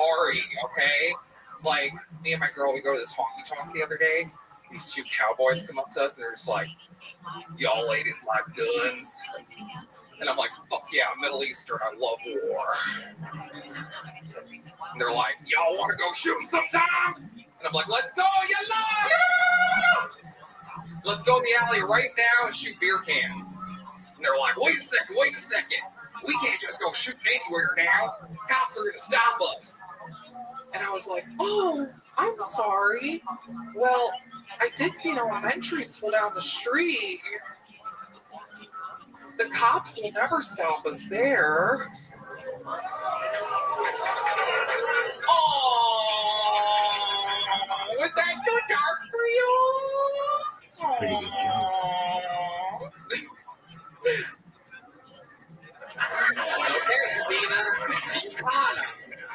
party, okay? Like, me and my girl, we go to this honky tonk the other day. These two cowboys come up to us and they're just like, y'all ladies like guns. And I'm like, fuck yeah, Middle Eastern, I love war. And they're like, y'all want to go shooting sometime? And I'm like, let's go, yalla! Let's go in the alley right now and shoot beer cans. And they're like, wait a second. We can't just go shooting anywhere now. Cops are going to stop us. And I was like, oh, I'm sorry. Well, I did see an elementary school down the street. The cops will never stop us there. Oh, was that too dark for you? Pretty good Okay, Zena, Yukana.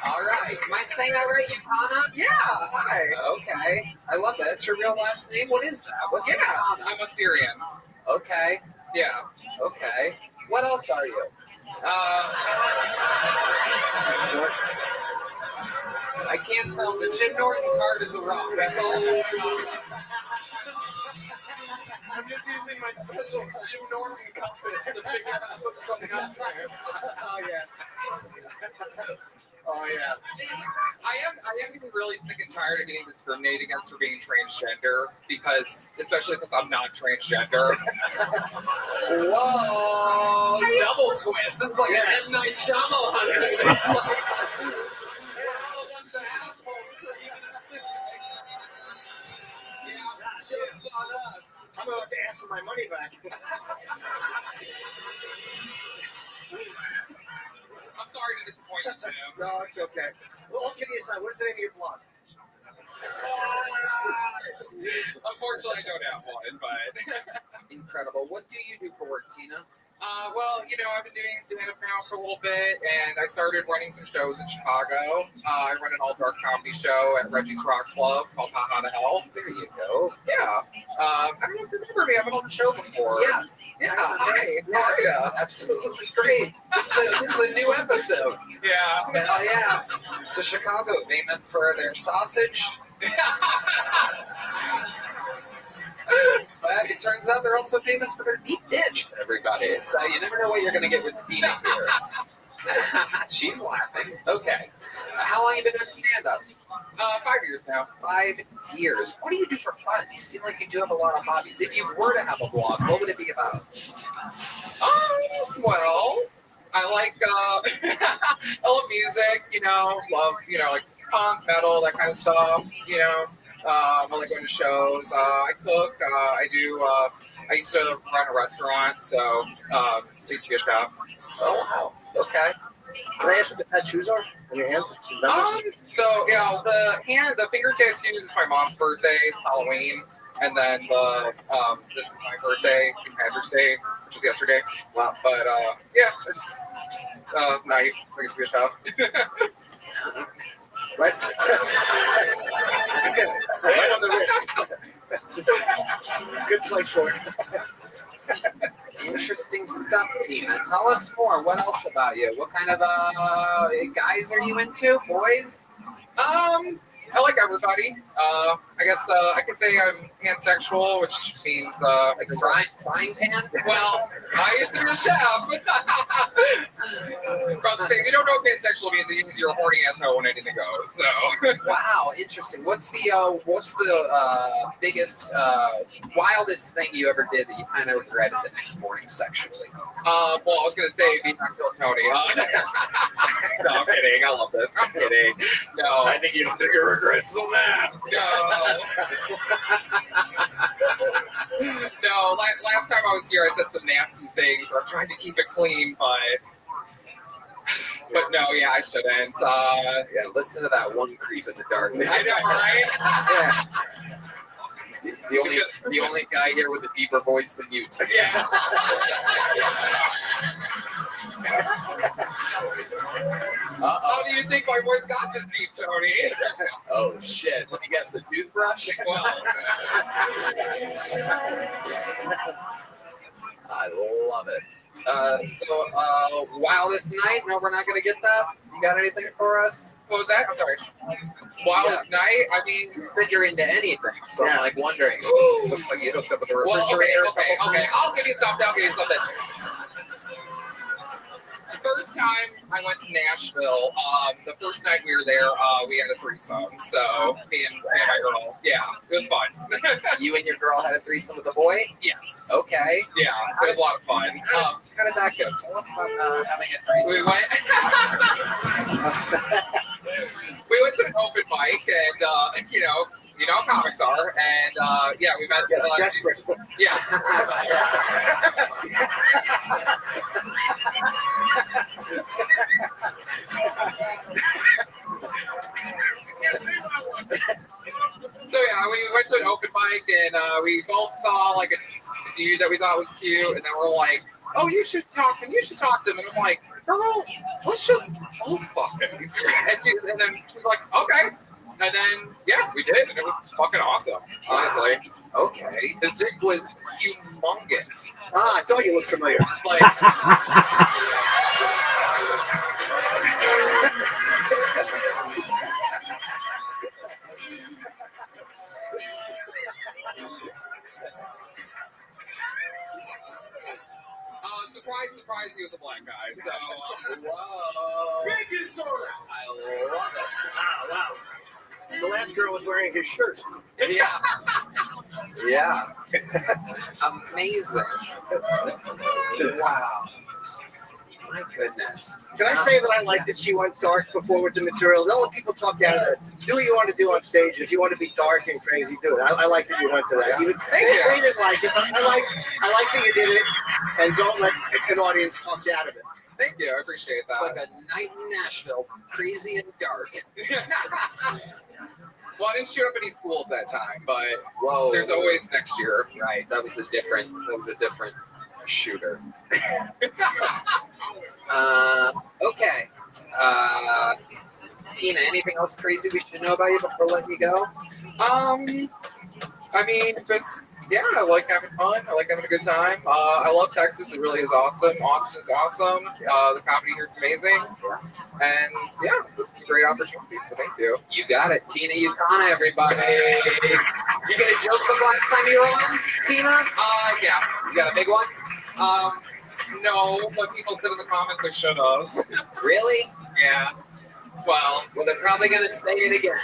All right. Am I saying that right, Yukana? Yeah, hi. Okay. I love that. It's your real last name? What is that? What's Yukana? I'm a Syrian. Okay. Yeah. Okay. What else are you? I can't tell, but Jim Norton's hard as a rock. That's all I know. I'm just using my special Jim Norton compass to figure out what's going on there. Oh, yeah. Oh, yeah. I am getting really sick and tired of getting discriminated against for being transgender because, especially since I'm not transgender. Whoa! Double twist. It's like an M. Night Shyamalan movie. Shit's on us. I'm going to have to ask for my money back. I'm sorry to disappoint you, Jim. No, it's okay. Well, all kidding aside, what is the name of your blog? Unfortunately, I don't have one, but... Incredible. What do you do for work, Tina? Well, I've been doing stand-up now for a little bit, and I started running some shows in Chicago. I run an all-dark comedy show at Reggie's Rock Club called Ha Ha to Hell. There you go. Yeah. I don't know if you remember me. I've been on the show before. Yes. Yeah. Hi. Yeah. Absolutely great. This is a new episode. Yeah. Hell yeah. So Chicago, famous for their sausage. But it turns out they're also famous for their deep dish, everybody. So you never know what you're going to get with Tina here. She's laughing. Okay. How long have you been doing stand-up? 5 years now. 5 years. What do you do for fun? You seem like you do have a lot of hobbies. If you were to have a blog, what would it be about? Well, I like, I love music, love, like punk, metal, that kind of stuff, I like going to shows. I cook. I used to run a restaurant, so I used to be a chef. Oh, wow. Okay. Can I ask what the tattoos are on your hand? The finger tattoos is my mom's birthday. It's Halloween, and then this is my birthday, St. Patrick's Day, which was yesterday. Wow. But it's knife. I used to be a chef. Right. Right on the wrist. Good place for it. Interesting stuff, Tina. Tell us more. What else about you? What kind of guys are you into? Boys? I like everybody. I guess I could say I'm pansexual, which means Like a frying pan? well, I used to be a chef. But if you don't know what pansexual means, it means you're a horny ass hoe when anything goes. So Wow, interesting. What's the biggest, wildest thing you ever did that you kind of regretted the next morning sexually? well, I was gonna say being on Kill Tony. No, I'm kidding. I love this. I'm kidding. No, I think you have bigger regrets than that. No, last time I was here, I said some nasty things. So I'm trying to keep it clean, but no, yeah, I shouldn't. Yeah, listen to that one creep in the darkness. I know, right? Yeah. The only guy here with a deeper voice than you two. Yeah. How do you think my voice got this deep, Tony? Oh shit! Let me guess, a toothbrush? Well, I love it. Wildest night? No, we're not gonna get that. You got anything for us? What was that? I'm sorry. Wildest night? I mean, You said you're into anything, so I'm like wondering. Looks like you hooked up with a well, refrigerator. okay. a couple times. I'll give you something. The first time I went to Nashville, the first night we were there, we had a threesome. So me and my girl, yeah, it was fun. You and your girl had a threesome with the boy? Yes. Okay. Yeah, it was a lot of fun. How did that go? Tell us about having a threesome. We went to an open mic, and you know how comics are, and yeah, we met. Desperate. Yeah. So yeah, we went to an open mic, and we both saw like a dude that we thought was cute, and then we're like, "Oh, you should talk to him. You should talk to him." And I'm like, "Girl, let's just both fuck him." And then she was like, "Okay." And then yeah, we did, and it was fucking awesome. Honestly, Okay. his dick was humongous. I thought you looked familiar. Like. Surprise, he was a black guy. So, Whoa. Baking soda. I love it. Wow. The last girl was wearing his shirt. yeah. Yeah. Amazing. Wow. My goodness. Can I say that I like that she went dark before with the material? Don't let people talk you out of it. Do what you want to do on stage. If you want to be dark and crazy, do it. I like that you went to that. You didn't like it, but I like that you did it. And don't let an audience talk you out of it. Thank you. I appreciate that. It's like a night in Nashville, crazy and dark. Well, I didn't shoot up any schools that time, but Whoa. there's always next year. Right. That was a different shooter. Okay. Tina, anything else crazy we should know about you before letting you go? I mean, just yeah, I like having fun. I like having a good time. I love Texas. It really is awesome. Austin is awesome. The comedy here is amazing. And yeah, this is a great opportunity. So thank you. You got it. Tina Ukana, everybody. You get a joke the last time you were on, Tina? Yeah. You got a big one? No, but people said in the comments I should have. Really? Yeah. Well, they're probably going to say it again.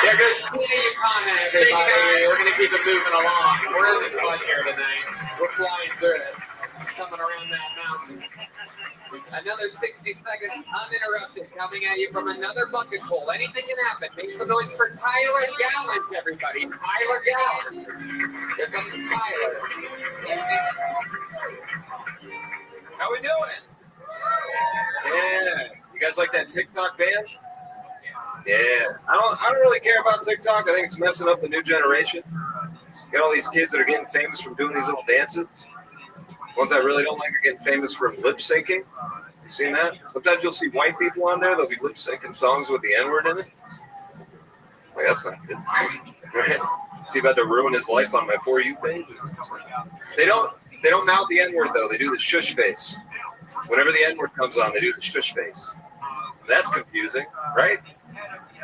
There goes Tina Ukana, everybody. We're going to keep it moving along. We're in the fun here tonight. We're flying through it. Coming around that mountain. Another 60 seconds uninterrupted coming at you from another bucket full. Anything can happen. Make some noise for Tyler Gallant, everybody. Tyler Gallant. Here comes Tyler. How we doing? Yeah. You guys like that TikTok band? Yeah. I don't really care about TikTok. I think it's messing up the new generation. Got all these kids that are getting famous from doing these little dances. Ones I really don't like are getting famous for lip syncing. You seen that? Sometimes you'll see white people on there. They'll be lip syncing songs with the N-word in it. Like, that's not good. Right? See, about to ruin his life on my For You page. They don't mouth the N-word though. They do the shush face. Whenever the N-word comes on, they do the shush face. That's confusing, right?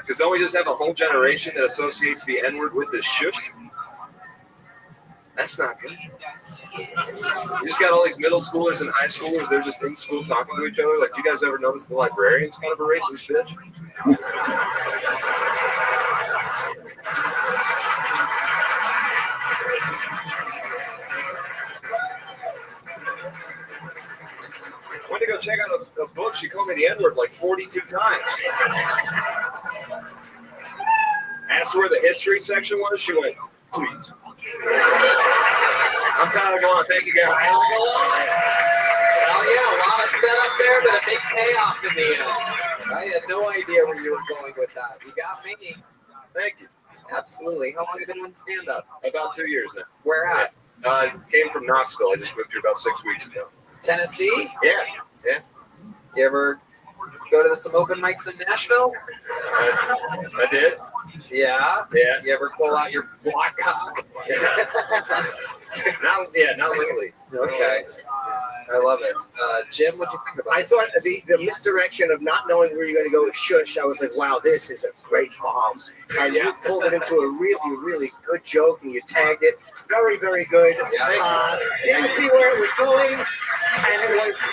Because don't we just have a whole generation that associates the N-word with the shush? That's not good. You just got all these middle schoolers and high schoolers. They're just in school talking to each other. Like, you guys ever notice the librarian's kind of a racist bitch? I went to go check out a book. She called me the N-word like 42 times. Asked her where the history section was. She went, please. I'm Tyler Gallant. Thank you, guys. Tyler Gallant. Hell yeah, a lot of setup there, but a big payoff in the end. I had no idea where you were going with that. You got me. Thank you. Absolutely. How long have you been doing stand-up? About 2 years now. Where at? Came from Knoxville. I just moved here about 6 weeks ago. Tennessee? Yeah. You ever go to some open mics in Nashville? I did. Yeah. Yeah. You ever pull out your black cock? Not really. Okay. I love it. Jim, what'd you think about I it? thought the misdirection of not knowing where you're going to go with Shush, I was like, wow, this is a great bomb. And you pulled it into a really, really good joke, and you tagged it. Very, very good. Didn't see where it was going, and it was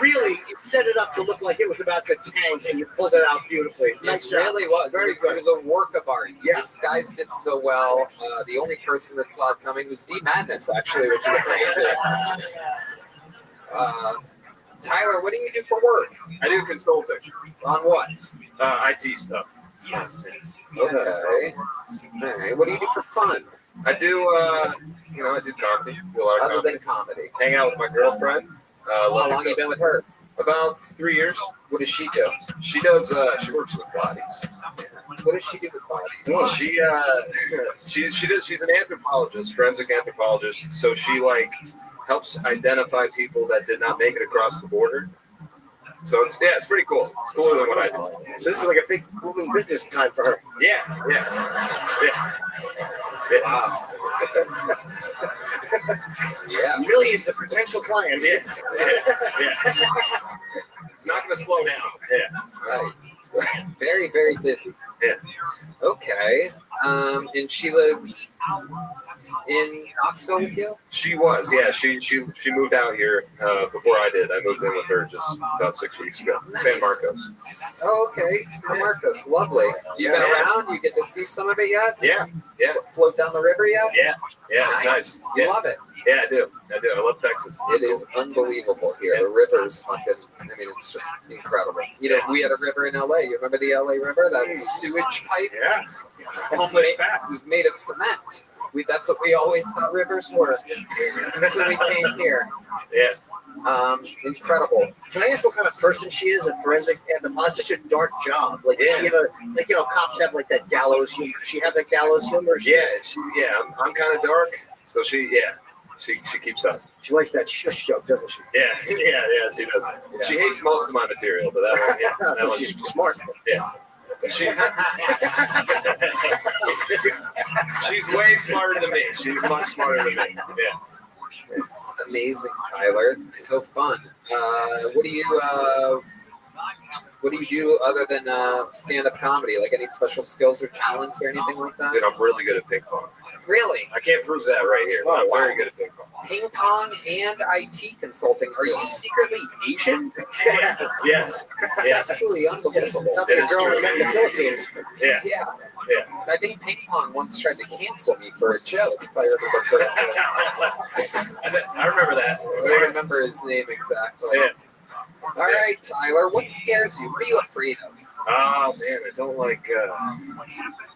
really, it set it up to look like it was about to tank, and you pulled it out beautifully. Nice It job. really was. Very It good. was a work of art. You Yeah. disguised it so well. The only person that saw it coming was D Madness, actually, which is crazy. Tyler, what do you do for work? I do consulting. On what? IT stuff. Okay. All right. What do you do for fun? I do, I do comedy. Do a lot of Other comedy. than comedy. Hang out with my girlfriend. How long have you been with her? About 3 years. What does she do? She does. She works with bodies. What does she do with bodies? She's an anthropologist, forensic anthropologist. So she helps identify people that did not make it across the border. So it's pretty cool. It's cooler than what I do. So this is like a big booming business time for her. Yeah. Wow. Yeah. Millions of potential clients. Yes. Yeah. It's not going to slow down. Yeah. Right. Very, very busy. Yeah. Okay. And she lives in Knoxville with you? She was. Yeah. She moved out here before I did. I moved in with her just about 6 weeks ago. Nice. San Marcos. Oh, okay. San Marcos. Lovely. You been around? You get to see some of it yet? Yeah. Float down the river yet? Yeah. It's nice. You Yeah. love it. Yeah, I do. I love Texas. It is unbelievable here. The river's fucking, it's just incredible. We had a river in LA. You remember the LA River? That sewage pipe? Yeah. It was made of cement. That's what we always thought rivers were. That's when we came here. Yeah. Incredible. Can I ask what kind of person she is? A forensic anthropologist. Such a dark job. Does she have cops have that gallows humor. Does she have that gallows humor? I'm kind of dark, so she keeps up. She likes that shush joke, doesn't she? Yeah, she does. Yeah. She hates most of my material, but that one, So she's smart. yeah. She's way smarter than me. She's much smarter than me. Yeah. Amazing, Tyler. It's so fun. What do you do other than stand-up comedy? Like any special skills or talents or anything like that? Dude, I'm really good at ping pong. Really? I can't prove that right here, but I'm very good at ping pong. Ping pong and IT consulting. Are you secretly Asian? Yes. It's absolutely unbelievable. Sounds like a girl I met in the Philippines. Yeah. Yeah. Yeah. I think ping pong once tried to cancel me for a joke, if I remember correctly. I remember that. I don't remember his name exactly. Yeah. All right, Tyler, what scares you? What are you afraid of? Oh man, I don't like.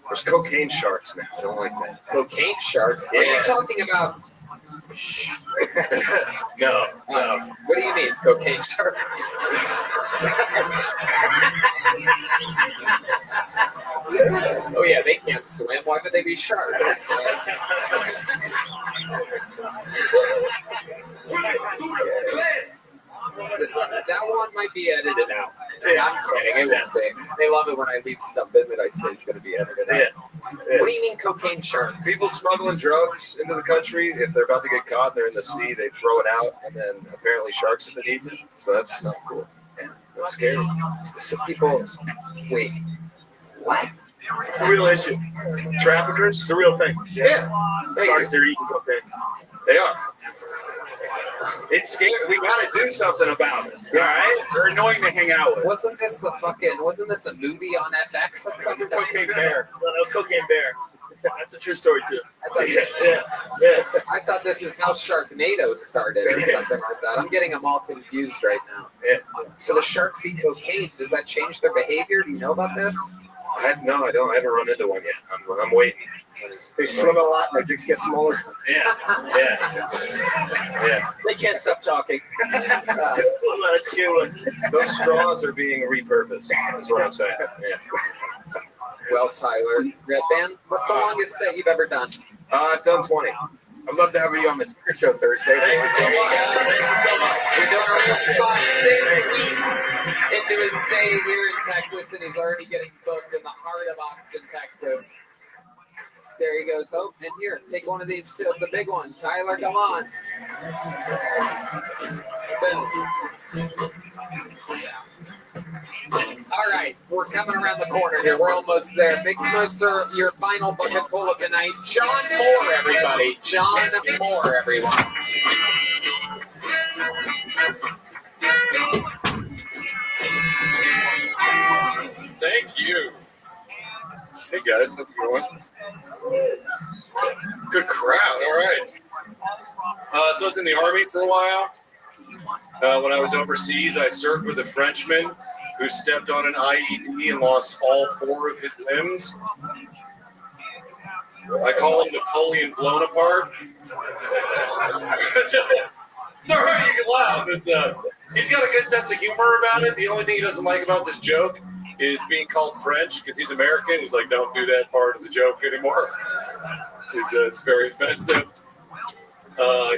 There's cocaine sharks now. I don't like that. Cocaine sharks? Are you talking about? No. What do you mean, cocaine sharks? Oh yeah, they can't swim. Why would they be sharks? That one might be edited out. I'm kidding. It won't be. They love it when I leave stuff in that I say is going to be edited out. Yeah. What do you mean cocaine sharks? People smuggling drugs into the country, if they're about to get caught and they're in the sea, they throw it out, and then apparently sharks have been eaten it. So that's not cool. Yeah, that's scary. So people, wait, what? It's a real issue. Traffickers, it's a real thing. Yeah. Sharks are eating cocaine. They are. It's scary. We got to do something about it. All right? They're annoying to hang out with. Wasn't this a movie on FX at some point? Cocaine Bear. No, that was Cocaine Bear. That's a true story, too. I thought, I thought this is how Sharknado started or something like that. I'm getting them all confused right now. Yeah. So the sharks eat cocaine. Does that change their behavior? Do you know about this? No, I don't. I haven't run into one yet. I'm waiting. They swim a lot and their dicks get smaller. Yeah. They can't stop talking. Those straws are being repurposed, is what I'm saying. Yeah. Well, Tyler, Red Band, what's the longest set you've ever done? I've done 20. I'd love to have you on the Sticker Show Thursday. Thank you so much. We're doing our real spot 6 weeks into his stay here in Texas, and he's already getting booked in the heart of Austin, Texas. There he goes. Oh, and here, take one of these. It's a big one. Tyler, come on. Boom. All right, we're coming around the corner here. We're almost there. Big Smoker, your final bucket full of the night. John Moore, everybody. John Moore, everyone. Thank you. Hey guys, how's it going? Good crowd. All right. So I was in the Army for a while. When I was overseas, I served with a Frenchman who stepped on an IED and lost all 4 of his limbs. I call him Napoleon blown apart. It's all right, you can laugh. He's got a good sense of humor about it. The only thing he doesn't like about this joke is being called French because he's American. He's like, don't do that part of the joke anymore. It's very offensive.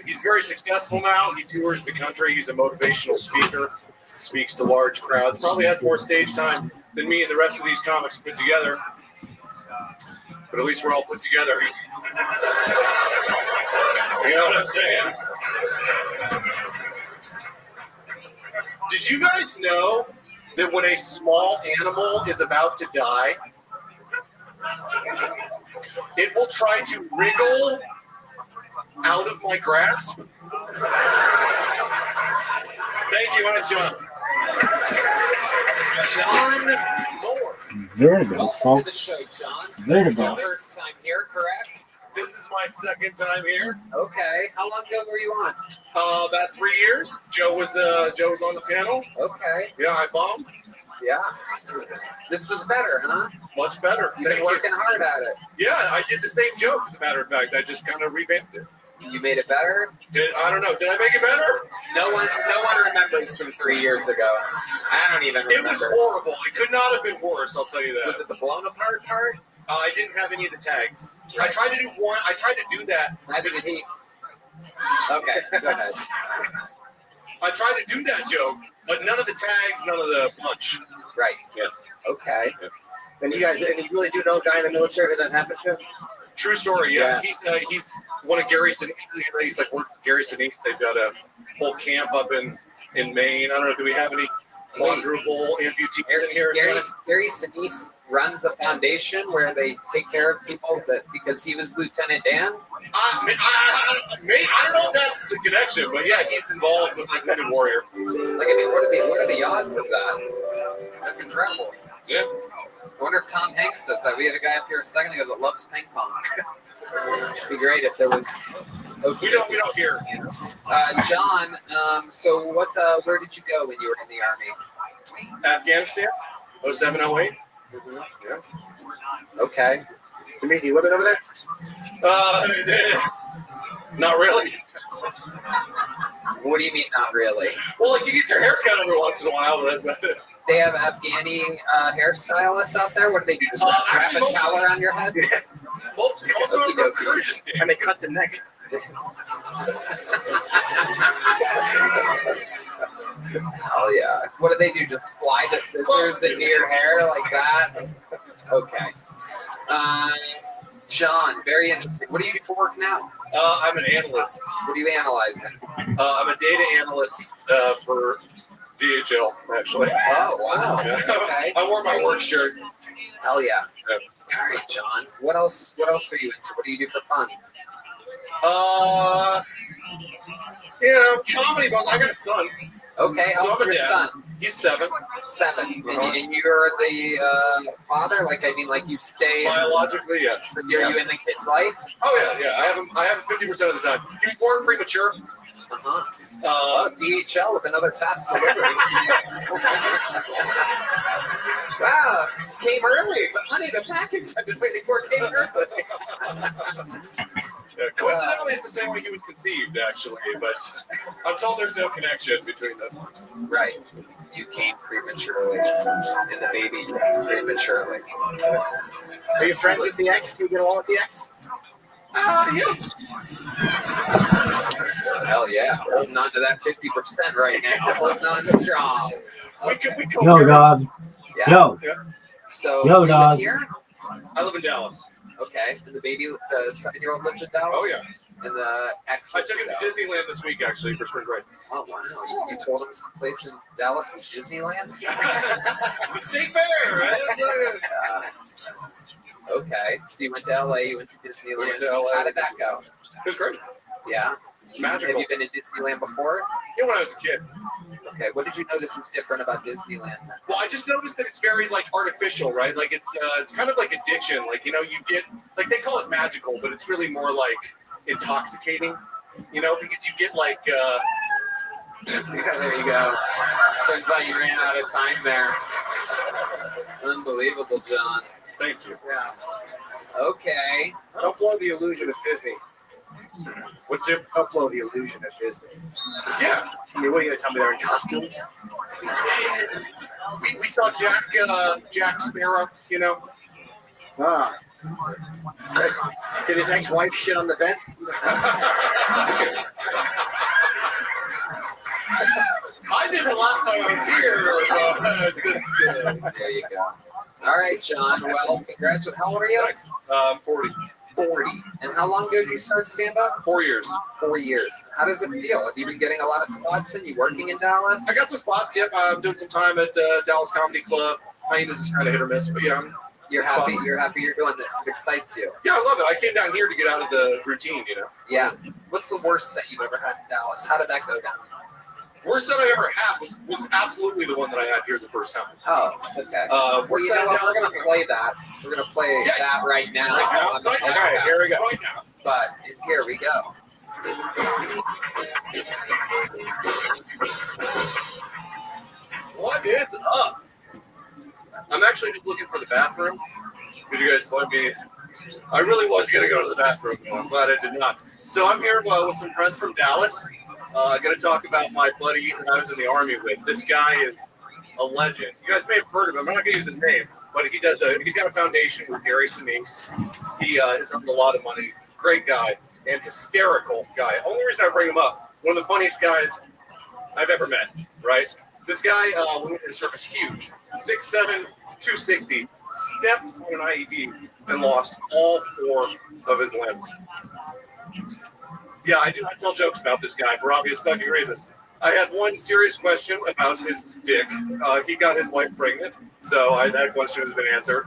He's very successful now. He tours the country. He's a motivational speaker, speaks to large crowds, probably has more stage time than me and the rest of these comics put together. But at least we're all put together. You know what I'm saying? Did you guys know that when a small animal is about to die, it will try to wriggle out of my grasp? Thank you, I'm John. John Moore. Very good, Welcome to the folks. show, John. Very This is good. your first time here, correct? This is my second time here. Okay. How long ago were you on? About 3 years. Joe was on the panel. Okay. Yeah, I bombed. Yeah. This was better, huh? Much better. You've been working hard at it. Yeah, I did the same joke, as a matter of fact. I just kind of revamped it. You made it better? I don't know. Did I make it better? No one remembers from 3 years ago. I don't even It remember. was horrible. It could not have been worse, I'll tell you that. Was it the blown apart part? I didn't have any of the tags. I tried to do one. I tried to do that. Neither did he. Okay, go ahead. I tried to do that joke, but none of the tags, none of the punch. Right. Yes. Okay. And you really do know a guy in the military that happened to? True story. Yeah. Yeah. He's one of Gary Sinise. He's like Gary Sinise. They've got a whole camp up in Maine. I don't know. Do we have any quadruple amputees in here? Gary Sinise runs a foundation where they take care of people because he was Lieutenant Dan. I don't know if that's the connection, but yeah, he's involved with the Wounded Warrior. What are the odds of that? That's incredible. Yeah. I wonder if Tom Hanks does that. We had a guy up here a second ago that loves ping pong. It'd be great if there was. We don't hear. John, so where did you go when you were in the Army? Afghanistan, 0708. Yeah. Okay. You mean you living over there? Not really. What do you mean, not really? Well, like you get your hair cut every once in a while, but that's about it. They have Afghani hairstylists out there. What do they do? Just wrap actually, a towel around your head? Most of them are from Kyrgyzstan. And they cut the neck. Hell yeah. What do they do? Just fly the scissors into your hair like that? Okay. John, very interesting. What do you do for work now? I'm an analyst. What are you analyzing? I'm a data analyst for DHL, actually. Oh, wow. Yeah. Okay. I wore my work shirt. Hell yeah. Yeah. All right, John. What else are you into? What do you do for fun? Comedy, but I got a son. Okay, how old's I'm a your dad. son? He's 7. 7. And you're the father? Like you stay Biologically, yes. Are you in the kid's life? Oh yeah. I have him 50% of the time. He was born premature. DHL with another fast delivery. Wow, came early, but honey, the package I've been waiting for came early. Coincidentally, it's the same way he was conceived, actually, but I'm told there's no connection between those things. Right. You came prematurely, and the baby came prematurely. Are you friends with the ex? Do you get along with the ex? Yeah. Hell yeah, holding on to that 50% right now. Holding on strong. We Yo, dog. Yeah. Yo. So Yo, you live dog. here? I live in Dallas. Okay. And the 7-year-old lives in Dallas? Oh, yeah. And the ex I lives took in him to Dallas? Disneyland this week, actually, for spring break. Oh, wow. You told him some place in Dallas was Disneyland? The state fair, right? Okay. So you went to LA, you went to Disneyland. Went to LA. How did that go? It was great. Yeah. Magical. Have you been to Disneyland before? Yeah, when I was a kid. Okay. What did you notice is different about Disneyland? Well, I just noticed that it's very like artificial, right? Like it's kind of like addiction. Like, you know, you get like they call it magical, but it's really more like intoxicating. You know, because you get like Yeah, there you go. Turns out you ran out of time there. Unbelievable, John. thank you. Yeah. Okay. Don't blow the illusion of Disney. What tip? Don't blow the illusion of Disney. Yeah. I mean, what are you going to tell me? They're in costumes? We saw Jack Sparrow, you know. Ah. Did his ex-wife shit on the bed? I did it last time I was here. There you go. All right, John. Well, congratulations. How old are you? 40. 40. And how long ago did you start stand-up? 4 years. 4 years. How does it feel? Have you been getting a lot of spots in? You working in Dallas? I got some spots. Yep, I'm doing some time at Dallas Comedy Club. I mean, this is kind of hit or miss, but yeah, You're happy. You're happy you're doing this. It excites you. yeah, I love it. I came down here to get out of the routine, you know. Yeah. What's the worst set you've ever had in Dallas? How did that go down? Worst set I ever had was absolutely the one that I had here the first time. Oh, okay. Well, Well, you know what? We're gonna play that. We're gonna play that right now. On the Right now. podcast. Here we go. Right now. But here we go. What is up? I'm actually just looking for the bathroom. Did you guys blame me? I really was going to go to the bathroom, but I'm glad I did not. So I'm here with some friends from Dallas. I'm going to talk about my buddy that I was in the Army with. This guy is a legend. You guys may have heard of him. I'm not going to use his name, but he's got a foundation with Gary Sinise. He has earned a lot of money. Great guy and hysterical guy. Only reason I bring him up, one of the funniest guys I've ever met, right? This guy, when we were in service, huge, 6'7", 260, stepped on an IED and lost all 4 of his limbs. Yeah, I do not tell jokes about this guy for obvious fucking reasons. I had one serious question about his dick. He got his wife pregnant, so that question has been answered.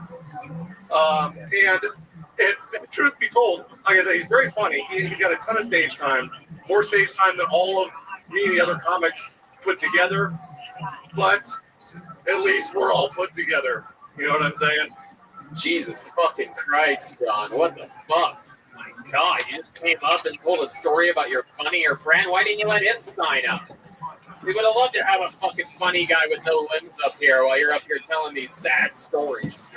And truth be told, like I said, he's very funny. He's got a ton of stage time, more stage time than all of me and the other comics put together. But at least we're all put together. You know what I'm saying? Jesus fucking Christ, John. What the fuck? My God, you just came up and told a story about your funnier friend. Why didn't you let him sign up? We would have loved to have a fucking funny guy with no limbs up here while you're up here telling these sad stories.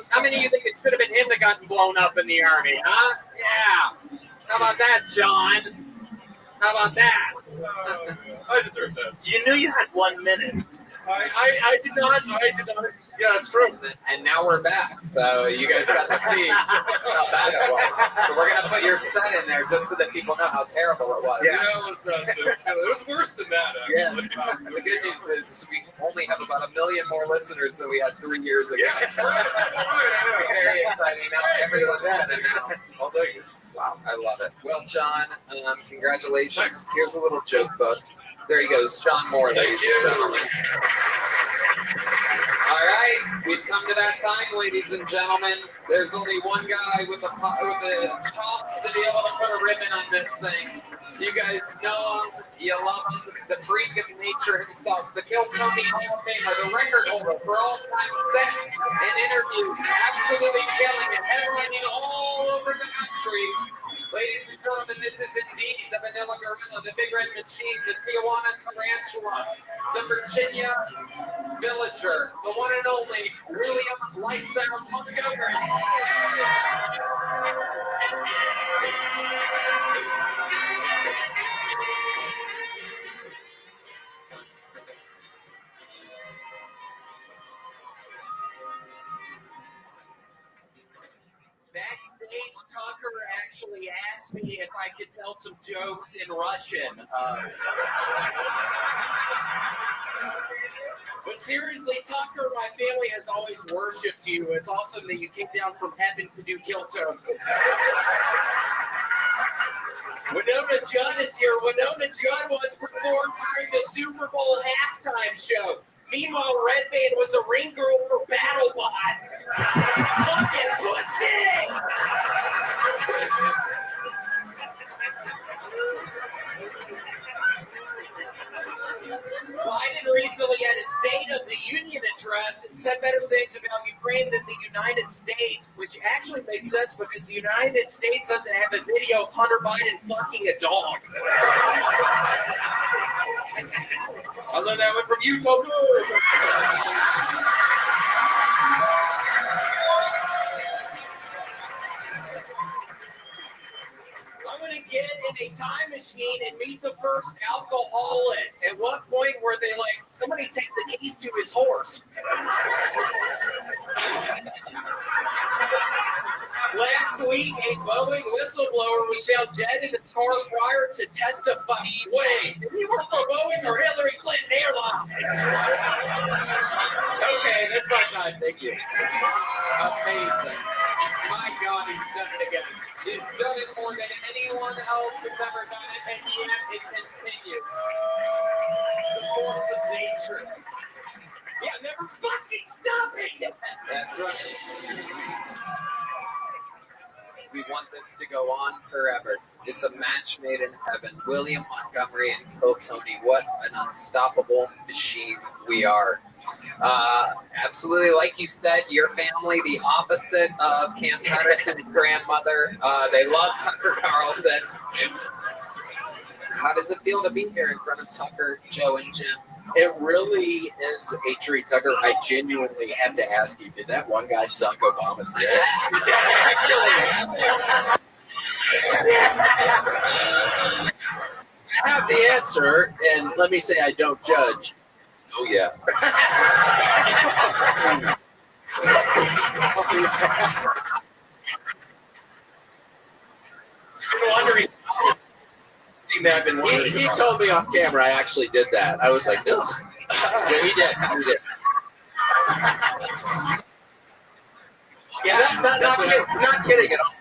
How many of you think it should have been him that got blown up in the Army, huh? Yeah. How about that, John? How about that? I deserve that. You knew you had 1 minute. I did not. Yeah, that's true. And now we're back. So you guys got to see how bad it was. So we're going to put your set in there just so that people know how terrible it was. Yeah. It was worse than that, actually. And the good news is we only have about 1 million more listeners than we had 3 years ago. Yes. It's very exciting. Now everyone's going to know. I'll take it. Wow, I love it. Well, John, congratulations. Here's a little joke book. There he goes, John Moore, ladies and gentlemen. All right, we've come to that time, ladies and gentlemen. There's only one guy with the chops to be able to put a ribbon on this thing. You guys know him, you love him, the freak of nature himself, the Kill Tony Hall of Famer, the record holder for all-time sets and interviews, absolutely killing it, headlining all over the country. Ladies and gentlemen, this is indeed the Vanilla Gorilla, the Big Red Machine, the Tijuana Tarantula, the Virginia Villager, the one and only William Lights Out Montgomery. Backstage Tucker actually asked me if I could tell some jokes in Russian. But seriously, Tucker, my family has always worshipped you. It's awesome that you came down from heaven to do Kilto. Winona Judd is here. Winona Judd once performed during the Super Bowl halftime show. Meanwhile, Red Band was a ring girl for BattleBots. Fucking pussy! Biden recently had a State of the Union address and said better things about Ukraine than the United States, which actually makes sense because the United States doesn't have a video of Hunter Biden fucking a dog. I learned that one from you, so good. I'm going to get in a time machine and meet the first alcoholic. At what point were they like, somebody take the keys to his horse? Last week, a Boeing whistleblower was found dead in his car prior to testifying. Wait, did he work for Boeing or Hillary Clinton Airlines? Okay, that's my time. Thank you. Amazing. My God, he's done it again. He's done it more than anyone else has ever done it, and yet it continues. The force of nature. Yeah, never fucking stopping. That's right. We want this to go on forever. It's a match made in heaven. William Montgomery and Kill Tony. What an unstoppable machine we are. Absolutely, like you said, your family, the opposite of Cam Patterson's grandmother. They love Tucker Carlson. How does it feel to be here in front of Tucker, Joe, and Jim? It really is a treat, Tucker. I genuinely have to ask you, did that one guy suck Obama's dick? I have the answer, and let me say I don't judge. Oh, yeah. He told me off camera I actually did that. I was like, ugh. Yeah, he did. Yeah, not kidding at all.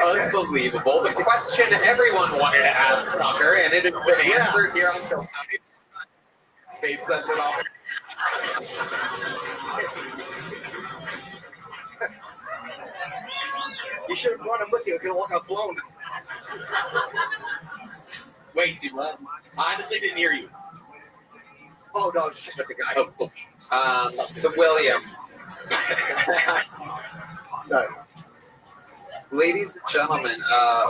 Unbelievable. The question everyone wanted to ask Tucker, and it has been answered here on Kill Tony. His face says it all. You should have brought him with you. Could have walked out blown. Wait, do what? I honestly didn't hear you. Oh no, just with the guy. So William. Sorry. Ladies and gentlemen,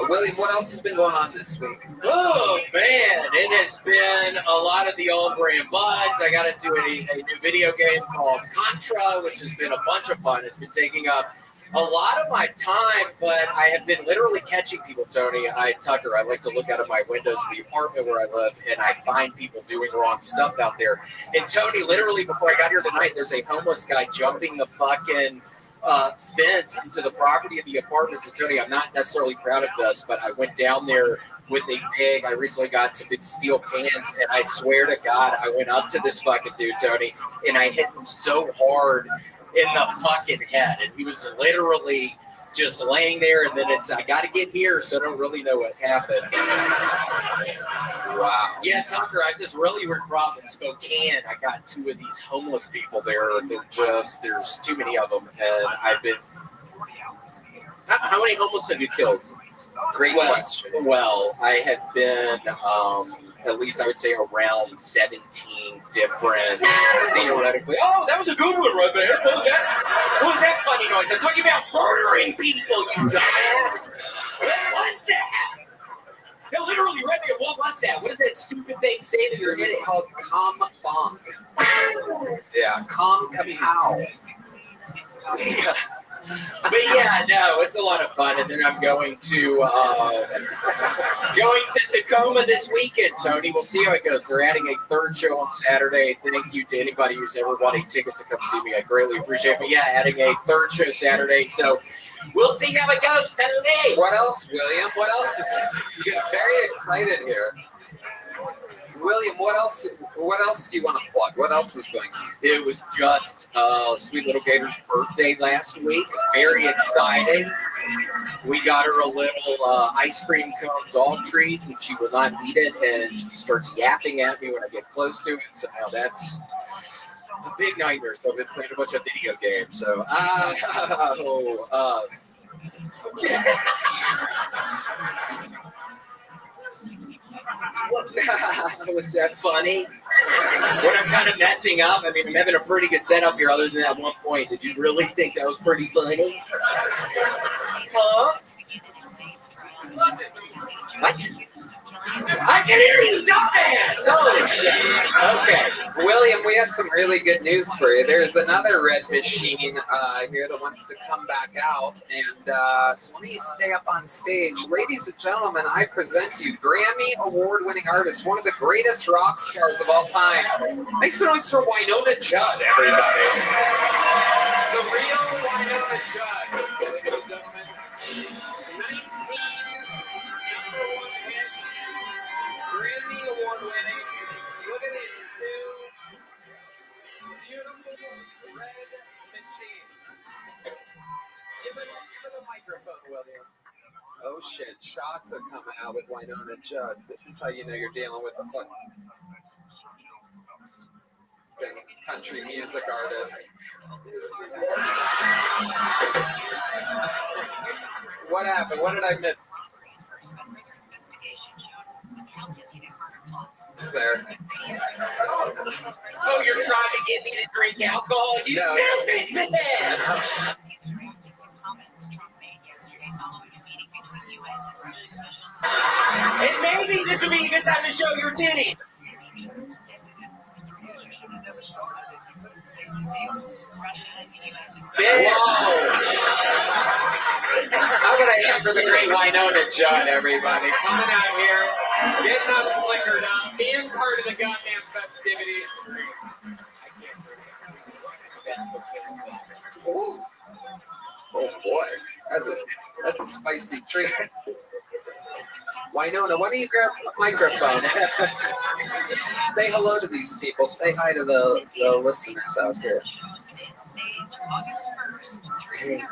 William, what else has been going on this week? Oh, man, it has been a lot of the old brand buds. I got to do a new video game called Contra, which has been a bunch of fun. It's been taking up a lot of my time, but I have been literally catching people, Tony. Tucker, I like to look out of my windows of the apartment where I live, and I find people doing wrong stuff out there. And Tony, literally before I got here tonight, there's a homeless guy jumping the fucking fence into the property of the apartments. And Tony, I'm not necessarily proud of this, but I went down there with I recently got some big steel cans, and I swear to God, I went up to this fucking dude, Tony, and I hit him so hard in the fucking head. And he was literally just laying there, and then I got to get here, so I don't really know what happened. Wow. Yeah, Tucker, I have this really weird problem in Spokane. I got two of these homeless people there. There's too many of them, and I've been... How many homeless have you killed? Great question. Well, I have been... at least I would say around 17 different, theoretically. Oh, that was a good one right there. What was that? What was that funny noise? I'm talking about murdering people, you dumbass. What was that? No, literally right there. What was that? What does that stupid thing say that you're getting? It's called Com Bonk. Yeah, Com Kapow. But yeah, no, it's a lot of fun. And then I'm going to Tacoma this weekend, Tony. We'll see how it goes. They're adding a third show on Saturday. Thank you to anybody who's ever bought a ticket to come see me. I greatly appreciate it. But yeah, adding a third show Saturday. So we'll see how it goes, Tony. What else, William? What else is you get very excited here? William, what else do you want to plug? What else is going on? It was just Sweet Little Gator's birthday last week. Very exciting. We got her a little ice cream cone dog treat, and she will not eat it, and she starts yapping at me when I get close to it. So now that's a big nightmare. So I've been playing a bunch of video games. So, was that funny? When I'm kind of messing up, I mean, I'm having a pretty good setup here other than that one point. Did you really think that was pretty funny? Huh? What? I can hear you, dumbass! Holy shit. Okay. William, we have some really good news for you. There's another red machine here that wants to come back out. And so why don't you stay up on stage? Ladies and gentlemen, I present to you Grammy Award-winning artist, one of the greatest rock stars of all time. Make some noise for Winona Judd, everybody. The real Winona Judd, ladies and gentlemen. 19 #1 hits, Grammy Award-winning. Look at these two beautiful red machines. Give it the microphone, William. Oh shit, shots are coming out with Winona Judd. This is how you know you're dealing with a fucking country music artist. What happened? What did I miss? There. Oh, you're trying to get me to drink alcohol? You stupid man! And maybe this would be a good time to show your titties. Whoa! How about a hand for the great Winona Judd, everybody? Coming out here, getting us liquored up, being part of the goddamn festivities. Ooh. Oh boy, that's a spicy treat. Winona, why don't you grab a microphone? Say hello to these people. Say hi to the listeners out there. Hey.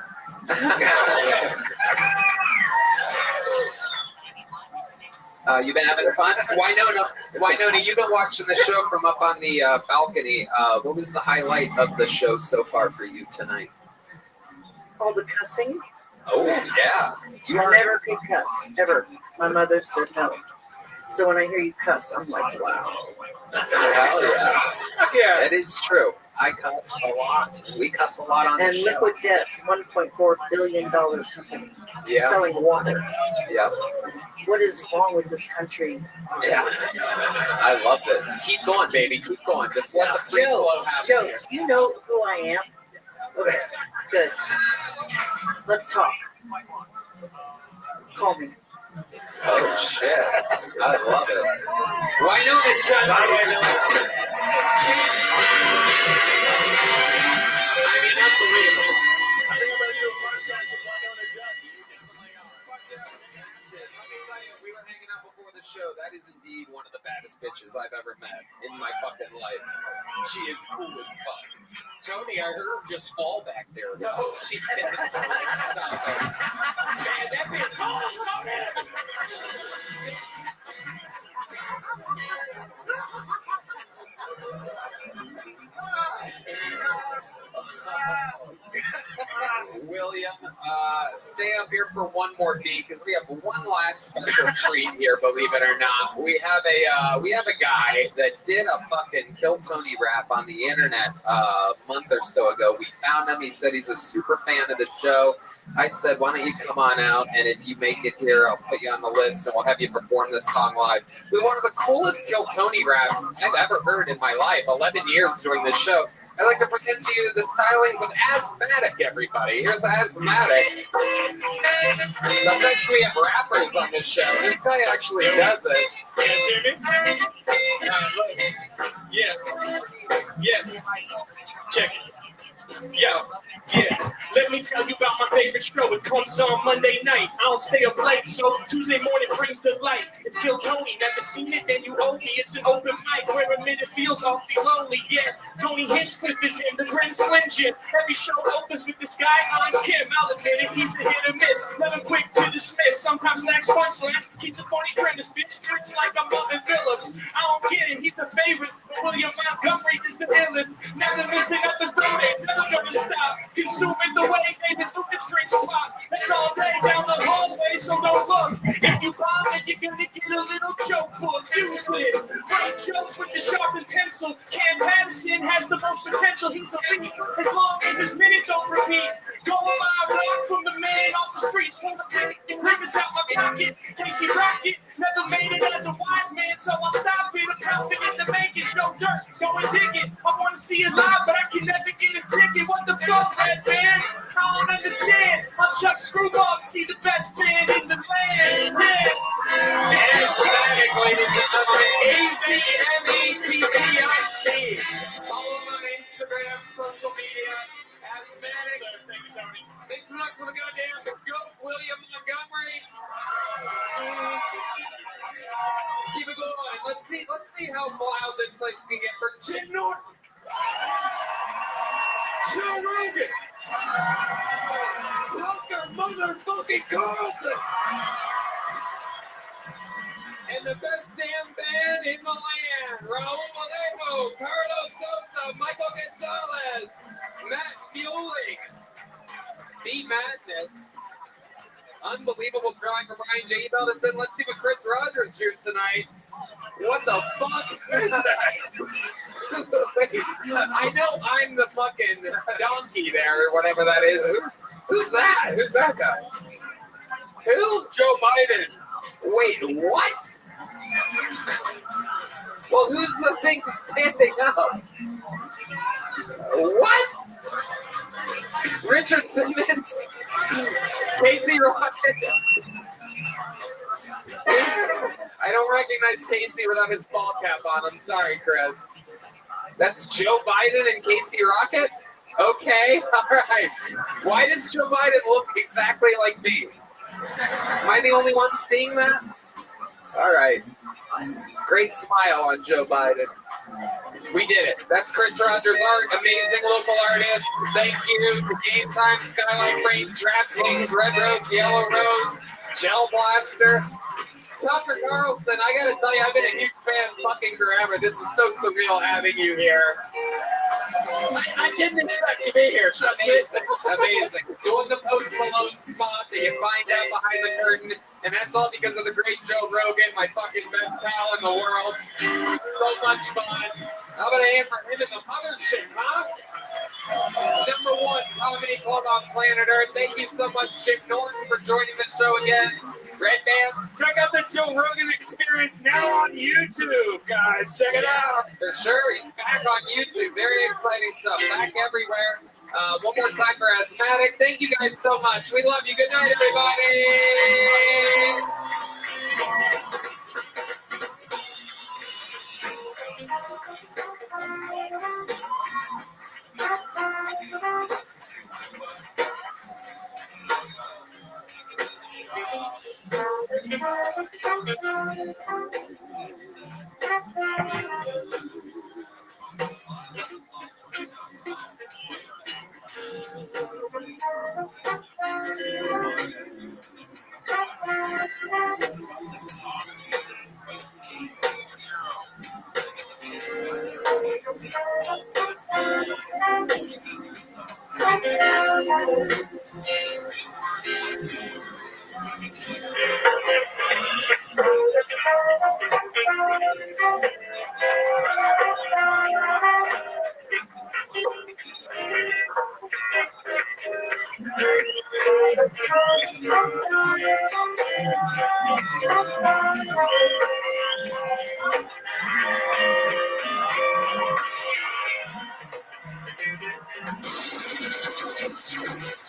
You've been having fun? Winona, you've been watching the show from up on the balcony. What was the highlight of the show so far for you tonight? All the cussing. Oh, yeah. I never could cuss, ever. My mother said no. So when I hear you cuss, I'm like, wow. Hell yeah. Yeah, it is true. I cuss a lot. We cuss a lot on the show. And Liquid Death's $1.4 billion company selling water. Yeah. What is wrong with this country? Yeah. I love this. Keep going, baby. Keep going. Just let the free flow happen. Joe, here. you know who I am? Okay, good. Let's talk. Call me. Oh, shit. I love it. Winona Judd. I mean, unbelievable. We were hanging out before the show. That is indeed one of the baddest bitches I've ever met in my fucking life. She is cool as fuck. Tony, I heard her just fall back there. No, she didn't. Stop it. Man, that bitch tall, Tony! William, stay up here for one more beat because we have one last special treat here. Believe it or not, we have a guy that did a fucking Kill Tony rap on the internet a month or so ago. We found him. He said he's a super fan of the show. I said, why don't you come on out, and if you make it here, I'll put you on the list, and we'll have you perform this song live. With one of the coolest Kill Tony raps I've ever heard in my life. 11 years doing this show. I'd like to present to you the stylings of Asthmatic, everybody. Here's Asthmatic. Sometimes we have rappers on this show. This guy actually does it. You guys hear me? Yeah. Yes. Check it. Yo, yeah. Let me tell you about my favorite show. It comes on Monday nights. I don't stay up late, so Tuesday morning brings the light. It's Kill Tony. Never seen it, then you owe me. It's an open mic where a minute feels awfully lonely. Yeah, Tony Hinchcliffe is in the Grim Slim Jim. Every show opens with this guy, Hans Kim. I'll admit it, he's a hit or miss. Never quick to dismiss. Sometimes lacks punchline. Keeps a funny premise. Bitch, rich like I'm Marvin Phillips. I don't get it, he's the favorite. But William Montgomery is the illest. Never missing episode. Never gonna stop. Consuming the way David Lucas drinks pop. That's all day down the hallway, so don't look. If you bomb it, you're gonna get a little joke book. Use it. Write jokes with the sharpened pencil. Cam Patterson has the most potential. He's elite as long as his minute don't repeat. Go on my rock from the man off the streets. Pull the pig and rivers out my pocket. Casey Rocket never made it as a wise man, so I'll stop it. I'm confident to make it. Show dirt, go and dig it. I want to see it live, but I can never get a ticket. What the fuck, Red Band? I don't understand. I'll chuck Screwball to see the best band in the land. Yeah. Asthmatic, ladies and gentlemen. AZMATTIC. Follow him on Instagram, social media. Asthmatic. Thank you, Tony. Thanks so much for the goddamn goat, William Montgomery. Keep it going. Let's see how wild this place can get for Jim Norton. Joe Rogan. Tucker motherfucking Carlson. And the best damn band in the land. Raul Vallejo, Carlos Sosa, Michael Gonzalez, Matt Mueling. The Madness. Unbelievable drawing from Ryan J. Emailed us in. Let's see what Chris Rogers shoots tonight. What the fuck is that? I know I'm the fucking donkey there, or whatever that is. Who's that? Who's that guy? Who? Joe Biden. Wait, what? Well, who's the thing standing up? What? Richard Simmons? Casey Rocket? I don't recognize Casey without his ball cap on. I'm sorry, Chris. That's Joe Biden and Casey Rocket? Okay, all right. Why does Joe Biden look exactly like me? Am I the only one seeing that? All right. Great smile on Joe Biden. We did it. That's Chris Rogers Art, amazing local artist. Thank you to Game Time, Skyline Frame, DraftKings, Red Rose, Yellow Rose, Gel Blaster. Tucker Carlson, I gotta tell you, I've been a huge fan fucking forever. This is so surreal having you here. I didn't expect to be here, trust me. Amazing. Doing the Post Malone spot that you find out behind the curtain. And that's all because of the great Joe Rogan, my fucking best pal in the world. So much fun. How about a hand for him in the mothership, huh? Number one comedy club on planet Earth. Thank you so much, Jim Norton, for joining the show again. Red Band. Check out the Joe Rogan Experience now on YouTube, guys. Check it out. For sure, he's back on YouTube. Very exciting stuff. Back everywhere. One more time for Asthmatic. Thank you guys so much. We love you. Good night, everybody.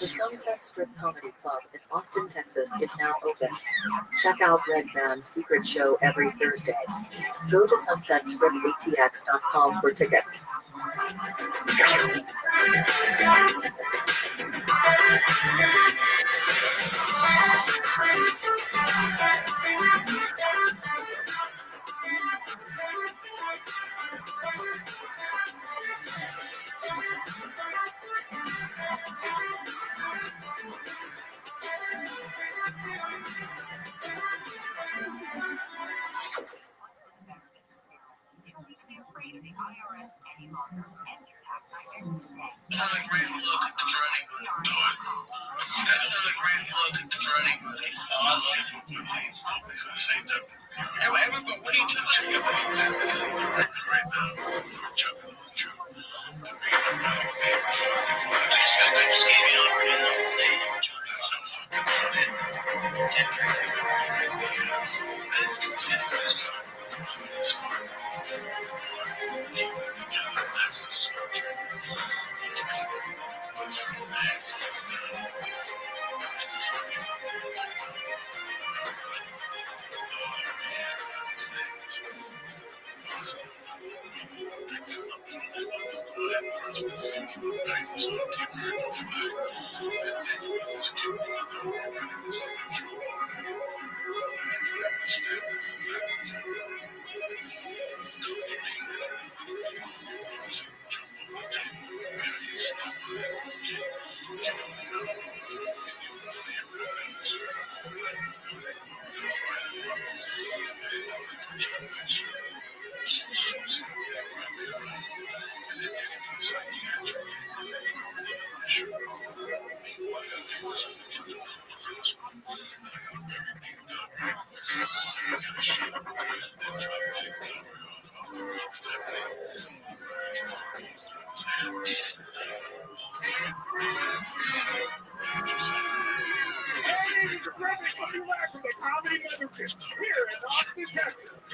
The Sunset Strip Comedy Club in Austin, Texas is now open. Check out Red Band's secret show every Thursday. Go to sunsetstripatx.com for tickets.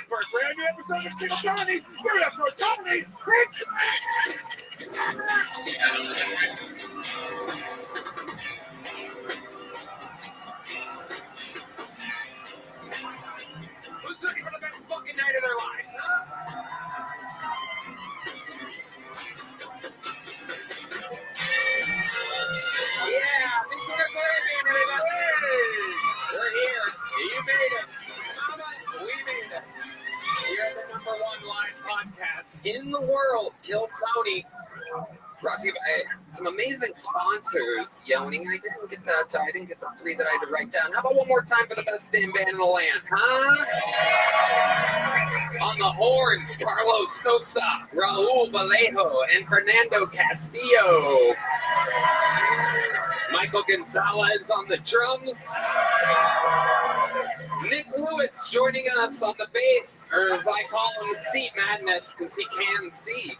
For a brand new episode of King Tony, we're up for Tony. Who's looking for the best fucking night of their lives, huh? Yeah, this is everybody. We're here. You made it. Mama, we made it. We're the #1 live podcast in the world. Kill Tony. Brought to you by some amazing sponsors. Yoning, I didn't get the 3 that I had to write down. How about one more time for the best damn band in the land, huh? On the horns, Carlos Sosa, Raul Vallejo, and Fernando Castillo. Michael Gonzalez on the drums. Nick Lewis joining us on the bass, or as I call him, Seat Madness, because he can see.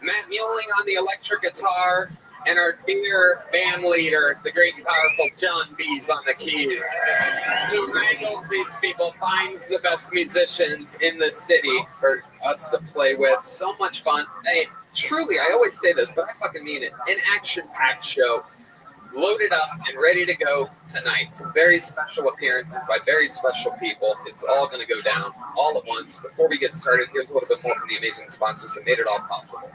Matt Muelling on the electric guitar, and our dear band leader, the great and powerful John Bees on the keys, who wrangles these people, finds the best musicians in the city for us to play with. So much fun. Hey, truly, I always say this, but I fucking mean it. An action-packed show. Loaded up and ready to go tonight. Some very special appearances by very special people. It's all going to go down all at once. Before we get started, here's a little bit more from the amazing sponsors that made it all possible.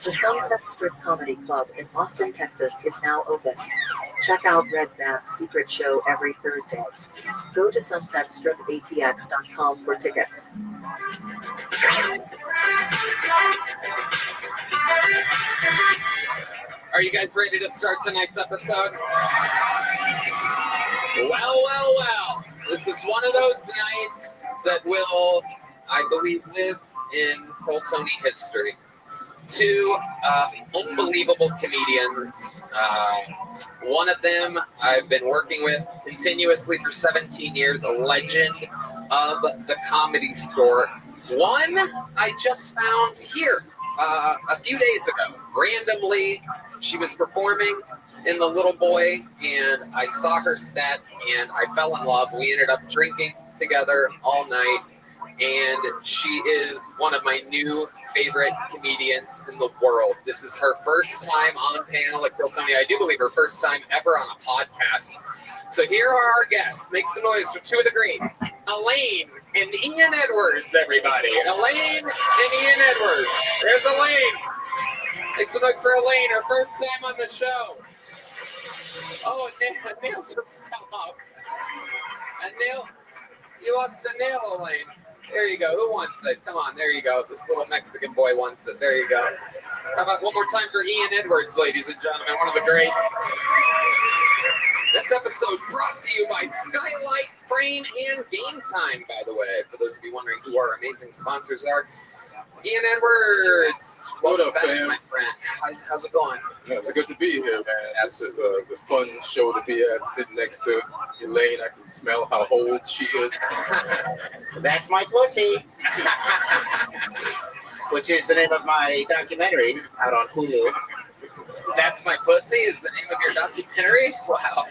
The Sunset Strip Comedy Club in Austin, Texas is now open. Check out Red Band's secret show every Thursday. Go to sunsetstripatx.com for tickets. Are you guys ready to start tonight's episode? Well. This is one of those nights that will, I believe, live in Cold Tony history. 2 unbelievable comedians. One of them I've been working with continuously for 17 years, a legend of the Comedy Store. One I just found here a few days ago, randomly, she was performing in The Little Boy, and I saw her set, and I fell in love. We ended up drinking together all night, and she is one of my new favorite comedians in the world. This is her first time on panel at Kiltony. I do believe her first time ever on a podcast. So here are our guests. Make some noise for two of the greats, Elaine and Ian Edwards, everybody. Elaine and Ian Edwards. There's Elaine. Make some noise for Elaine, her first time on the show. Oh, a nail just fell off. A nail. You lost a nail, Elaine. There you go. Who wants it? Come on, there you go. This little Mexican boy wants it. There you go. How about one more time for Ian Edwards, ladies and gentlemen, one of the greats. This episode brought to you by Skylight Frame and Game Time, by the way, for those of you wondering who our amazing sponsors are. Ian Edwards, welcome back, fam? my friend. How's it going? Yeah, it's good to be here, man. This is a fun show to be at. Sitting next to Elaine, I can smell how old she is. That's my pussy, which is the name of my documentary out on Hulu. That's My Pussy is the name of your documentary? Wow.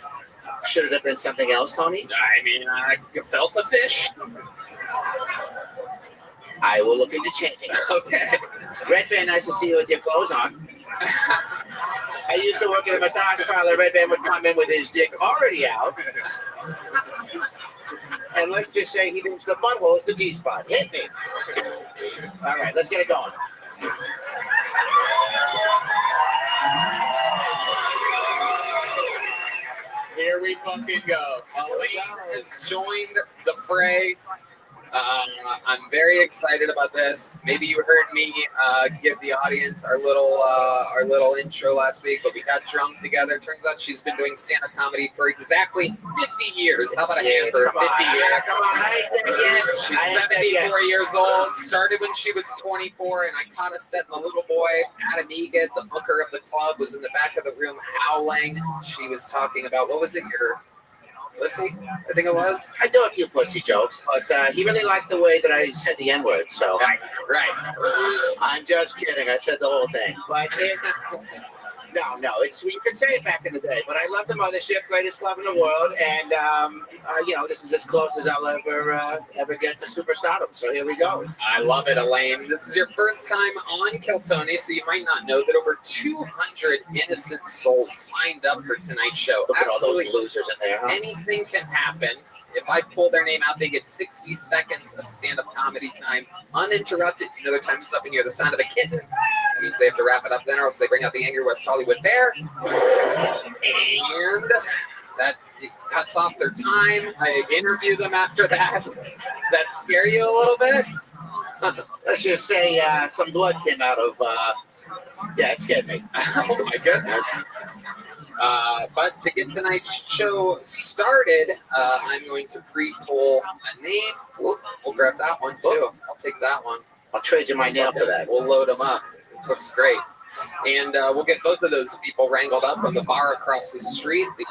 Should it have been something else, Tony? I mean, gefilte fish? I will look into changing. Okay. Red Van, nice to see you with your clothes on. I used to work in a massage parlor. Red Van would come in with his dick already out. And let's just say he thinks the butthole is the G-spot. Hit me. All right, let's get it going. Here we fucking go. Elaine has joined the fray. I'm very excited about this. Maybe you heard me give the audience our little intro last week, but we got drunk together. Turns out she's been doing stand-up comedy for exactly 50 years. How about a hand for 50 years? Come on, She's 74 years old. Started when she was 24, and I caught a set in The Little Boy. Adam Egan, the booker of the club, was in the back of the room howling. She was talking about, what was it, your pussy, I think it was. I do a few pussy jokes, but he really liked the way that I said the N-word, so. Right. I'm just kidding. I said the whole thing. But no, it's you could say it back in the day. But I love the mothership, greatest club in the world, and this is as close as I'll ever get to superstardom. So here we go. I love it, Elaine. This is your first time on Kiltony, so you might not know that over 200 innocent souls signed up for tonight's show. Look at all those losers in there. Huh? Anything can happen. If I pull their name out, they get 60 seconds of stand-up comedy time, uninterrupted. You know their time is up, and you hear the sound of a kitten. That means they have to wrap it up then, or else they bring out the angry West Hollywood Bear. And that cuts off their time. I interview them after that. That scare you a little bit? Let's just say some blood came out of. It scared me. Oh my goodness. But to get tonight's show started, I'm going to pre-pull a name. We'll grab that one too. I'll take that one. I'll trade you my nail for that. We'll load them up. This looks great. And we'll get both of those people wrangled up from the bar across the street, the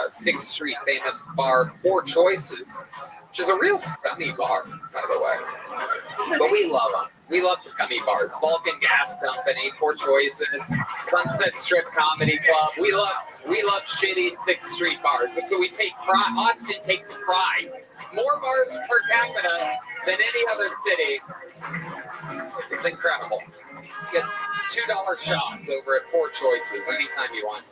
6th Street famous bar, Four Choices, which is a real scummy bar, by the way. But we love them. We love scummy bars. Vulcan Gas Company, Four Choices, Sunset Strip Comedy Club. We love shitty 6th Street bars. That's what we take pride. Austin takes pride. More bars per capita than any other city. It's incredible. Get $2 shots over at Four Choices anytime you want.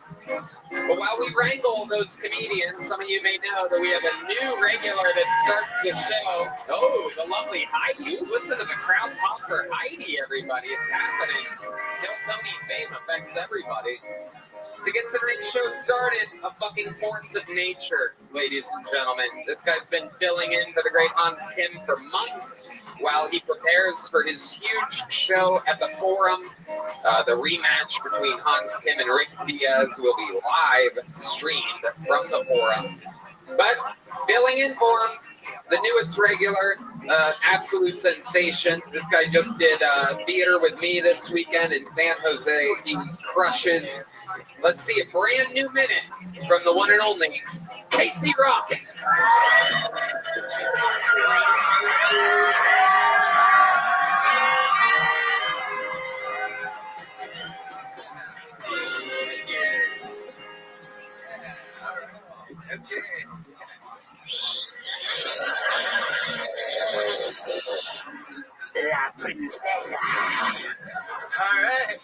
But while we wrangle those comedians, some of you may know that we have a new regular that starts the show. Oh, the lovely Heidi. Listen to the crowd pop for Heidi, everybody. It's happening. Kiltony fame affects everybody. To get tonight's show started, a fucking force of nature, ladies and gentlemen. This guy's been filling in for the great Hans Kim for months while he prepares for his huge show at the Forum. The rematch between Hans Kim and Rick Diaz will be live streamed from the Forum. But filling in for him, the newest regular, absolute sensation. This guy just did theater with me this weekend in San Jose. He crushes. Let's see a brand new minute from the one and only Casey Rocket. La princesa. All right.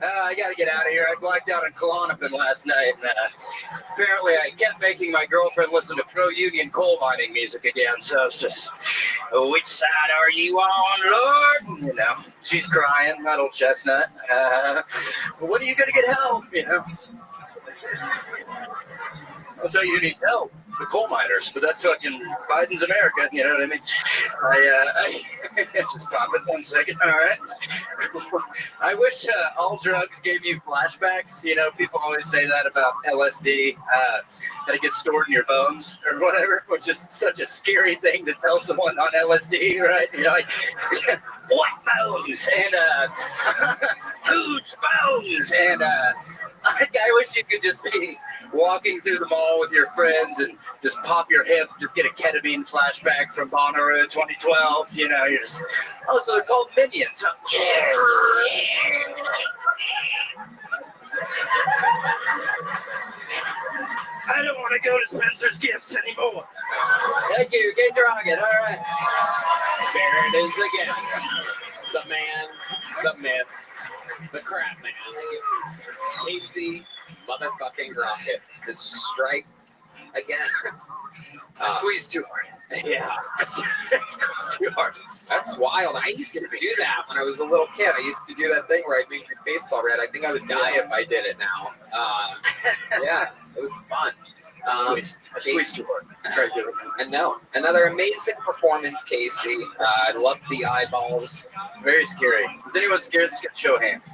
I gotta get out of here. I blacked out in Klonopin last night, and apparently I kept making my girlfriend listen to pro-union coal mining music again. So it's just, which side are you on, Lord? You know, she's crying, that old chestnut. When are you gonna get help? You know, I'll tell you who needs help. The coal miners, but that's fucking Biden's America, you know what I mean? I just pop it 1 second, all right? I wish all drugs gave you flashbacks. You know, people always say that about LSD, that it gets stored in your bones or whatever, which is such a scary thing to tell someone on LSD, right? You're like, what bones? And whose bones? And I wish you could just be walking through the mall with your friends and just pop your hip, just get a ketamine flashback from Bonnaroo 2012. You know, you're just, oh, so they're called minions. I don't want to go to Spencer's Gifts anymore. Thank you, Casey Rocket. All right. There it is again. The man, the myth, the crap man. Casey motherfucking Rocket. The strike again. Squeeze too hard. Yeah. Squeeze too hard. That's wild. I used to do that when I was a little kid. I used to do that thing where I'd make your face all red. I think I would die if I did it now. Yeah, it was fun. Squeeze too hard. I know. Another amazing performance, Casey. I loved the eyeballs. Very scary. Is anyone scared? Let's get show hands.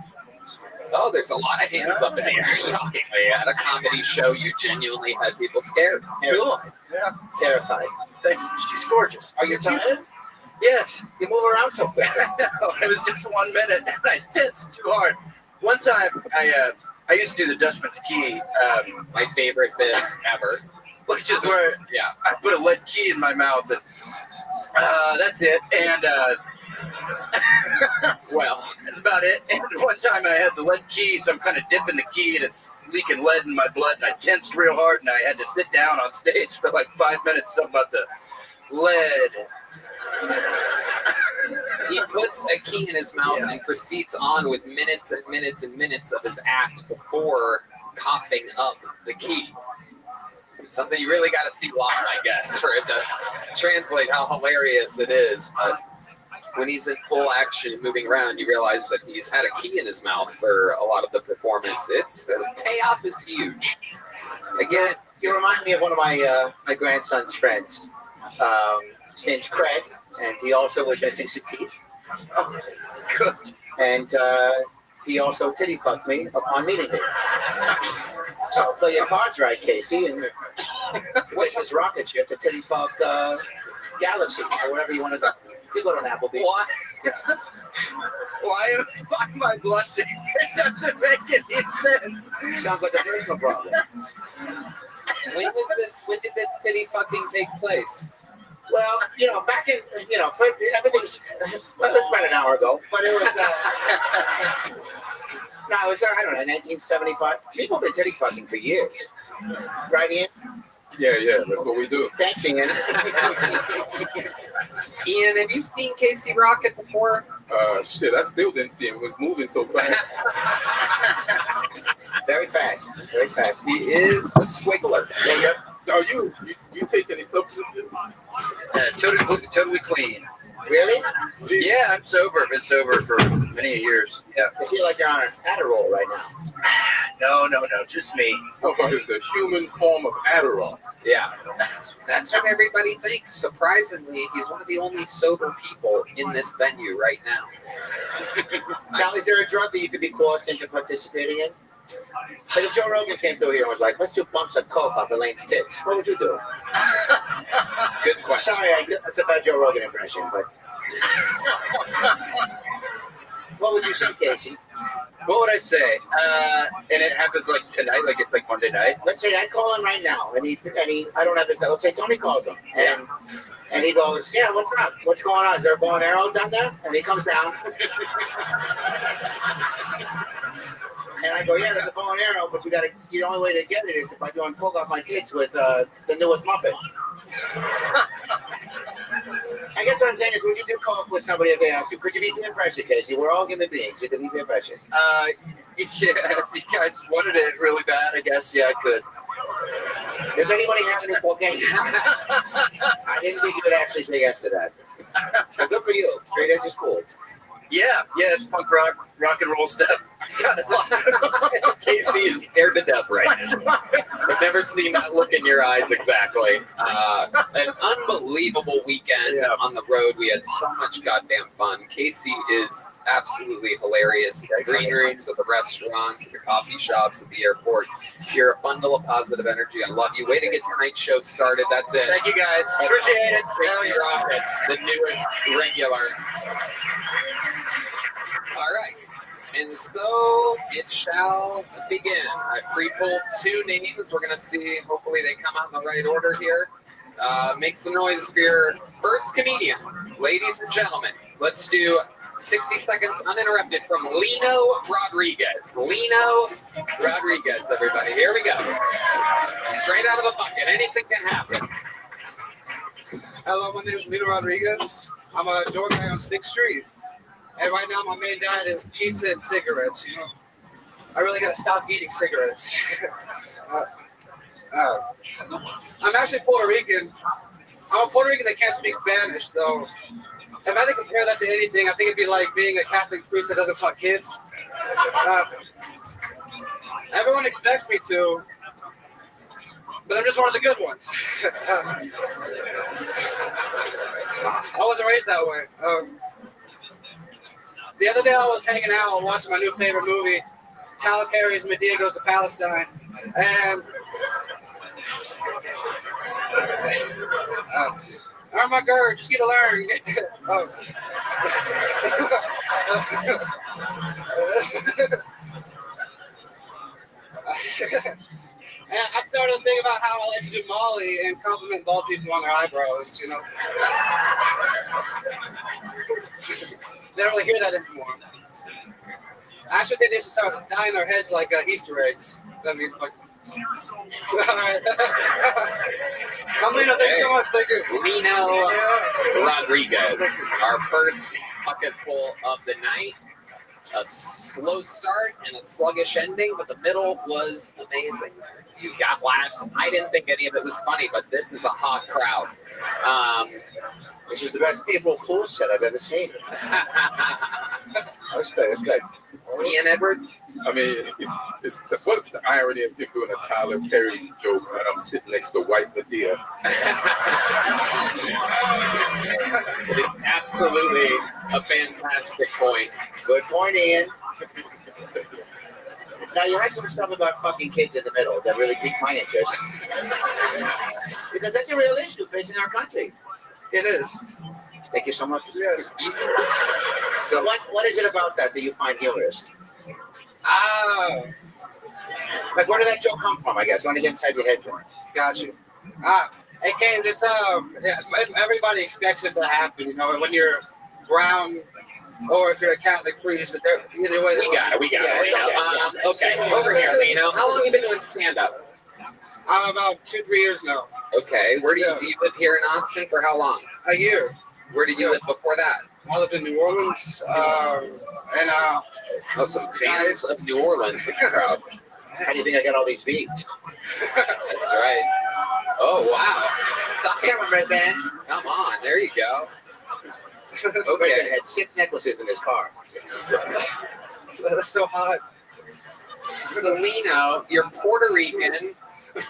Oh, there's a lot of hands up in the air. Shockingly, at a comedy show, you genuinely had people scared. Cool. Yeah. Terrified. Thank you. She's gorgeous. Are you tired? Yes. You move around so quick. No, it was just 1 minute, and I tensed too hard. One time, I used to do the Dutchman's Key, My favorite bit ever. which is where I put a lead key in my mouth, and that's it. And Well, that's about it. And one time I had the lead key, so I'm kind of dipping the key, and it's leaking lead in my blood, and I tensed real hard, and I had to sit down on stage for like 5 minutes, something about the lead. he puts a key in his mouth and proceeds on with minutes and minutes and minutes of his act before coughing up the key. It's something you really got to see live, I guess, for it to translate how hilarious it is. But when he's in full action and moving around, you realize that he's had a key in his mouth for a lot of the performance. The payoff is huge. Again, You remind me of one of my grandson's friends. His name's Craig, and he also was missing some teeth. Oh, good. And he also titty fucked me upon meeting him. So play your cards right, Casey, and wait this rocket ship to titty fuck Galaxy or whatever you want to go. You go to an Applebee. Why? Why am I blushing? It doesn't make any sense. Sounds like a personal problem. when did this titty fucking take place? Well, back in, for everything's, well, it was about an hour ago, but it was, no, it was, I don't know, 1975. People have been titty fucking for years. Right, Ian? Yeah, that's what we do. Thanks, Ian. Ian, have you seen Casey Rocket before? Shit, I still didn't see him. It was moving so fast. Very fast. Very fast. He is a squiggler. Are you take any substances? Totally clean. Really? Yeah, I'm sober. Been sober for many years. Yeah. I feel like you're on an Adderall right now. No, just me. It's the human form of Adderall. Yeah. That's what everybody thinks. Surprisingly, he's one of the only sober people in this venue right now. Now, is there a drug that you could be coerced into participating in? Like if Joe Rogan came through here and was like, let's do bumps of coke off Elaine's tits, what would you do? Good question. Sorry, that's a bad Joe Rogan impression, but... What would you say, Casey? What would I say? And it happens like tonight, like it's like Monday night. Let's say I call him right now, and he I don't have his, let's say Tony calls him, and And he goes, yeah, what's up? What's going on? Is there a bow and arrow down there? And he comes down. And I go, yeah, there's a bow and arrow, but the only way to get it is by doing pull off my tits with the newest Muppet. I guess what I'm saying is, when you do come up with somebody if they ask you, could you beat the impression, Casey? We're all human beings. You can beat the impression. Yeah, if you guys wanted it really bad, I guess, yeah, I could. Does anybody have any cocaine? I didn't think you would actually say yes to that. Well, good for you. Straight edge is cool. Yeah, it's punk rock and roll stuff. Casey is scared to death right now. I've never seen that look in your eyes exactly. An unbelievable weekend on the road. We had so much goddamn fun. Casey is absolutely hilarious. The green rooms of the restaurants, at the coffee shops, at the airport. You're a bundle of positive energy. I love you. Way to get tonight's show started. That's it. Thank you guys. Appreciate it. Casey Rocket, the newest regular. All right. And so it shall begin. I pre-pulled 2 names. We're going to see. Hopefully they come out in the right order here. Make some noise for your first comedian. Ladies and gentlemen, let's do 60 seconds uninterrupted from Lino Rodriguez. Lino Rodriguez, everybody. Here we go. Straight out of the bucket. Anything can happen. Hello, my name is Lino Rodriguez. I'm a door guy on 6th Street. And right now, my main diet is pizza and cigarettes. You know, I really gotta stop eating cigarettes. I'm actually Puerto Rican. I'm a Puerto Rican that can't speak Spanish, though. If I had to compare that to anything, I think it'd be like being a Catholic priest that doesn't fuck kids. Everyone expects me to, but I'm just one of the good ones. I wasn't raised that way. The other day I was hanging out watching my new favorite movie, Tyler Perry's Medea Goes to Palestine, and oh my God, just get to learn. And I started to think about how I like to do Molly and compliment bald people on their eyebrows, you know. They don't really hear that anymore. I actually think they should start dyeing their heads like Easter eggs. That means like. I'm Lino, thank you so much. Thank you. Lino Rodriguez, our first bucket full of the night. A slow start and a sluggish ending, but the middle was amazing. You got laughs. I didn't think any of it was funny, but this is a hot crowd. This is the best April Fool's set I've ever seen. That's good. That's good. Ian Edwards? I mean, what's the irony of him doing a Tyler Perry joke when I'm sitting next to White Medea? It's absolutely a fantastic point. Good point, Ian. Now, you had some stuff about fucking kids in the middle that really piqued my interest. Because that's a real issue facing our country. It is. Thank you so much. Yes. So what is it about that you find humorous? Like, where did that joke come from, I guess? You want to get inside your head from it. Got you. It came just, everybody expects it to happen, you know, when you're brown or if you're a Catholic priest, either way. We got it. Okay, over here, Lino. How long have you been doing stand-up? About 2-3 years now. Okay, where do you live here in Austin for how long? A year. Where did you live before that? I lived in New Orleans, some fans of New Orleans in the crowd. How do you think I got all these beads? That's right. Oh, wow. Come on, Red Band. Come on, there you go. Okay. He had 6 necklaces in his car. That's so hot. So, Lino, you're Puerto Rican.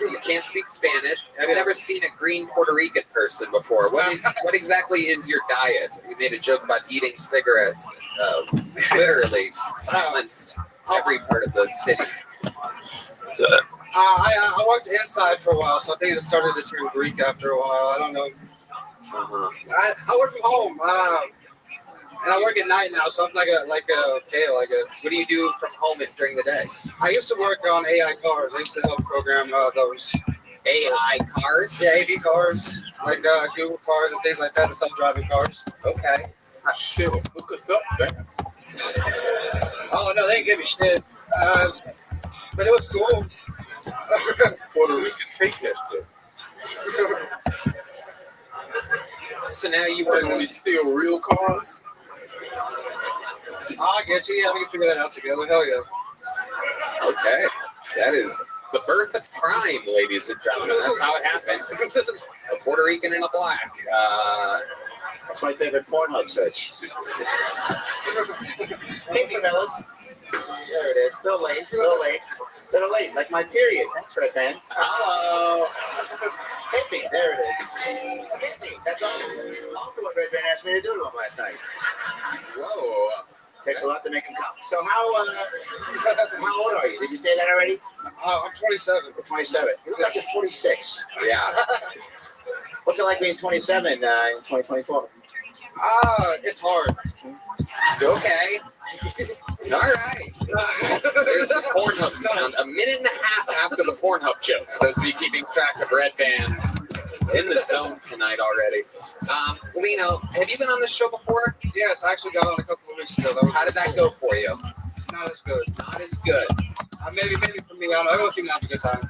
You can't speak Spanish. I've never seen a green Puerto Rican person before. What exactly is your diet? You made a joke about eating cigarettes. Literally silenced every part of the city. I worked inside for a while, so I think it started to turn Greek after a while. I don't know. I work from home, and I work at night now, so I'm like a pale, I guess. What do you do from home during the day? I used to work on AI cars. I used to help program those. AI cars? Yeah, AV cars, like Google cars and things like that, the self-driving cars. Okay. Shit, look us up, man. Oh no, they didn't give me shit. But it was cool. Puerto Rican take that shit. So now you When were we steal real cars? I guess yeah, we can figure that out together. Hell yeah. okay. That is the birth of crime, ladies and gentlemen. That's how it happens. A Puerto Rican and a black. That's my favorite Pornhub search. Hey, fellas. There it is. Still late. Little late. Like my period. Thanks, Red Band. Hello. Hit me. There it is. Hit me. That's also what Red Band asked me to do to him last night. Whoa. Takes a lot to make him come. So how old are you? Did you say that already? I'm 27. You're 27. You look like you're 46. Yeah. What's it like being 27 in 2024? It's hard. Okay. All right. There's the Pornhub sound. A minute and a half after the Pornhub joke. Those of you keeping track of Red Band in the zone tonight already. Lino, have you been on this show before? Yes, I actually got on a couple of weeks ago. How did that go for you? Not as good. Not as good. Maybe for me. I don't know. Everyone seemed to have a good time.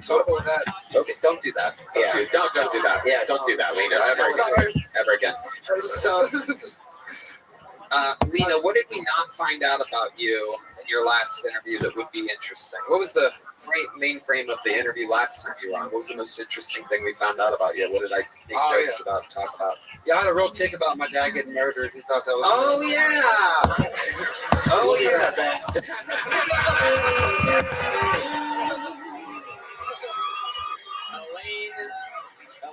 So with that. Okay, don't do that. Don't do that. Yeah, Don't do that, Lino. Ever again. So, Lena, what did we not find out about you in your last interview that would be interesting? What was the main frame of the interview last time you were on? What was the most interesting thing we found out about you? What did I make jokes about, talk about? Yeah, I had a real kick about my dad getting murdered. He thought that was Oh yeah.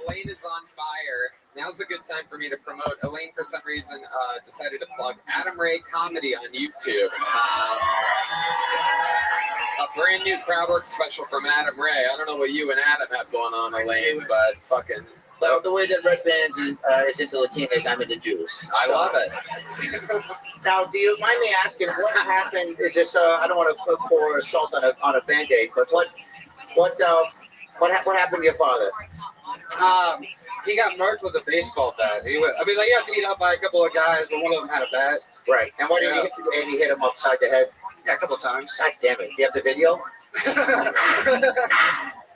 Elaine is on fire. Now's a good time for me to promote. Elaine, for some reason, decided to plug Adam Ray Comedy on YouTube. A brand new crowdwork special from Adam Ray. I don't know what you and Adam have going on, Elaine, but fucking. Well, the way that Red Bands is into Latinos, I'm into Jews. I love it. Now, do you mind me asking what happened? Is this? I don't want to pour salt on a Band-Aid, but what happened to your father? He got murked with a baseball bat. He got beat up by a couple of guys, but one of them had a bat. Right. And what did he hit him upside the head? Yeah, a couple of times. God damn it! Do you have the video?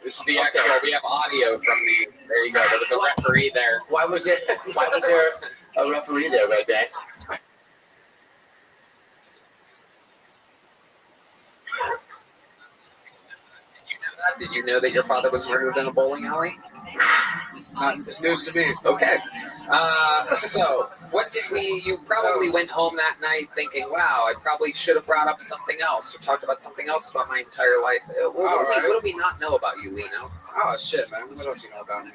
This is the actual. We have audio from the. There you go. There was a referee there. Why was there a referee there, Red Band? Did you know that your father was murdered in a bowling alley? It's news to me. Okay. So, what did we? You probably went home that night thinking, "Wow, I probably should have brought up something else or talked about something else about my entire life." What do we not know about you, Lino? Oh shit, man! What don't you know about me?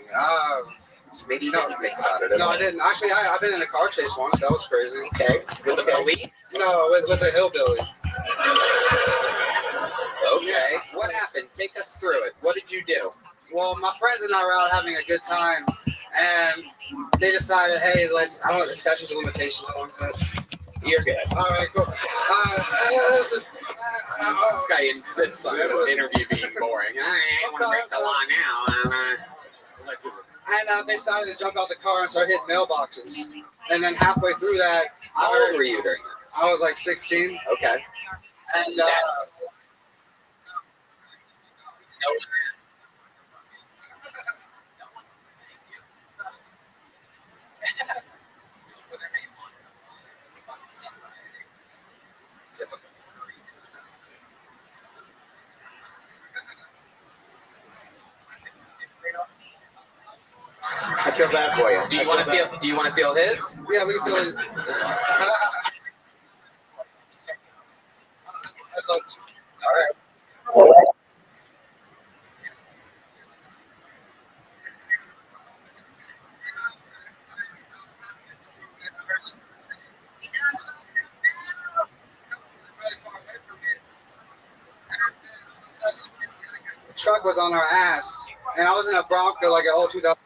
Maybe you didn't think about it. No, I didn't. Actually, I've been in a car chase once. That was crazy. Okay. With the police? No, with a hillbilly. Okay. What happened? Take us through it. What did you do? Well, my friends and I were out having a good time, and they decided, hey, I don't know, the statute of limitations. How long is that? You're good. All right, cool. This guy insists on the interview being boring. I want to break the law now. And they decided to jump out the car and start hitting mailboxes. And then halfway through that, How old were you during that? I was like 16. Okay. And I feel bad for you. Do you want to feel? Do you want to feel his? yeah, we can feel his. All right. The truck was on our ass, and I was in a Bronco like an old 2000.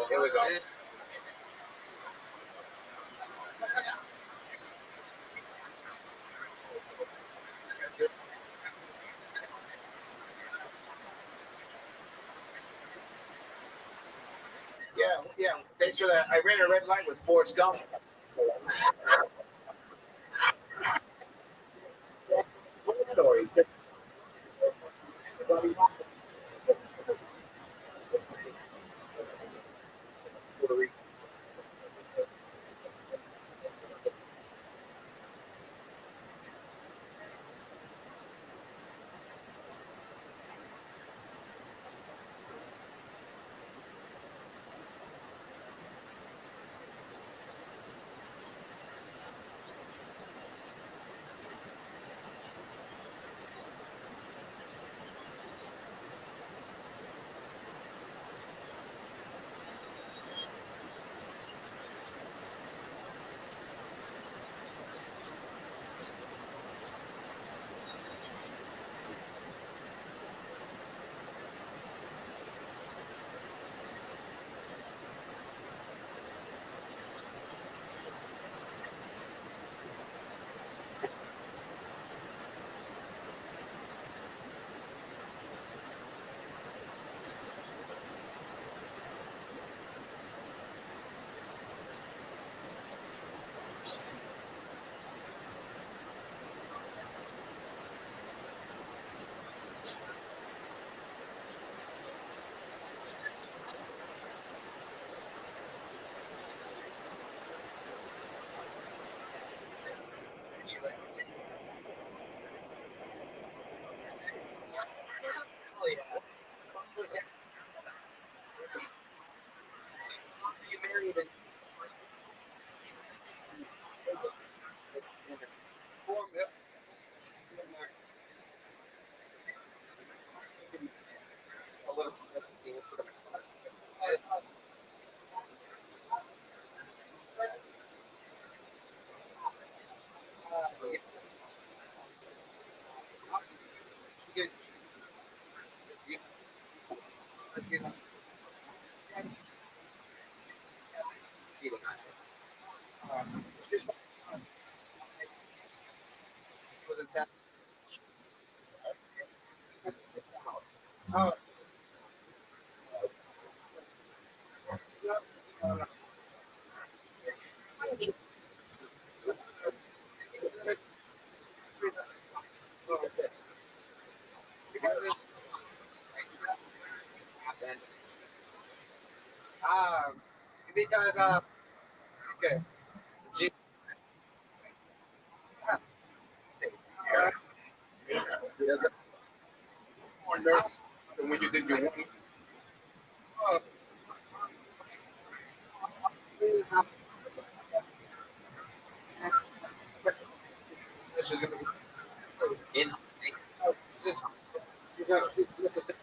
Here we go. Yeah. Thanks for that. I ran a red light with Forrest Gump. Story. You married in a little was in town. Oh. Because okay. G- Yes. And when you did your one, This is going to be in. This is Mississippi.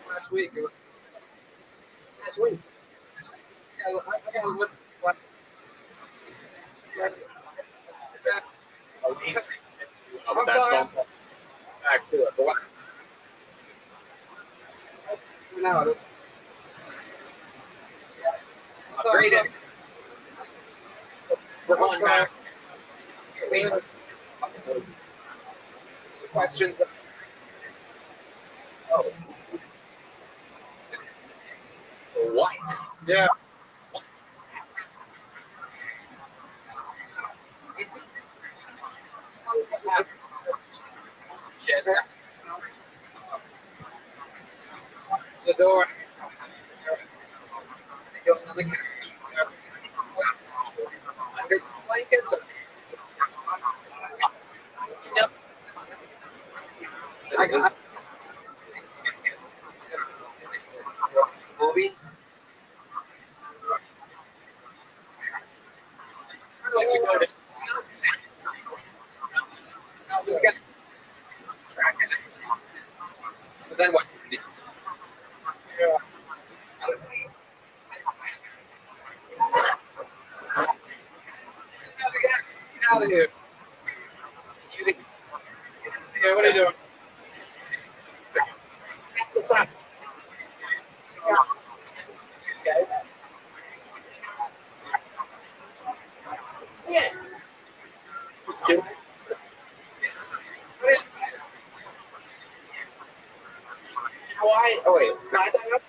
Last week. It was last week. I got to look. I'm sorry. Back to it. No. Great. We're going back. Questions. Oh. White. Yeah. door. Go on the couch. There's blankets. Yep. I got movie. So then what? Get out of here. Yeah, what are you doing? Why? Oh wait, back up.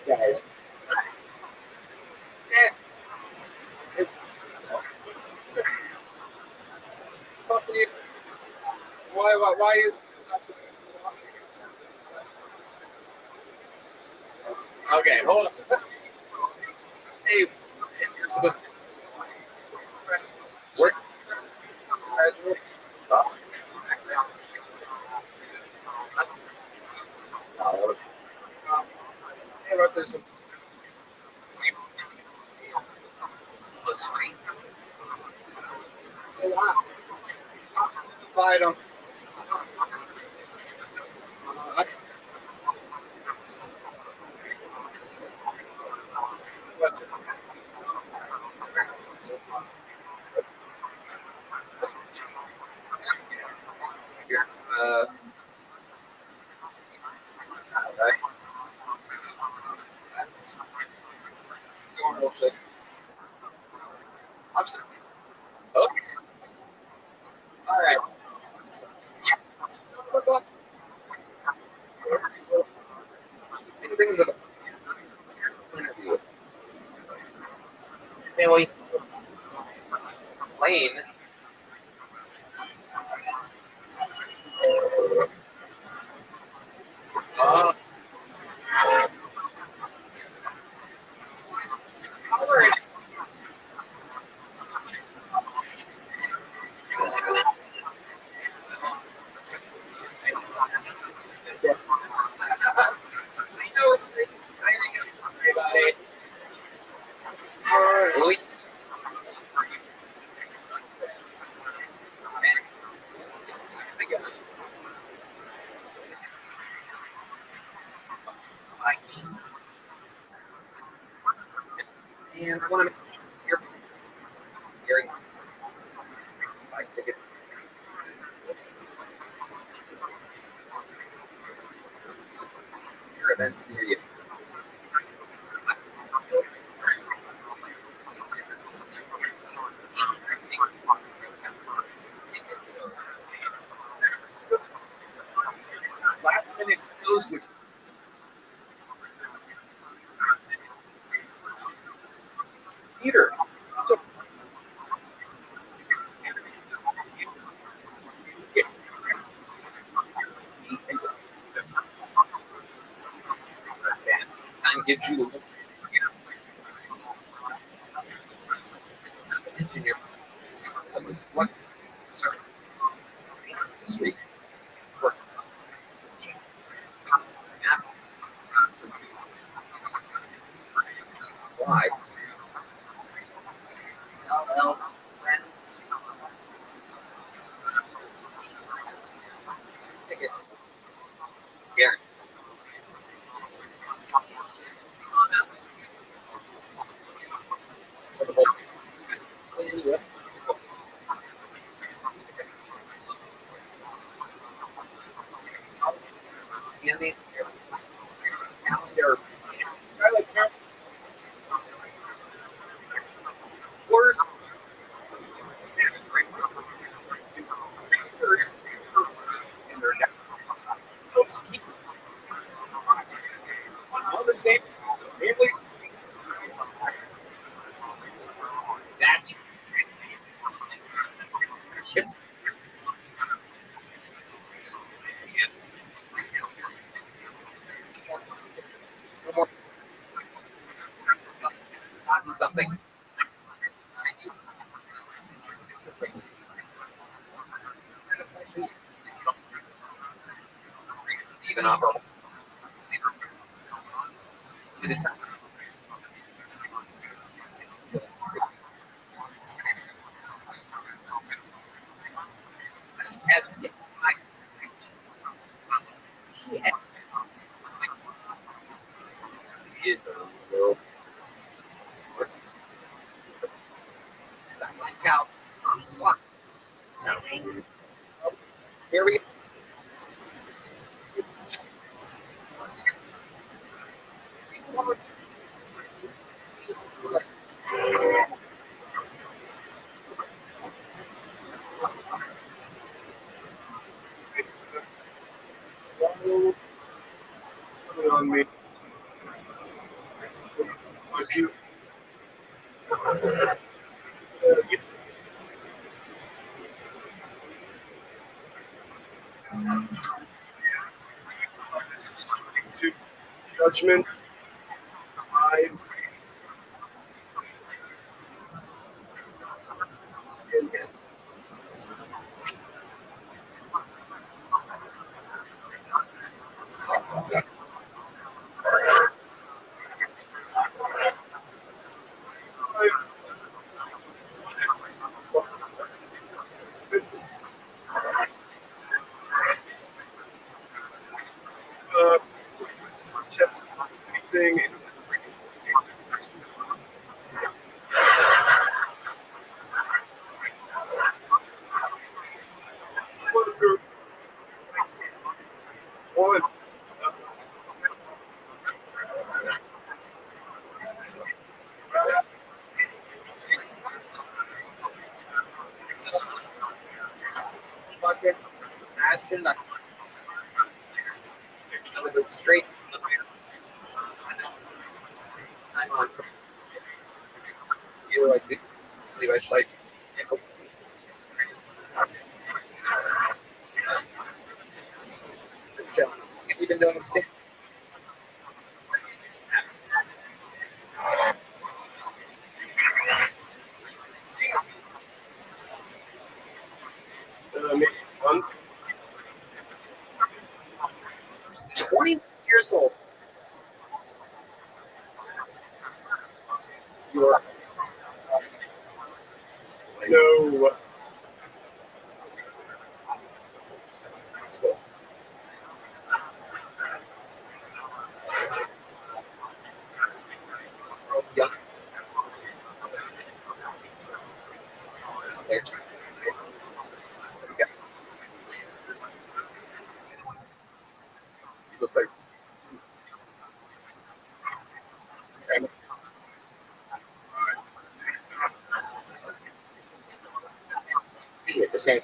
Guys. Why you? Okay, hold on. Hey, you're supposed to. Where? Hey, right there's some. Let's fight. Fight them. Right. That's normal shit. I'm sorry. Okay. All right. Things about interview. Man, well, plane. Louis. And I want to make your buy tickets. Your events near you. Last minute goes with theater. So time gives you a little. Not to mention your what? Sorry. This week. Why? LL. Tickets. Gary. even offer limited time. As it's not like how on slot. So here we go. On me. If you judgment, live, and yes. Chest thing. One. Bucket, Ashton, I would go straight to the rear. I'm on. You, I believe I cite. So, have you been doing the same? Maybe one. 20 years old. You are. No. School. Young. There. Looks like See it the same.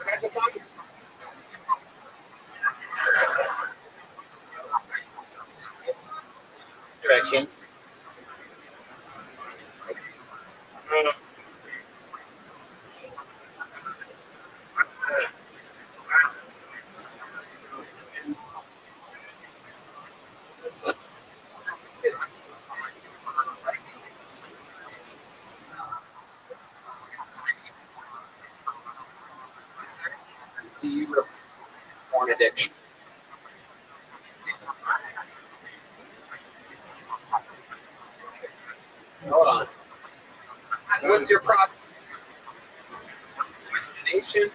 That's a problem. Direction. Do you report porn addiction? Hold on. What's your process? Imagination?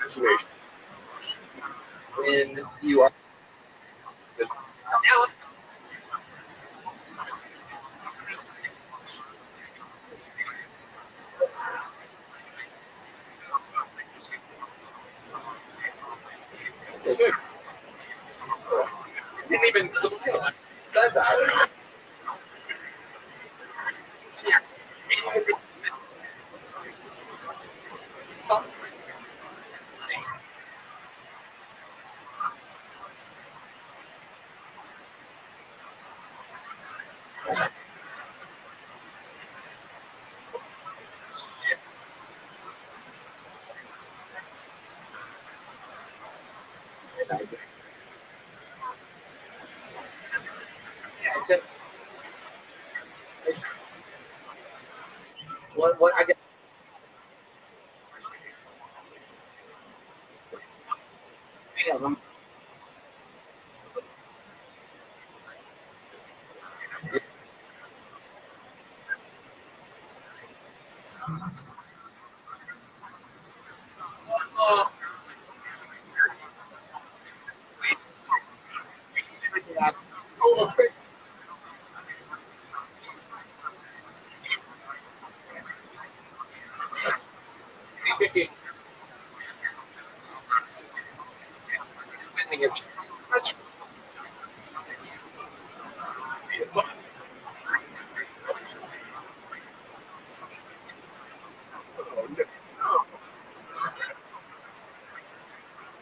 Imagination. When you are now didn't even said that. What I get Yes.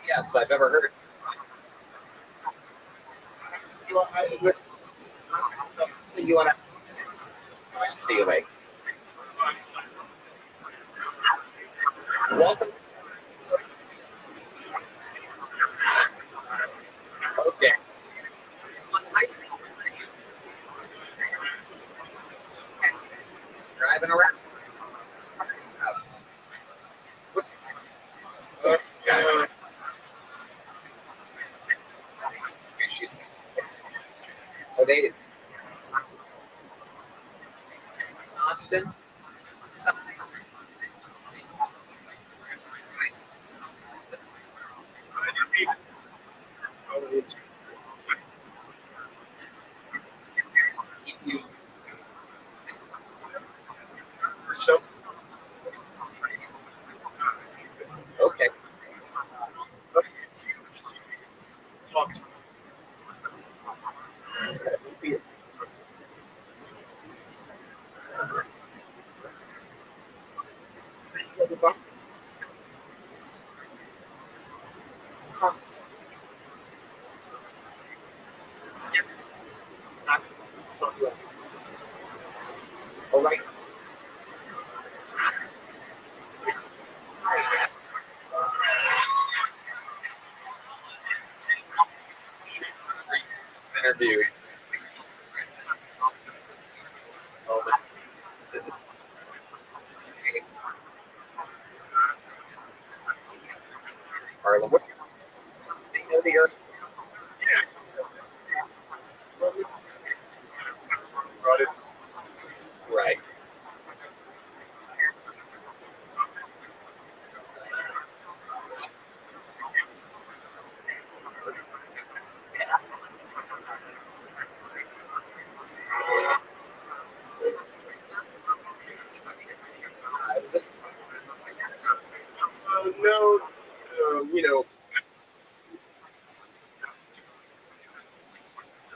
Yes, I've ever heard. So you want to see you later. Welcome. Okay. Driving around. What's she's are they Austin? So okay. Talk to me. All right. Interview. This is Harlem. They know the earth. Right. Is it? No, you know,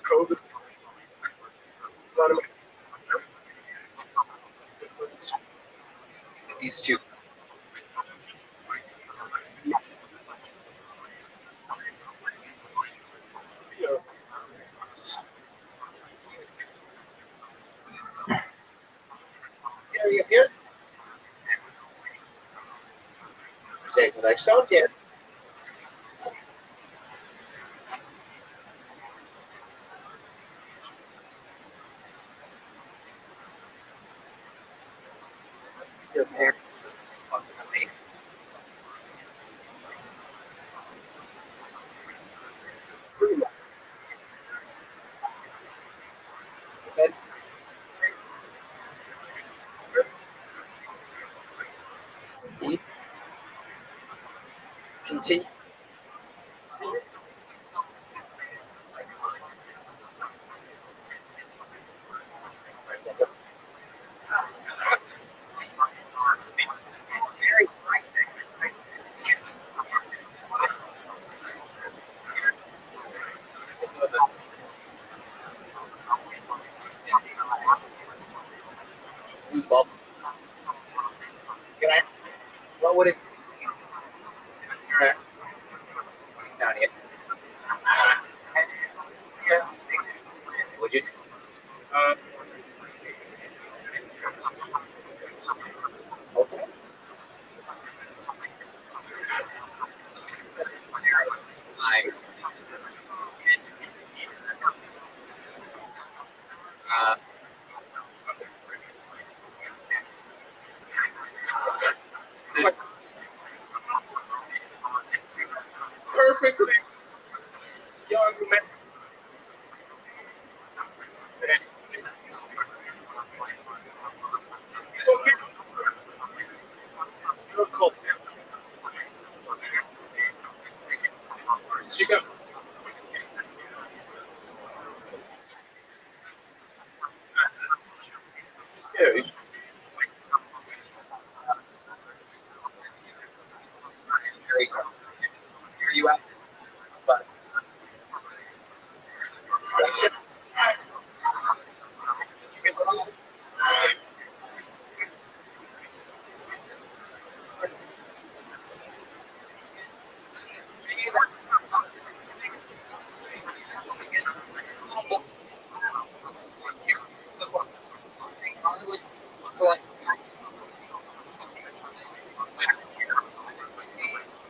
COVID. A lot of These two. Are you here? Say like so, dear. Your parents talking to me. Then you continue. Very blue bubble. Can I? What would it? Down here. Would you? Okay. I, uh, so Chico. Yeah, he's Very cool. Here you at? But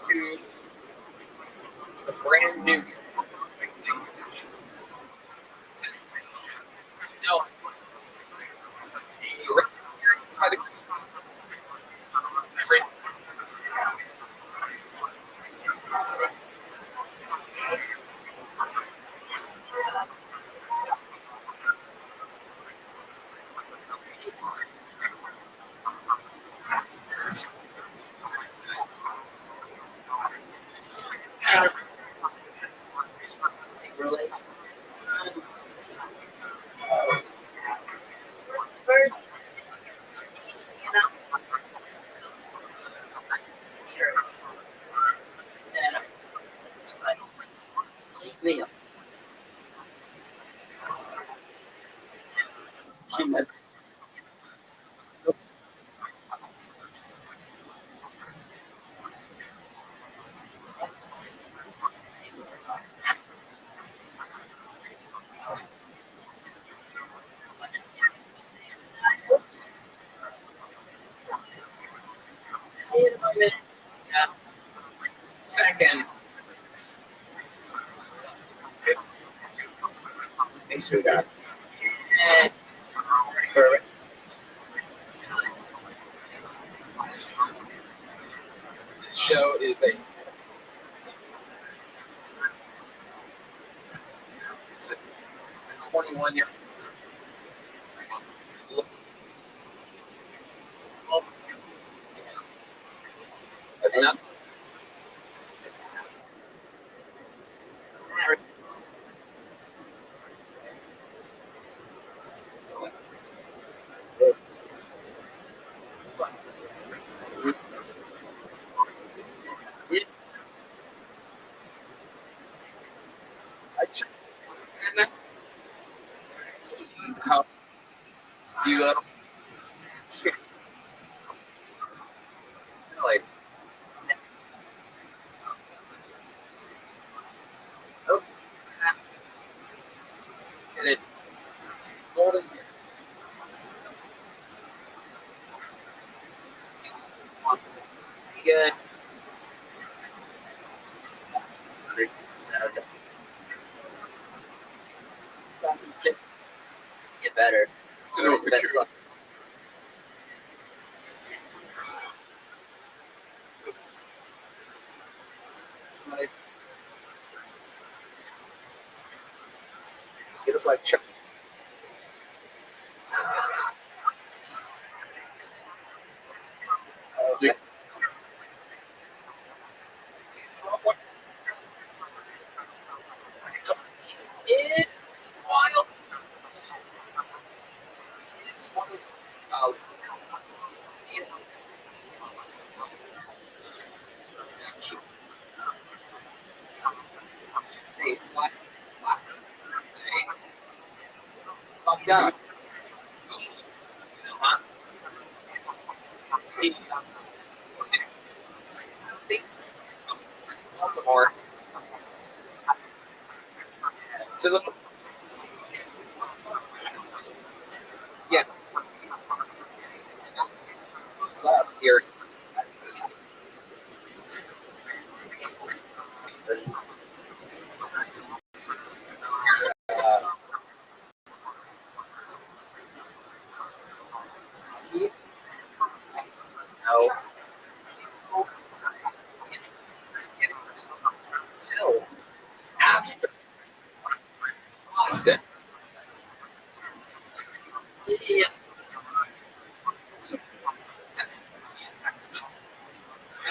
to the brand new. No. By the really? Second. Thanks for that. Perfect. Show is a 21-year. Enough. How do you let them? Like, oh, and it golden. Good. Get better. It's a no security. Like, you look like Chuck. It's wild. It's one of yes. Hey, slash. Hey, fucked up. Hey, Baltimore. To the yeah. What's up, dear? No.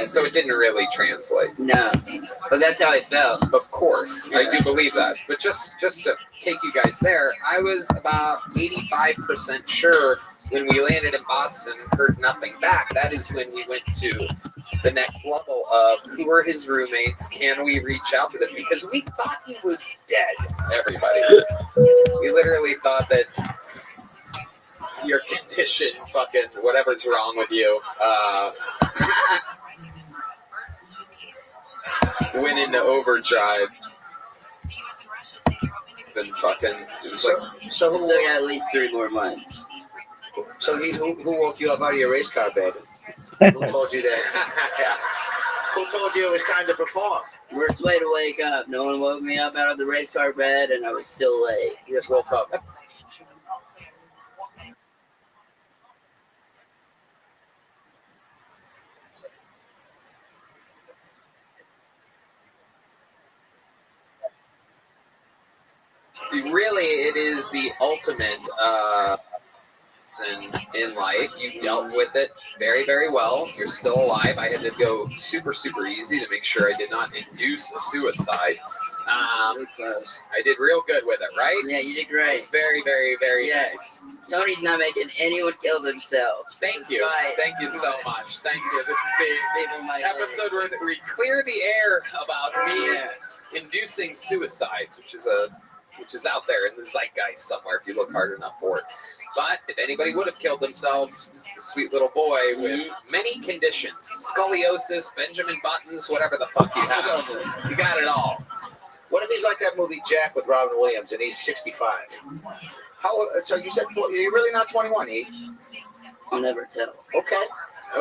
So it didn't really translate. No, but that's how it felt. Of course, I do believe that. But just to take you guys there, I was about 85% sure when we landed in Boston and heard nothing back. That is when we went to the next level of who are his roommates? Can we reach out to them? Because we thought he was dead, everybody. We literally thought that your condition, fucking whatever's wrong with you, went into overdrive. Then fucking, it was like, So We still got at least 3 more months. who woke you up out of your race car bed? Who told you that? Who told you it was time to perform? Worst way to wake up. No one woke me up out of the race car bed, and I was still late. You just woke up. really, it is the ultimate in life. You dealt with it very, very well. You're still alive. I had to go super, super easy to make sure I did not induce a suicide. I did real good with it, right? Yeah, you did great. It's very, very, very nice. Tony's not making anyone kill themselves. Thank you. Thank you so much. Thank you. This is the episode where we clear the air about me inducing suicides, which is out there in the zeitgeist somewhere if you look hard enough for it. But if anybody would have killed themselves, it's the sweet little boy with many conditions. Scoliosis, Benjamin Buttons, whatever the fuck you have. You got it all. What if he's like that movie Jack with Robin Williams and he's 65? So you said you're really not 21, E? I'll never tell. Okay.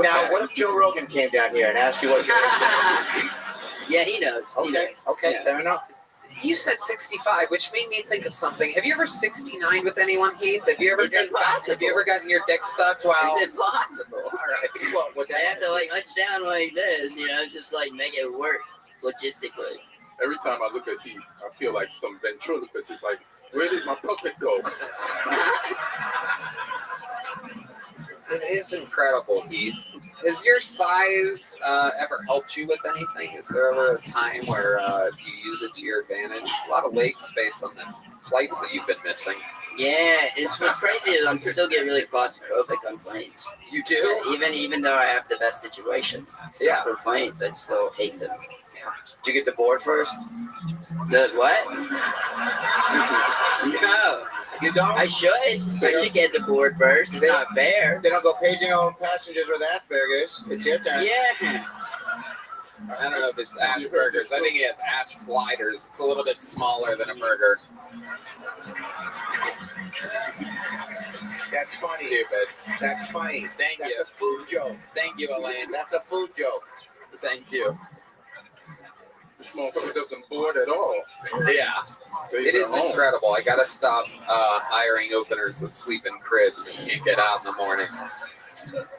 Now, what if Joe Rogan came down here and asked you what your age is? Yeah, he knows. Okay, fair enough. You said 65, which made me think of something. Have you ever 69 with anyone, Heath? Have you ever gotten your dick sucked while? It's impossible. All right. Well, I have to hunch down like this, just make it work logistically. Every time I look at Heath, I feel like some ventriloquist is like, where did my puppet go? It is incredible, Heath. Has your size ever helped you with anything? Is there ever a time where you use it to your advantage? A lot of leg space on the flights that you've been missing. Yeah, what's crazy is I still get really claustrophobic on planes. You do? Even though I have the best situation. Yeah. For planes, I still hate them. Did you get the board first? The what? No. You don't? I should. I should get the board first. It's not fair. They don't go paging on passengers with Asperger's. It's your turn. Yeah. I don't know if it's Asperger's. I think he has ass sliders. It's a little bit smaller than a burger. That's funny. Stupid. That's funny. Thank you. That's a food joke. Thank you, Elaine. That's a food joke. Thank you. This motherfucker doesn't board at all. Yeah. It is incredible. I gotta stop hiring openers that sleep in cribs and can't get out in the morning.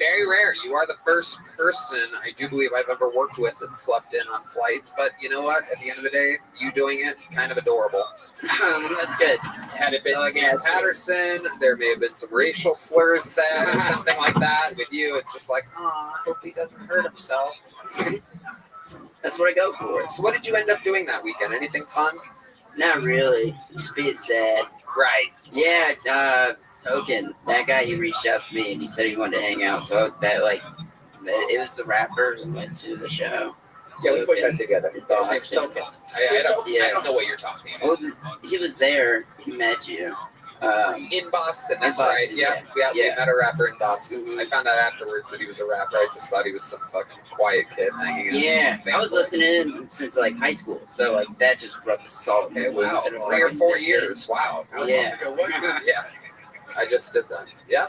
Very rare. You are the first person I do believe I've ever worked with that slept in on flights. But you know what? At the end of the day, you doing it, kind of adorable. That's good. Had it been Patterson, there may have been some racial slurs said or something like that. With you, it's just like, I hope he doesn't hurt himself. That's what I go for. So what did you end up doing that weekend? Anything fun? Not really. Just being sad. Right. Yeah, Token, that guy, he reached out to me and he said he wanted to hang out. So it was the rapper who went to the show. Yeah, we put that together. His name's Token. I don't know what you're talking about. Well, he was there. He met you. In Boston, that's in Boston, right. Yeah, we met a rapper in Boston. Mm-hmm. I found out afterwards that he was a rapper. I just thought he was some fucking quiet kid hanging out. Yeah, I was listening to him since high school, so that just rubbed the salt. Okay, wow, 3 or 4 years. Wow. Yeah. Yeah, I just did that. Yeah.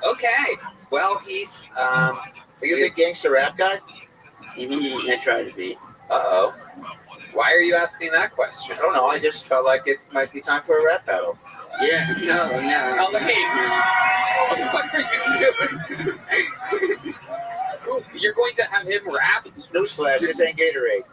Okay. Well, Heath, are you a big gangster rap guy? Mm-hmm. I try to be. Uh-oh. Why are you asking that question? I don't know. I just felt like it might be time for a rap battle. Yeah. No. What are you doing? You're going to have him rap? Newsflash, this ain't Gatorade.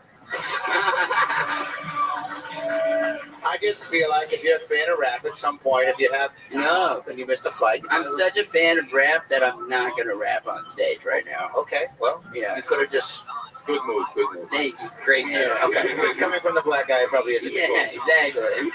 I just feel like if you're a fan of rap, at some point, if you have No. and you missed a flight, I'm such a fan of rap that I'm not gonna rap on stage right now. okay. Well, Yeah. you could have just. Good move, good move. Thank you. Great move. Yeah. Okay, if it's coming from the black guy, it probably isn't. Yeah, exactly.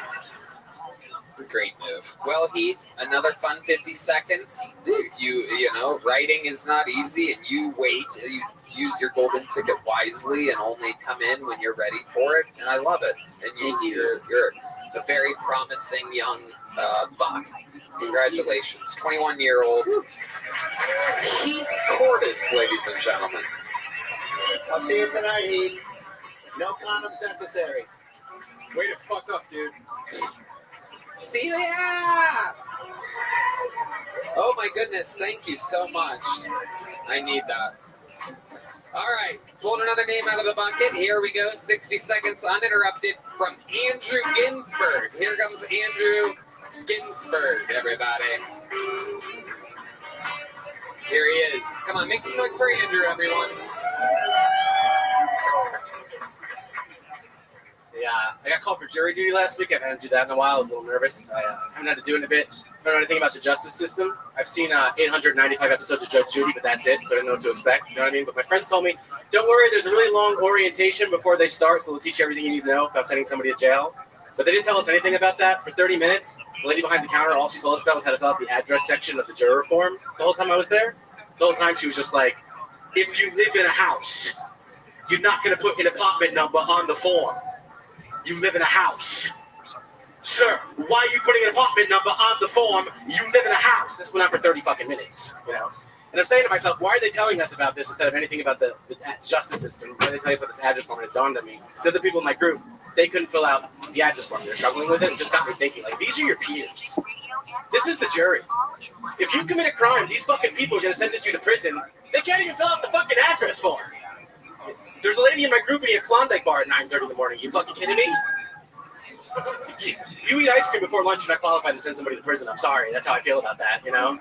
Great move. Well, Heath, another fun 50 seconds. You know, writing is not easy, and you wait. You use your golden ticket wisely, and only come in when you're ready for it. And I love it. And you're a very promising young buck. Congratulations, 21-year-old Heath Cordes, ladies and gentlemen. I'll see you tonight, Heath. No condoms necessary. Way to fuck up, dude. See ya! Oh my goodness, thank you so much. I need that. All right, pulled another name out of the bucket. Here we go, 60 seconds uninterrupted from Andrew Ginsberg. Here comes Andrew Ginsberg, everybody. Here he is. Come on, make some noise for Andrew, everyone. Yeah, I got called for jury duty last week. I haven't had to do that in a while. I was a little nervous. I haven't had to do it in a bit. I don't know anything about the justice system. I've seen 895 episodes of Judge Judy, but that's it, so I didn't know what to expect. You know what I mean? But my friends told me, don't worry, there's a really long orientation before they start, so they'll teach you everything you need to know about sending somebody to jail. But they didn't tell us anything about that. For 30 minutes, the lady behind the counter, all she told us about was how to fill out the address section of the juror form the whole time I was there. The whole time she was just like, if you live in a house, you're not going to put an apartment number on the form. You live in a house. Sir, why are you putting an apartment number on the form? You live in a house. This went on for 30 fucking minutes, you know? And I'm saying to myself, why are they telling us about this instead of anything about the justice system? Why are they telling us about this address form? And it dawned on me. The other people in my group, they couldn't fill out the address form. They're struggling with it. It just got me thinking, like, these are your peers. This is the jury. If you commit a crime, these fucking people are going to sentence you to prison. They can't even fill out the fucking address form. There's a lady in my group eating a Klondike bar at 9:30 in the morning. You fucking kidding me? If you eat ice cream before lunch, you're not qualified to send somebody to prison. I'm sorry. That's how I feel about that, you know?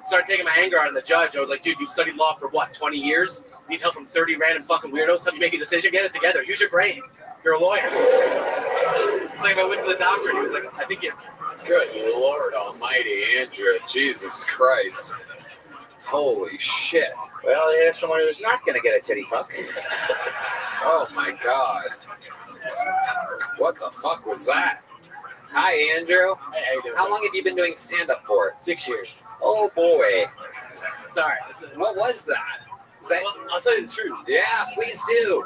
Started taking my anger out on the judge. I was like, dude, you've studied law for what, 20 years? Need help from 30 random fucking weirdos? Help you make a decision? Get it together. Use your brain. You're a lawyer. It's like if I went to the doctor and he was like, I think you're... Good Lord Almighty, Andrew. Jesus Christ. Holy shit. Well, here's someone who's not going to get a titty fuck. Oh my God. What the fuck was that? Hi, Andrew. Hey, how you doing? How long have you been doing stand-up for? 6 years. Oh boy. Sorry. What was that? Is that? Well, I'll tell you the truth. Yeah, please do.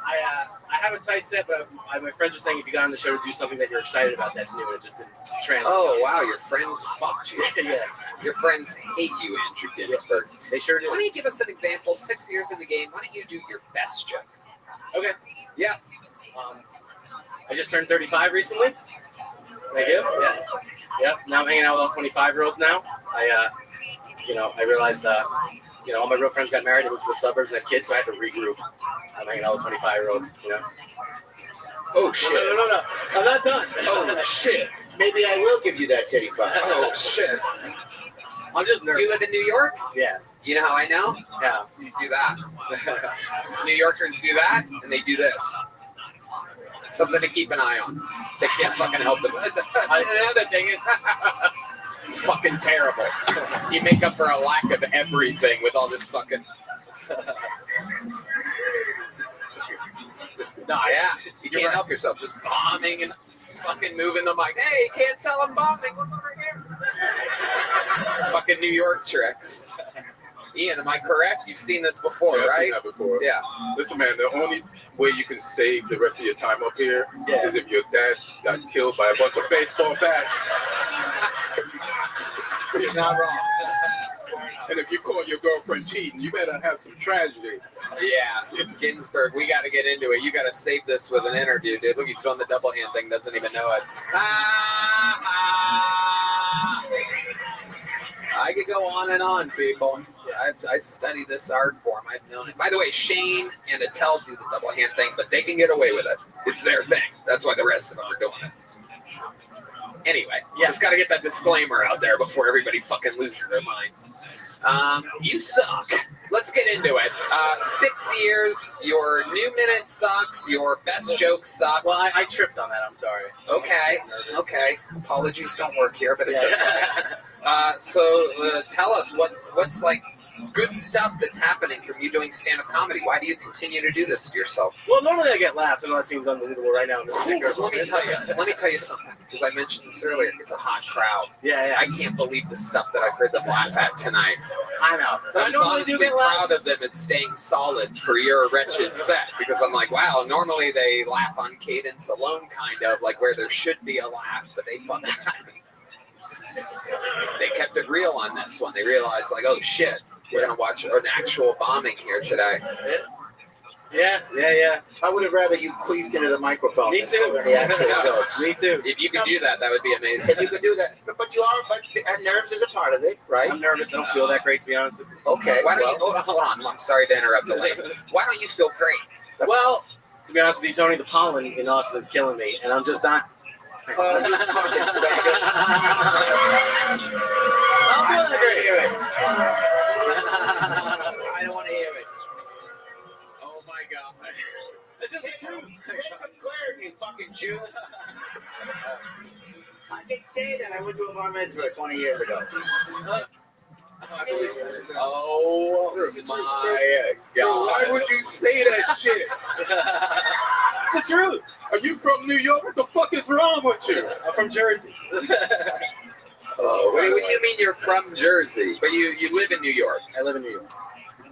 I have a tight set, but my friends were saying if you got on the show to do something that you're excited about, that's new, and it just didn't translate. Oh wow, your friends fucked you. Yeah. Your friends hate you, Andrew Ginsberg. They sure do. Why don't you give us an example? 6 years in the game. Why don't you do your best joke? Okay. Yeah. I just turned 35 recently. Thank you. Yeah. Yep. Now I'm hanging out with all 25-year-olds now. I realized all my real friends got married and moved to the suburbs and had kids, so I had to regroup. I'm hanging out with 25-year-olds, you know. Oh shit. No. I'm not done. Oh shit. Maybe I will give you that titty fuck. Oh shit. I'm just nervous. You live in New York? Yeah. You know how I know? Yeah. You do that. New Yorkers do that, and they do this. Something to keep an eye on. They can't fucking help it. Another thing is, it's fucking terrible. You make up for a lack of everything with all this fucking... No, yeah, you can't help yourself. Just bombing and fucking moving the mic. Hey, you can't tell I'm bombing. Look over here. Fucking New York tricks. Ian, am I correct? You've seen this before, Yeah, I've right? seen that before. Yeah. Listen, man, the only way you can save the rest of your time up here is if your dad got killed by a bunch of baseball bats. He's not wrong. And if you caught your girlfriend cheating, you better have some tragedy. Yeah, Ginsberg, we got to get into it. You got to save this with an interview, dude. Look, he's doing the double hand thing, doesn't even know it. I could go on and on, people. I study this art form. I've known it. By the way, Shane and Attell do the double hand thing, but they can get away with it. It's their thing. That's why the rest of them are doing it. Anyway, just got to get that disclaimer out there before everybody fucking loses their minds. You suck. let's get into it. 6 years, your new minute sucks, your best joke sucks. Well, I tripped on that. I'm sorry. Okay. Apologies don't work here, but it's okay. So tell us what's like good stuff that's happening from you doing stand-up comedy. Why do you continue to do this to yourself? Well, normally I get laughs. I know that seems unbelievable right now in this particular Let me tell you something, because I mentioned this earlier. It's a hot crowd. Yeah. I can't believe the stuff that I've heard them laugh at tonight. I know. But I was honestly proud of them and staying solid for your wretched set, because I'm like, wow, normally they laugh on cadence alone, kind of, like where there should be a laugh, but they fucking they kept it real on this one. They realized, like, oh shit, we're going to watch an actual bombing here today. Yeah. I would have rather you queefed into the microphone. Me too. Than the actual jokes. Me too. If you could do that, that would be amazing. If you could do that. But nerves is a part of it, right? I'm nervous. I don't feel that great, to be honest with you. Okay. Why don't you, hold on. I'm sorry to interrupt, Elaine. Why don't you feel great? Well, to be honest with you, Tony, the pollen in Austin is killing me, and I'm just not. You fucking faggot. I'm feeling great. I don't want to hear it. Oh my God. This is the truth. Take some clarity, you fucking Jew. I can say that I went to a bar mitzvah 20 years ago. Oh my God. Why would you say that shit? It's the truth. Are you from New York? What the fuck is wrong with you? I'm from Jersey. Oh, what do you mean you're from Jersey? But you live in New York. I live in New York.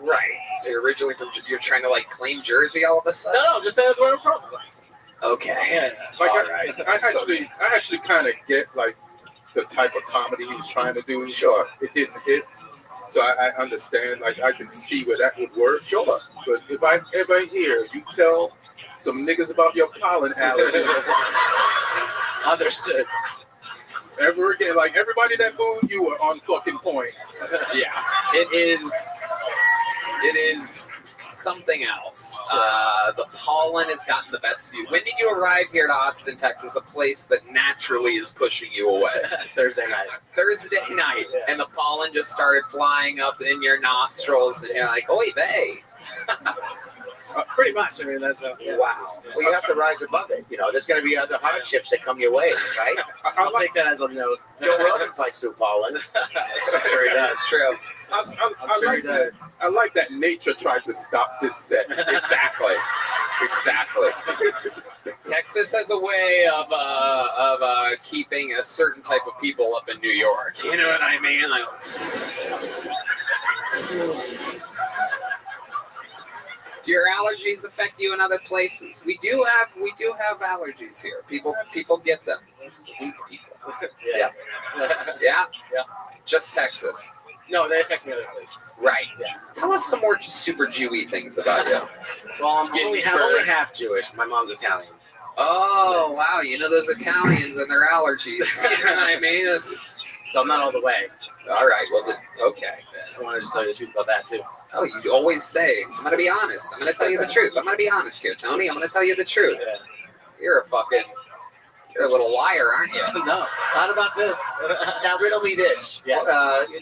Right. So you're originally from, you're trying to like claim Jersey all of a sudden? No, just that's where I'm from. Okay. Yeah. Like All right. I actually kind of get like the type of comedy he was trying to do. Sure. It didn't hit. So I understand, like I can see where that would work. Sure. But if I ever hear you tell some niggas about your pollen allergies Understood. ever again, like everybody that booed you were on fucking point. Yeah. It is something else. The pollen has gotten the best of you. When did you arrive here to Austin, Texas, a place that naturally is pushing you away? Thursday night. Thursday night, and the pollen just started flying up in your nostrils, and you're like, oy vey. Pretty much. I mean, that's yeah. Wow. Well, you have to rise above it. You know, there's going to be other hardships that come your way, right? I'll take that as a note. Joe Rogan fights through pollen. I'm sure he does. It's true. I like that nature tried to stop this set. Exactly. Texas has a way of keeping a certain type of people up in New York. You know what I mean? Like, do your allergies affect you in other places? We do have allergies here. People get them. Weak people. Yeah. Just Texas. No, they affect me other places. Right. Yeah. Tell us some more super Jewy things about you. Well, I'm only half Jewish. My mom's Italian. Oh, wow. You know those Italians and their allergies. You know what I mean? So I'm not all the way. All right. Well, okay. I want to just tell you the truth about that, too. Oh, you always say, I'm going to be honest. I'm going to tell you the truth. I'm going to be honest here, Tony. I'm going to tell you the truth. Yeah. You're a little liar, aren't you? No, not about this. Now, riddle me this. Yes.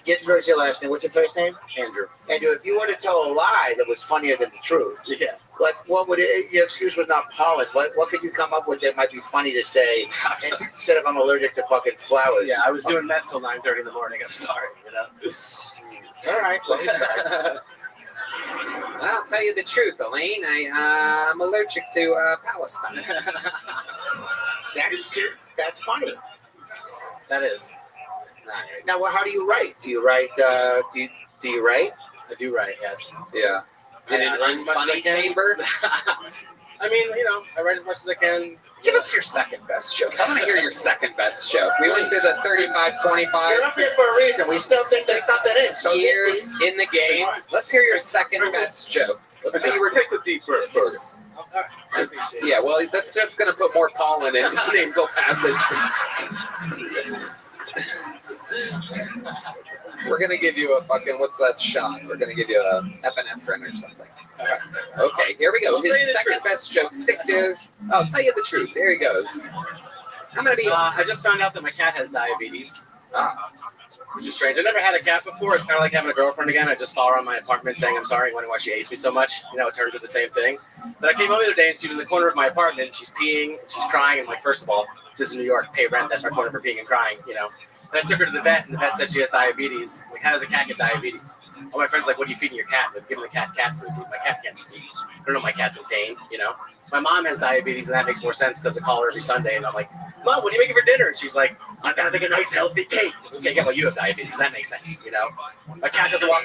Ginsburg's your last name. What's your first name? Andrew. Andrew, if you were to tell a lie that was funnier than the truth, Yeah. like what would it, your excuse was not pollen. What could you come up with that might be funny to say instead of I'm allergic to fucking flowers? Yeah, I was doing meth till 9:30 in the morning. I'm sorry, you know. All right. Well, I'll tell you the truth, Elaine. I'm allergic to Palestine. that's funny. That is. Now, how do you write? Do you write? Do you write? I do write, yes. Yeah. In an unfunny chamber? I mean, you know, I write as much as I can. Give us your second best joke. I want to hear your second best joke. We went through the 35-25. You're up here for a reason. We still think there's something in. So years in the game. Let's hear your second best joke. Let's see you were Take a deep breath first. I appreciate it. Yeah, well, that's just going to put more pollen in his nasal passage. We're going to give you a fucking, what's that shot? We're going to give you a epinephrine or something. Okay, here we go. His second best joke, 6 years. I'll tell you the truth. Here he goes. I'm going to be... I just found out that my cat has diabetes. which is strange. I never had a cat before. It's kind of like having a girlfriend again. I just follow around my apartment saying I'm sorry, wondering why she hates me so much. You know, it turns into the same thing. But I came home the other day and she was in the corner of my apartment. And she's peeing and she's crying. And like, first of all, this is New York. Pay rent. That's my corner for peeing and crying. You know. And I took her to the vet, and the vet said she has diabetes. Like, how does a cat get diabetes? All my friends are like, what are you feeding your cat? I'm giving the cat food. My cat can't speak. I don't know. My cat's in pain. You know. My mom has diabetes, and that makes more sense because I call her every Sunday, and I'm like, Mom, what are you making for dinner? And she's like, I'm gonna make a nice healthy cake. Okay, yeah, well, you have diabetes. That makes sense, you know. My cat doesn't walk.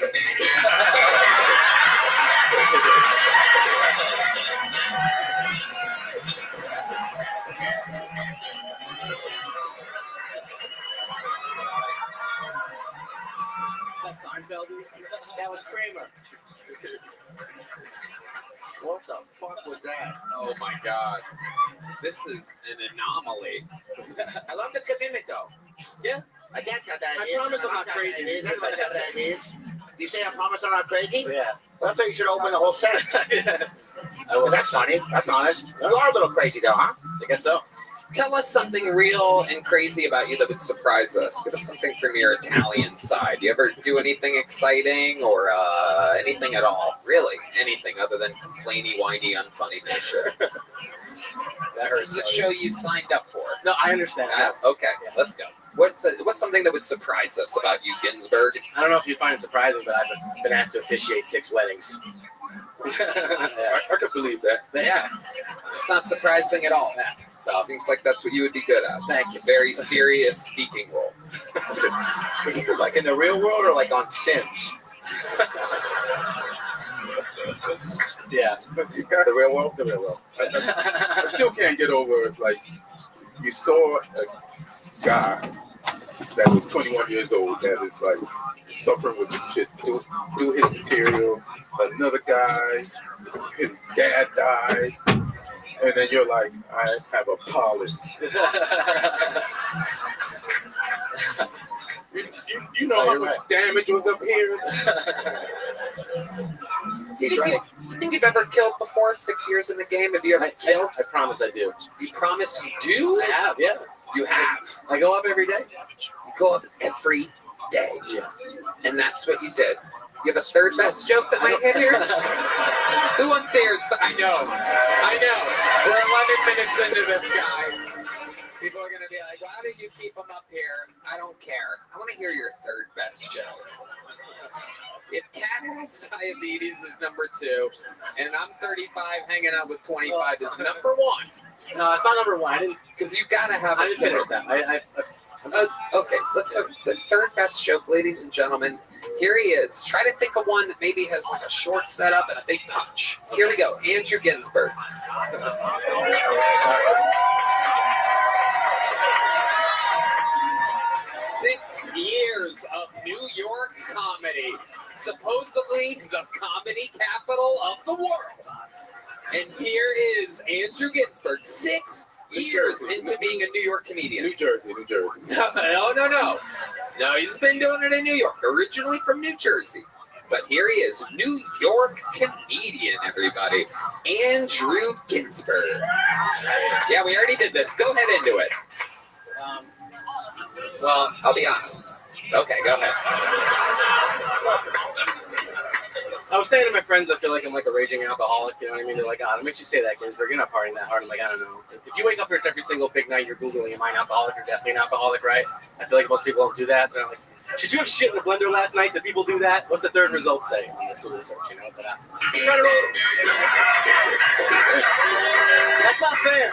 That's Seinfeld. That was Kramer. What the fuck was that? Oh my god. This is an anomaly. I love the commitment though. Yeah. I can't cut that. I promise I'm not crazy. Everybody got that. Do you say I promise I'm not crazy? Yeah. Well, that's how you should open the whole set. Yes. Well, that's funny. That's honest. You are a little crazy though, huh? I guess so. Tell us something real and crazy about you that would surprise us. Give us something from your Italian side. You ever do anything exciting or anything at all? Really? Anything other than complainy, whiny, unfunny bullshit? This is the show you signed up for. No, I understand. Okay, let's go. What's something that would surprise us about you, Ginsburg? I don't know if you find it surprising, but I've been asked to officiate 6 weddings. I can believe that. Yeah, it's not surprising at all. Yeah. So seems like that's what you would be good at. Thank you. Very serious speaking role. Like in the real world or like on Sims? Yeah. The real world? The real world. I still can't get over, like, you saw a guy that was 21 years old that is, like, suffering with some shit through his material. Another guy, his dad died. And then you're like, I have a polyp. you know how much damage was up here? He's right. You think you've ever killed before? 6 years in the game? Have you ever killed? I promise I do. You promise you do? I have, yeah. You have. I go up every day. You go up every day. Yeah. And that's what you did. You have a third best joke that might hit here? Who wants to hear? I know. We're 11 minutes into this, guy. People are going to be like, why do you keep them up here? I don't care. I want to hear your third best joke. If Cat has diabetes is number 2, and I'm 35 hanging out with 25 is number 1. No, it's not number 1. I didn't. Because you got to have I didn't finish that. Okay, so let's hook the third best joke, ladies and gentlemen. Here he is. Try to think of one that maybe has like a short setup and a big punch. Here we go. Andrew Ginsburg. 6 years of New York comedy. Supposedly the comedy capital of the world. And here is Andrew Ginsburg. 6 years into being a New York comedian. New Jersey. No. No, he's been doing it in New York, originally from New Jersey. But here he is, New York comedian, everybody. Andrew Ginsburg. Yeah, we already did this. Go ahead into it. Well, I'll be honest. Okay, go ahead. I was saying to my friends, I feel like I'm like a raging alcoholic. You know what I mean? They're like, "Oh, it makes you say that, Ginsburg. You're not partying that hard." I'm like, I don't know. If you wake up here every single big night, you're Googling, am I an alcoholic? You're definitely an alcoholic, right? I feel like most people don't do that. They're like, should you have shit in the blender last night? Do people do that? What's the third result say on this Google search, you know? But try to roll. That's not fair.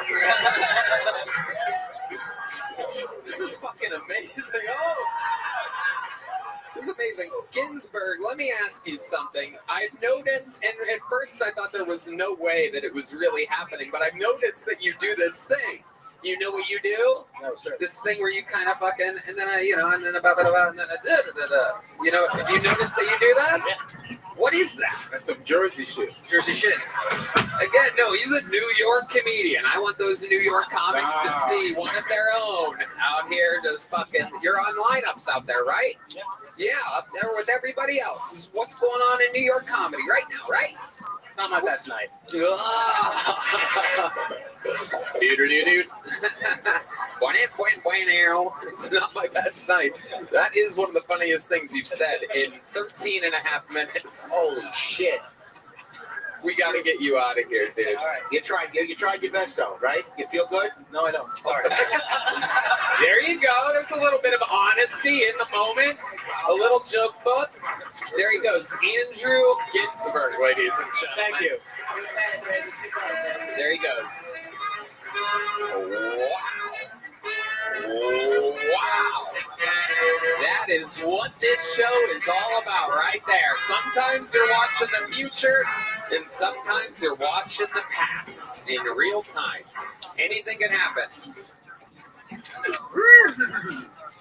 This is fucking amazing. Oh! This is amazing. Ginsburg, let me ask you something. I've noticed, and at first I thought there was no way that it was really happening, but I've noticed that you do this thing. You know what you do? No, sir. This thing where you kind of fucking, and then and then blah, blah, blah, and then You know, have you noticed that you do that? Yeah. What is that? That's some Jersey shit. Jersey shit. Again, no, he's a New York comedian. I want those New York comics to see one of their own out here just fucking, you're on lineups out there, right? Yeah, up there with everybody else. This is what's going on in New York comedy right now, right? It's not my best night. Dude. It's not my best night. That is one of the funniest things you've said in 13 and a half minutes. Holy shit. We got to get you out of here, dude. All right. You tried your best, though, right? You feel good? No, I don't. Sorry. There you go. There's a little bit of honesty in the moment. A little joke book. There he goes. Andrew Ginsberg, ladies and gentlemen. Thank you. There he goes. Wow. That is what this show is all about right there. Sometimes you're watching the future, and sometimes you're watching the past in real time. Anything can happen.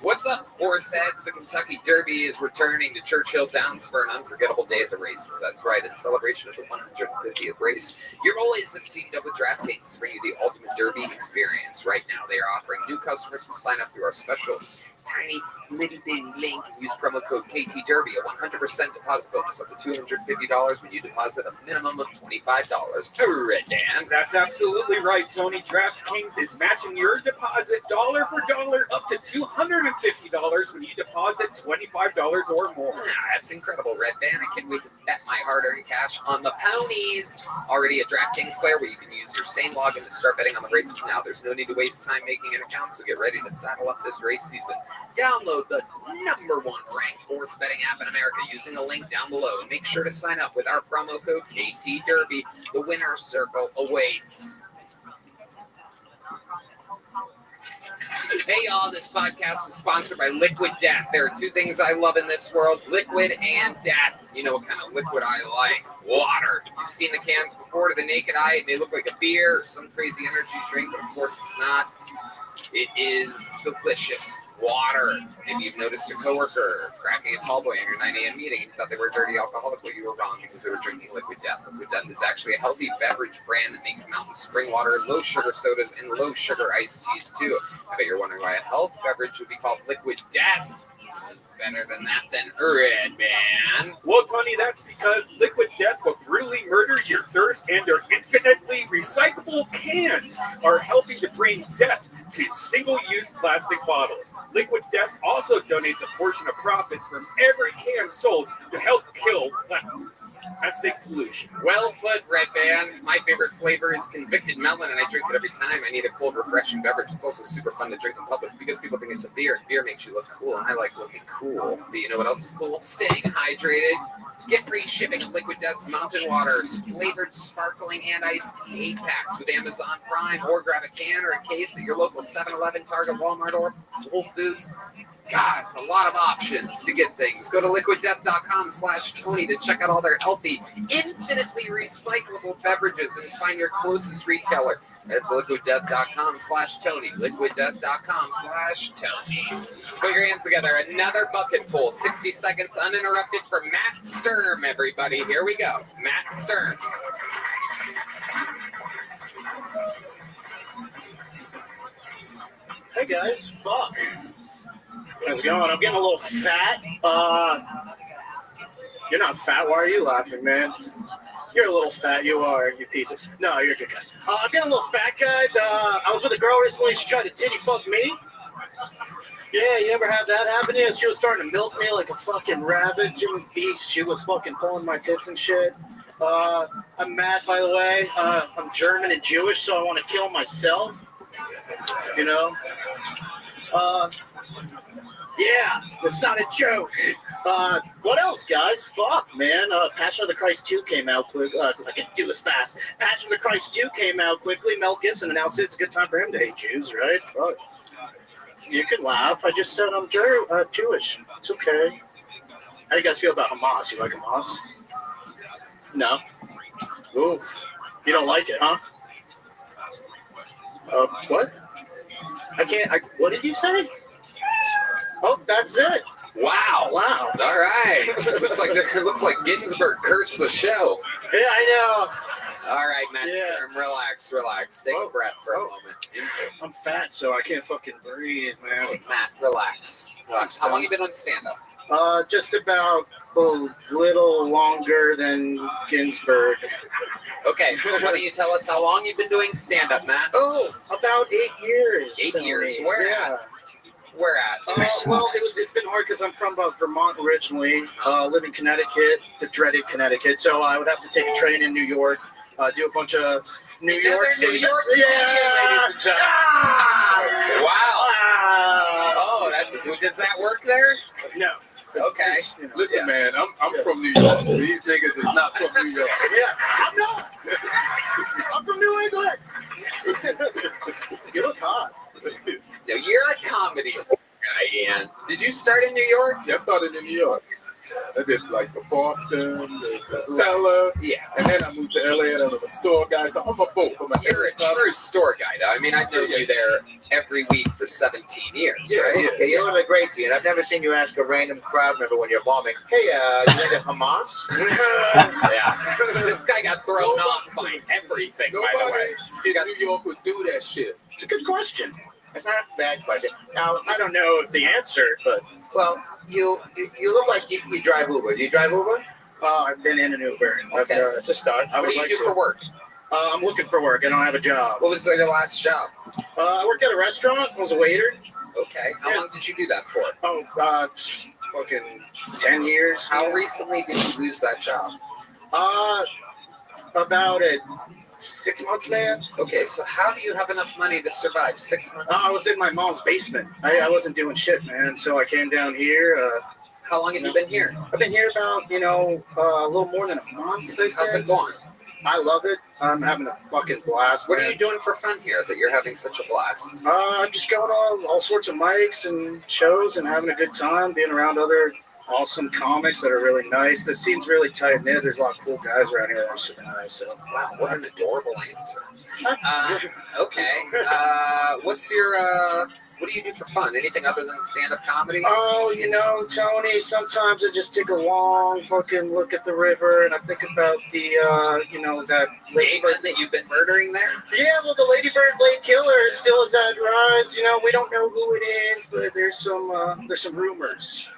What's up, horseheads? The Kentucky Derby is returning to Churchill Downs for an unforgettable day at the races. That's right, in celebration of the 150th race. You're always teamed up with DraftKings to bring you the ultimate Derby experience. Right now, they are offering new customers who sign up through our special tiny little bitty link and use promo code KT Derby, a 100% deposit bonus up to $250 when you deposit a minimum of $25. Red Dan. That's absolutely right, Tony. DraftKings is matching your deposit dollar for dollar up to $250 when you deposit $25 or more. That's incredible, Red Band. I can't wait to bet my hard-earned cash on the ponies. Already a DraftKings player where you can use your same login to start betting on the races now. There's no need to waste time making an account, so get ready to saddle up this race season. Download the #1 ranked horse betting app in America using the link down below. And make sure to sign up with our promo code KT Derby. The winner's circle awaits. Hey y'all, this podcast is sponsored by Liquid Death. There are two things I love in this world, liquid and death. You know what kind of liquid I like? Water. You've seen the cans before. To the naked eye, it may look like a beer or some crazy energy drink, but of course it's not. It is delicious water. Maybe you've noticed a coworker cracking a tall boy in your 9 a.m. meeting and you thought they were a dirty alcoholic. Well, you were wrong because they were drinking Liquid Death. Liquid Death is actually a healthy beverage brand that makes mountain spring water, low sugar sodas, and low sugar iced teas too. I bet you're wondering why a health beverage would be called Liquid Death. It's better than that, then Red Man. Well, Tony, that's because Liquid Death will brutally murder your thirst, and their infinitely recyclable cans are helping to bring death to single-use plastic bottles. Liquid Death also donates a portion of profits from every can sold to help kill plastic pollution. Well put, Red Band. My favorite flavor is convicted melon, and I drink it every time I need a cold, refreshing beverage. It's also super fun to drink in public because people think it's a beer. Beer makes you look cool, and I like looking cool. But you know what else is cool? Staying hydrated. Get free shipping of Liquid Death's Mountain Waters, flavored sparkling and iced tea 8-packs with Amazon Prime, or grab a can or a case at your local 7-Eleven, Target, Walmart, or Whole Foods. God, it's a lot of options to get things. Go to liquiddeath.com/Tony to check out all their healthy, infinitely recyclable beverages and find your closest retailer. That's liquiddeath.com/Tony. Liquiddeath.com/Tony. Put your hands together. Another bucket full. 60 seconds uninterrupted for Matt Sturm, everybody. Here we go. Matt Sturm. Hey guys, fuck. How's it going? I'm getting a little fat. You're not fat. Why are you laughing, man? You're a little fat. You are, you piece of... No, you're a good guy. I'm getting a little fat, guys. I was with a girl recently. She tried to titty fuck me. Yeah, you ever have that happen? Yeah, she was starting to milk me like a fucking ravaging beast. She was fucking pulling my tits and shit. I'm mad, by the way. I'm German and Jewish, so I want to kill myself. You know? Yeah, it's not a joke. What else, guys? Fuck, man. Passion of the Christ 2 came out quick. I can do this fast. Passion of the Christ 2 came out quickly. Mel Gibson announced it's a good time for him to hate Jews, right? Fuck. You can laugh. I just said I'm Jewish. It's okay. How do you guys feel about Hamas? You like Hamas? No. Ooh. You don't like it, huh? What? What did you say? Oh, that's it. Wow. Wow. All right. It looks like Ginsburg cursed the show. Yeah, I know. All right, Matt. Yeah. Relax. Take a breath for a moment. I'm fat, so I can't fucking breathe, man. Matt, relax. How long have you been on stand-up? Just about a little longer than Ginsburg. Okay, why don't you tell us how long you've been doing stand-up, Matt? Oh, about 8 years. 8 Tony. years. Where at? Where at? Well, it's been hard because I'm from Vermont originally. Live in Connecticut, the dreaded Connecticut. So I would have to take a train in New York, do a bunch of New York City. New York Yeah. ladies and gentlemen. Wow. Oh, does that work there? No. Okay. Listen, man, I'm from New York. These niggas is not from New York. Yeah, I'm not. I'm from New England. You look hot. No, you're a comedy guy, Ian. Did you start in New York? Yeah, I started in New York. I did like the Boston, the Cellar, and then I moved to LA and I'm a store guy. So I'm a both. You're a true store guy, though. I mean, I've known you there every week for 17 years, right? Yeah, you're living great, Ian. I've never seen you ask a random crowd member when you're bombing, hey, you into Hamas? Yeah. This guy got thrown off by everything, by the way. In New York would do that shit. It's a good question. It's not a bad question. Now, I don't know if the answer, but... Well, you look like you drive Uber. Do you drive Uber? I've been in an Uber. Okay. It's a start. What do you do for work? I'm looking for work. I don't have a job. What was your last job? I worked at a restaurant. I was a waiter. Okay. How long did you do that for? Oh, fucking 10 years. How recently did you lose that job? About 6 months, man. Okay, so how do you have enough money to survive 6 months? I was in my mom's basement. I wasn't doing shit, man. So I came down here. How long have you been here? I've been here about, a little more than a month. How's it going? I love it. I'm having a fucking blast. What man. are you doing for fun here that you're having such a blast? I'm just going on all sorts of mics and shows and having a good time, being around other awesome comics that are really nice. The scene's really tight knit. There's a lot of cool guys around here that are super nice. So. Wow, what an adorable answer. Okay. What's your what do you do for fun? Anything other than stand-up comedy? Oh, Tony, sometimes I just take a long fucking look at the river and I think about the, that ladybird that you've been murdering there? Yeah, well, the ladybird late killer still is at rise. We don't know who it is, but there's some rumors.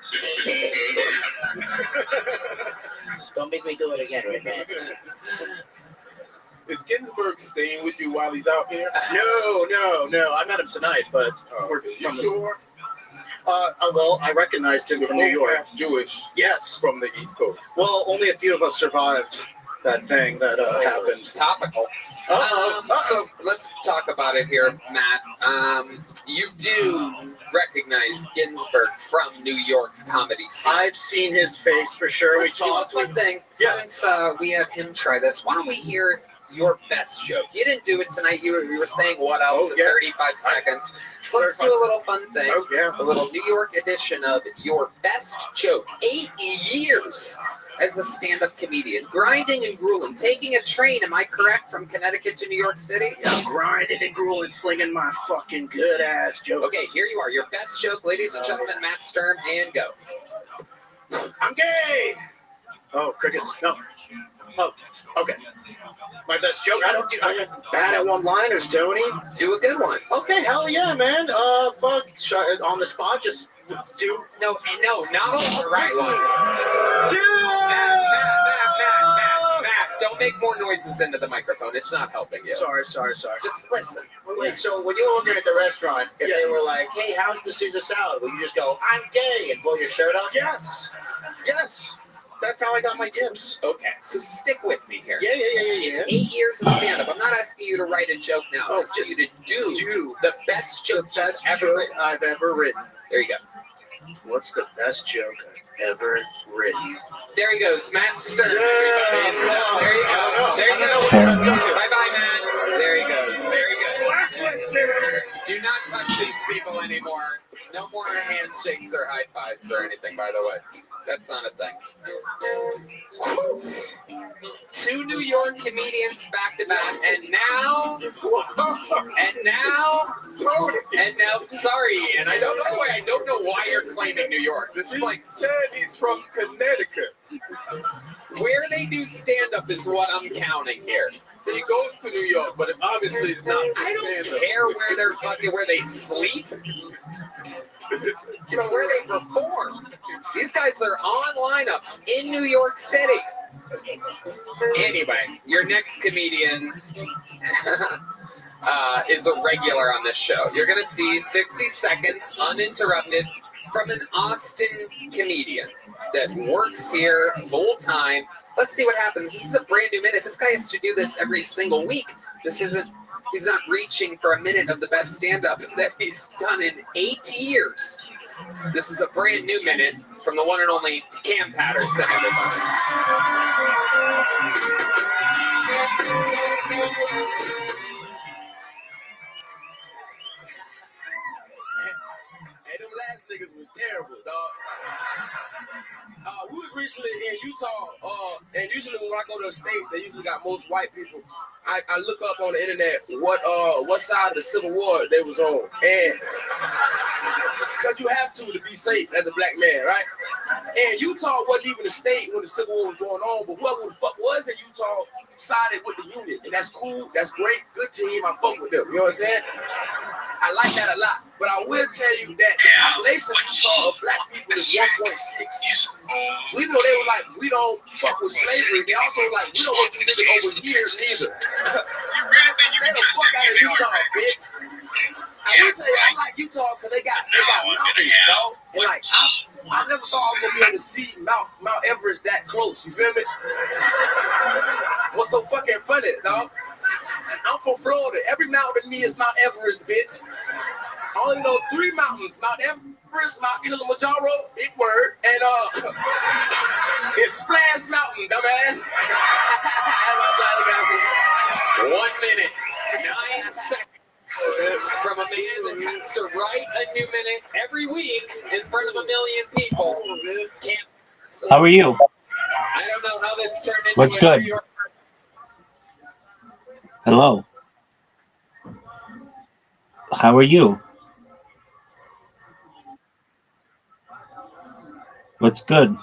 Don't make me do it again, right, man? Is Ginsburg staying with you while he's out here? No. I met him tonight, but we're you from sure? Well, I recognized him from New York. Jewish. Yes. From the East Coast. Well, only a few of us survived that thing that happened. Topical. So let's talk about it here, Matt. You do recognize Ginsburg from New York's comedy scene. I've seen his face for sure. Let's do a fun thing. Since we had him try this, why don't we hear your best joke? You didn't do it tonight. You were saying what else in 35 seconds. So let's do a little fun thing. A little New York edition of your best joke. 8 years as a stand-up comedian, grinding and grueling, taking a train, am I correct, from Connecticut to New York City? I'm grinding and grueling, slinging my fucking good-ass jokes. Okay, here you are. Your best joke, ladies and gentlemen, Matt Stern, and go. I'm gay! Oh, crickets. No. Oh, okay. My best joke. I'm bad at one-liners, Tony. Do a good one. Okay, hell yeah, man. Fuck. On the spot, just do. No, not on the right one. Matt, don't make more noises into the microphone. It's not helping you. Sorry. Just listen. Wait, so when you ordered at the restaurant, if they were like, hey, how's the Caesar salad? Will you just go, I'm gay, and pull your shirt off? Yes. That's how I got my tips. Okay, so stick with me here. Yeah. 8 years of stand-up. I'm not asking you to write a joke now. I'm asking you to do the best joke I've ever written. There you go. What's the best joke I've ever written? There he goes, Matt Stern. Everybody. So, there you go. Bye-bye, Matt. There he goes. Do not touch these people anymore. No more handshakes or high fives or anything, by the way. That's not a thing. 2 New York comedians back to back, and now, sorry, Ian, I don't know why you're claiming New York. This is like, said he's from Connecticut. Where they do stand-up is what I'm counting here. He goes to New York, but obviously it's not. I don't care where they sleep. It's where they perform. These guys are on lineups in New York City. Anyway, your next comedian is a regular on this show. You're going to see 60 seconds uninterrupted from an Austin comedian that works here full time. Let's see what happens. This is a brand new minute. This guy has to do this every single week. He's not reaching for a minute of the best stand-up that he's done in 8 years. This is a brand new minute from the one and only Cam Patterson, everybody. Hey, them last niggas was terrible, dog. We was recently in Utah, and usually when I go to a state, they usually got most white people. I look up on the internet what side of the Civil War they was on, and because you have to be safe as a black man, right? And Utah wasn't even a state when the Civil War was going on, but whoever the fuck was in Utah sided with the Union, and that's cool, that's great, good team, I fuck with them, you know what I'm saying? I like that a lot, but I will tell you that the population of Utah of black people is 1.6. So even though they were like, we don't fuck with slavery, they also like, we don't want you niggas over here neither. Stay the fuck out of Utah, bitch. I will tell you, I like Utah because they got mountains, dog. And like, I never thought I was gonna be able to see Mount Everest that close. You feel me? What's so fucking funny, dog? I'm from Florida. Every mountain to me is Mount Everest, bitch. I only know 3 mountains: Mount Everest, Mount Kilimanjaro, big word, and it's Splash Mountain, dumbass. 1 minute, 9 seconds. From a man that has to write a new minute every week in front of 1 million people. How are you? I don't know how this turned into What's a good? New York. Hello. How are you? What's good?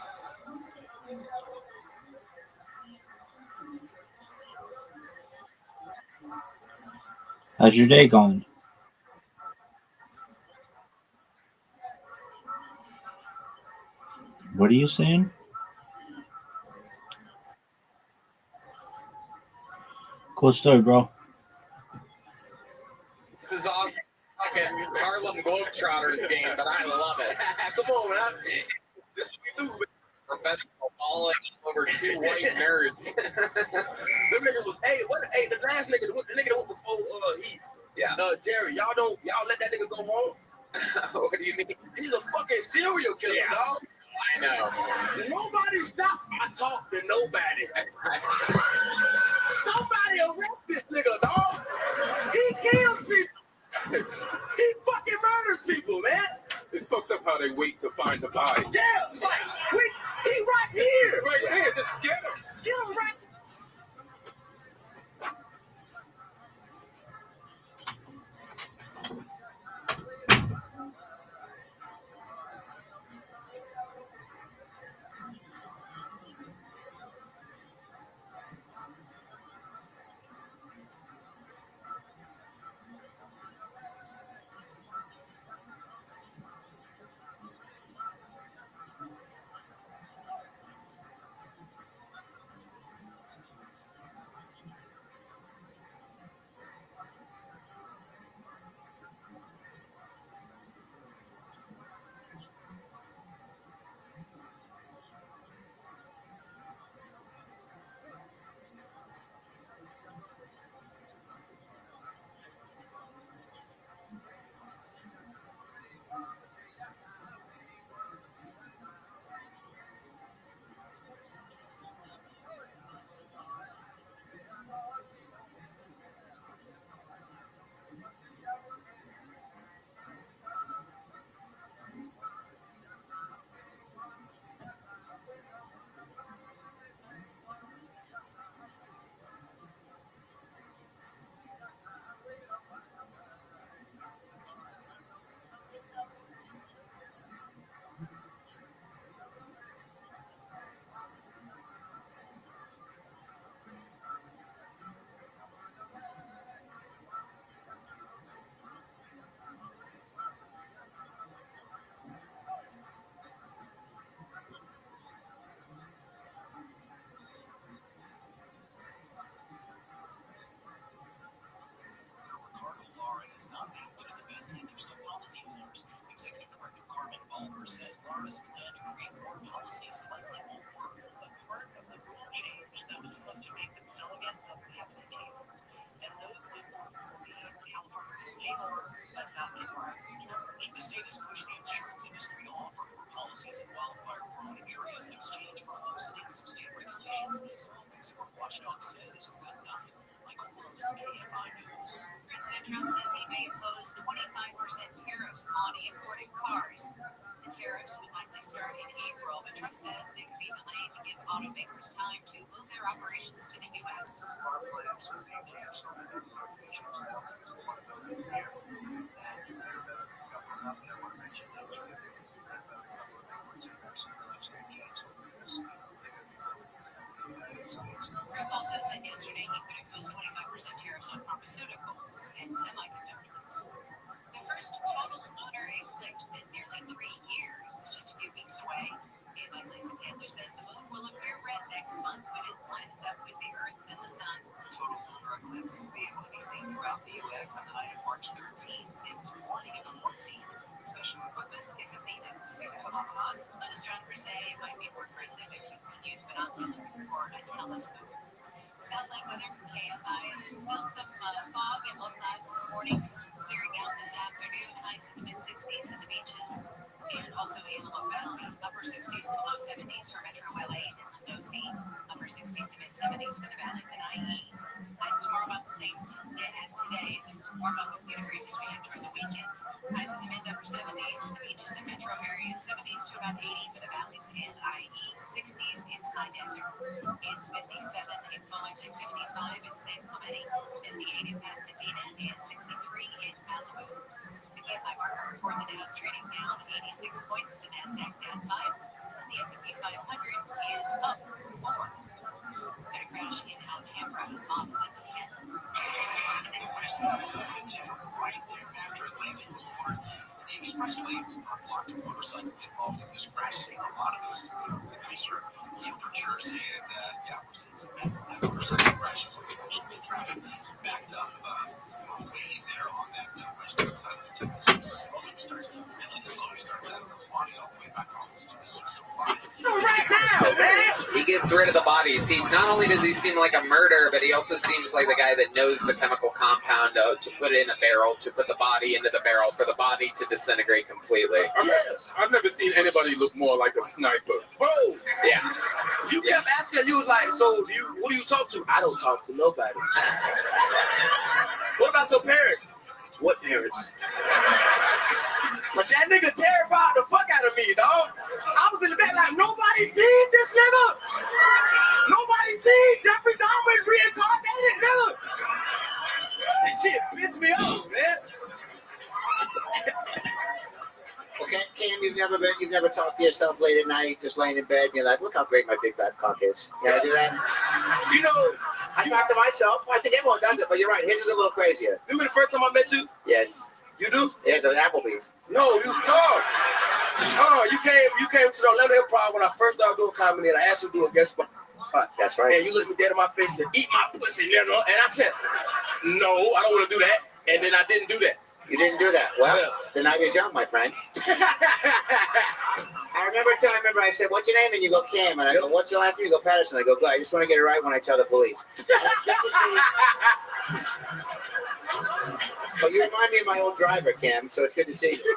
How's your day going? What are you saying? Cool story, bro. This is all fucking Harlem Globetrotters game, but I love it. Come on, man. This is what we do. Professional balling over 2 white nerds. Them niggas was, hey, the last nigga, the nigga that went before Heath. Yeah. Jerry, y'all let that nigga go home? What do you mean? He's a fucking serial killer, dog. I know. Nobody stop. I talk to nobody. Somebody arrest this nigga, dog. He kills people. He fucking murders people, man. It's fucked up how they wait to find the body. Yeah, it's like, he right here. Right there, just get him. Get him right. Watchdog says isn't good enough. Michael Brooks, KFI News. President Trump says he may impose 25% tariffs on imported cars. The tariffs would likely start in April, but Trump says they could be delayed to give automakers time to move their operations to the U.S. Trump also said yesterday he could impose 25% tariffs on pharmaceuticals and semiconductors. The first total lunar eclipse in nearly 3 years is just a few weeks away. KFI's Lisa Taylor says the moon will appear red next month when it lines up with the Earth and the Sun. The total lunar eclipse will be able to be seen throughout the U.S. on the night of March 13th into the morning of the 14th. Special equipment isn't needed to see the phenomenon, but astronomers say it might be more impressive if you can use binoculars or a telescope. Southland weather from KFI. There's still some fog and low clouds this morning. Clearing out this afternoon. Highs in the mid-60s at the beaches. And also Antelope Valley. Upper 60s to low 70s for Metro LA and Inland OC. Upper 60s to mid-70s for the valleys in IE. Highs tomorrow about the same as today. The warm up a few degrees as we head toward the weekend. Highs in the mid-upper 70s at the beaches and metro areas. 70s to about 80 for the valleys and IE. 60s in the high desert. It's 57 in Fullerton, 55 in San Clemente, 58 in Pasadena, and 63 in Malibu. The KFI market report, the Dow's trading down 86 points, the Nasdaq down 5, and the S&P 500 is up 4. Got a crash in Alhambra on the 10. Right there after Atlantic Boulevard, the express lanes are blocked. A motorcycle involved in this crash, seeing a lot of those closer temperatures, and we're seeing some motorcycle crashes on the traffic backed up ways there on that western side of the Texas. Slowly starts out of the body all the way back almost to the 605. Right now, man! He gets rid of the bodies. He not only does he seem like a murderer, but he also seems like the guy that knows the chemical compound to put it in a barrel, to put the body into the barrel, for the body to disintegrate completely. I've never seen anybody look more like a sniper. Bro, yeah. You kept asking, you was like, so who do you talk to? I don't talk to nobody. What about your parents? What parents? But that nigga terrified the fuck out of me, dog. I was in the back like, nobody seen this nigga. Nobody seen Jeffrey Dahmer reincarnated, nigga. This shit pissed me off, man. Okay, Cam, you've never talked to yourself late at night, just laying in bed, and you're like, look how great my big fat cock is. You ever do that? You know, I talk to myself. I think everyone does it, but you're right. His is a little crazier. Remember the first time I met you? Yes. You do? Yes, at Applebee's. No. Oh, you came to the Atlanta Improv when I first started doing comedy, and I asked you to do a guest spot. That's right. And you looked me dead in my face and said, eat my pussy, nigga. And I said, no, I don't want to do that. And then I didn't do that. You didn't do that. Well, the night is young, my friend. I remember I said, what's your name? And you go, Cam. And I go, what's your last name? You go, Patterson. I go, good. I just want to get it right when I tell the police. But you remind me of my old driver, Cam, so it's good to see you.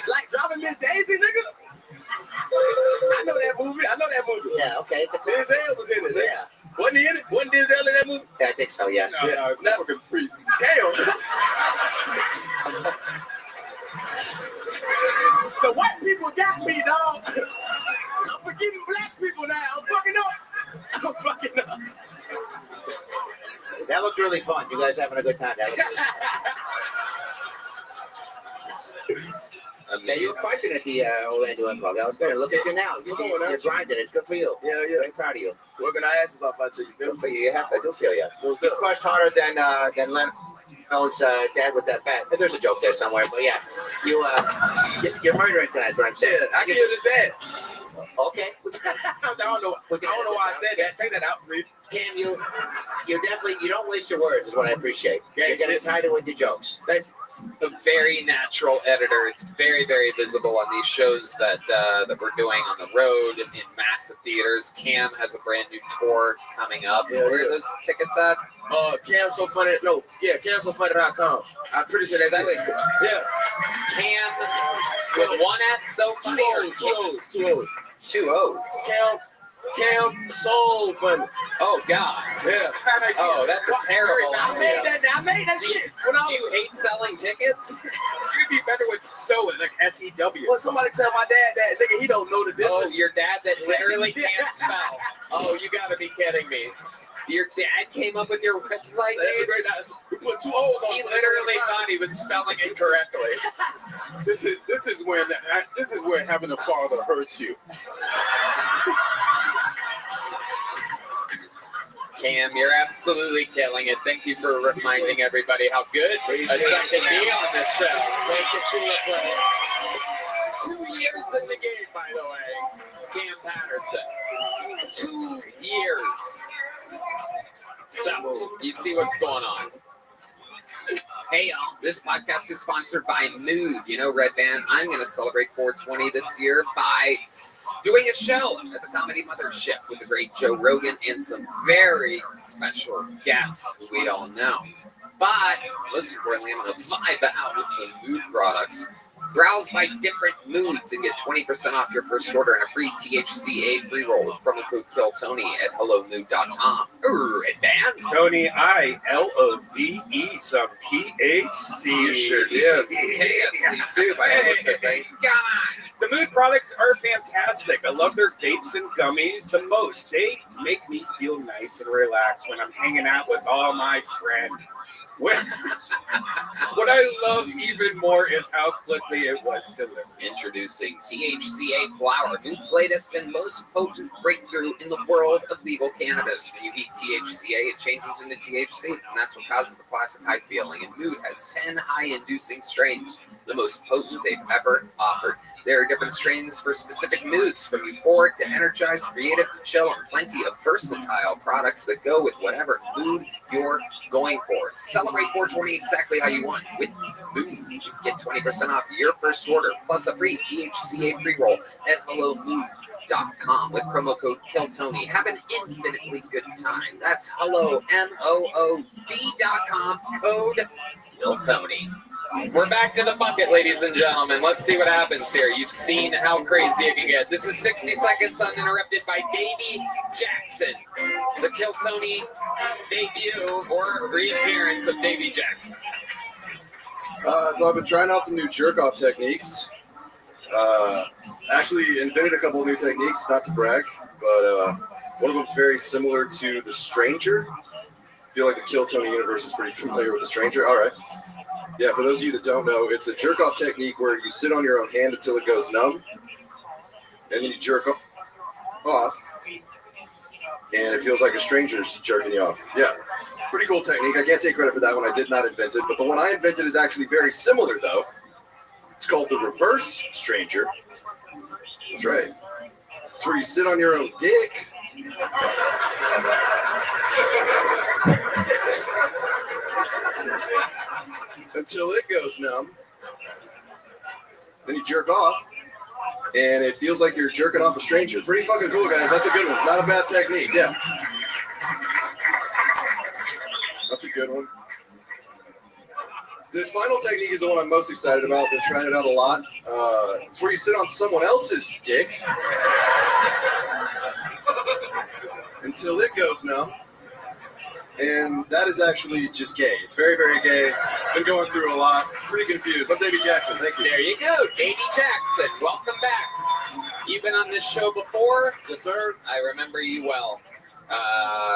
Like driving Miss Daisy, nigga? I know that movie. Yeah, okay. It's a cool Denzel was in it. Yeah. Wasn't he in it? Wasn't Denzel in that movie? Yeah, I think so, yeah. No, it's not fucking free. Damn. The white people got me, dog. I'm forgetting black people now. I'm fucking up. That looked really fun. You guys having a good time. That Yeah, you were crushing at the Orlando Improv. That was good. Look at you now. You're grinding. It's good for you. Yeah. Very proud of you. Working our asses off out to you. Good for you. You have to. I do feel you. You crushed harder than Leonard's dad with that bat. There's a joke there somewhere, but yeah, you're murdering tonight. That's what I'm saying. Yeah, I killed his dad. Okay. I don't know why I said that. Take that out, please. Cam, you definitely don't waste your words. Is what I appreciate. You're getting tighter with your jokes. That's a very natural editor. It's very, very visible on these shows that we're doing on the road in massive theaters. Cam has a brand new tour coming up. Yeah, Where are those tickets at? Cam So Funny. No, yeah, CamSoFunny.com. I'm pretty sure that's it. Yeah. Cam with one S, So Funny, or two O's. Two O's. Cam Cam, so funny. Oh God. Yeah. Oh, that's a terrible I idea. made that shit. Do you hate selling tickets? You'd be better with SEW, like SEW. Well, somebody tell my dad that nigga, he don't know the Oh, difference. your dad that literally can't spell. Oh, you gotta be kidding me. Your dad came up with your website That's a name? great. We put 2 O's on. He it. literally thought he was spelling it correctly. This is where having a father hurts you. Cam, you're absolutely killing it. Thank you for reminding everybody how good a second be on this show. Great to see you play. 2 years in the game, by the way. Cam Patterson. 2 years. So, you see what's going on. Hey, y'all. This podcast is sponsored by Mood. You know, Red Band, I'm going to celebrate 420 this year by doing a show at the Comedy Mothership with the great Joe Rogan and some very special guests who we all know. But, most importantly, I'm going to vibe out with some Mood products. Browse by different moods and get 20% off your first order and a free THCA pre-roll with promo code KillTony at hellomood.com. Red Band. Tony, I-L-O-V-E, some THC. You sure do. It's KFC too, by the looks of things. Come on. The Mood products are fantastic. I love their vapes and gummies the most. They make me feel nice and relaxed when I'm hanging out with all my friends. What I love even more is how quickly it was delivered. Introducing THCA flower, Mood's latest and most potent breakthrough in the world of legal cannabis. When you eat THCA, it changes into THC, and that's what causes the classic high feeling. And Mood has 10 high-inducing strains, the most potent they've ever offered. There are different strains for specific moods, from euphoric to energized, creative to chill, and plenty of versatile products that go with whatever mood you're going for. Celebrate 420 exactly how you want with Mood. Get 20% off your first order, plus a free THCA pre-roll at hellomood.com with promo code KillTony. Have an infinitely good time. That's hello, MOOD.com, code KillTony. We're back to the bucket, ladies and gentlemen. Let's see what happens here. You've seen how crazy it can get. This is 60 Seconds Uninterrupted by Davey Jackson. The Kill Tony debut or reappearance of Davey Jackson. So I've been trying out some new jerk-off techniques. Actually invented a couple of new techniques, not to brag, but one of them is very similar to The Stranger. I feel like the Kill Tony universe is pretty familiar with The Stranger. All right. Yeah, for those of you that don't know, it's a jerk-off technique where you sit on your own hand until it goes numb, and then you jerk off, and it feels like a stranger's jerking you off. Yeah, pretty cool technique. I can't take credit for that one. I did not invent it, but the one I invented is actually very similar, though. It's called the reverse stranger. That's right. It's where you sit on your own dick. Until it goes numb. Then you jerk off, and it feels like you're jerking off a stranger. Pretty fucking cool, guys. That's a good one. Not a bad technique. Yeah. That's a good one. This final technique is the one I'm most excited about. Been trying it out a lot. It's where you sit on someone else's dick until it goes numb. And that is actually just gay. It's very, very gay. Been going through a lot. Pretty confused. I'm Davey Jackson. Thank you. There you go, Davey Jackson. Welcome back. You've been on this show before. Yes, sir. I remember you well.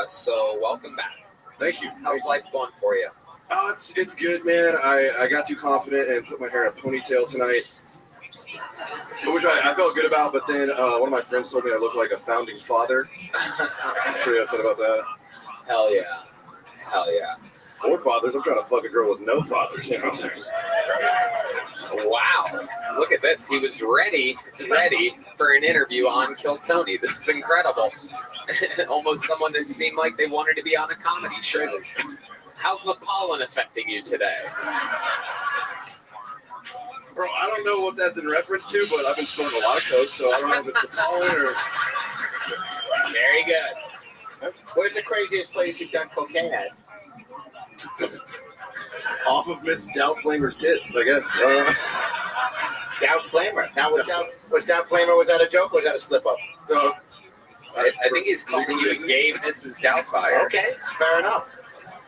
So welcome back. Thank you. How's life going for you? Oh, it's good, man. I got too confident and put my hair in a ponytail tonight, which I felt good about. But then one of my friends told me I look like a founding father. I was pretty upset about that. Hell yeah. Hell yeah. Forefathers? I'm trying to fuck a girl with no fathers. You know what I'm saying? Wow. Look at this. He was ready for an interview on Kill Tony. This is incredible. Almost someone that seemed like they wanted to be on a comedy show. How's the pollen affecting you today? Bro, I don't know what that's in reference to, but I've been smoking a lot of coke, so I don't know if it's the pollen or... Very good. Where's the craziest place you've done cocaine at? Off of Miss Doubtflamer's tits, I guess. Doubt Flamer. Now, was Doubt Flamer, was that a joke or was that a slip-up? I think he's calling you a gay Mrs. Doubtfire. Okay, fair enough.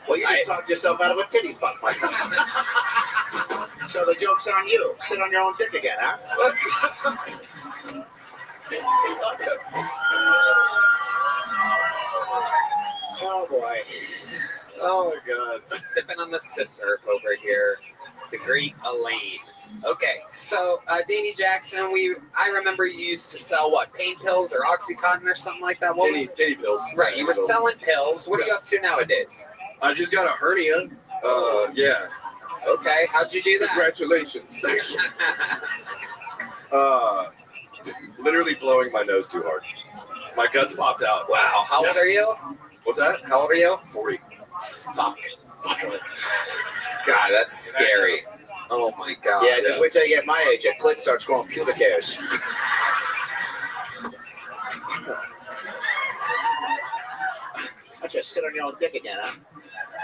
Well, you just talked yourself out of a titty fuck, my friend. So the joke's on you. Sit on your own dick again, huh? Oh boy. Oh my God. Sipping on the Cicerc over here. The great Elaine. Okay, so Danny Jackson, I remember you used to sell what, pain pills or Oxycontin or something like that. What was it? Any pills. Right, you were selling pills. What are you up to nowadays? I just got a hernia. Yeah. Okay, how'd you do that? Congratulations. Literally blowing my nose too hard. My guts popped out. Wow. How old are you? What's that? How old are you? 40. Fuck. God, that's scary. Oh my God. Yeah, just wait till you get my age. Your clit starts growing pubic hairs. I just sit on your own dick again, huh?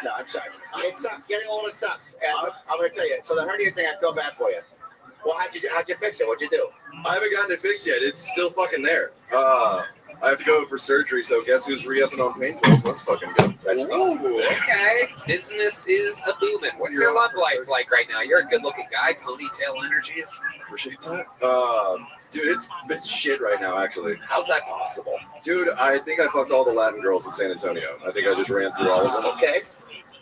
No, I'm sorry. It sucks. Getting older sucks. And I'm going to tell you. So the hernia thing, I feel bad for you. Well, how'd you fix it? What'd you do? I haven't gotten it fixed yet. It's still fucking there. I have to go for surgery, so guess who's re-upping on pain pills? Let's fucking go. That's Okay. Business is a booming. What's your love life like right now? You're a good-looking guy. Ponytail energies. Appreciate that. Dude, it's shit right now, actually. How's that possible? Dude, I think I fucked all the Latin girls in San Antonio. I think I just ran through all of them. Okay.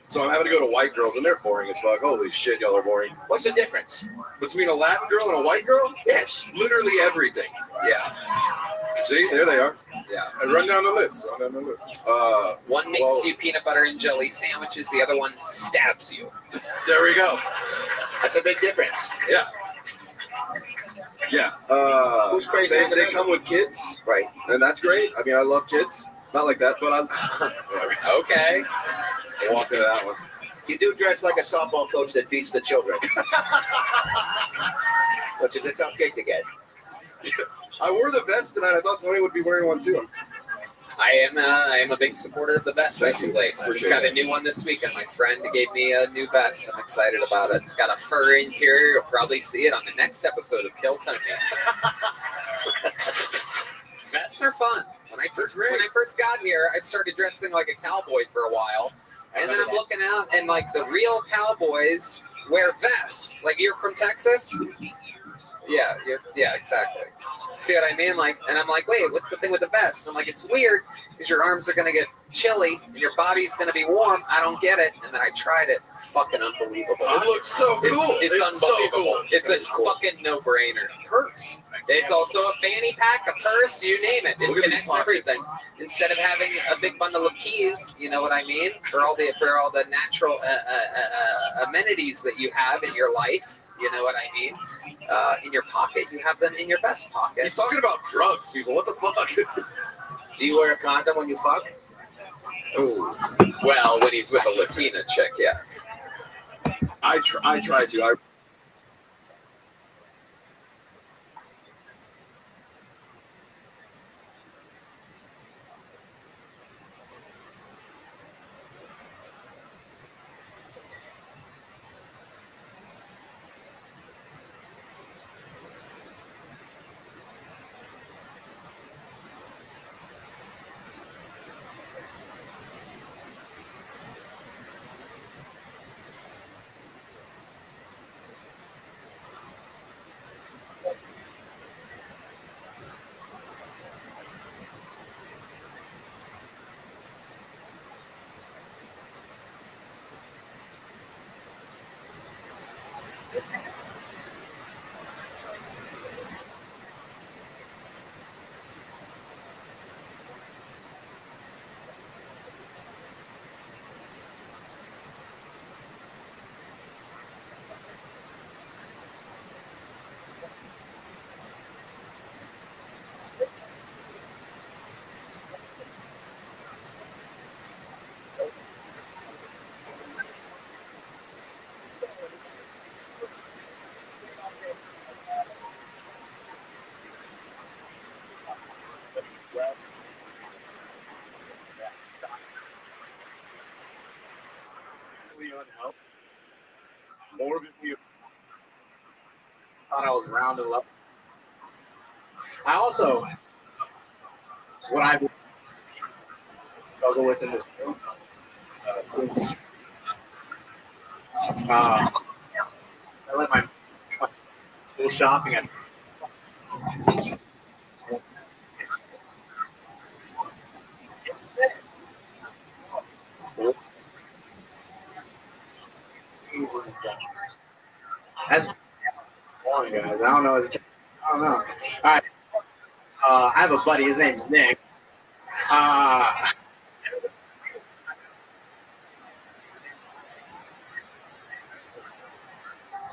So I'm having to go to white girls, and they're boring as fuck. Holy shit, y'all are boring. What's the difference? Between a Latin girl and a white girl? Yes. Literally everything. Yeah. See, there they are. Yeah. Run down the list. One makes you peanut butter and jelly sandwiches. The other one stabs you. There we go. That's a big difference. Yeah. Yeah. Who's crazy? They come with kids. Right. And that's great. I mean, I love kids. Not like that, but I Okay. I walked into that one. You do dress like a softball coach that beats the children. Which is a tough gig to get. I wore the vest tonight. I thought Tony would be wearing one too. I am a big supporter of the vest. Basically, I just got a new one this weekend. My friend gave me a new vest. I'm excited about it. It's got a fur interior. You'll probably see it on the next episode of Kill Tony. Vests are fun. When I first got here, I started dressing like a cowboy for a while, and then I'm looking out, and like the real cowboys wear vests. Like, you're from Texas? Yeah, exactly. See what I mean? Like, and I'm like, wait, what's the thing with the vest? I'm like, it's weird because your arms are gonna get chilly and your body's gonna be warm. I don't get it. And then I tried it. Fucking unbelievable. It looks so cool. It's unbelievable. So cool. It's a fucking no-brainer. Purse. It's also a fanny pack, a purse, you name it. It connects everything. Instead of having a big bundle of keys, you know what I mean? For all the natural amenities that you have in your life, you know what I mean? In your pocket, you have them in your vest pocket. He's talking about drugs, people. What the fuck? Do you wear a condom when you fuck? Oh. Well, when he's with a Latina chick, yes. I try to. Unhealthy. Morbidly. Thought I was round and low. I also what I struggle with in this room. I let my school shopping at that's boring, guys. I don't know. I don't know. All right. I have a buddy. His name's Nick.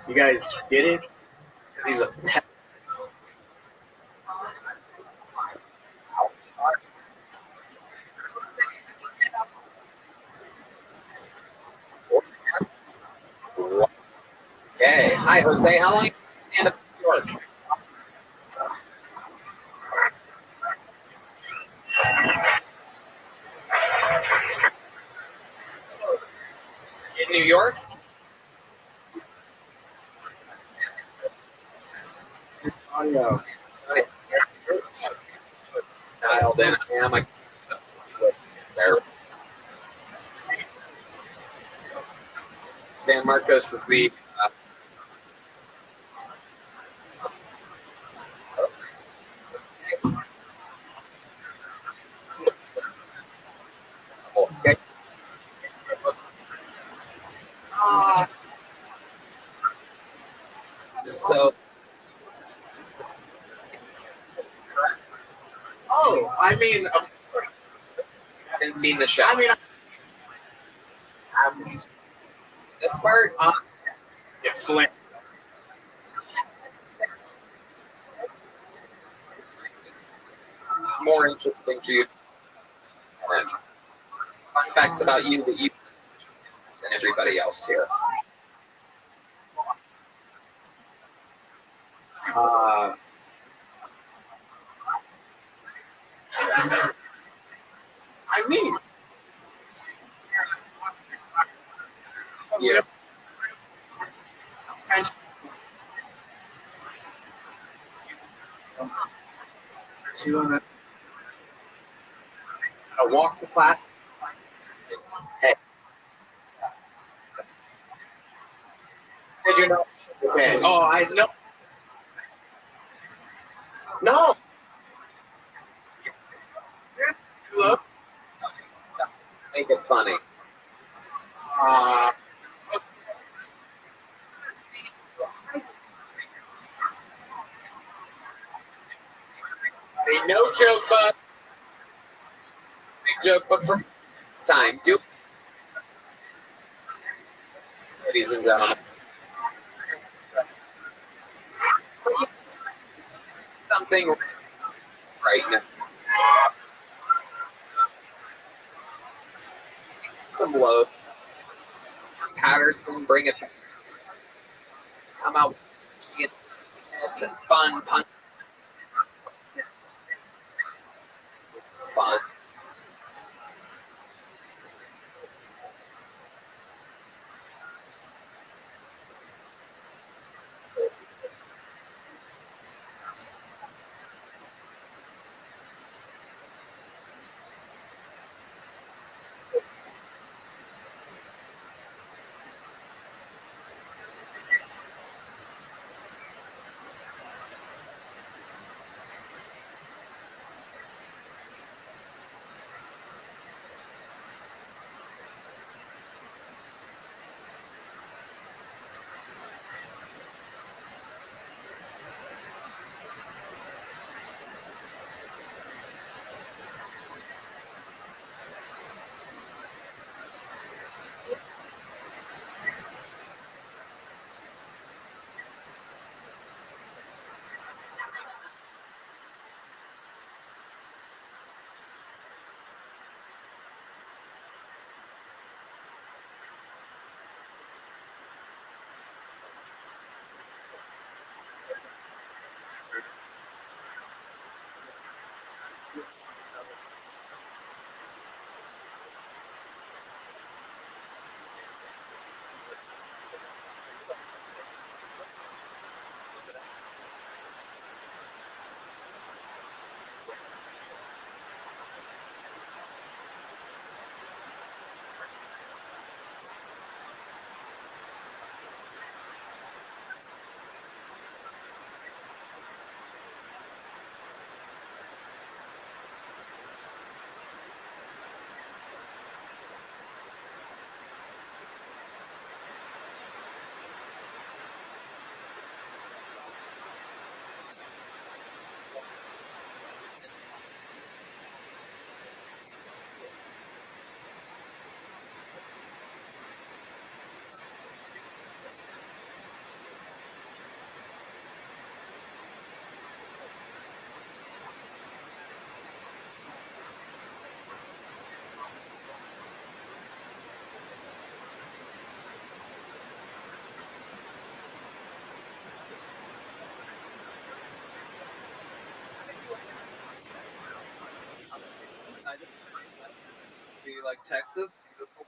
You guys get it? 'Cause he's a pet. Okay. Hi, Jose. How long you stand up in New York? In New York? Audio. Dialed in. I am. There. San Marcos is the. Okay. So. Oh, I mean, of course. Haven't seen the show. I mean, This part. Yeah, Flint. More interesting to you. Fun facts about you that you than everybody else here. I mean, Yeah. Two on the. I walk the class. Hey. Did you know? Okay. Oh, I know. No. Look. Make it funny. A no joke, but Big joke, but for time, do. Ladies and gentlemen. Something right now. Some load. Patterson, bring it back. I'm out and fun punch. Fun. like Texas? Beautiful.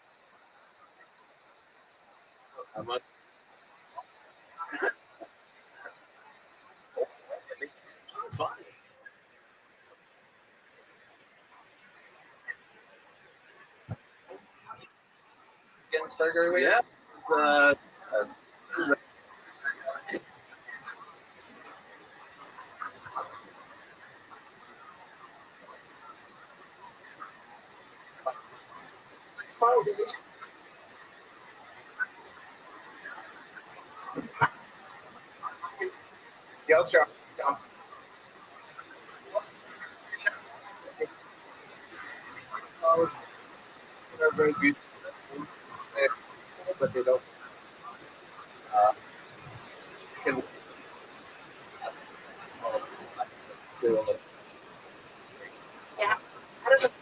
I'm not. Fine. Ginsburger week? Yeah. Jokes are. They're very beautiful, but they don't. Can do it. Yeah. How does it?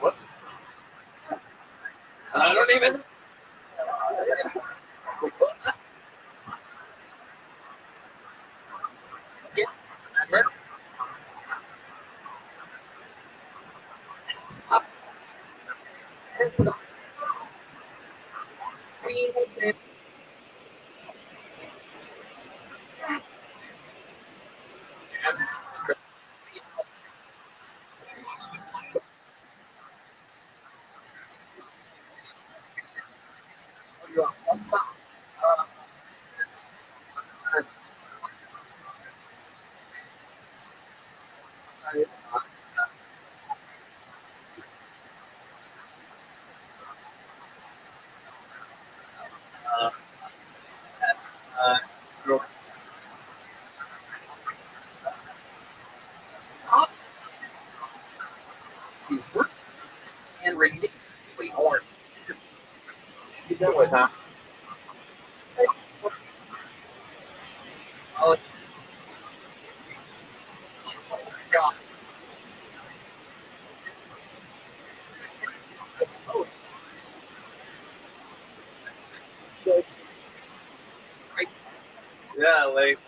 What? I don't even. Get. Up. She's brute and ridiculously hard. You done with, huh? Oh, God. Yeah, like.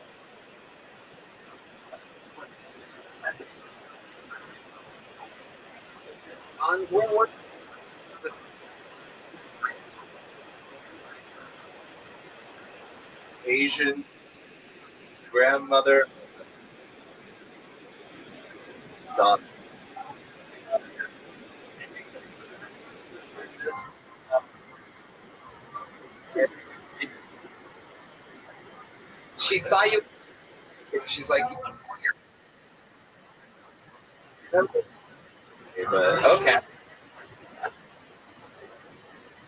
Hans Winward. Asian grandmother, daughter. She saw you. She's like, okay.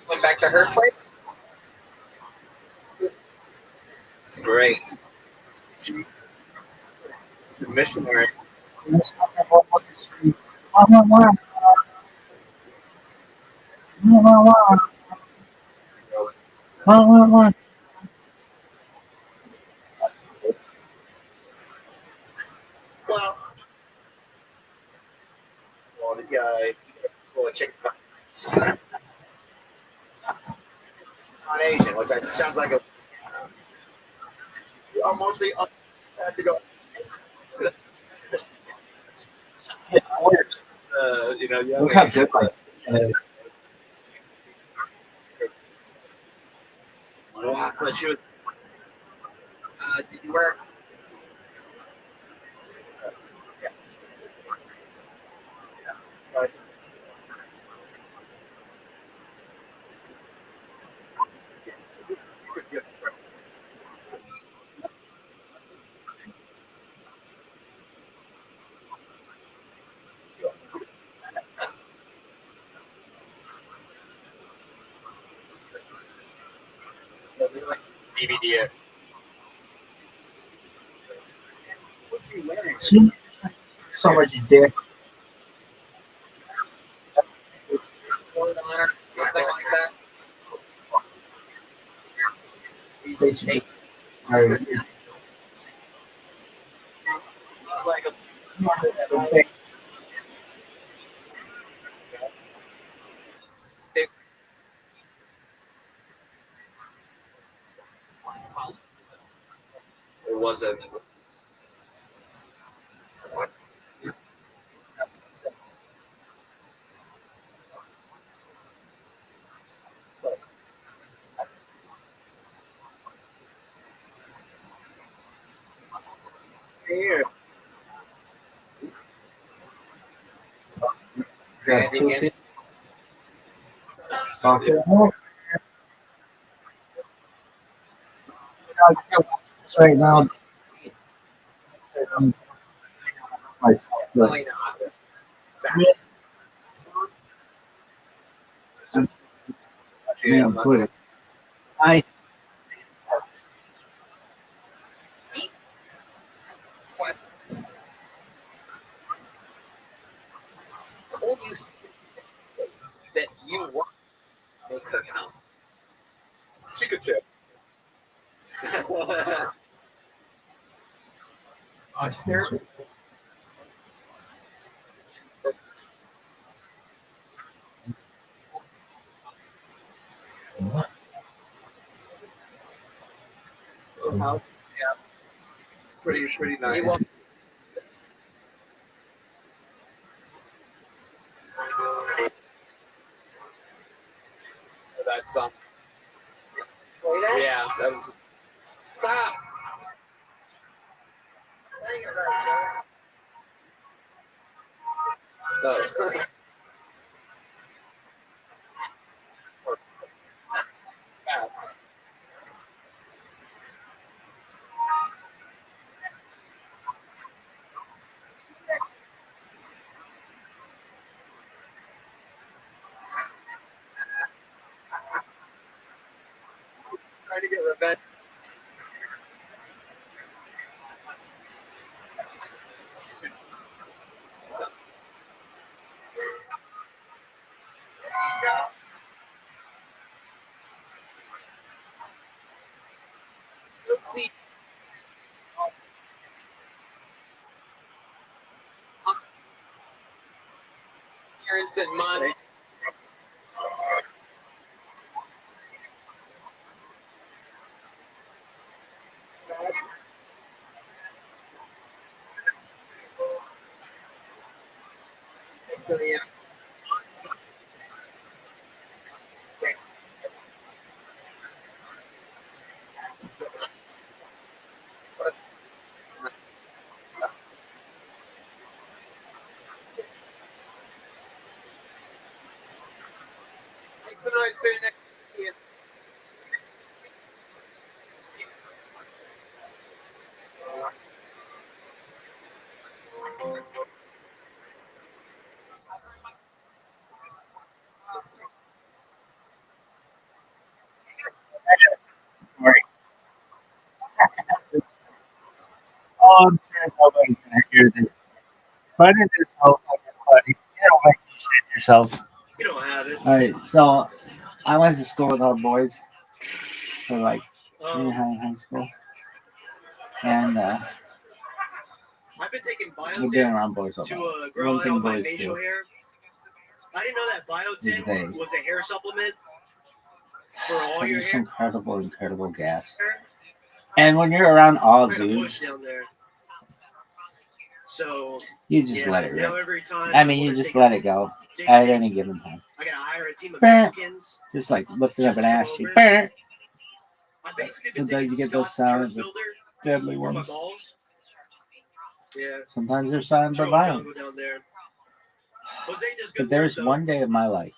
Went back to her place. It's great. She's a missionary. Well, The guy, chicken on Asian, which sounds like a almost have to go. Look how different. did you wear? DVD. What's he wearing? So much dick. Something like that. wasn't. Here. Right now. Really not. I What? Told you that you want to make her come. She could tip. I scared. Yeah. It's pretty nice. That's that? yeah, that was. Stop. Oh. Yes. Trying to get revenge. Let's see. Parents and mom. Make some noise for your next video. Oh, I'm sure nobody's gonna hear this. But it is so fucking funny. It'll make you shit yourself. You don't have it. All right, so I went to school with all boys for like junior high school, and I've been taking we've been biotin around boys all to day. grow One out thing my boys facial do hair. I didn't know that these biotin days. was a hair supplement for all But your it's hair. incredible gas. And when you're around all I got a dudes, bush down there. So you just yeah, let it now rip. every time I mean, you just let it go at any given time. I gotta hire a team of Burr. Mexicans. Just like lifting up an Just ass come cheek. over. Burr. I basically been Sometimes you taking get those Scott's silent turf but builder deadly for my ones. balls. Yeah. Sometimes they're silent but Throw a violent. jungle down there. Jose does good But there's work, though. one day of my life.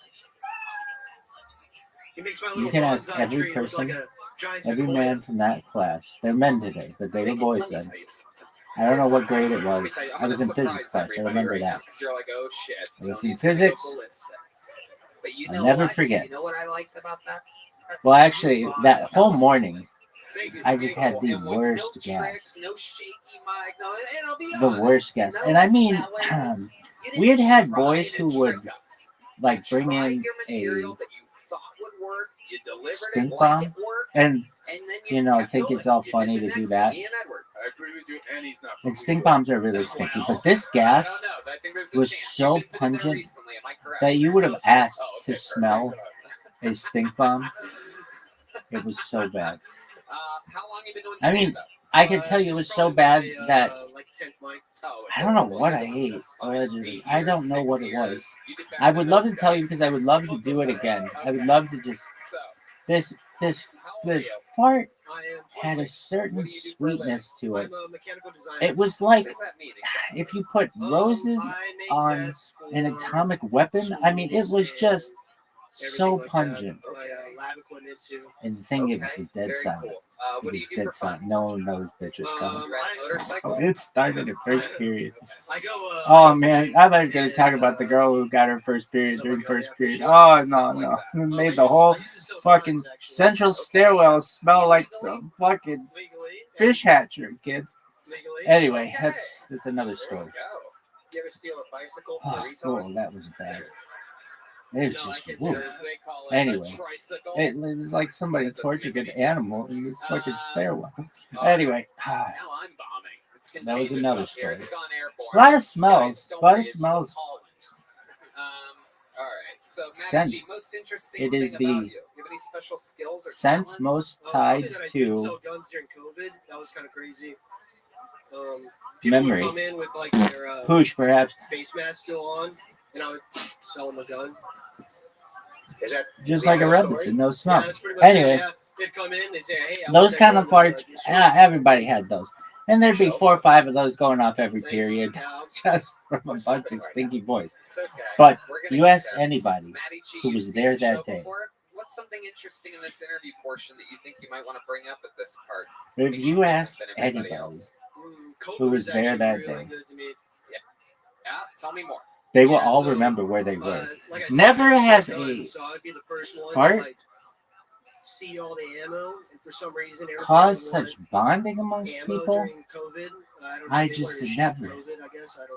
He makes my You little can ask bonsai every tree look person, like a giant every sequoia. man from that class. They're men today, but they were boys then. I don't know what grade it was. I was in physics class. I remember that. Because you're like, oh shit. I was in Tony's gonna go physics. ballistic. But you I'll know never what? forget. You know what I liked about that? Well, actually, that whole morning, Vegas I just had beautiful, the and with worst no gas. tricks, no shaky mic, no, and I'll be The honest, worst gas. no And I mean, selling. You we had didn't had try boys to who would trick us. like bring Tried in your a material that you thought would work. You delivered stink it like bomb, it worked, and then you know, kept think going. it's all You funny did to the do next that. Ian Edwards. I agree with you, and he's not. And stink bombs are really stinky, but this gas I don't know. I think there's a was chance. so You visited there pungent recently, am I correct? that you would have asked Oh, okay, to smell a stink bomb. It was so bad. How long have you been doing I mean, stand-up? I can tell you it was so bad that like 10th mic. I don't know what I ate. Allegedly, I don't know what it was. I would love to tell you because I would love to do it again. I would love to just this fart had a certain sweetness to it. It was like if you put roses on an atomic weapon. I mean, it was just so pungent. And the thing is, it's dead silent. It was dead silent. No one knows bitch was coming. It started at first period. Oh man, I'm not gonna talk about the girl who got her first period during first period. Oh no. It made the whole fucking central stairwell smell like the fucking fish hatchery, kids. Anyway, that's another story. You ever steal a bicycle from a retard? Oh, that was bad. It was just woo. Anyway, it was like somebody tortured an animal in this fucking stairwell. Anyway, that was another story. A lot of smells. All right. So, Sense. G, most interesting It thing is about the you. You have any special skills or sense talents? most Probably tied that I did to sell guns during COVID. That was kind of crazy. People memory. would come in with like their Push, perhaps. face mask still on, and I would sell them a gun. Is that Just like a Robinson, no smell. Yeah, that's pretty much Anyway, it. Yeah. They'd come in, they'd say, "Hey, I want those that kind of gun," farts, and I'd everybody had those. And there'd be 4 or 5 of those going off every period, just from a bunch of stinky boys. But you ask anybody who was there that day, What's something interesting in this interview portion that you think you might want to bring up at this part? if you ask anybody who was there that day, Yeah, tell me more. they will all remember where they were. Never has a fart see all the ammo, and for some reason, caused such bonding amongst people. during COVID. I just had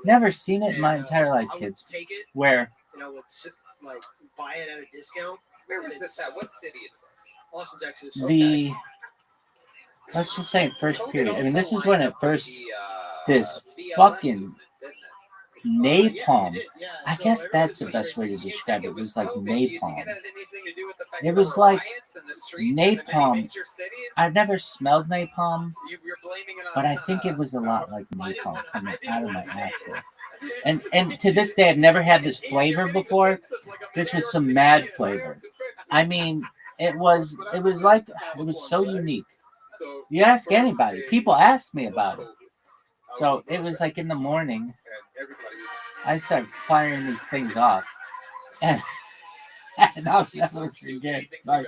never seen it in my entire life, kids. Take it, Where and I would like buy it at a discount. Where was this at? What city is this? Austin, Texas. the let's just say first period. I mean, this is when it first this fucking napalm. I guess that's the best way to describe it. It was like napalm. It was like napalm. I've never smelled napalm, but I think it was a lot like napalm coming out of my asshole. And to this day, I've never had this flavor before. This was some mad flavor. I mean, it was so unique. You ask anybody, people ask me about it. So it was like in the morning, I started firing these things off, and I'll never forget like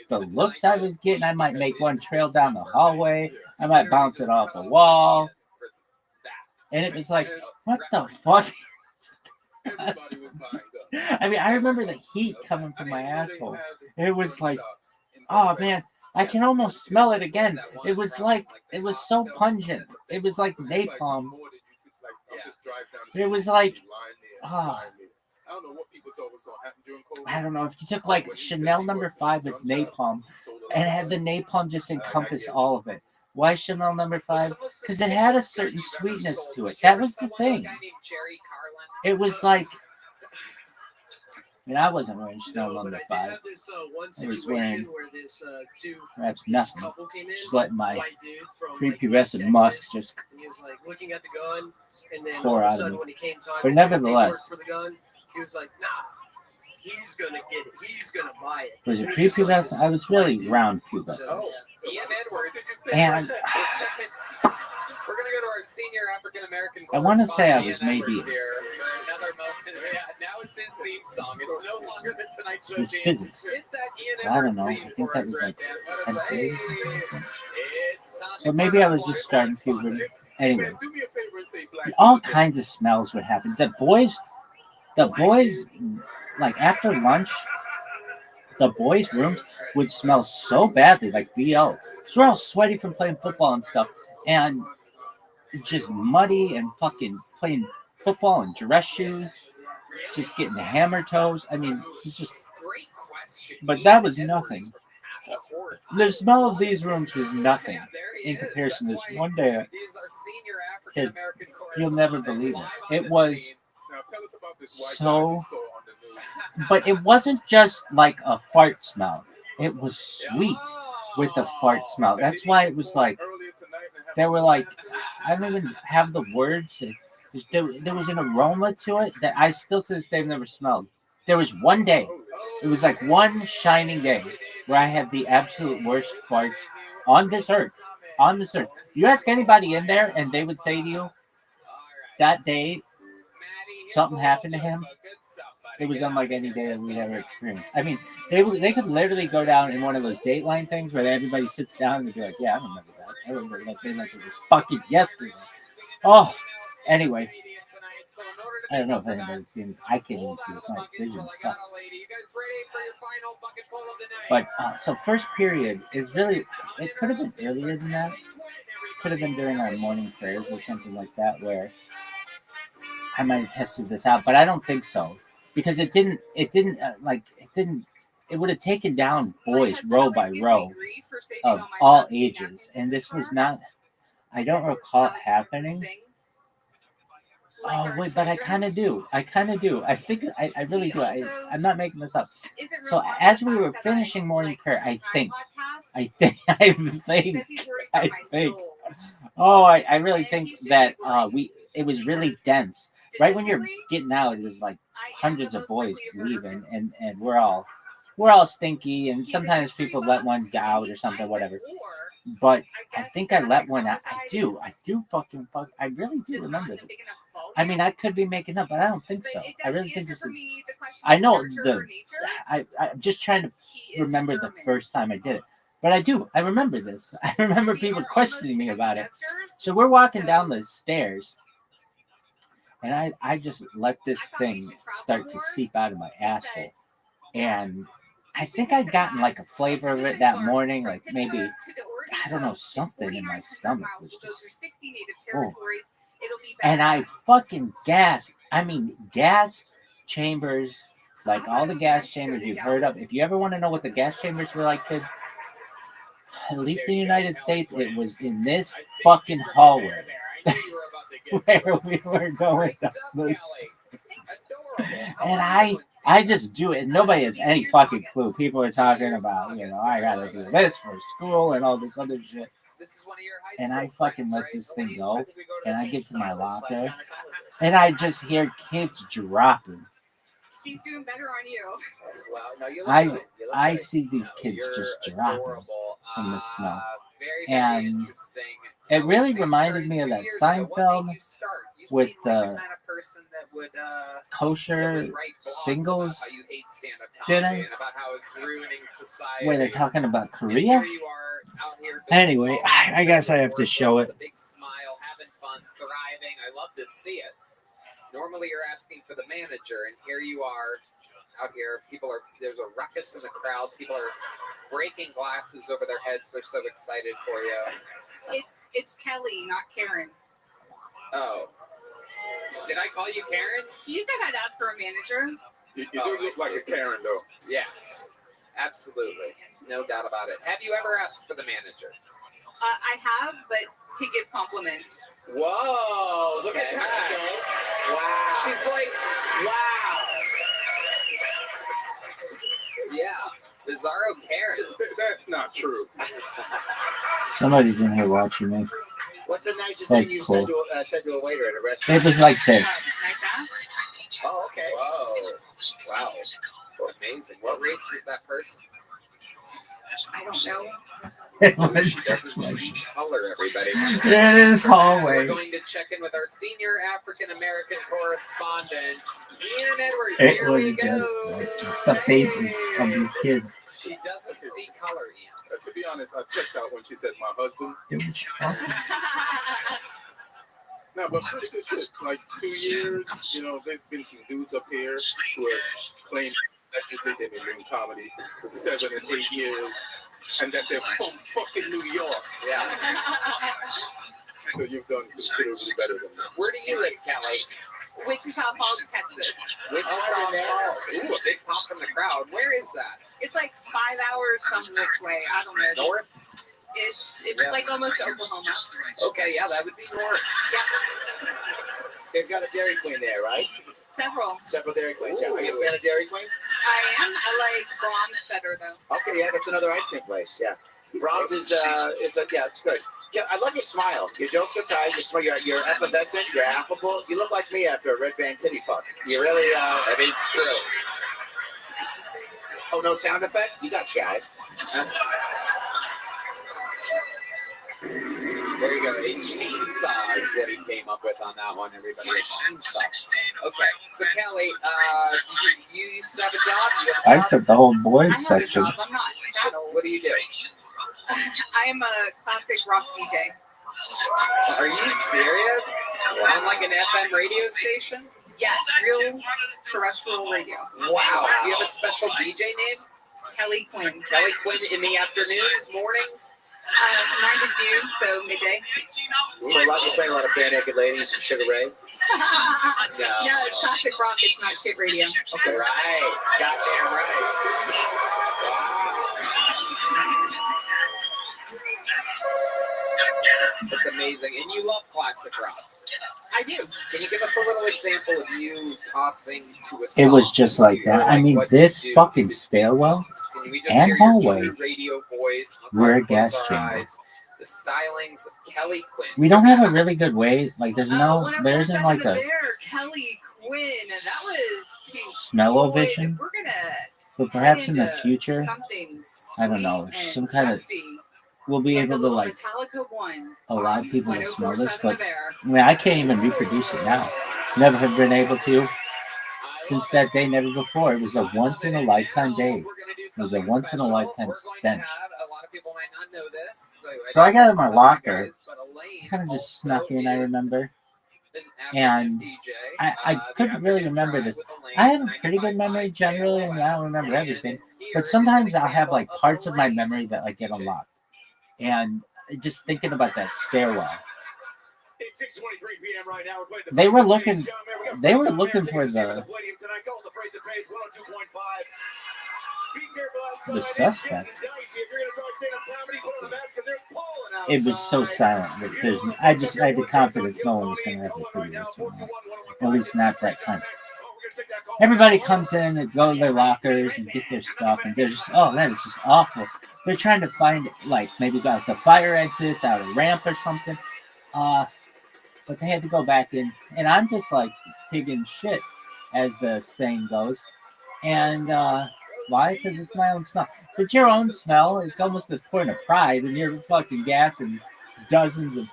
the looks I was getting. I might make one trail down the hallway. I might bounce it off a wall, and it was like, what the fuck? I mean, I remember the heat coming from my asshole. It was like, oh man, I can almost smell it again. It was like, it was so pungent. It was like napalm. It was like, I don't know what people thought was going to happen during COVID. I don't know. If you took like Chanel No. 5 with napalm and had the napalm just encompass all of it. Why Chanel No. 5? Because it had a certain sweetness to it. That was the thing. It was like, I mean, I wasn't wearing Chanel No. 5. I was wearing perhaps nothing. Just letting my prepubescent musk just looking at the gun, and then pour all of a out of sudden me. when he came time But to nevertheless, for the gun, he was like, nah, he's gonna get it. He's gonna buy it. was it prepubescent? I was really round pubescent. Oh, Ian Edwards. And We're gonna go to our senior African American. I want to say I was Ian maybe Edwards here for another moment. Yeah, now it's his theme song. It's no longer the Tonight Show It's theme. physics. Hit that Ian I don't Edwards know. I theme think for that us, was Red like Dan. Let us say, it's But maybe I was just starting puberty. Anyway, all kinds of smells would happen. The boys, like after lunch, the boys' rooms would smell so badly, like BO. Because we're all sweaty from playing football and stuff, and just muddy and fucking playing football in dress shoes, just getting hammer toes. I mean, it's just. But that was nothing. The smell of these rooms was nothing in comparison to this one day. Kids, you'll never believe it. It was so, but it wasn't just like a fart smell. It was sweet with a fart smell. That's why it was like, There were like, I don't even have the words. There was an aroma to it that I still to this day have never smelled. There was one day, it was like one shining day where I had the absolute worst farts on this earth. On this earth. You ask anybody in there and they would say to you, that day, something happened to him. It was unlike any day that we'd ever experienced. I mean, they could literally go down in one of those Dateline things where everybody sits down and be like, yeah, I remember that. I remember that day like it was fucking yesterday. Oh, anyway. I don't know if anybody's seen this. I can't even see this. My vision sucks. But, so first period is really, it could have been earlier than that. Could have been during our morning prayers or something like that where I might have tested this out, but I don't think so. Because it didn't it would have taken down boys row by row of all ages. And this was not, I don't recall happening. Oh, wait, but I kind of do. I think, I really do. I'm not making this up. So as we were finishing morning prayer, I think, oh, I really think that it was really dense. Right when you're getting out, there's like hundreds of boys leaving, and we're all stinky, and sometimes people let one go out or something, whatever. But I think I let one out. I do I really do remember this. I mean, I could be making up, but I don't think so. I really think this is. I know I'm just trying to remember the first time I did it. But I do. I remember this. I remember people questioning me about it. So we're walking down the stairs, and I just let this thing start to seep out of my asshole. And I think I'd gotten like a flavor of it that morning, like maybe, I don't know, something in my stomach was just, oh. And I fucking gasped. I mean, gas chambers, like all the gas chambers you've heard of. If you ever want to know what the gas chambers were like, kids, at least in the United States, it was in this fucking hallway where we were going up those. And I just do it. Nobody has any fucking clue. People are talking about, I gotta do this for school and all this other shit. And I fucking let this thing go. And I get to my locker. And I just hear kids dropping. She's doing better on you. Well, no, you look good. I see these kids just dropping from the smell. And it really reminded me of that Seinfeld with the kosher singles dinner where they're talking about Korea. Anyway, I guess I have to show it. Big smile, having fun, thriving. I love to see it. Normally you're asking for the manager, and here you are out here. There's a ruckus in the crowd. People are breaking glasses over their heads. They're so excited for you. It's Kelly, not Karen. Oh. Did I call you Karen? You said I'd ask for a manager. You do look like a Karen, though. Yeah, absolutely. No doubt about it. Have you ever asked for the manager? I have, but to give compliments. Whoa, look at that. Wow. She's like, wow. Yeah, Bizarro Karen. That's not true. Somebody's in here watching me. What's the nicest That's thing you cool. said to a waiter at a restaurant? It was like this. Nice ass. Oh, okay. Whoa. Wow. Amazing. What race was that person? I don't know. She doesn't see color, everybody. It is hallway. We're going to check in with our senior African-American correspondent, Ian Edwards. It Here was we go. just the faces of these kids. She doesn't see color, Ian. To be honest, I checked out when she said my husband. It was No, but pretty good shit. Like 2 years, there's been some dudes up here who have claimed allegedly they've been doing comedy for 7 and 8 years, and that they're from fucking New York. Yeah. So you've done considerably better than that. Where do you live, Kelly? Wichita Falls, Texas. Wichita Falls. Ooh, a big pop from the crowd. Where is that? It's like 5 hours some which way. I don't know. North-ish? It's like almost Oklahoma. Okay, yeah, that would be north. Yeah. They've got a Dairy Queen there, right? Several Dairy Queens. Yeah. Are you a fan of Dairy Queen? I am. I like Brahms better, though. Okay, yeah, that's another ice cream place. Yeah. Bronze is it's good. Yeah, I love your smile. Your jokes are tight. You're effervescent. You're affable. You look like me after a red band titty fuck. You really That is true. Oh, no sound effect? You got shy. There you go. A chainsaw is what he came up with on that one, everybody. A chainsaw. Okay, so Kelly, you used to have a job? You have a I job? took the whole boys I have a section. job. I'm not. What do you do? I am a classic rock DJ. Are you serious? On like an FM radio station? Yes, real terrestrial radio. Wow. Do you have a special DJ name? Kelly Quinn. Kelly Quinn in the afternoons, mornings? 9 to 2, so midday. You're playing a lot of Bare Naked Ladies and Sugar Ray. No, it's classic rock. It's not shit radio. Okay, right. Goddamn right. That's amazing. And you love classic rock. I do. Can you give us a little example of you tossing to a song? It was just like that. I mean, this fucking stairwell and hallway radio voice. were a gas chamber. The stylings of Kelly Quinn. We don't have a really good way. Like, there isn't like a Kelly Quinn. That was Pink smell-o-vision. We're gonna. But perhaps in the future, something I don't know, some kind of, we'll be able to like Metallica 1. allow people to smell this. 1047 But The Bear. I mean, I can't even reproduce it now. Never have been able to since that day, never before. It was a once in a lifetime day. It was a once in a lifetime stench. A lot of people might not know this. So I got in my locker, kind of just snuck in, I remember. And I couldn't really remember this. I have a pretty good memory generally, and I don't remember everything. But sometimes I'll have like parts of my memory that like get unlocked. And just thinking about that stairwell. They were looking for the suspect. It was so silent that I had the confidence no one was going to have to figure this one out. At least not that time. Everybody comes in and go to their lockers and get their stuff, and they're just, oh, that is just awful. They're trying to find, like, maybe got the fire exits out a ramp or something. But they had to go back in, and I'm just like pigging shit, as the saying goes. And why? Because it's my own smell. But your own smell, it's almost a point of pride, and you're fucking gassing dozens of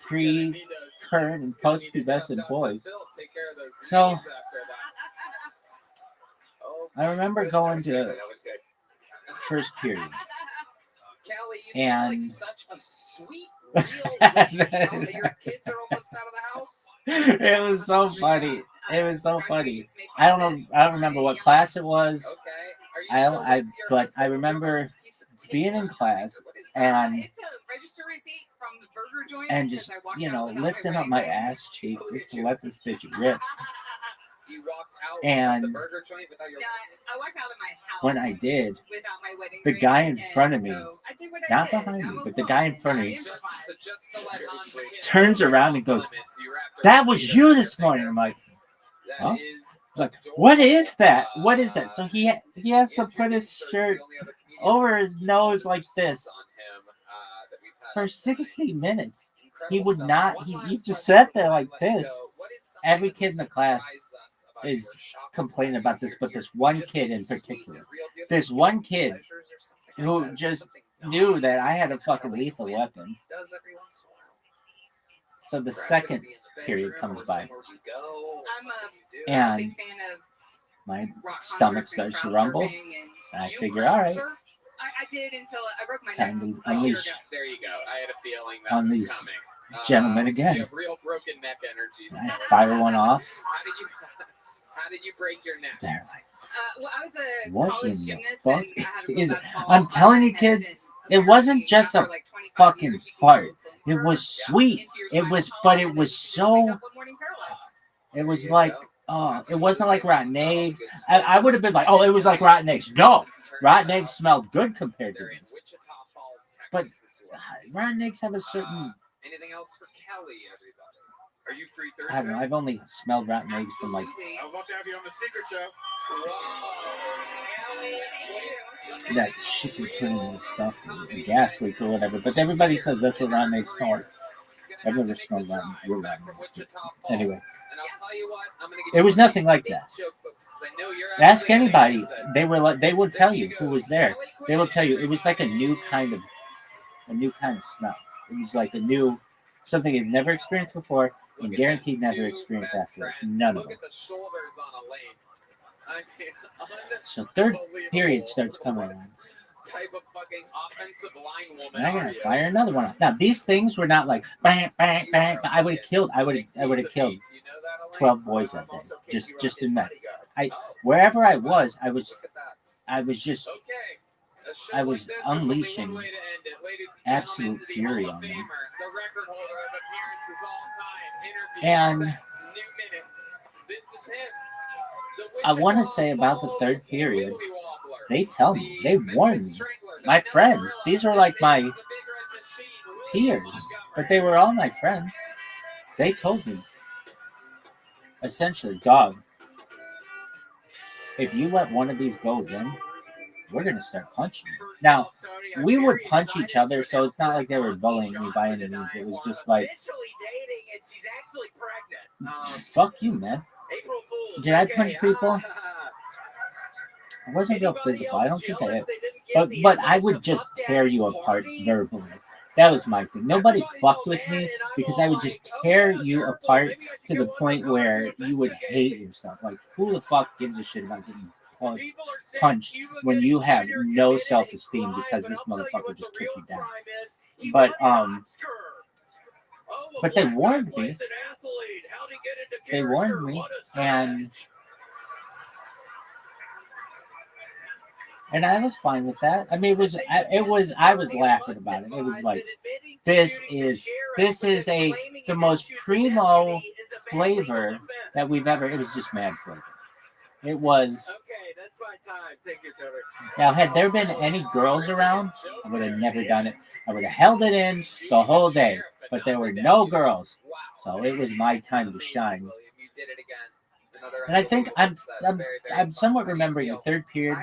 current, and post-pubescent boys. So I remember going to first period. And such a sweet, real lady. Your kids are almost out of the house. It was so funny. It was so funny. I don't remember what class it was. But I remember being in class and It's a register receipt from the burger joint. and just lifting up my ass cheek just to let this bitch rip. You walked out And of the burger joint without your I walked out of my house when I did, without my wedding the ring, guy in and front of me, so I did what I not did. behind I me, was but the guy in front of me, turns turns around and goes, "That was you this morning." I'm like, "Huh?" Like, what is that? What is that? So he has to put his shirt over his nose like this for 60 minutes. He would not. He just sat there like this. Every kid in the class is complaining about this, but this one kid in particular. This one kid who just knew that I had a fucking lethal weapon. So the second period comes by, I'm a and big fan of my rock stomach concerts and starts to crowd rumble, surfing, and I figure, all right, I did until I broke my neck. time to unleash There you go. I had a feeling that on was these coming. gentlemen You again. have real broken neck energies. I fire one off. How did you break your neck? There, Well, I was a what in college the gymnast, fuck and I had to is go it? that fall I'm telling you, on my kids, head, it wasn't just a like 25 fucking years, you can fart. do a It was sweet. It was, but it was so. It was like, it wasn't like rotten eggs. I would have been like, oh, it was like rotten eggs. No, rotten eggs smelled good compared to this. But rotten eggs have a certain. Anything else for Kelly, everybody? Are you free I don't know. Thursday? I've only smelled rotten eggs from like I want to have you on the secret show. that shit you put in the stuff, the gas leak or whatever. But everybody says that's what rotten eggs smell like. I've never smelled real rotten eggs. Anyway, And I'll tell you what, I'm gonna give it was nothing like that. joke books because I know you're Ask actually gonna anybody. use it. They were like, they would tell you who was there. They will tell you it was like a new kind of smell. It was like a new something you've never experienced before and guaranteed never experienced after. None of Look them. at the shoulders on a lane. I mean, So third period starts coming around. type of fucking offensive line woman And I are gotta you? fire another one off. Now these things were not like bang, bang, bang. I would have killed 12 boys that day. Just in that. Wherever I was just I was unleashing absolute fury on them. And I want to say about the third period, they tell me, they warn me, my friends, these are like my peers, but they were all my friends. They told me, essentially, dog, if you let one of these go again, we're going to start punching you. Now, we would punch each other, so it's not like they were bullying me by any means. It was just like, fuck you, man. Did I punch people? It wasn't real physical. I don't think I did. But I would just tear you apart verbally. That was my thing. Nobody fucked with me because I would just tear you apart to the point where you would hate yourself. Like, who the fuck gives a shit about getting punched when you have no self-esteem because this motherfucker just took you down? But they warned me. They warned me, and I was fine with that. I mean, I was laughing about it. It was like, this is the most primo flavor that we've ever. It was just mad flavor. It was. Okay, that's my time. Take your turn. Now, had there been any girls around, I would have never done it. I would have held it in the whole day, but there were no girls, so it was my time to shine. You did it again. And I think I'm somewhat remembering the third period.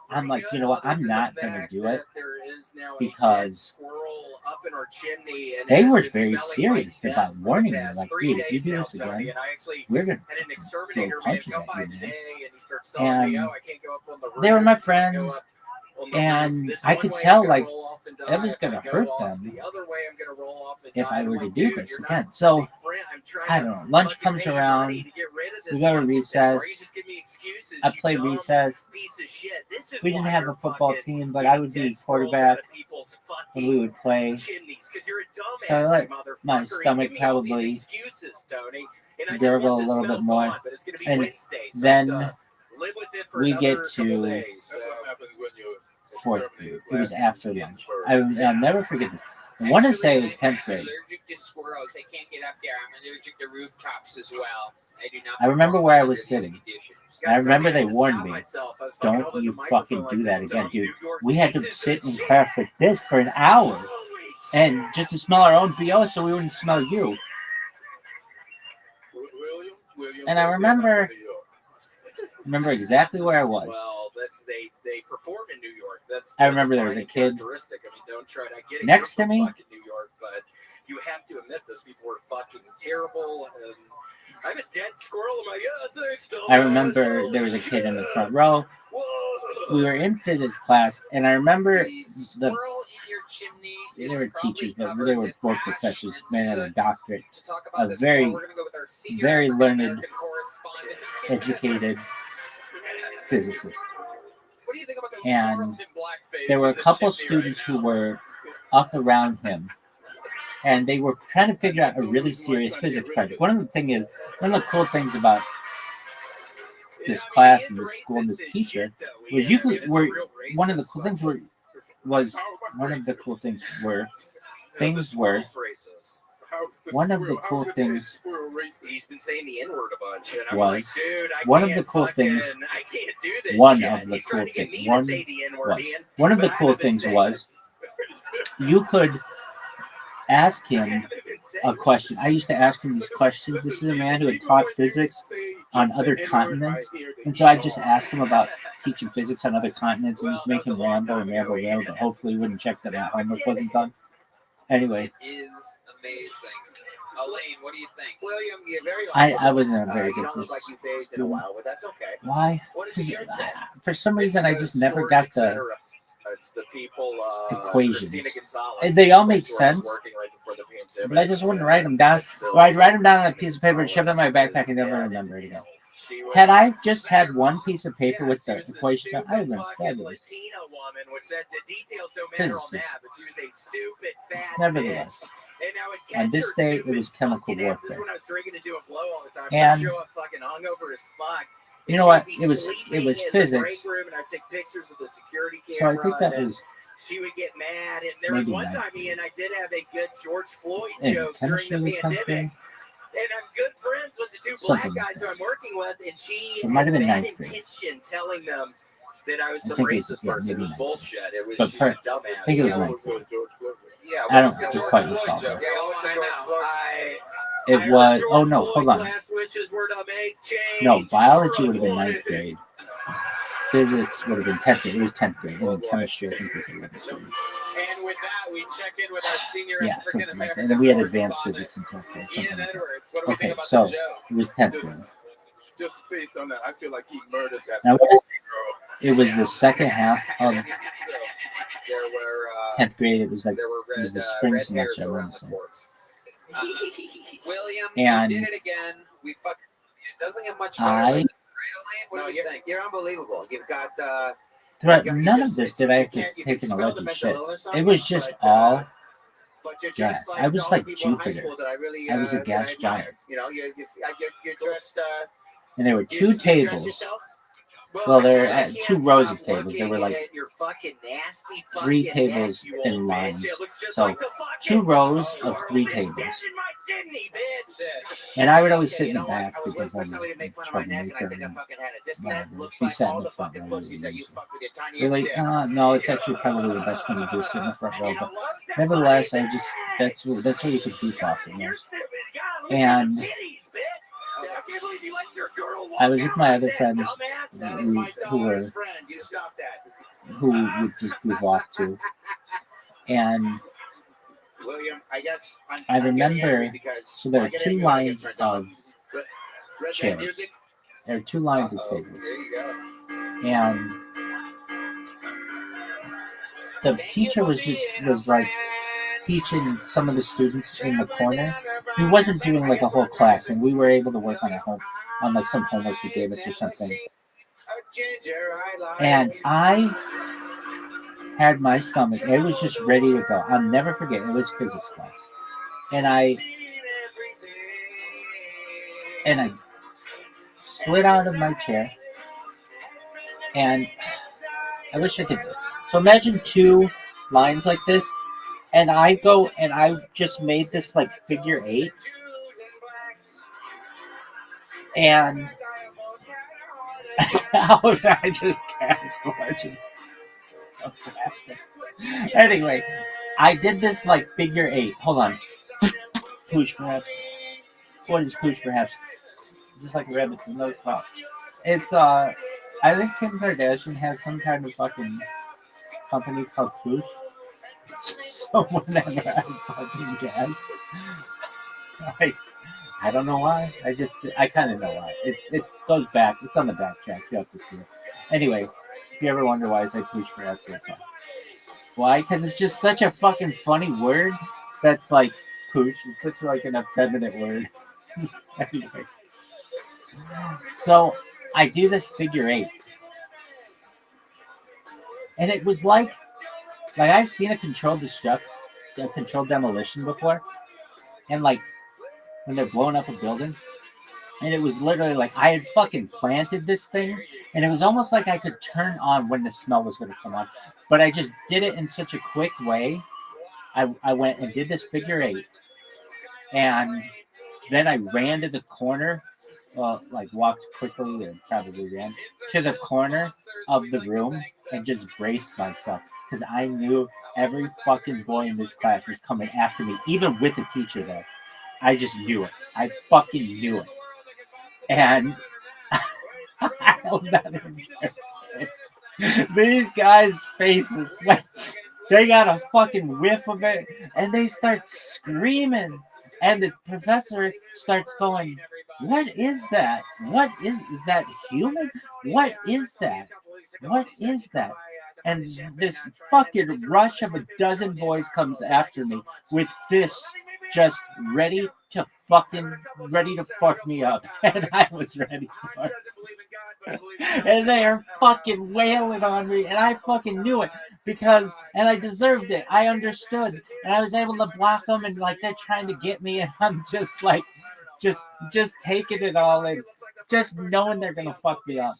I'm like, you know what? I'm not gonna do it because they were very serious about warning me. Like, dude, if you do this again, we're gonna throw punches at you, man. And they were my friends. And I could tell, like, it was going to hurt them if I were to do this again. So, I don't know. Lunch comes around. We go to recess. I play recess. We didn't have a football team, but I would be quarterback when we would play. So, I let my stomach probably gurgle a little bit more. And then we get to fourth grade. It was after lunch. I'll never forget this. I want to say it was 10th grade. I'm allergic to squirrels. I can't get up there. I'm allergic to rooftops as well. I remember where I was sitting. I remember they warned me, don't you fucking do that again, dude. We had to sit in class like this for an hour. And just to smell our own BO so we wouldn't smell you. And I remember exactly where I was. Well, they perform in New York. I remember there was a kid don't try to get next to me. New York, but you have to admit those people were fucking terrible. And I have a dead squirrel in my thanks. I remember there was a kid in the front row. We were in physics class, and I remember they were teachers, but they were both professors. Man had a doctorate, a very, very learned, educated physicist. And there were a couple students who were up around him, and they were trying to figure out a really serious physics project. One of the cool things about this class and this school and this teacher was one of the cool things He's been saying the N-word a bunch, and I'm was like, dude, I one of can't the cool fucking- things. I can't do this One shit. of the He's cool trying to get things. me to say the N-word, Ian, One of the but I cool haven't been things saying was you could ask him a question. I used to ask him these questions. This is a man who had taught physics on other continents. And so I just asked him about teaching physics on other continents and just make him ramble, but hopefully he wouldn't check that my homework wasn't done. Anyway. It is amazing. Elaine, what do you think? William, you're very I wasn't a very you good don't look like you bathed in a while, but that's okay. Why? What does your shirt say? For some reason, I just never got the It's the people, equations. Christina Gonzalez. They all make where I was sense, working right before the pandemic. but I just wouldn't write them down. Or I'd write them down on a piece of paper and shove them in my backpack and never remember it again. Had I just had one piece of paper with the equation, I would have been fabulous. Physicist. Nevertheless, on this day, it was chemical warfare. And you know what? It was physics. So I think that was. She would get mad, and there was one time, Ian, I did have a good George Floyd joke during the pandemic. And I'm good friends with the two black guys who I'm working with, and she has bad intention telling them that I was some racist person. It was bullshit. It was she's a dumbass. I think it was ninth grade. Yeah, I don't quite recall that. It was. Oh no, hold on. No, biology would have been ninth grade. Physics would have been 10th grade. It was 10th grade. And chemistry, I think, was 11th grade. And with that, we check in with our senior African Something like that. American. And then we had advanced physics and stuff. Ian Edwards, what do we think about so the joke? it was 10th grade. Just based on that, I feel like he murdered that. Now, it was the second half of There were 10th grade. It was like there were it was red, the spring red semester. hairs I around want the to say. corpse. William, And you did it again. We fucking. It doesn't get much better I- than this, right, Elaine? What do you think? You're unbelievable. You've got. Throughout none of this did I have to take an alleged shit. It was just all gas. I was like Jupiter. I was a gas giant. You know, you're dressed. And there were two tables. Well, there are two rows of tables. There were like 3 tables in lines. So 2 rows of 3 tables. And I would always sit in the back because I was a troublemaker. She sat in the front row. They're like, no, it's actually probably the best thing to do, sit in the front row. But nevertheless, that's where you could goof off the most. And I was with my other friends who would just goof off too. And William, I guess I remember, so there are 2 lines of chairs. There are 2 lines of tables. And the teacher was like teaching some of the students in the corner. He wasn't doing like a whole class, and we were able to work on like some homework he gave us or something. And I had my stomach. It was just ready to go. I'll never forget. It was physics class, and I slid out of my chair, and I wish I could. So imagine 2 lines like this. And I go and I just made this like figure 8. And how did I just cast the legend? Anyway, I did this like figure 8. Hold on. Pooch perhaps. What is Pooch perhaps? Just like a rabbit's nose pop. It's I think Kim Kardashian has some kind of fucking company called Pooch. So whenever I fucking gas, I don't know why. I kind of know why. It goes back. It's on the backtrack. You have to see it. Anyway, if you ever wonder why I say Pooch for after time. Why? Because it's just such a fucking funny word. That's like Pooch. It's such like an effeminate word. Anyway, so I do this figure 8, and it was like I've seen a controlled demolition before, and like when they're blowing up a building, and it was literally like I had fucking planted this thing, and it was almost like I could turn on when the smell was going to come on, but I just did it in such a quick way. I went and did this figure 8, and then I ran to the corner like walked quickly and probably ran to the corner of the room and just braced myself because I knew every fucking boy in this class was coming after me, even with the teacher there. I just knew it. I fucking knew it. And I'll never forget these guys' faces. They got a fucking whiff of it and they start screaming. And the professor starts going, "What is that? What is that human? What is that? What is that?" And this fucking rush of a dozen boys comes after me with fists just ready to fuck me up. And I was ready for it. And they are fucking wailing on me, and I fucking knew it and I deserved it. I understood, and I was able to block them, and like they're trying to get me, and I'm just like, just taking it all in, just knowing they're gonna fuck me up.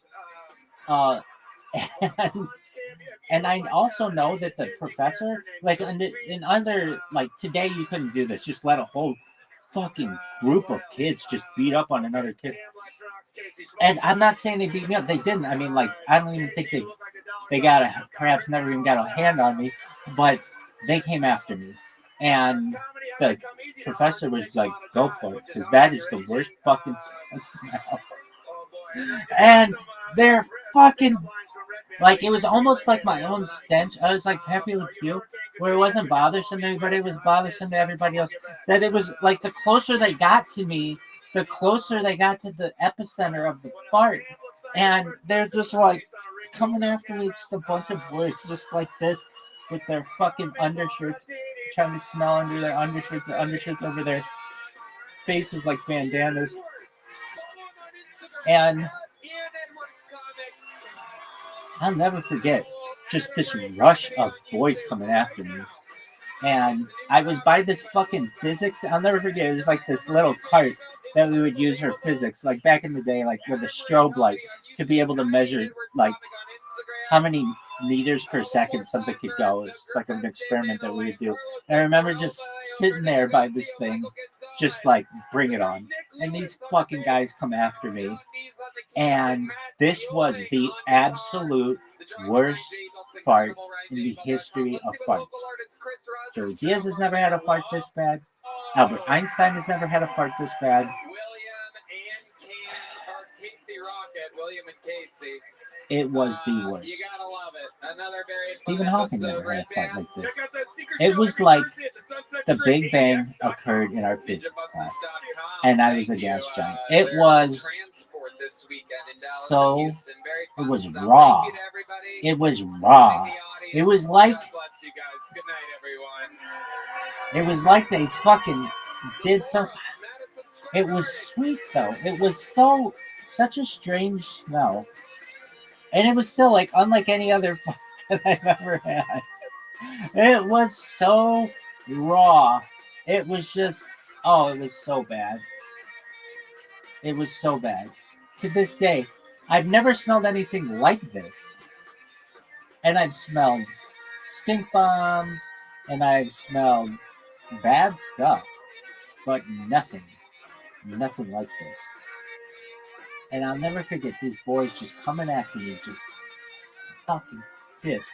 And I also know that the professor, like in other, like today you couldn't do this, just let a whole fucking group of kids just beat up on another kid. And I'm not saying they beat me up, they didn't. I mean, like, I don't even think they perhaps never even got a hand on me, but they came after me. And the professor was like, "Go for it, because that is the worst fucking smell." And they're fucking, like, it was almost like my own stench. I was like Pepe Le Pew, where it wasn't bothersome to me, but it was bothersome to everybody else. That it was like the closer they got to me, the closer they got to the epicenter of the fart. And they're just like coming after me, just a bunch of boys just like this with their fucking undershirts, trying to smell under their undershirts, the undershirts over their faces like bandanas. And I'll never forget just this rush of boys coming after me. And I was by this fucking physics. I'll never forget. It was like this little cart that we would use for physics, like back in the day, like with a strobe light to be able to measure like how many meters per second something could go. It's like an experiment that we would do. And I remember just sitting there by this thing, just like, bring it on. And these fucking guys come after me. And this was the absolute worst fart in the history of farts. Joey Diaz has never had a fart this bad. Albert Einstein has never had a fart this bad. William and Casey. It was the worst. You gotta love it. Another very Stephen Hawking never had a fart like this. Check out that secret It show was every like Thursday at the Sunset the Strip, Big Bang ATX.com. occurred in our physics class, and I was a gas giant. It was so. It was raw. It was raw. It was like. It was like they fucking did something. It was sweet though. It was such a strange smell. And it was still like unlike any other fart that I've ever had. It was so raw. It was just, it was so bad. It was so bad. To this day, I've never smelled anything like this. And I've smelled stink bombs, and I've smelled bad stuff, but nothing like this. And I'll never forget these boys just coming after me, just fucking pissed.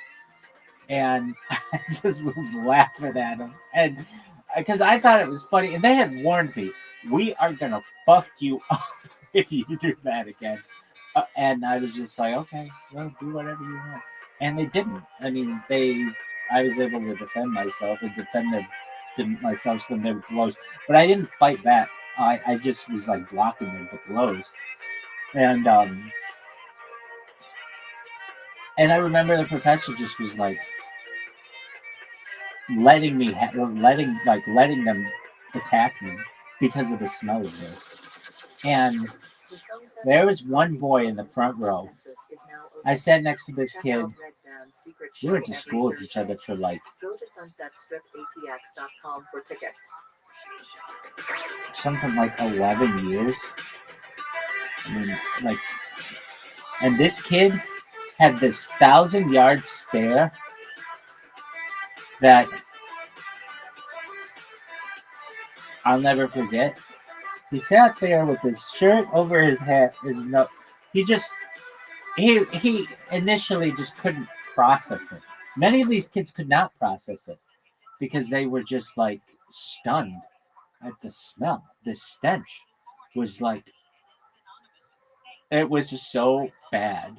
And I just was laughing at them. And because I thought it was funny. And they had warned me, "We are going to fuck you up if you do that again." And I was just like, okay, well, do whatever you want. And they didn't. I mean, I was able to defend myself and defend myself from their blows. But I didn't fight back. I just was like blocking them with blows. And I remember the professor just was like letting them attack me because of the smell of this. And there was one boy in the front row. I sat next to this kid. We went to school with each other for like Go to sunsetstripatx.com for tickets. something like 11 years. I mean, like, and this kid had this 1,000-yard stare that I'll never forget. He sat there with his shirt over his head. He initially just couldn't process it. Many of these kids could not process it because they were just like stunned at the smell. The stench was like, it was just so bad.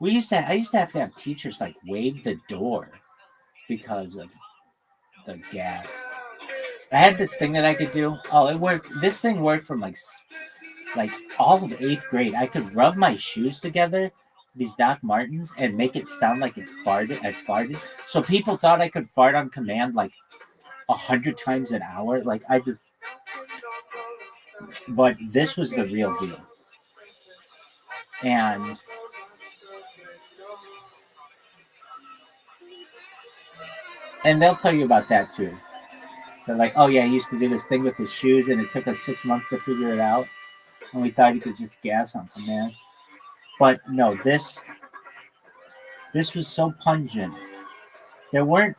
I used to have to have teachers like wave the door because of the gas. I had this thing that I could do. Oh, it worked. This thing worked from like all of 8th grade. I could rub my shoes together, these Doc Martens, and make it sound like it farted. I farted. So people thought I could fart on command like 100 times an hour. Like I just. But this was the real deal. And they'll tell you about that too. They're like, oh yeah, he used to do this thing with his shoes, and it took us 6 months to figure it out, and we thought he could just gas on command. But no, this was so pungent. There were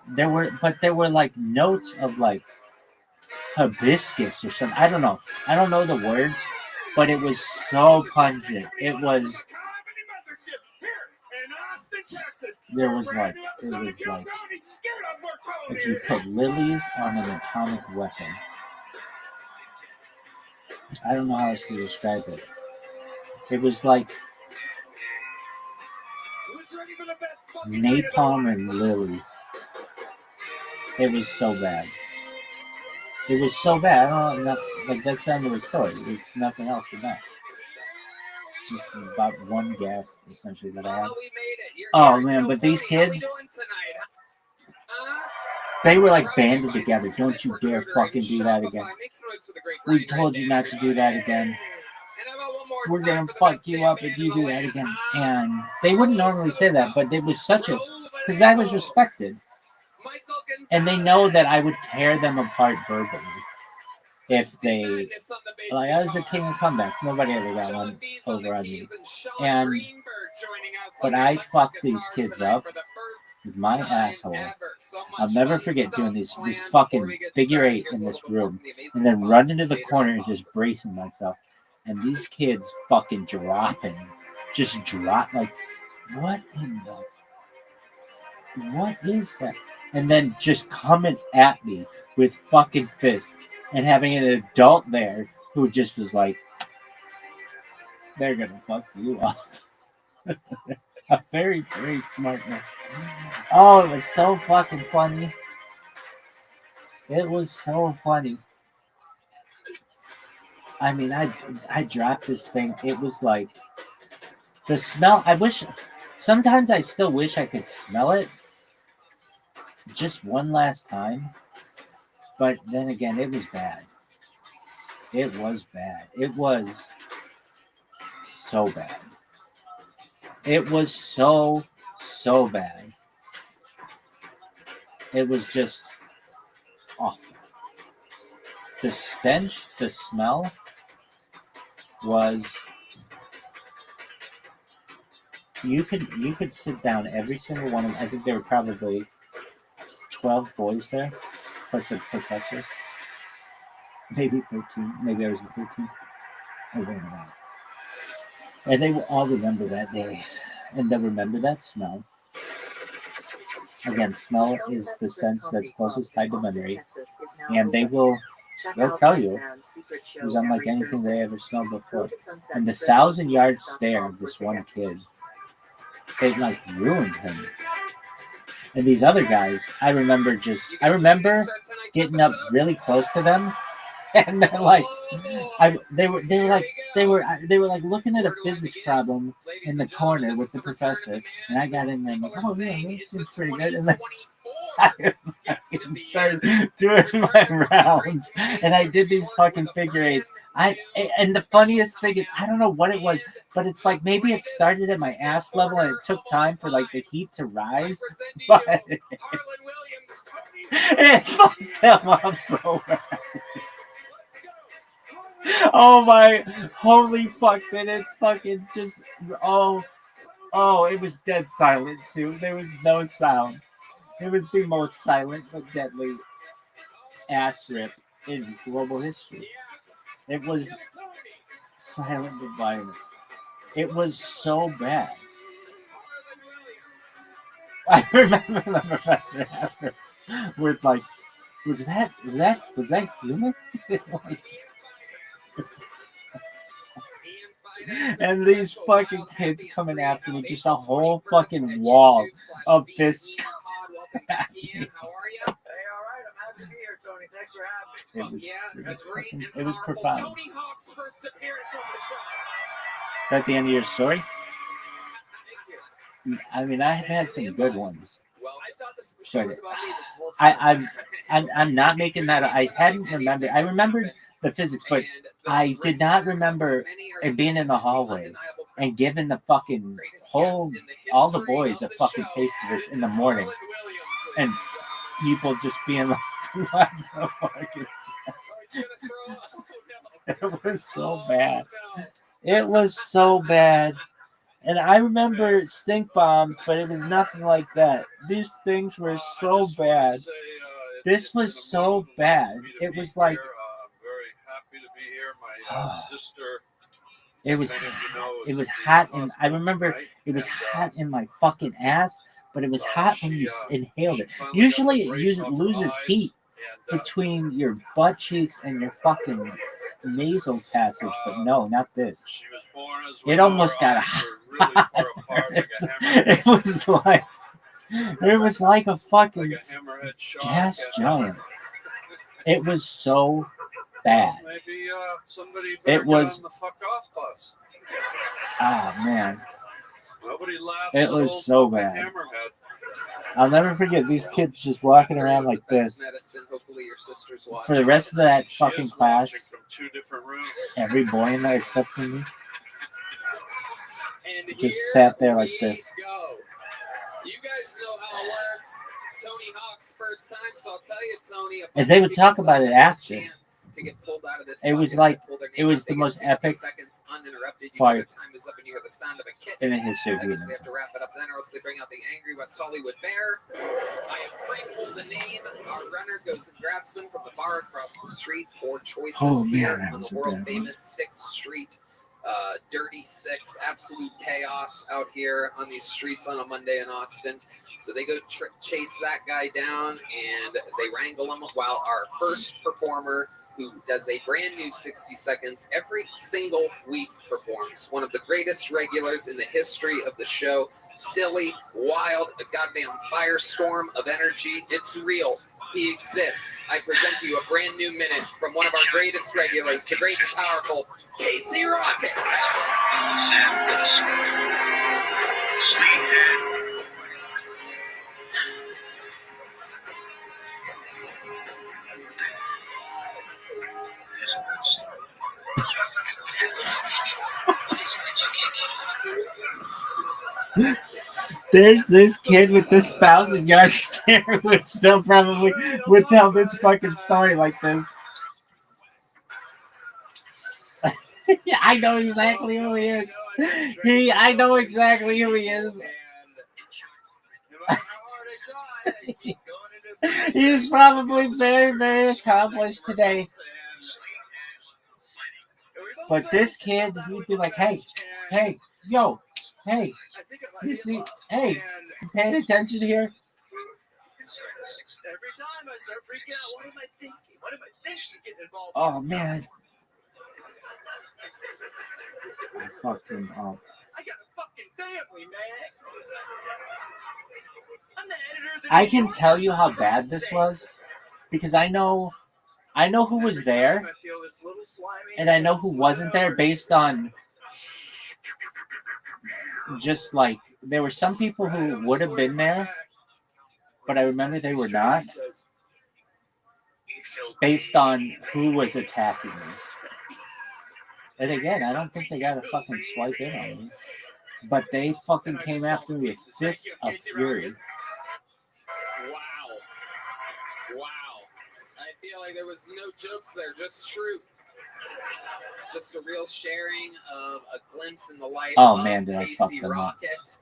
like notes of like hibiscus or something. I don't know the words, but it was so pungent. There was like if you put lilies on an atomic weapon. I don't know how else to describe it. It was like napalm and lilies. It was so bad. It was so bad. I don't know, like that's the end of the story. There's nothing else to that. Just about one gas, essentially, that I had. Oh man, but these kids, they were like banded together. Don't you dare fucking do that again. We told you not to do that again. We're gonna fuck you up if you do that again. And they wouldn't normally say that, but it was such a, because I was respected. And they know that I would tear them apart verbally. If they, like, I was the king of comebacks. Nobody ever got one over on me. But I fucked these kids up with my asshole. I'll never forget doing this fucking figure 8 in this room, and then running to the corner and just bracing myself. And these kids fucking dropping, just drop like, what is that? And then just coming at me with fucking fists, and having an adult there who just was like, they're gonna fuck you up. A very, very smart man. Oh, it was so fucking funny. It was so funny. I mean, I dropped this thing. It was like, the smell, sometimes I still wish I could smell it just one last time. But then again, it was bad. It was bad. It was so bad. It was so bad. It was just awful. The stench, the smell was, you could sit down every single one of them. I think there were probably 12 boys there, plus a professor. Maybe 13. Maybe I was 13. I don't know. And they will all remember that day. And they'll remember that smell. Again, smell is the sense that's closest tied to memory. And they'll tell you it was unlike anything they ever smelled before. And the 1,000-yard stare of this one kid, it like ruined him. And these other guys, I remember getting up really close to them, and they're like, they were like looking at a physics problem in the corner with the professor, and I got in there and like, oh yeah, this seems pretty good. And then I started doing my rounds, and I did these fucking figure 8s. And the funniest thing is, I don't know what it was, but it's like maybe it started at my ass level and it took time for like the heat to rise, but it fucked them up so bad. Oh my holy fuck, that it fucking just, oh, it was dead silent too. There was no sound. It was the most silent but deadly ass rip in global history. It was silent environment. It was so bad. I remember the professor after with like, was that human? And these fucking kids coming after me, just a whole fucking wall of fists. Thanks for having me. It was profound. Tony Hawk's first appearance on the show. Is that the end of your story? I mean, I've had some good ones. But I'm not making that. I hadn't remembered. I remembered the physics, but I did not remember it being in the hallway and giving the fucking all the boys a fucking taste of this in the morning, and people just being like, "What the fuck is that?" It was so bad. It was so bad. And I remember stink bombs, but it was nothing like that. These things were so bad. This was so bad. It was like. Very happy to be here. My sister. It was hot, and I remember it was hot in my fucking ass, but it was hot when you inhaled it. Usually, it loses heat between your butt cheeks and your fucking nasal passage, but no, not this. It almost got hot. It was like a fucking gas giant. It was so bad. Maybe somebody It was. on the fuck off bus. Ah, man. Nobody laughs. It was so bad. Hammerhead. I'll never forget these kids just walking around like this for the rest of that fucking class. From 2 different rooms. Every boy in there except for me just sat there like this. You guys know how it works. Tony Hawk's first time, so I'll tell you, Tony. And they would talk about it after. To get pulled out of this It was like it was the most epic fight in the history of They humor. have to wrap it up then, or else they bring out the angry West Hollywood Bear. I have pre-pulled the name. Our runner goes and grabs them from the bar across the street. 4 choices here man, on the that was a world bad famous 6th Street. Dirty 6th, absolute chaos out here on these streets on a Monday in Austin. So they go chase that guy down and they wrangle him while our first performer, who does a brand new 60 seconds every single week, performs. One of the greatest regulars in the history of the show. Silly, wild, a goddamn firestorm of energy. It's real. He exists. I present to you a brand new minute from one of our greatest regulars, the great and powerful Casey Rocket. There's this kid with this 1,000-yard stare which still probably would tell this fucking story like this. Yeah, I know exactly who he is. I know exactly who he is. He's probably very, very accomplished today. But this kid, he'd be like, hey, yo, hey, you see, hey, you paying attention here? Every time I start freaking out, what am I thinking? What am I thinking getting involved in Oh, this man. stuff? I fucked him up. I got a fucking family, man. I'm the editor of the I can tell you how bad this was because I know who was there and I know who wasn't there based on just like there were some people who would have been there, but I remember they were not based on who was attacking me. And again, I don't think they got a fucking swipe in on me, but they fucking came after me with fists of fury. Wow. I feel like there was no jokes there, just truth. Just a real sharing of a glimpse in the life of Man, did I fuck them up. Rocket.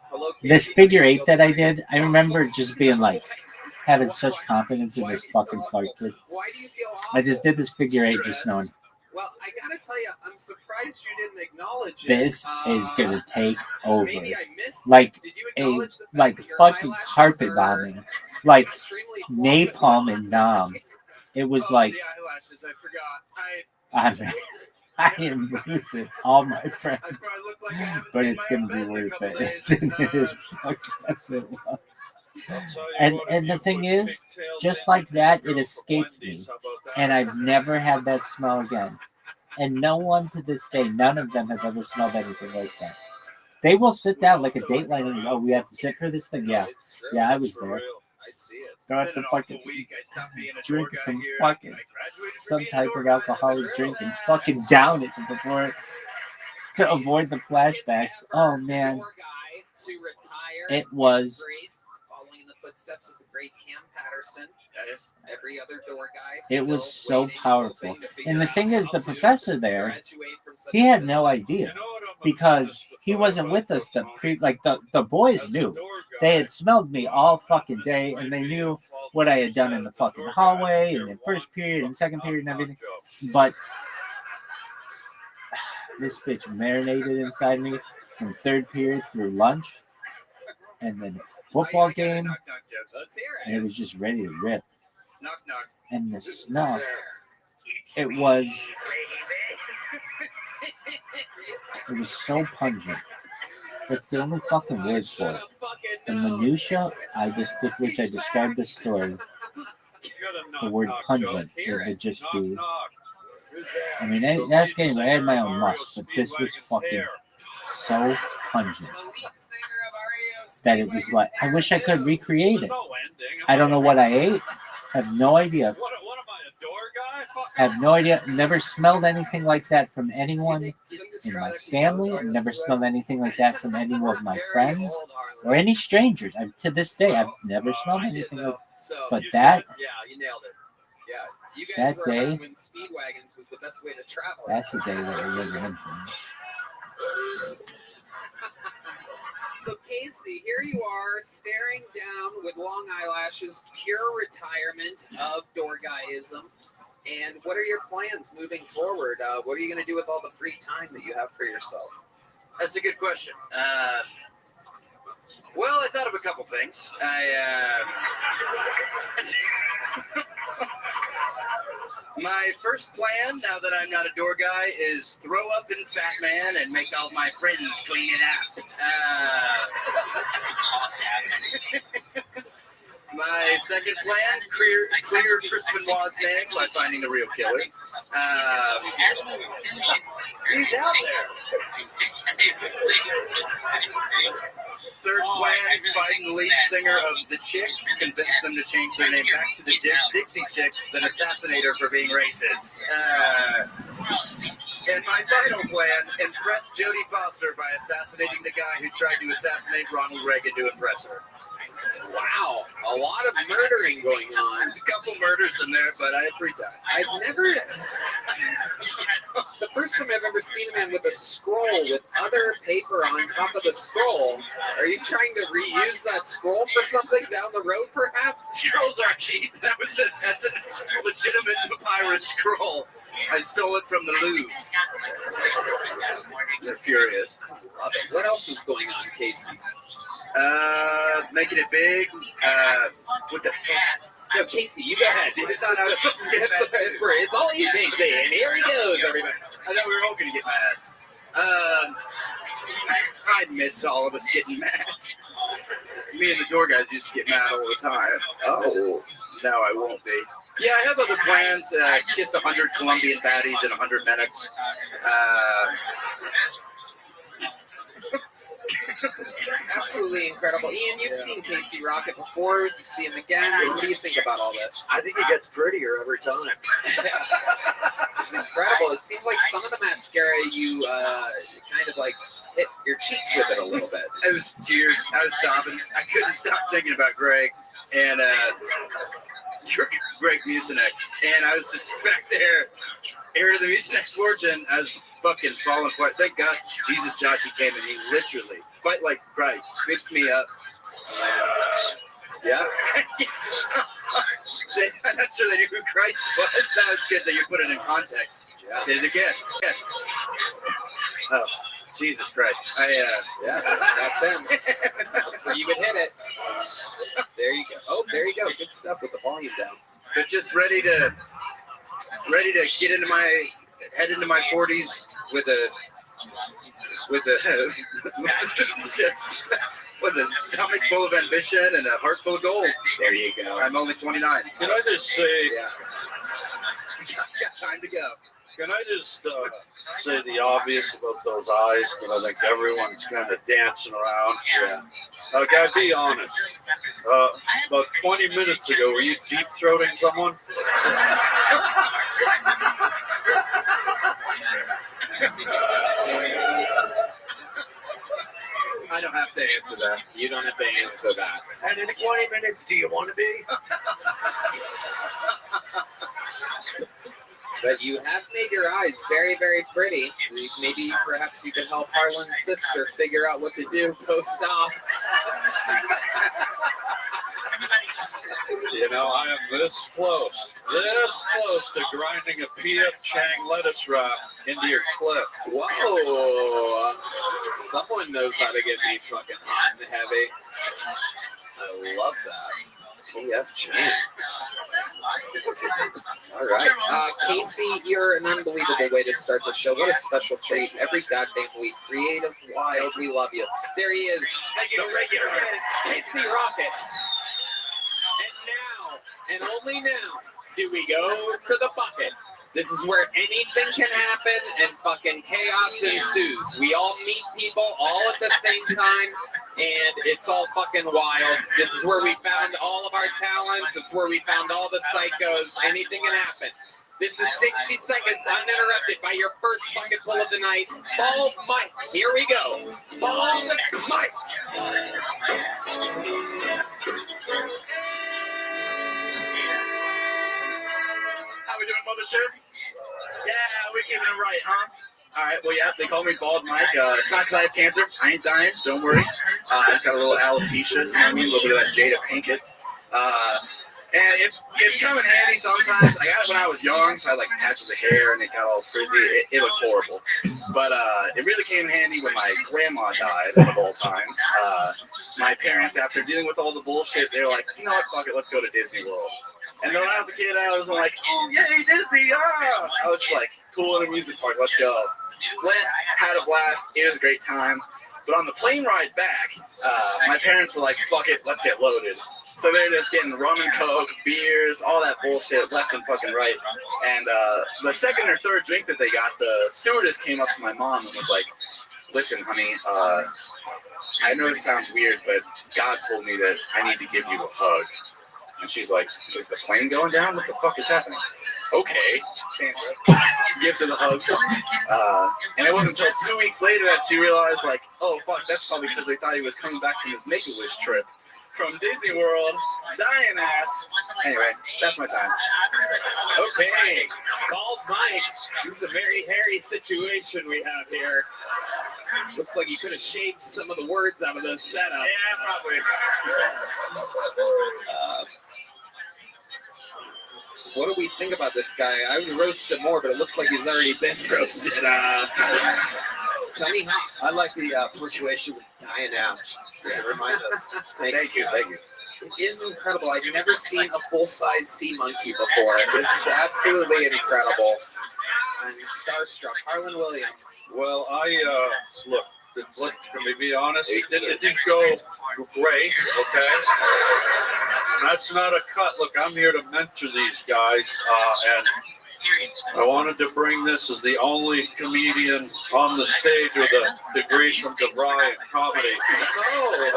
Hello, This figure 8 that I did, I remember just being like, having such confidence in this fucking fight trick. I just did this figure 8 just knowing, Well, I gotta tell you, I'm surprised you didn't acknowledge it. This is gonna take over. Maybe I missed Like it. Did you a acknowledge the fact like that your fucking eyelashes carpet are bombing. Like extremely napalm and nom. It was like The eyelashes, I forgot. I embrace it, all my friends. I probably look like I haven't But seen it's my gonna own be bed in a worth couple it. days. Yes, it was. And the thing is, just like that, it escaped me, and I've never had that smell again. And no one to this day, none of them have ever smelled anything like that. They will sit down like a dateline and oh, we have to sit for this thing. Yeah, I was there. I see it. Go out to fucking drink some fucking some type of alcoholic drink and fucking down it before to avoid the flashbacks. Oh man, To retire it was. Grace, following in the footsteps of the great Cam Patterson. Yes. Every other door guy. It was so powerful. And the thing is, the professor there, he had no idea because he wasn't with us. The boys knew. They had smelled me all fucking day, and they knew what I had done in the fucking hallway and in first period and second period and everything. But this bitch marinated inside me from third period through lunch, and then football game, and it was just ready to rip. And the smell, it was so pungent. That's the only fucking word for it. The minutia with which I described this story, the word pungent, it would just be. I mean, that's getting. I had my own musk, but this was fucking so pungent that it was like, I wish I could recreate it. I don't know what I ate. I have no idea. I have no idea. Never smelled anything like that from anyone in my family. I've never smelled anything like that from any of my friends or any strangers. To this day, I've never smelled anything like. But that. Yeah, you nailed it. Yeah, you guys that were day, around when Speedwagons was the best way to travel. That's a day that we're living in. So Casey, here you are staring down with long eyelashes, pure retirement of door guyism. And what are your plans moving forward? What are you going to do with all the free time that you have for yourself? That's a good question. Well, I thought of a couple things. My first plan, now that I'm not a door guy, is throw up in Fat Man and make all my friends clean it out. My second plan, clear Chris Benoit's name by finding the real killer. He's out there. Third plan, find the lead singer of The Chicks, convince them to change their name back to the Dixie Chicks, then assassinate her for being racist. And my final plan, impress Jodie Foster by assassinating the guy who tried to assassinate Ronald Reagan to impress her. Wow, a lot of murdering going on. There's a couple murders in there, but I had free time. I've never. It's the first time I've ever seen a man with a scroll with other paper on top of the scroll. Are you trying to reuse that scroll for something down the road, perhaps? Scrolls are cheap. That's a legitimate papyrus scroll. I stole it from the Louvre. They're furious. What else is going on, Casey? Making it big. With the fat. No, Casey, you go ahead. It's all you, Casey. And here he goes, everybody. I thought we were all going to get mad. I miss all of us getting mad. Me and the door guys used to get mad all the time. Oh, now I won't be. Yeah, I have other plans. Kiss 100 Colombian baddies in 100 minutes. Absolutely incredible. Ian, you've seen Casey Rocket before. You see him again. What do you think about all this? I think he gets prettier every time. It's incredible. It seems like some of the mascara you kind of like hit your cheeks with it a little bit. It was tears. I was sobbing. I couldn't stop thinking about Greg and Greg Mucinex. And I was just back there, heir to the Mucinex fortune. I was fucking falling apart. Thank God Jesus Joshie came and he literally, quite like Christ, picked me up. Yeah. I'm not sure they knew who Christ was. That was good that you put it in context. Did it again. Oh, Jesus Christ. Yeah, that's him. That's where you would hit it. There you go. Oh, there you go. Good stuff with the volume down. But just ready to get into head into my 40s with a just with a stomach full of ambition and a heart full of gold. There you go. I'm only 29. So Can I just say, got time to go. can I just say the obvious about those eyes that I think everyone's kind of dancing around? Yeah. I'll be honest. About 20 minutes ago, were you deep-throating someone? I don't have to answer that. You don't have to answer that. And in 20 minutes, do you want to be? But you have made your eyes very, very pretty. Maybe perhaps you could help Harlan's sister figure out what to do post-op. You know, I am this close to grinding a P.F. Chang lettuce wrap into your clip. Whoa! Someone knows how to get me fucking hot and heavy. I love that. P.F. Chang. All right. Casey, you're an unbelievable way to start the show. What a special treat. Every goddamn week. Creative, wild. We love you. There he is. The regular Casey Rocket. And only now do we go to the bucket. This is where anything can happen and fucking chaos ensues. We all meet people all at the same time, and it's all fucking wild. This is where we found all of our talents. It's where we found all the psychos. Anything can happen. This is 60 seconds uninterrupted by your first bucket pull of the night. Bald Mike. Here we go. Bald Mike. How we doing, mothership? Yeah, we're keeping it right, huh? All right, well, yeah, they call me Bald Mike. It's not because I have cancer. I ain't dying. Don't worry. I just got a little alopecia. You know what I mean? A little bit of that Jada Pinkett. And it's come in handy sometimes. I got it when I was young, so I had like patches of hair and it got all frizzy. It looked horrible. But it really came in handy when my grandma died, of all times. My parents, after dealing with all the bullshit, they were like, you know what, fuck it, let's go to Disney World. And then when I was a kid, I was like, oh, yay, Disney, ah! I was like, cool in a music park, let's go. Went, had a blast, it was a great time. But on the plane ride back, my parents were like, fuck it, let's get loaded. So they're just getting rum and coke, beers, all that bullshit, left and fucking right. And the second or third drink that they got, the stewardess came up to my mom and was like, listen, honey, I know this sounds weird, but God told me that I need to give you a hug. And she's like, is the plane going down? What the fuck is happening? Okay. Sandra gives her the hug. And it wasn't until 2 weeks later that she realized, like, oh, fuck, that's probably because they thought he was coming back from his Make-A-Wish trip from Disney World, dying ass. Anyway, that's my time. Okay. Bald Mike. This is a very hairy situation we have here. Looks like you could have shaved some of the words out of the setup. Yeah, probably. What do we think about this guy? I would roast him more, but it looks like he's already been roasted. Tell me how. I like the punctuation with dying ass. To remind us. Thank you. It is incredible. I've never seen a full-size sea monkey before. This is absolutely incredible. I'm starstruck. Harlan Williams. Well, look, let me be honest, it didn't go great, okay? That's not a cut. Look, I'm here to mentor these guys, and I wanted to bring this as the only comedian on the stage with a degree from DeVry in comedy. Oh.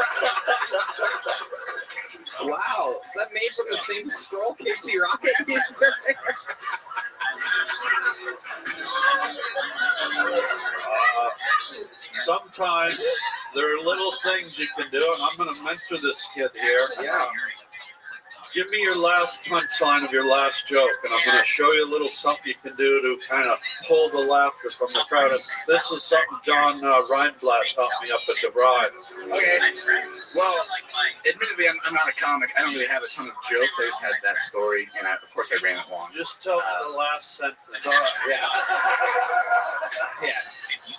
Wow. Is that made from the same scroll Casey Rocket used there? Sometimes there are little things you can do, and I'm going to mentor this kid here. Yeah. Give me your last punchline of your last joke, and I'm going to show you a little something you can do to kind of pull the laughter from the crowd. This is something Don Reinblatt taught me up at DeVry. Okay. Well, admittedly, I'm not a comic, I don't really have a ton of jokes. I just had that story, and of course I ran it long. Just tell the last sentence. Yeah. Yeah.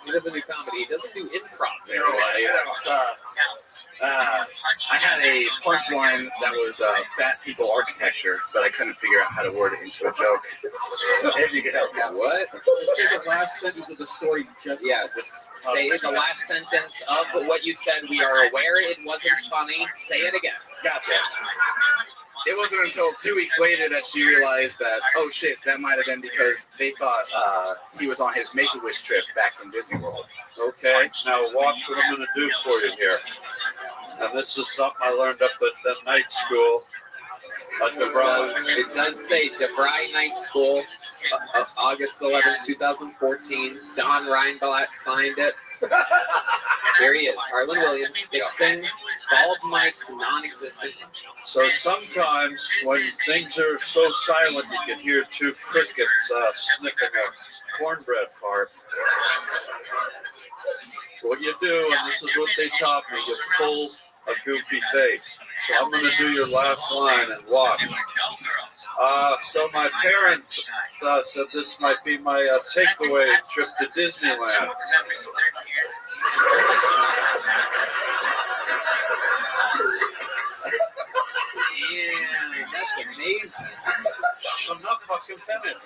He doesn't do comedy. He doesn't do improv very I had a punchline that was fat people architecture, but I couldn't figure out how to word it into a joke. If you could help me. What? Just say the last sentence of the story. Just say the last sentence of what you said. We are aware it wasn't funny. Say it again. Gotcha. It wasn't until 2 weeks later that she realized that, oh shit, that might have been because they thought he was on his Make-A-Wish trip back from Disney World. Okay, now watch what I'm going to do for you here. And this is something I learned up at the night school at DeVry. It does say DeVry Night School, August 11, 2014. Don Reinblatt signed it. Here he is, Harlan Williams, fixing bald Mike's non-existent punch. So sometimes when things are so silent, you can hear two crickets sniffing a cornbread fart. What you do, and this is what they taught me, you pull a goofy face. So I'm going to do your last line and watch. So my parents said this might be my takeaway trip to Disneyland. Yeah, that's amazing. I'm not fucking finished.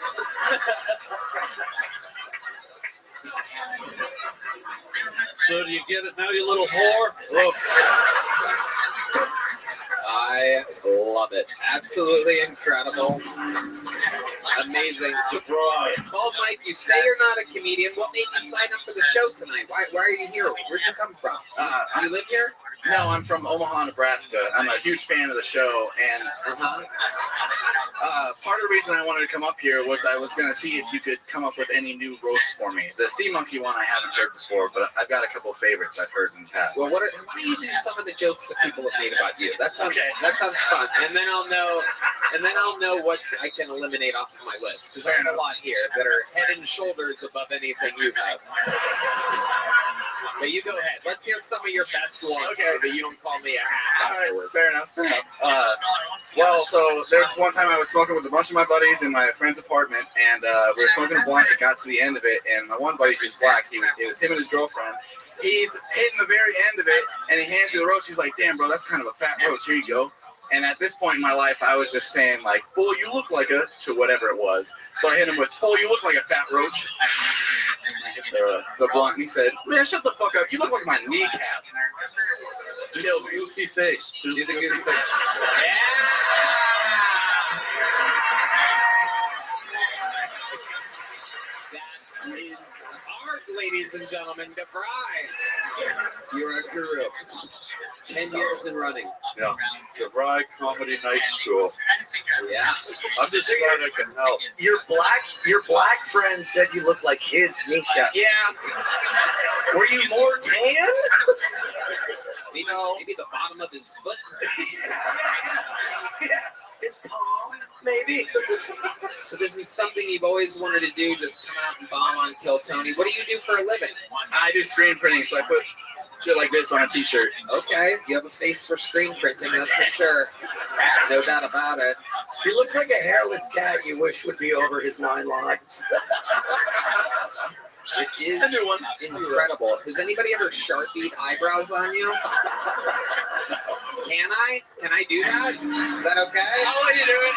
So do you get it now, you little whore? Look. I love it. Absolutely incredible. Amazing. So, Bald Mike, you say you're not a comedian. What made you sign up for the show tonight? Why are you here? Where'd you come from? You live here? No, I'm from Omaha, Nebraska. I'm a huge fan of the show, and part of the reason I wanted to come up here was I was going to see if you could come up with any new roasts for me. The Sea Monkey one I haven't heard before, but I've got a couple favorites I've heard in the past. Well, why don't you do some of the jokes that people have made about you? That sounds fun, and then I'll know what I can eliminate off of my list, because there's a lot here that are head and shoulders above anything you have. But you go ahead. Let's hear some of your best ones. Okay. So that you don't call me a hack. All right, fair enough. Well, so there's one time I was smoking with a bunch of my buddies in my friend's apartment, and we were smoking a blunt. It got to the end of it, and my one buddy who's black, it was him and his girlfriend. He's hitting the very end of it, and he hands me the roach. He's like, "Damn, bro, that's kind of a fat roach. Here you go." And at this point in my life, I was just saying, like, "Bull, you look like a," to whatever it was. So I hit him with, "Bull, you look like a fat roach." The blunt, and he said, "Man, shut the fuck up. You look like my kneecap." Kill goofy face. Do the goofy face. Yeah! That is art, ladies and gentlemen. DeVry. You're a guru. 10 years in running. Yeah. DeVry Comedy Night School. Yeah. I'm just glad I can help. Your black friend said you look like his kneecap. Yeah. Were you more tan? Maybe the bottom of his foot. Yeah. His palm, maybe. So this is something you've always wanted to do, just come out and bomb on Kill Tony. What do you do for a living? I do screen printing, so I put shit like this on a t-shirt. Okay, you have a face for screen printing, that's for sure. No doubt about it. He looks like a hairless cat you wish would be over his 9 lives. It is incredible. Has anybody ever Sharpied eyebrows on you? Can I? Can I do that? Is that okay? I'll let you do it.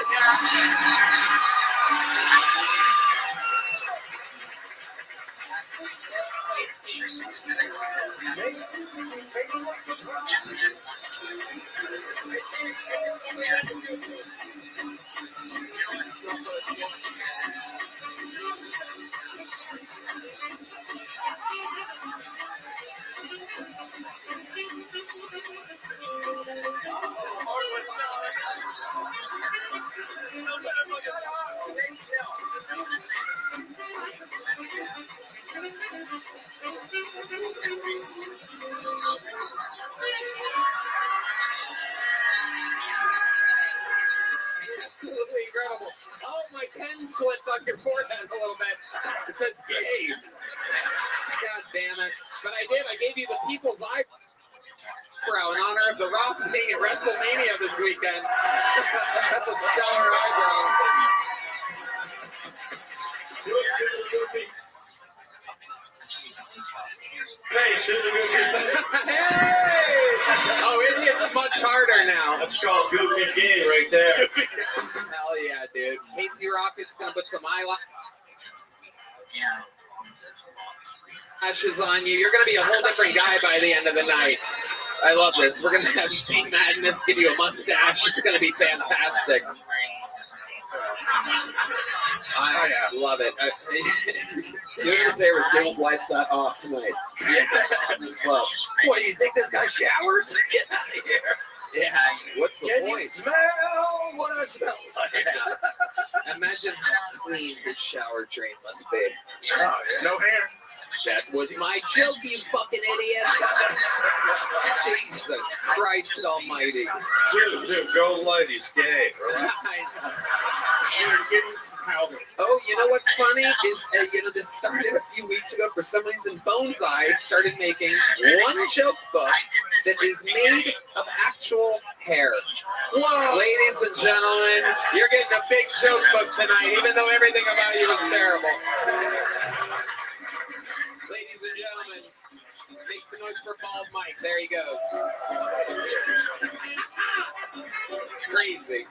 Absolutely incredible. Oh, my pen slipped on your forehead a little bit. It says gay. God damn it. But I did. I gave you the people's eye. eyebrow in honor of the Rock being at WrestleMania this weekend. That's a stellar eyebrow. Hey, shoot the Goofy. Hey! Oh, it hits much harder now. That's called Goofy Gay right there. Hell yeah, dude. Casey Rocket's gonna put some eyelashes on you. You're gonna be a whole different guy by the end of the night. I love this. We're gonna have Deep Madness give you a mustache. It's gonna be fantastic. I love it. Do me a favor, don't wipe that off tonight. Love. What do you think this guy showers? Get out of here. Yeah. What's the Can point? you smell what I smell like? Imagine how clean his shower drain must be. Oh, yeah. No hair. That was my joke, you fucking idiot. Jesus Christ almighty. Dude, Gold Lady's gay. Oh, you know what's funny is, this started a few weeks ago. For some reason, Boneseye started making one joke book that is made of actual hair. Whoa! Ladies and gentlemen, you're getting a big joke book tonight, even though everything about you is terrible. Ladies and gentlemen, make some noise for Bald Mike. There he goes. Crazy.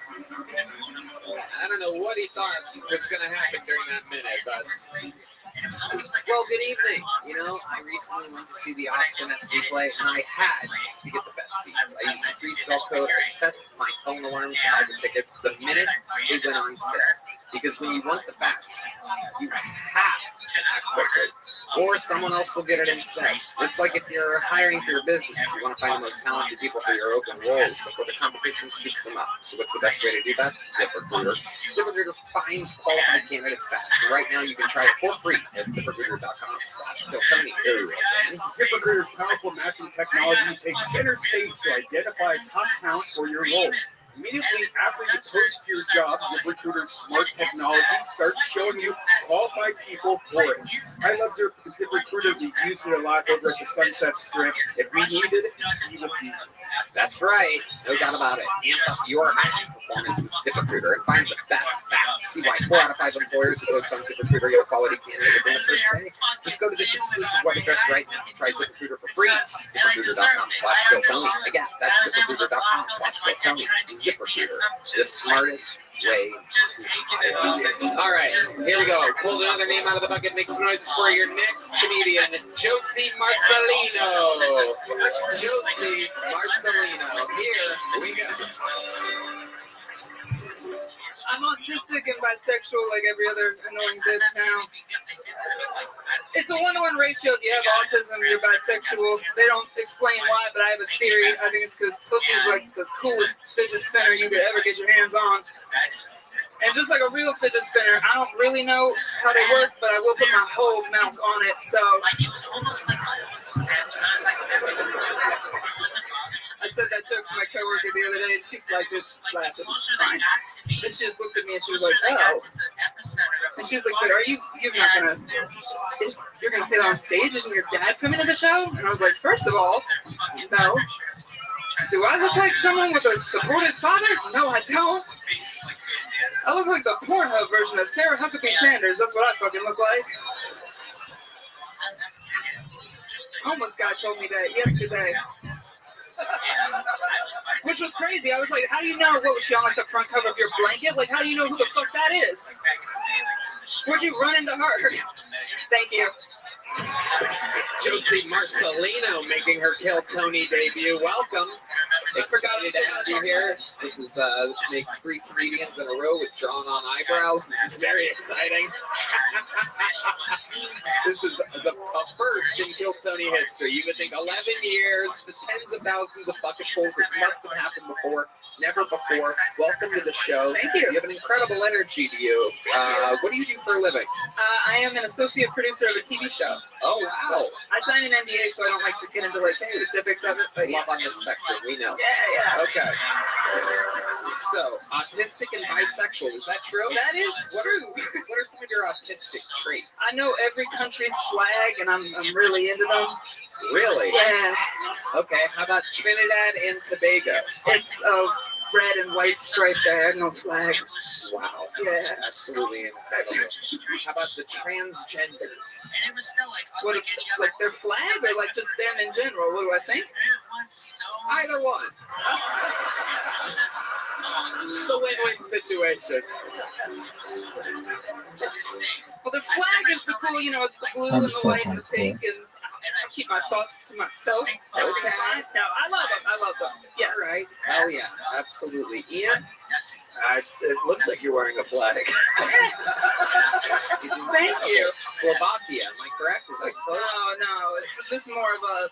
I don't know what he thought was going to happen during that minute, but... Well, good evening. I recently went to see the Austin FC play, and I had to get the best seats. I used a free cell code. I set my phone alarm to buy the tickets the minute they went on sale. Because when you want the best, you have to act quickly, or someone else will get it instead. It's like if you're hiring for your business, you want to find the most talented people for your open roles before the competition speaks them up. So what's the best way to do that? ZipRecruiter. ZipRecruiter finds qualified candidates fast. And right now you can try it for free at ZipRecruiter.com/KillTony. ZipRecruiter's powerful matching technology takes center stage to identify top talent for your roles. Immediately after you post your job, ZipRecruiter's smart technology starts showing you qualified people for it. I love ZipRecruiter. We use it a lot over at the Sunset Strip. If we needed it, we would use it. That's right. No doubt about it. Amp up your hiring performance with ZipRecruiter and find the best fast. See why 4 out of 5 employers who post on ZipRecruiter get a quality candidate within the first day. Just go to this exclusive web address right now. Try ZipRecruiter for free. ZipRecruiter.com/KillTony. Again, that's ZipRecruiter.com/KillTony. ZipRecruiter, the smartest way to hire. All right, here we go. Pulled another name out of the bucket. Make some noise for your next comedian, Josie Marcelino. Josie Marcelino. Here we go. I'm autistic and bisexual like every other annoying bitch now. It's a 1-to-1 ratio. If you have autism, you're bisexual. They don't explain why, but I have a theory. I think it's because pussy is like the coolest fidget spinner you could ever get your hands on. And just like a real fidget spinner, I don't really know how they work, but I will put my whole mouth on it. So I said that joke to my coworker the other day, and she liked it. She laughed. It was fine. Then she just looked at me and she was like, "Oh." And she was like, "But you're gonna say that on stage? Isn't your dad coming to the show?" And I was like, "First of all, no. Do I look like someone with a supportive father? No, I don't. I look like the Pornhub version of Sarah Huckabee Sanders. That's what I fucking look like." Homeless guy told me that yesterday. Which was crazy. I was like, how do you know? What was she on, like the front cover of your blanket? Like, how do you know who the fuck that is? Where'd you run into her? Thank you. Josie Marcelino making her Kill Tony debut. Welcome. Excited to have you here. This makes 3 comedians in a row with drawn-on eyebrows. This is very exciting. This is the first in Kill Tony history. You would think 11 years, the tens of thousands of bucketfuls. This must have happened before. Never before. Welcome to the show. Thank you. You have an incredible energy to you. What do you do for a living? I am an associate producer of a TV show. Oh, wow. I signed an NDA, so I don't like to get into like specifics of it. But Love on the spectrum, we know. Yeah. Okay. So, autistic and bisexual, is that true? That is true. What are some of your autistic traits? I know every country's flag, and I'm really into them. Really? Yeah. Okay. How about Trinidad and Tobago? It's a red and white striped diagonal flag. Wow. Yeah. Absolutely incredible. How about the transgenders? What, like their flag or like just them in general? What do I think? Either one. It's a win-win situation. Well, the flag is the cool, it's the blue and the white and the pink, and I keep my thoughts to myself. Okay. No, I love them. Yes. All right. Hell yeah. Absolutely. Ian? It looks like you're wearing a flag. Thank you. Slovakia, am I correct? Is that close? No. This is more of a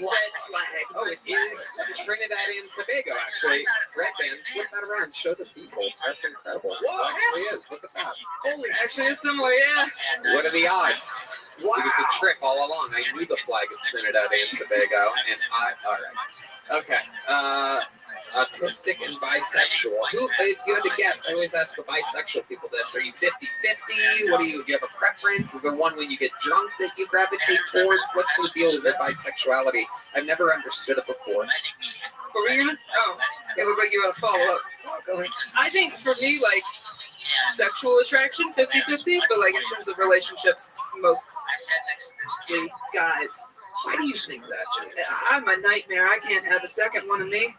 red flag. Oh, it is Trinidad and Tobago, actually. Red band. Flip that around. Show the people. That's incredible. It actually is. Look at that. Holy, actually, it's similar, yeah. What are the odds? Wow. It was a trick all along. I knew the flag of Trinidad and Tobago, and all right. Okay. Autistic and bisexual. If you had to guess, I always ask the bisexual people this. Are you 50-50? Do you have a preference? Is there one when you get drunk that you gravitate towards? What's the deal with bisexuality? I've never understood it before. What were you gonna? Oh, it looked like you had a follow-up. Go ahead. I think for me, like, sexual attraction, 50-50, but like in terms of relationships, it's mostly guys. Why do you think that, Janice? I'm a nightmare. I can't have a second one of me.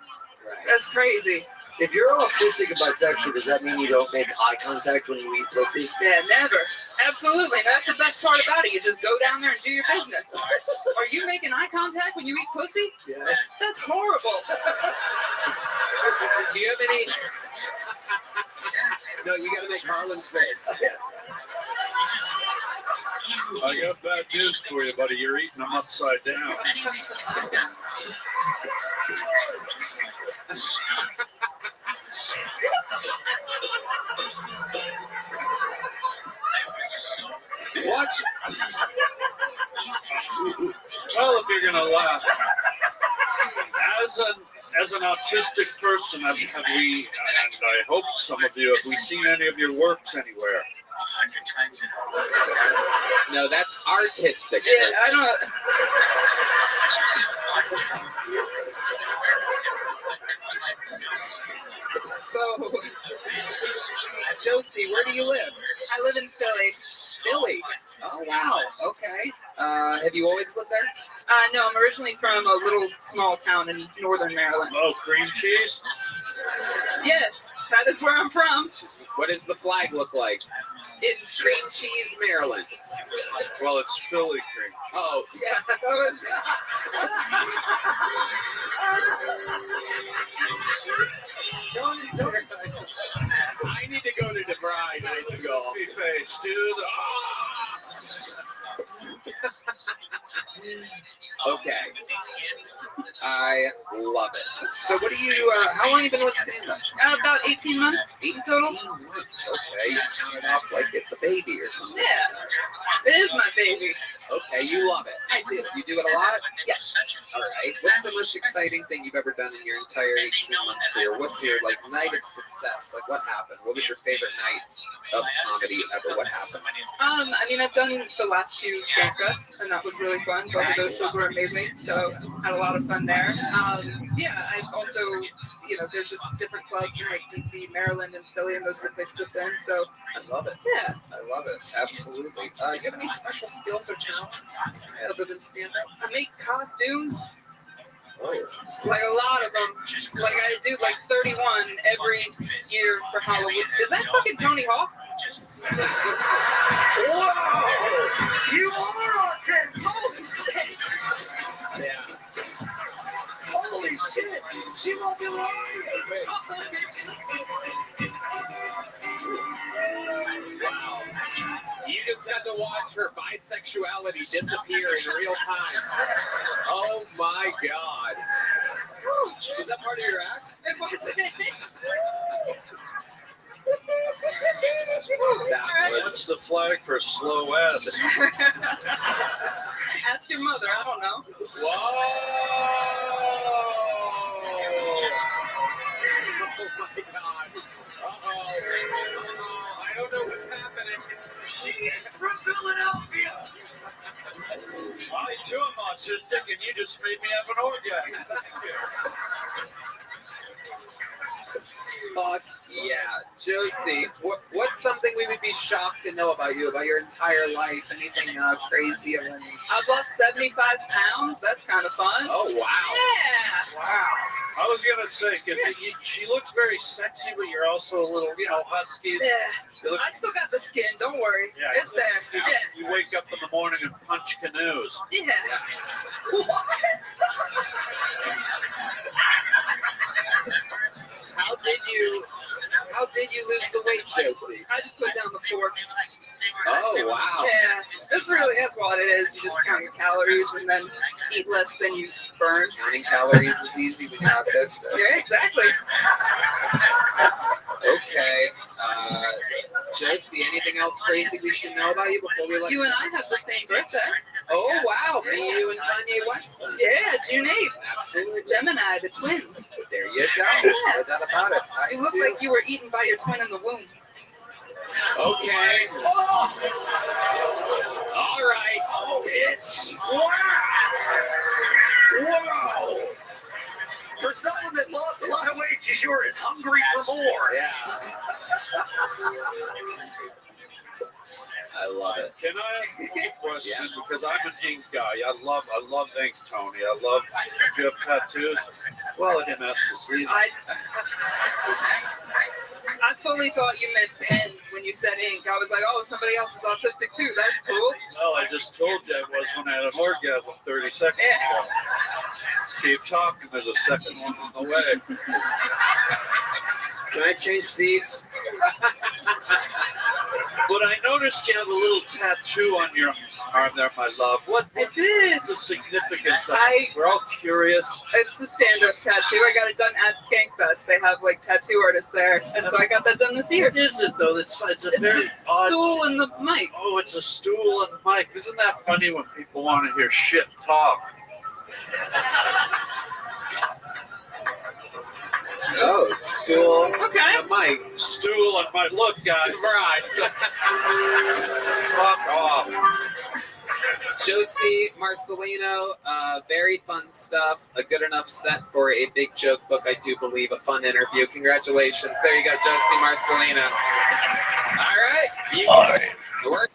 That's crazy. If you're autistic and bisexual, does that mean you don't make eye contact when you eat pussy? Yeah, never. Absolutely. That's the best part about it. You just go down there and do your business. Are you making eye contact when you eat pussy? Yes. That's horrible. Do you have any? No, you got to make Harlan's face. I got bad news for you, buddy. You're eating them upside down. Watch. Well, if you're gonna laugh, as an autistic person, have we, and I hope some of you, have we seen any of your works anywhere? No, that's artistic. Yeah, I don't. So, Josie, where do you live? I live in Philly. Philly. Oh wow. Okay. Have you always lived there? No, I'm originally from a little small town in northern Maryland. Oh, cream cheese? Yes, that is where I'm from. What does the flag look like? It's cream cheese, Maryland. Well, it's Philly cream cheese. Oh, yeah, that was. I need to go to DeVry night school. Happy face, dude. Okay. I love it. So what do you, how long have you been with Santa? About 18 months in total. 18 months, okay. You count it off like it's a baby or something. Yeah, it is my baby. Okay, you love it. I do. You do it a lot? Yes. All right. What's the most exciting thing you've ever done in your entire 18-month career? What's your, night of success? What happened? What was your favorite night of comedy ever? What happened? I mean, I've done the last two Skank Fests, and that was really fun. Both of those shows were amazing, so had a lot of fun there. Yeah, I also, there's just different clubs in DC, Maryland, and Philly, and those are the places I've been. So I love it. Yeah. I love it. Absolutely. You have any special skills or talents other than stand-up? I make costumes. Oh. Like a lot of them. Like I do 31 every year for Halloween. Is that fucking Tony Hawk? Whoa! You are autistic! Holy shit! Yeah. Holy shit! She won't be lying! Wow. You just had to watch her bisexuality disappear in real time. Oh my god. Is that part of your act? It wasn't. What's the flag for slow ed? Ask your mother, I don't know. Whoa! Oh my god. Uh-oh. I don't know what's happening. She's from Philadelphia. I too am autistic You just made me have an orgasm. Fuck yeah. Josie, what's something we would be shocked to know about you, about your entire life? Anything crazy? I've lost 75 pounds. That's kind of fun. Oh, wow. Yeah. Wow. I was going to say, cause she looks very sexy, but you're also a little, husky. Yeah. I still got the skin. Don't worry. Yeah. It's there. Yeah. You wake up in the morning and punch canoes. Yeah. How did you lose the weight, Josie? I just put down the fork. Oh, wow. Yeah. That's what it is. You just count your calories and then eat less than you burn. Counting calories is easy when you're autistic. Yeah, exactly. Okay. Josie, anything else crazy we should know about you before we let you and I have the same birthday. Oh, wow. Me, you, and Kanye West then. Yeah, June 8th. Absolutely. Gemini, the twins. There you go. Yeah. No doubt about it. You look like you were eaten by your twin in the womb. Okay. Oh. All right, bitch. Wow. Wow. For someone that lost a lot of weight, she sure is hungry for more. Yeah. I love it. Can I ask one question? Yeah. Because I'm an ink guy. I love ink, Tony. I love. Do you have tattoos? Well, I didn't ask to see them. I fully thought you meant pens when you said ink. I was like, oh, somebody else is autistic too. That's cool. Well, I just told you it was when I had an orgasm 30 seconds ago. Keep talking. There's a second one on the way. Can I change seats? But I noticed you have a little tattoo on your arm there, my love. What I did. The significance of it? We're all curious. It's a stand-up tattoo. I got it done at Skankfest. They have like tattoo artists there, and so I got that done this year. What is it though? It's a very the odd stool and the mic. Oh, it's a stool and the mic. Isn't that funny when people want to hear shit talk? Oh, stool. Okay. And a mic. Stool and mic. Look, guys. Right. Fuck off. Josie Marcelino, very fun stuff. A good enough set for a big joke book, I do believe. A fun interview. Congratulations. There you go, Josie Marcelino. All right. All right. Work.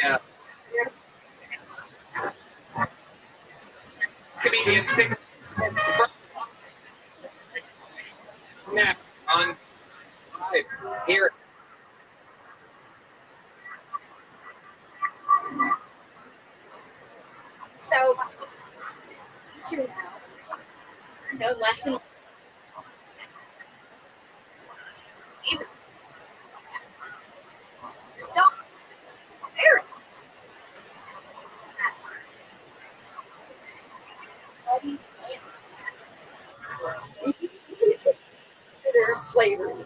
Yeah. Comedian 6 next on here. So, teacher now, no lesson. Don't. Eric. Consider slavery.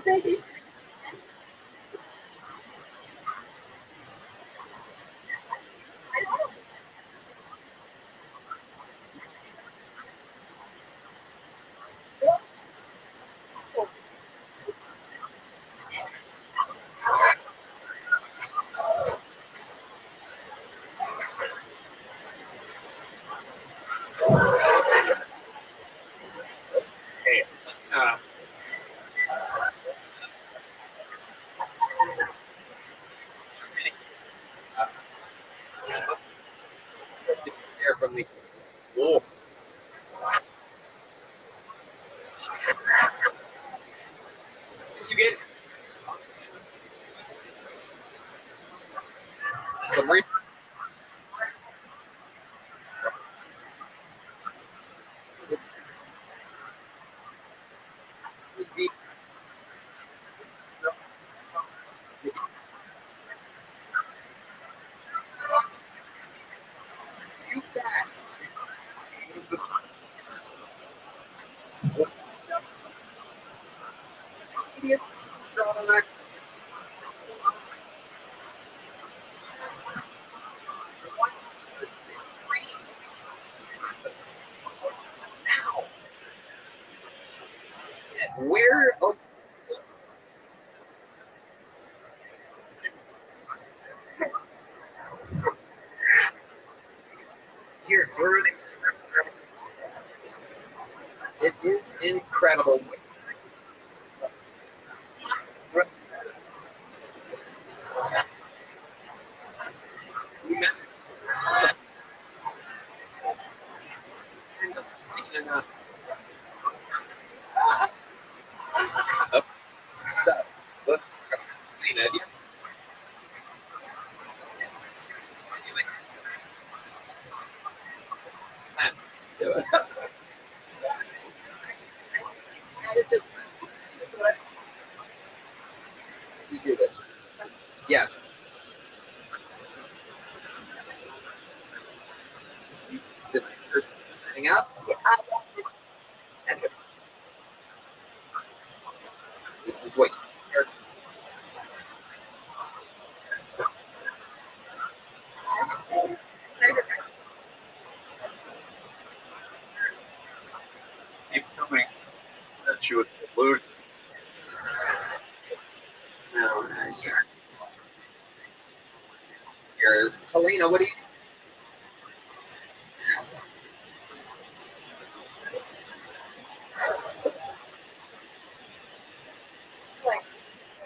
They just Air from the wall. Did you get some reason? You back. What is this? Idiot. Drawn on that. Where? Oh, here through the. It is incredible. So, look, do it. You do this. Yes. This is setting up. This is what you keep coming. Set you with illusion. No, nice try. Here is Helena. What do you?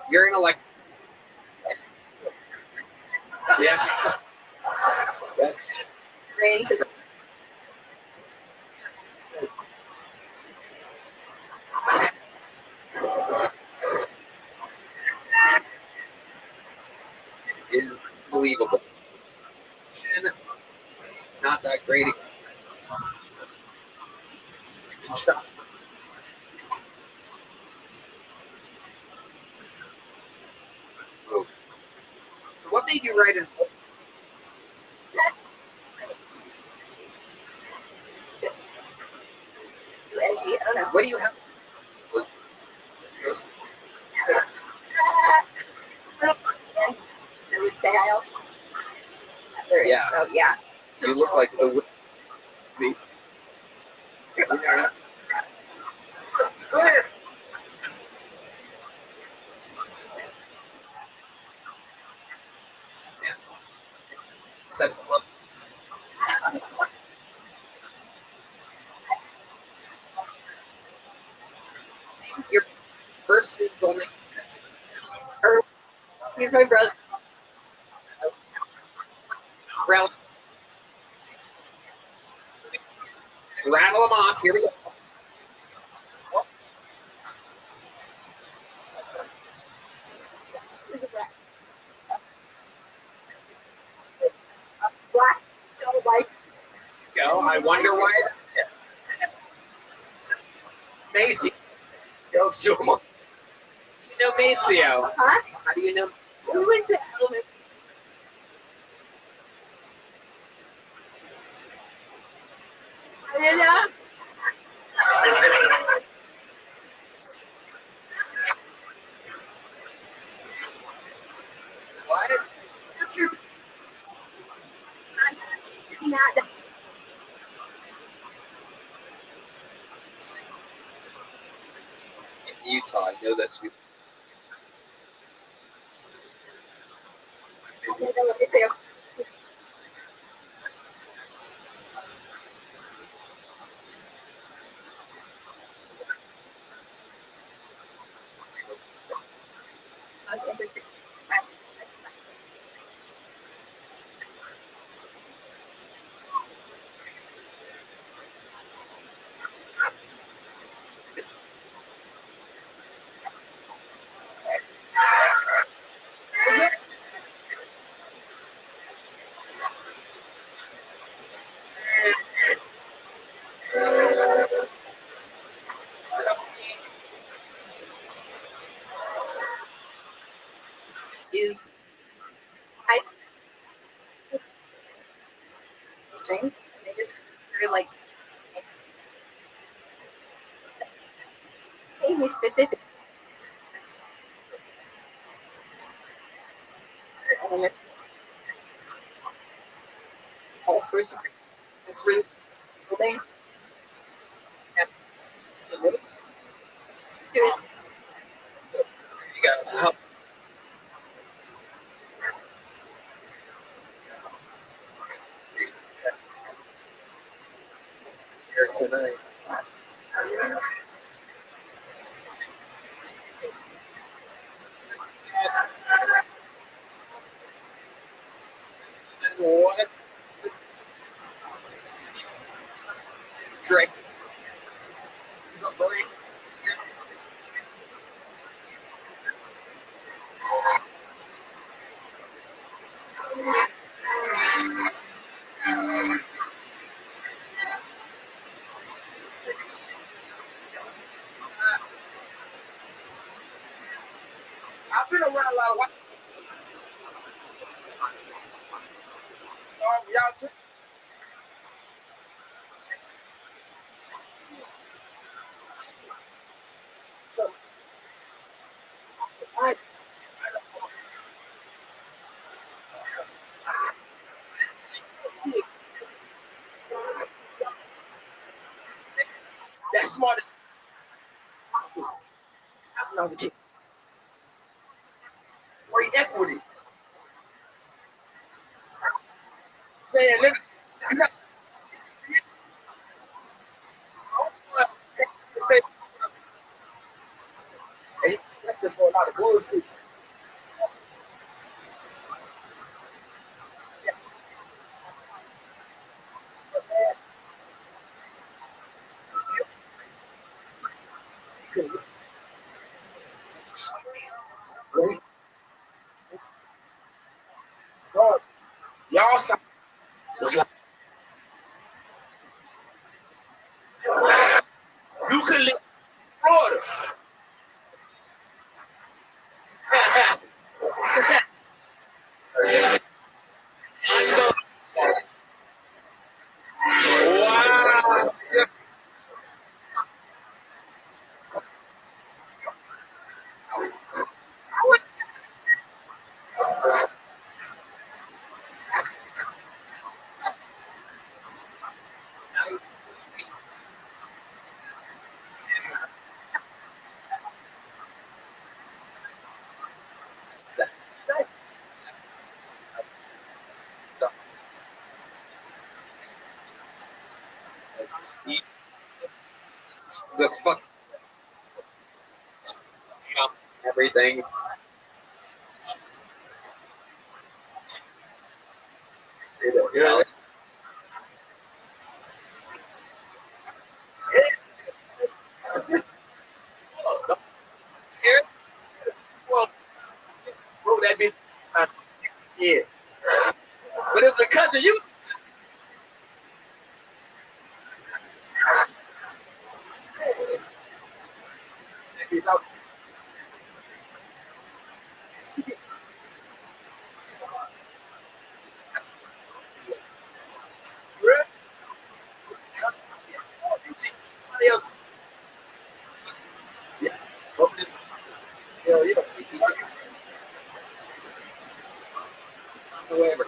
You're in a yeah. Brains is unbelievable. Not that great. Good shot. So what made you write an edgy? I don't know. What do you have? I would say I also. There is, Yeah. so yeah. You look like the. Such a look. Your first name's only. He's my brother. Rattle them off. Here we go. Black, don't like. Go. I wonder why. Macy. Go to him. You know Maceo. Huh? How do you know? Who was it? Yeah. What? What's your? Not that. In Utah, you know this. That's interesting. Is strings? They just really like. Maybe specific. all sorts of this really thing. Do his You got help. Here tonight. What? Drink. I've been around a lot of white. Y'all too. So, that's smart. That's when I was a kid. Great equity. Saying, nigga, you're not. And he arrested for a lot of bullshit. Dog, y'all sound was like you could live in Florida. Wow. Just fuck everything. Yeah. Well, bro, that bitch. Yeah. But it's because of you. That bitch out. Really? Somebody else. Yeah. Okay. Hell yeah. Whoever.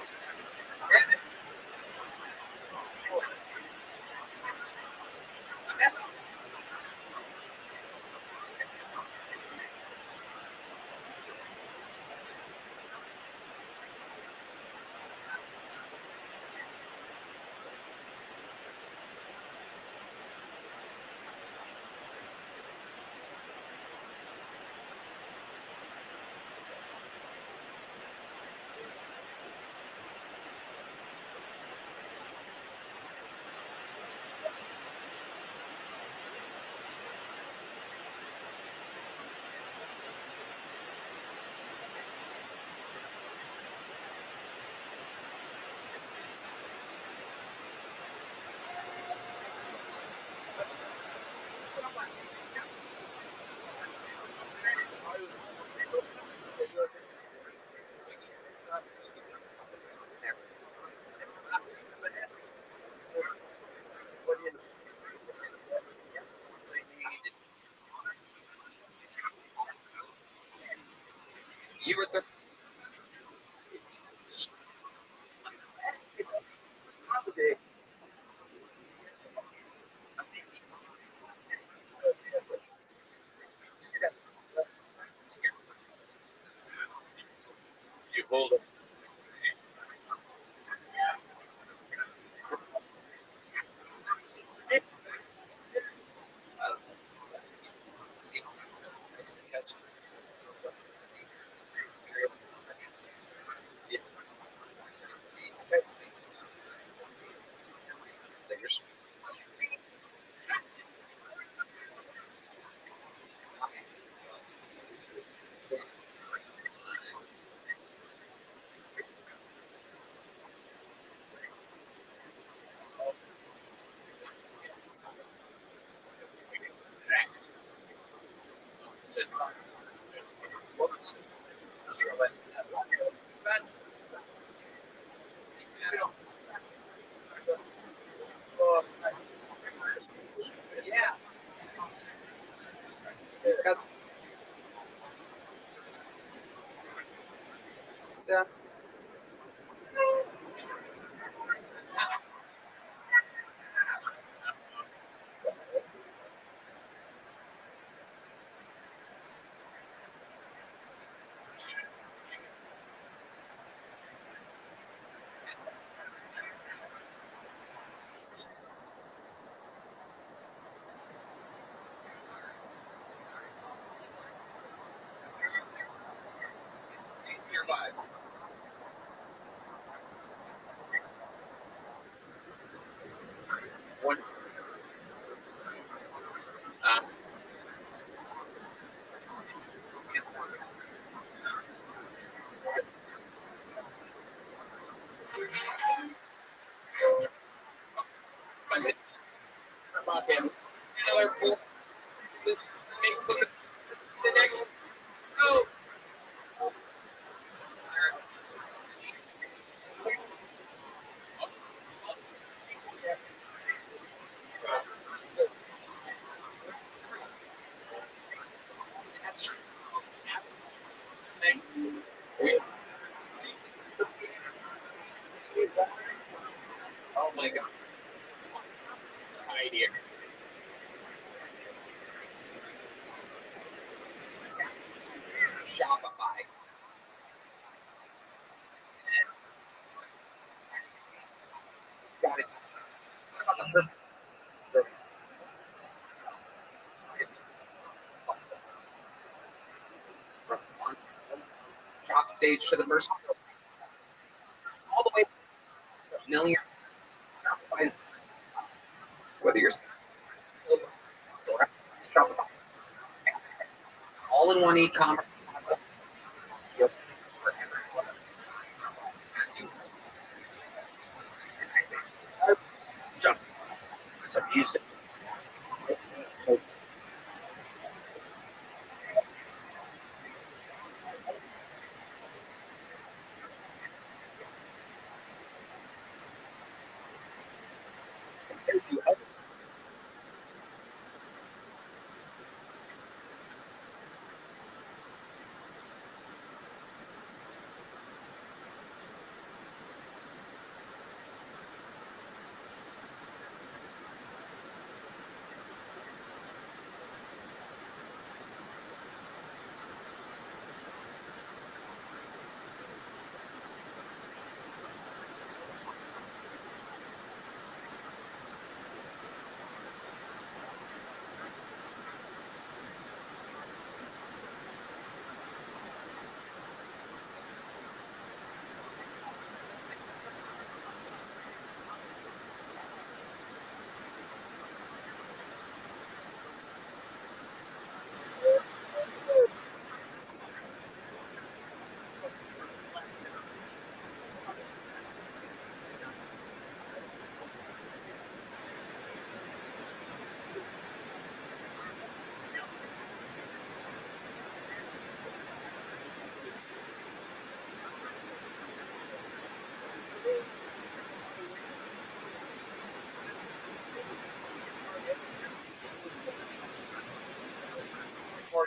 Yeah. It's got. Yeah. One. About him. Taylor pull the next. Oh. Oh my God. Idea. Shopify. Got it. What about the perfect? From one drop stage to the first all the way to a million. Whether you're Shopify, all in one e-commerce. So use it. Compared to other.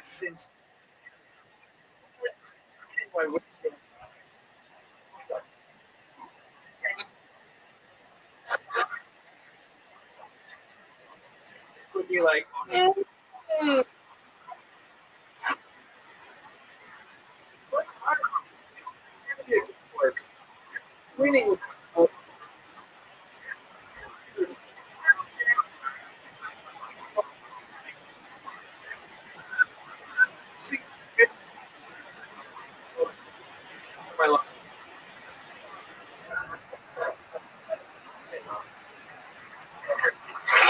Since would be like works. Winning with my life.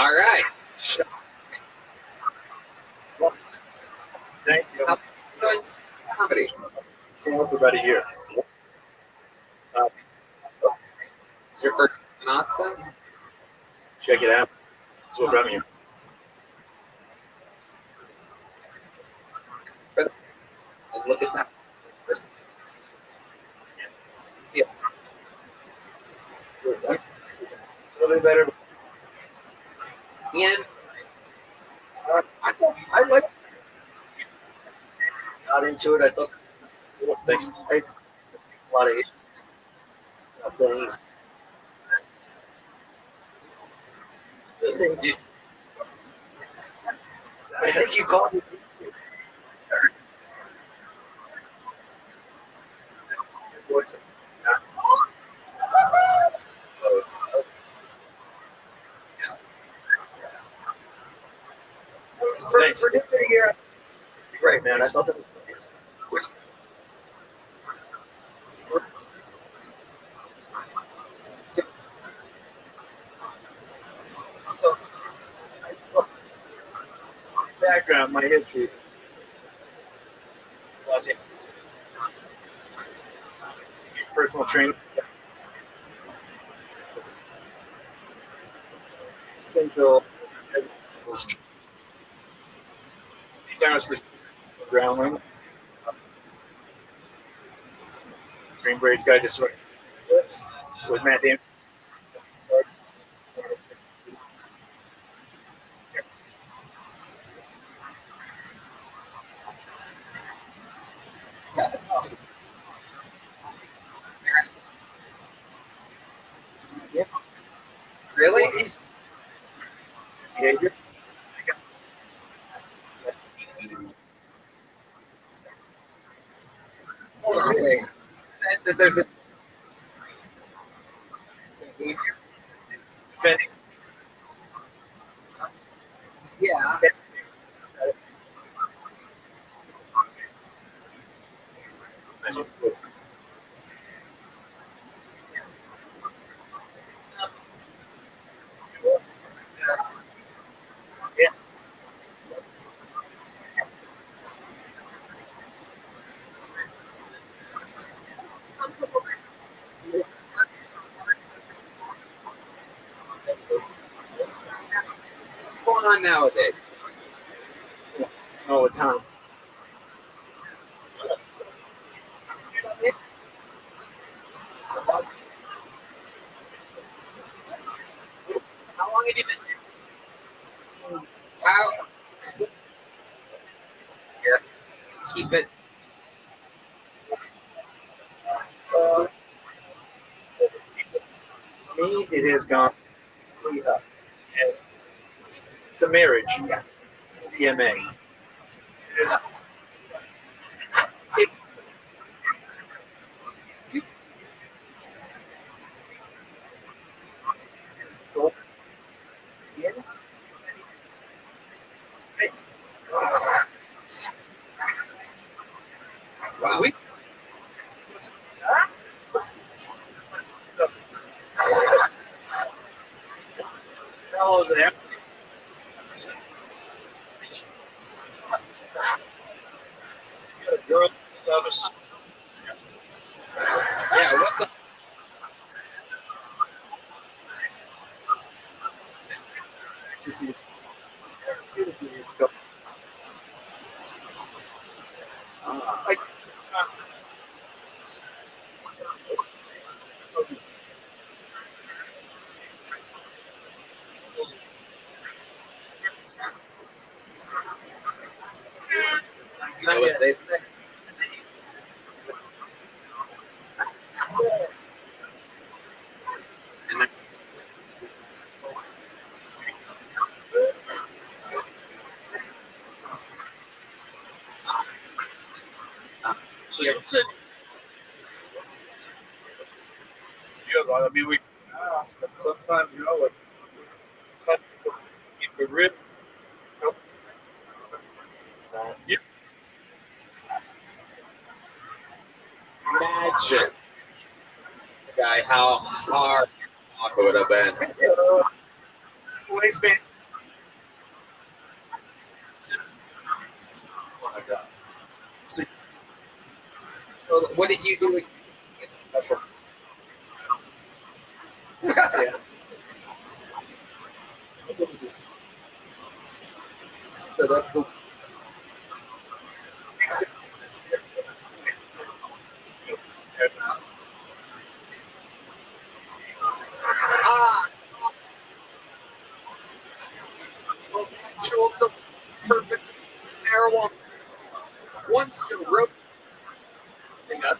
All right. Thank you. How doing comedy? So for about a year. Your first in Austin? Check it out. That's what brought me here. And look at that. Yeah. A little bit better. Ian, I like. Got into it. I thought. Thanks. A lot of things. The things you. I think you called me. What's it? oh, so, Thanks. For the year. Great, man. I thought that was. Background, my history. Los Angeles. Personal training. Central. Down groundling. Green Berets Guide to Swimming with Matt Damon. really? Behavior. Okay. There's a Defending. yeah. Yeah. What's going on nowadays? All the time. How long have you been? How? Here, keep it. For me, it has gone completely up. And it's a marriage. PMA. It's so yeah. It's, Wow. How is it? Girl, Yeah, what's up? You know what they say? I mean, we sometimes, you know, like, keep it real. Yeah. Imagine the guy how hard it would have been. Waistband. What did you do with the special? Yeah. So that's the. Smoke natural to perfect marijuana. Once you rope. Hang up.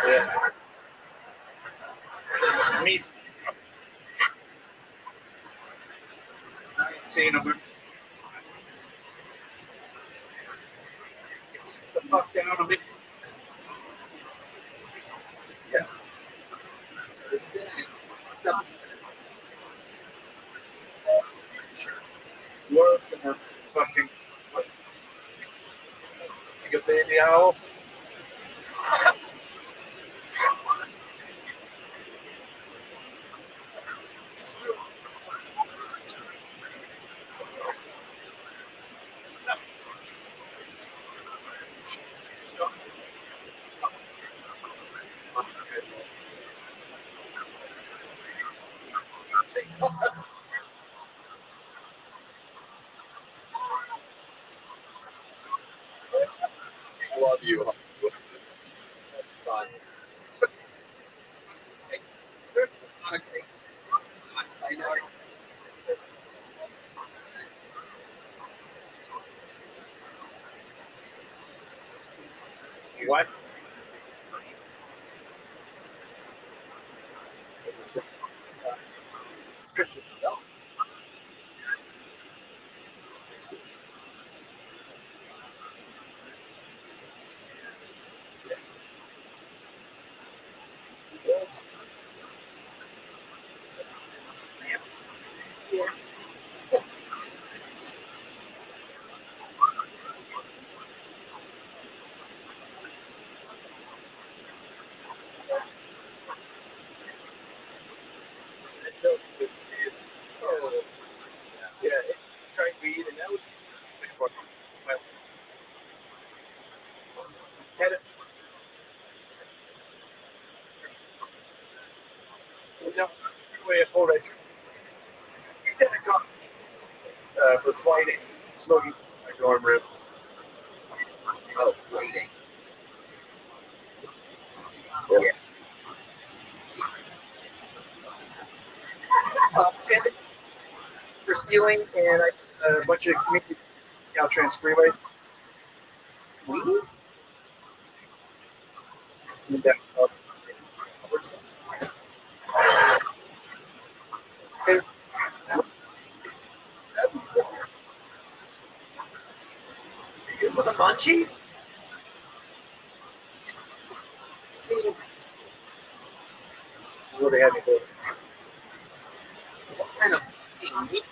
Yeah. Meats. Seeing them. The fuck down a bit. Yeah. Work and fucking like a baby owl. Love you. Fun. I know. What? Christian. No. Yeah, it tried weed, and that was had it. No, way at full range. Lieutenant Colonel for fighting, smoking like an arm rib. Oh, waiting. Yeah. And for stealing and a bunch of community Caltrans freeways. Weed? Stealing that up. Because of the munchies? This is what they had me for. What kind of meat?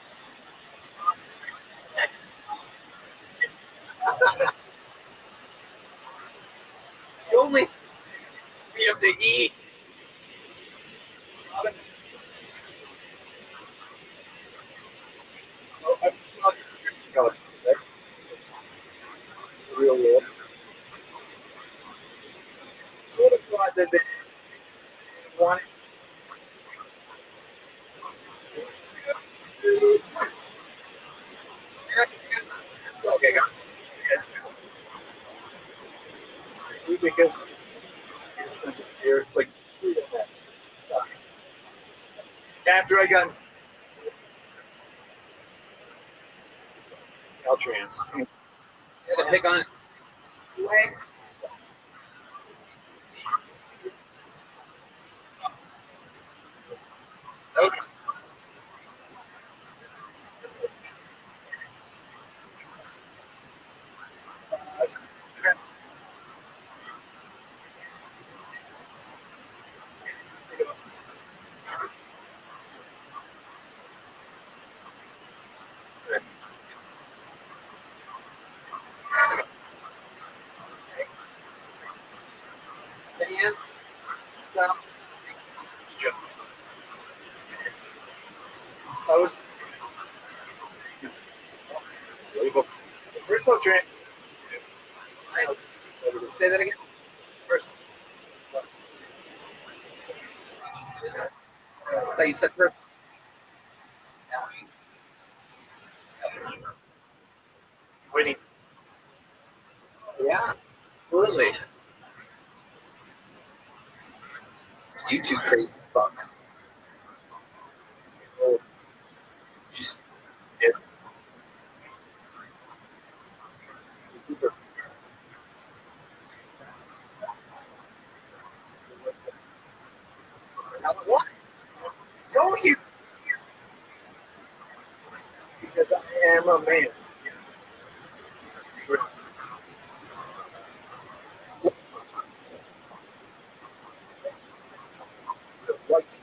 You only we have to eat. Real world. Sort of thought that they wanted. Okay, go. Because you're like after I got Caltrans. You had to pick on. Okay. And stop. I was Personal trainer. Say that again. First. I thought you said first. Waiting. Yeah, absolutely. You two crazy fucks. Oh, just yes. What? Don't you? Because I am a man. The white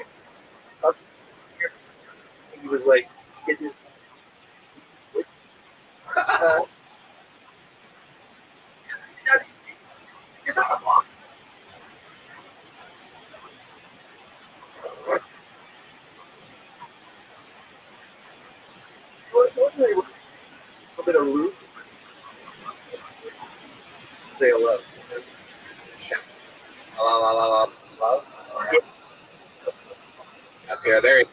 man. He was like, get this. It's not a block. Wasn't it a bit aloof? Say hello. Hello. Up here, there.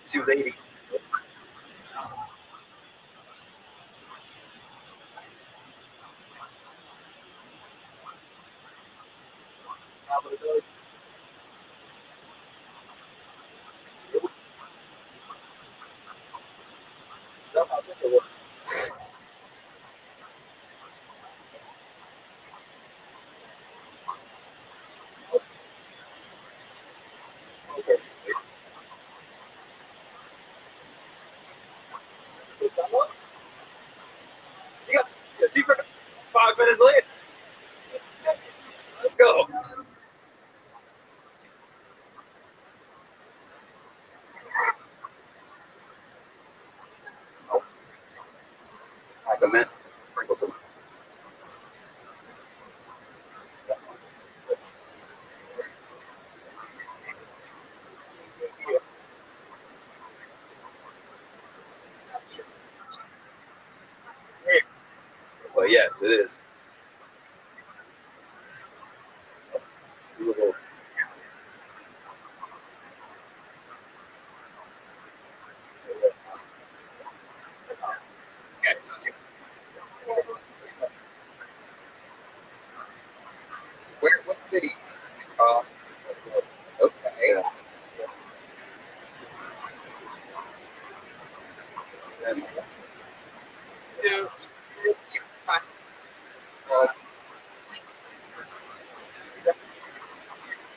She was 80. She for 5 minutes later. Let's go. Like a mint. Sprinkle some. Well, yes, it is. She was old. Okay, so she. What city? Okay. And, this year,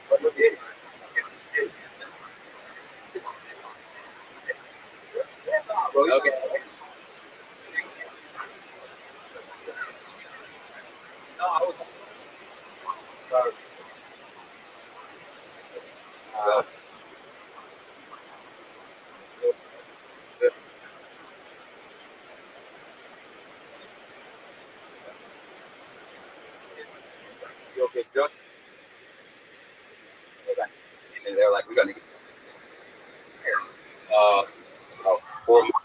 what did? Okay. No, I was. You okay, drunk? And they're like, we're gonna get here. About 4 months.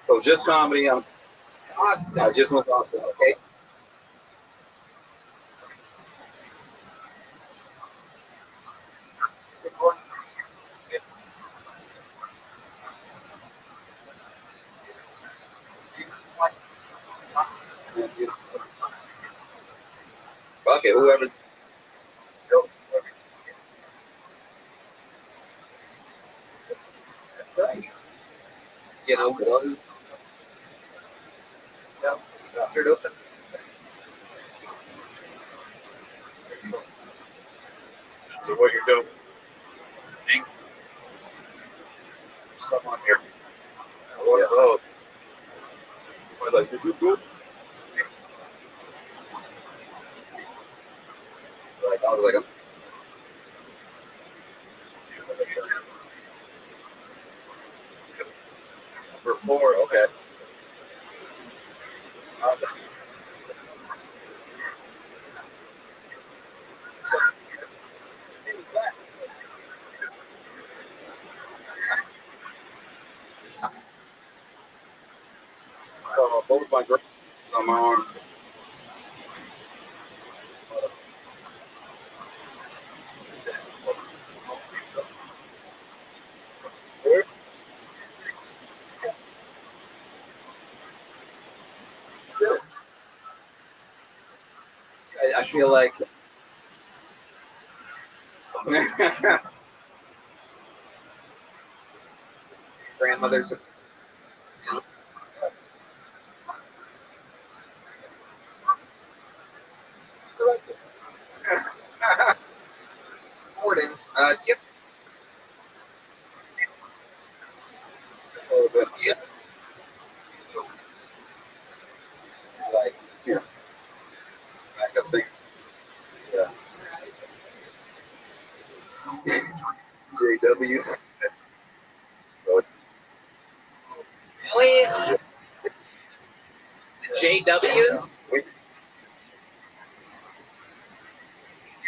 So just comedy. I just went to Austin. Okay. whoever's. That's right. You know, was. No, turned open. So what you're doing? Stuff on here. Oh. I was like, did you go? Like, I was like, number 4, okay. Both my girls on my arms. I feel like grandmother's. Morning. Do you a little bit. Yeah. Like, here. Back up singing. Yeah. JWs. Really? The JWs?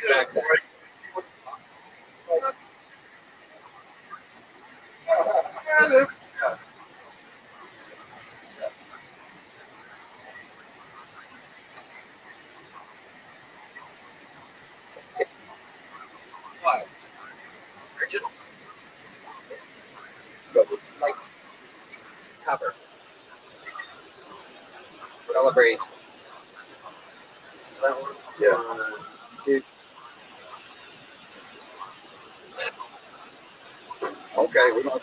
Back there. What? Original? Like cover. Celebrate. That one? Yeah. 1, 2. Okay, we're going.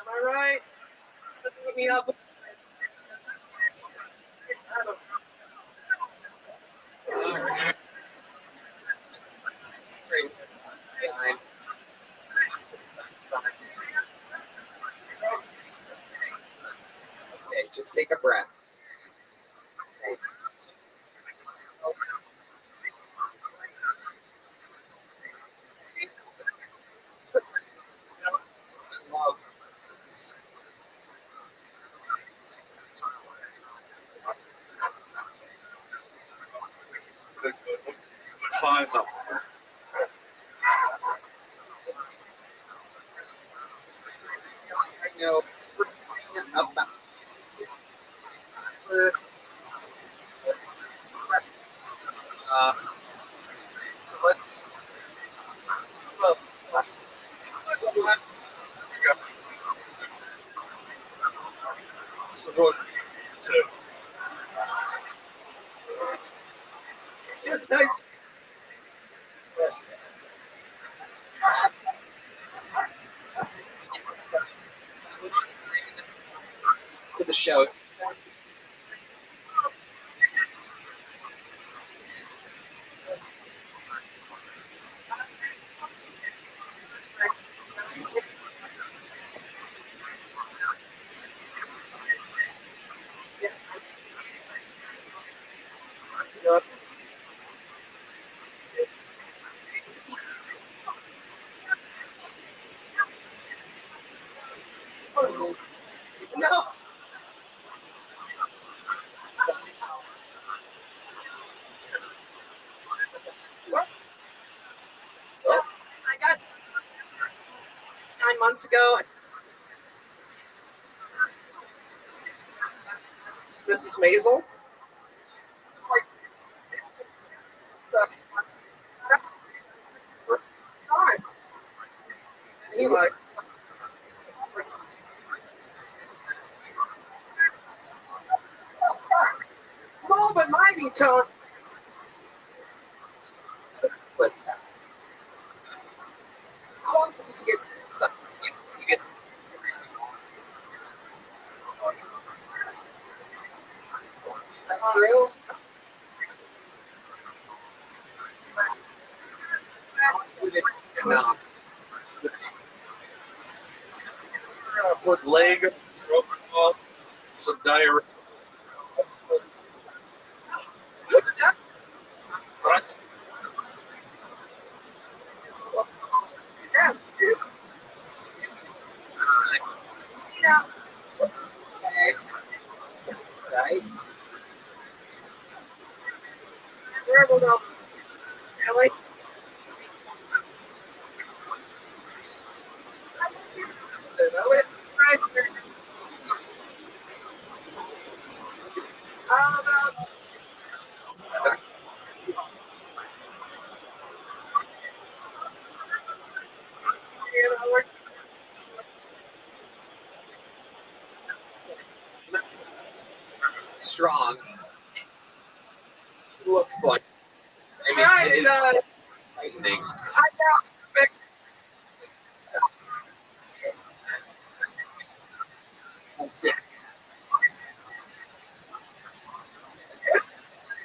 Am I right? Put me up. 5 up. I know about so let's well, it's nice. Yes. For the show. No. Oh, I got 9 months ago. Mrs. Maisel. It's like time. And he like small but mighty, Tone. But how long do you get something? You get true. No. Put leg, broken off, some diarrhea. What's that? What? Yeah, dude. Yeah. Okay. Right. Terrible though. Really? So that right there. How about strong? Looks like. I mean, it is lightning. I know. Okay.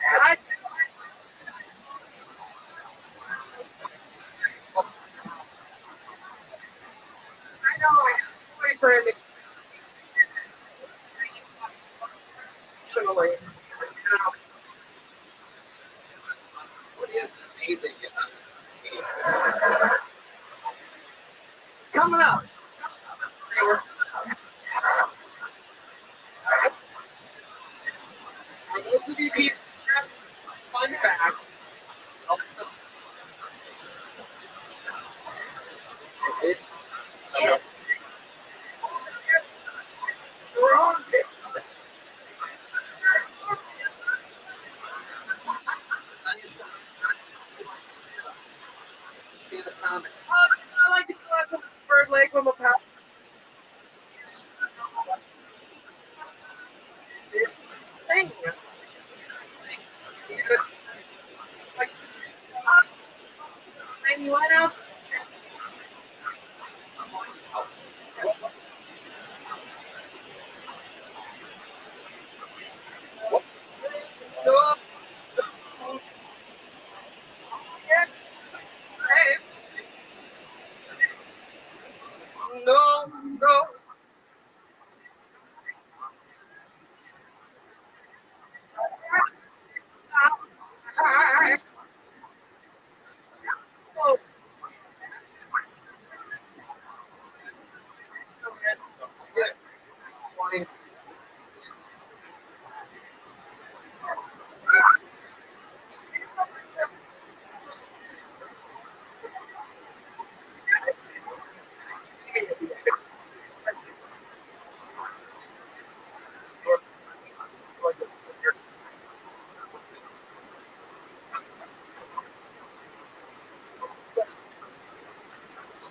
I know. My friend is similar. What is anything coming up? I'm going to give you a fun fact. Sure. We're on this. See the comment. Oh, I like to go out to the Bird Lake with my pal. Sing. Like, maybe what else? No, no.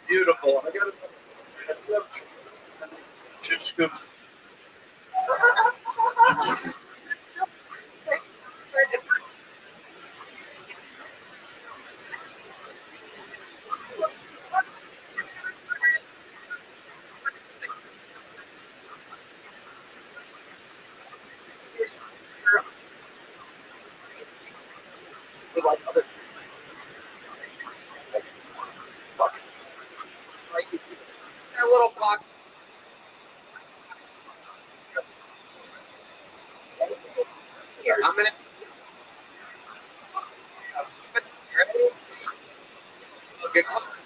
Beautiful. I got two scoops. Like a little pocket. Here, I'm gonna. Okay, close.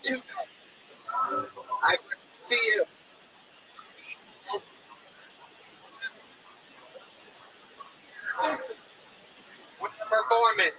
Two. I to you. Performance.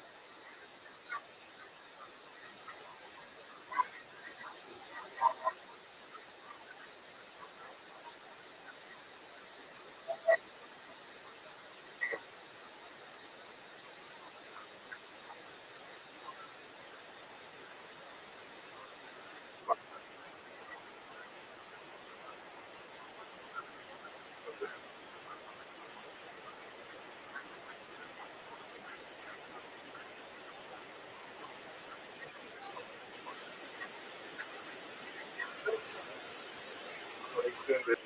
Extended.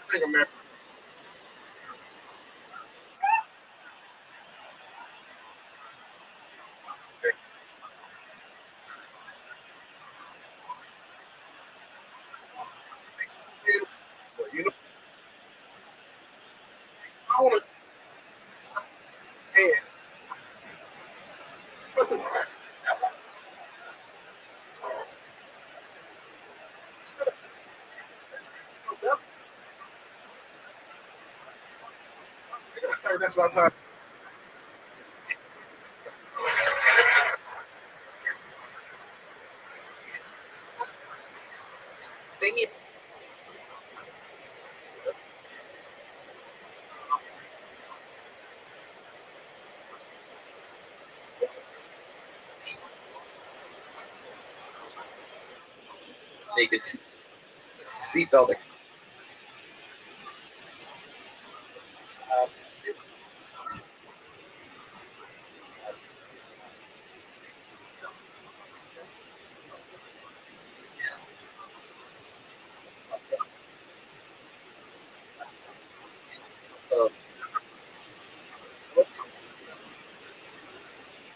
I think America. You know, I want to. Hey. That's my time. They need. Make it to seatbelt.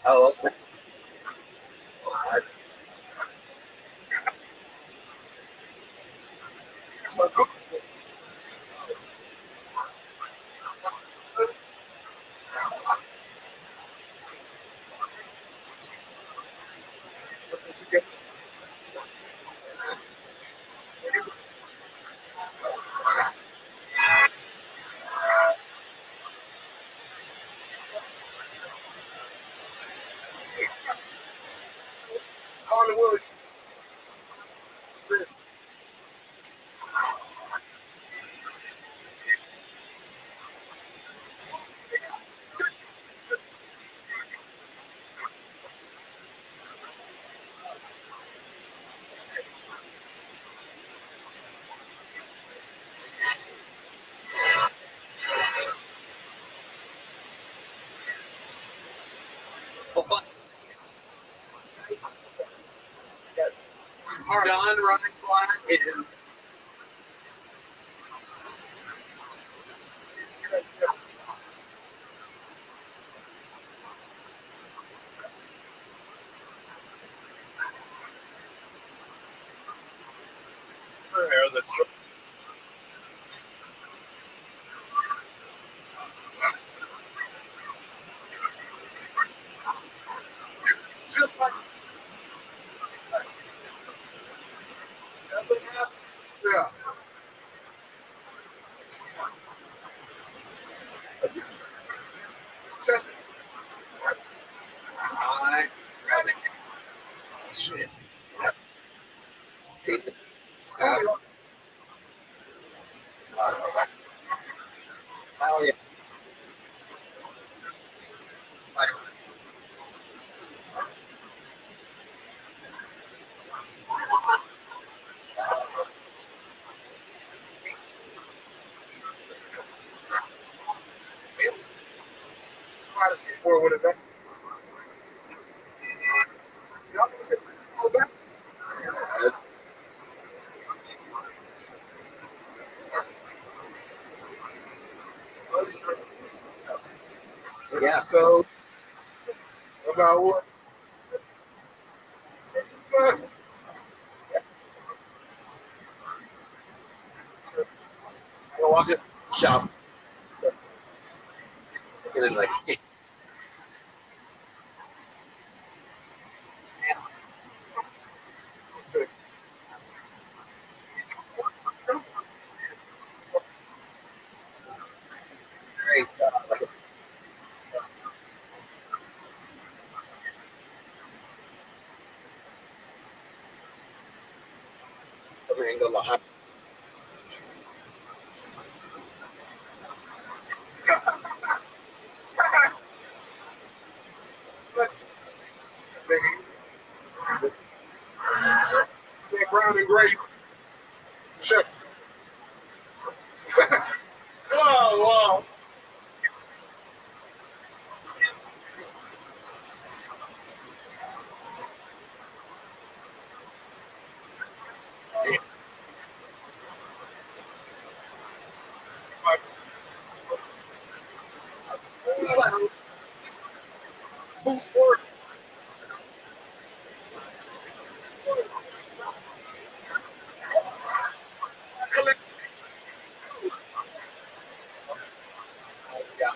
Oh, okay. Hollywood. John Rothschild is. the Just like yeah. Just shit. Hell yeah. Or what is that? Y'all gonna say, oh, that? Yeah. So about what? Go walk to the shop. And then like great. Go live. Brown and gray. Check. Whoa, whoa. Full sport. Yeah.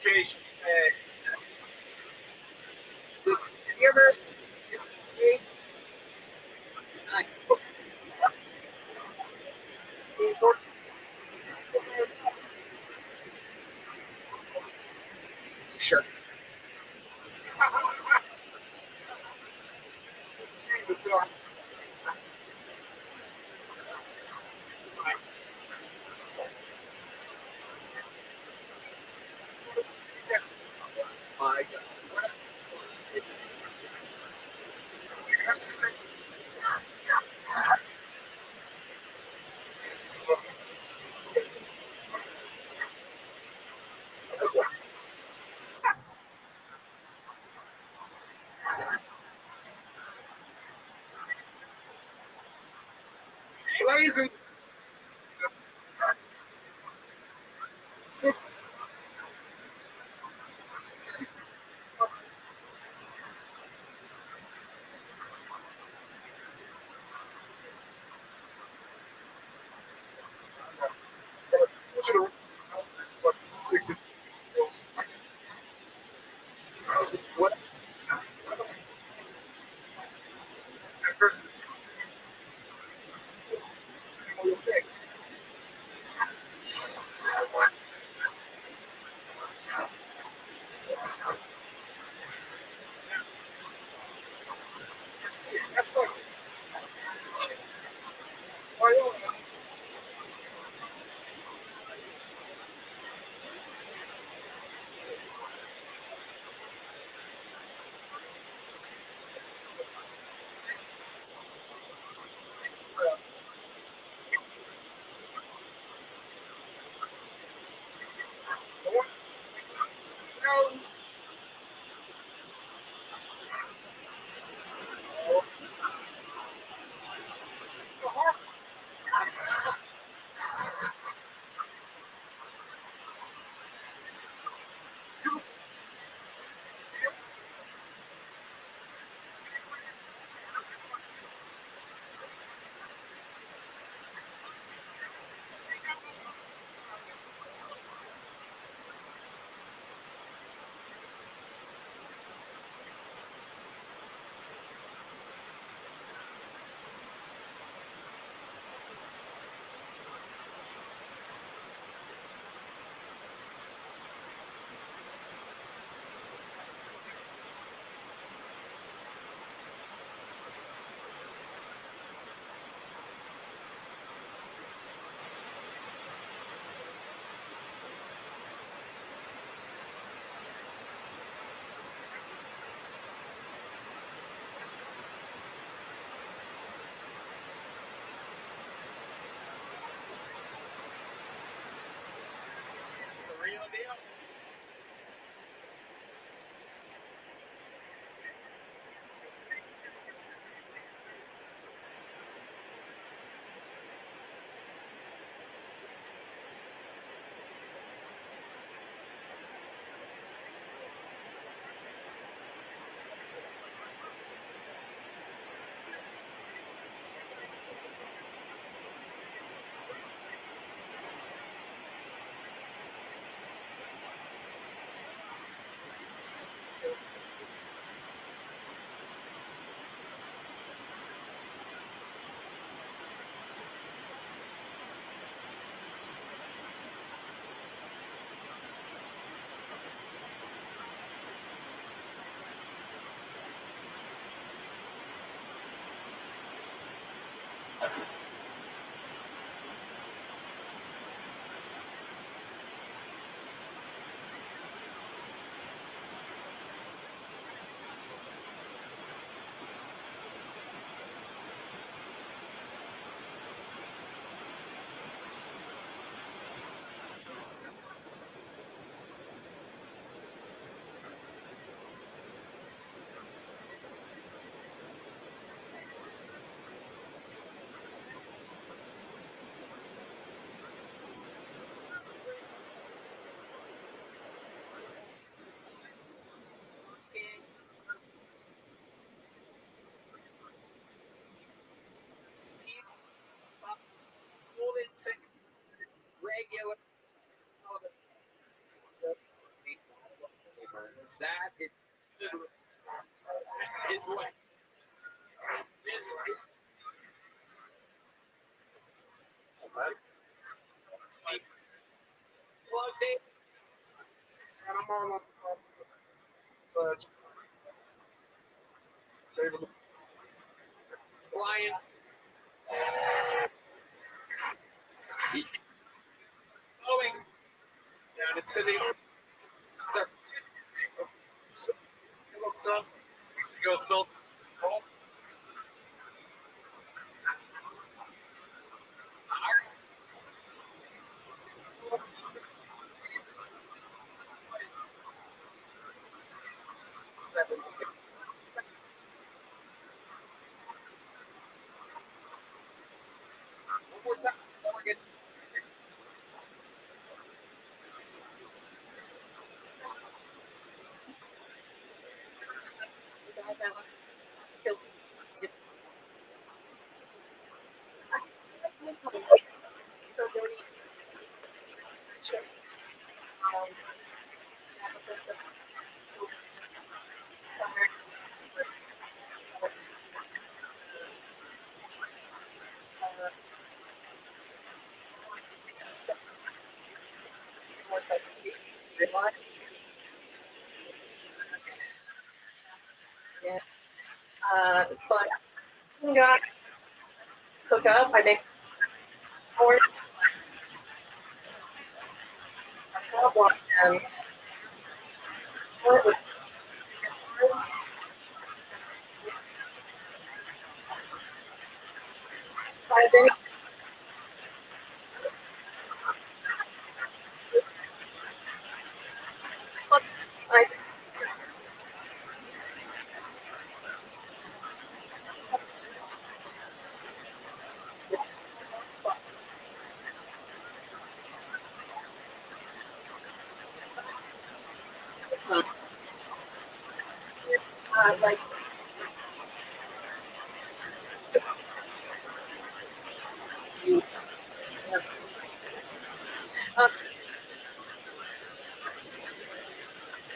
Jason. You ever skate? Skateboard? Sure. My God. What Blazing. What, 60. What? Real deal. Regular. That is what this is. Plugged in. And I'm on table. Flying. Going. And it's because he's there. Looks up. Go so. One more time. Morgan. You guys have killed. So dirty. Sure. Yeah, so the it's covered. It's more so easy. What? Yeah. But got cook up. I make more. Problem and what would find any I like you um, to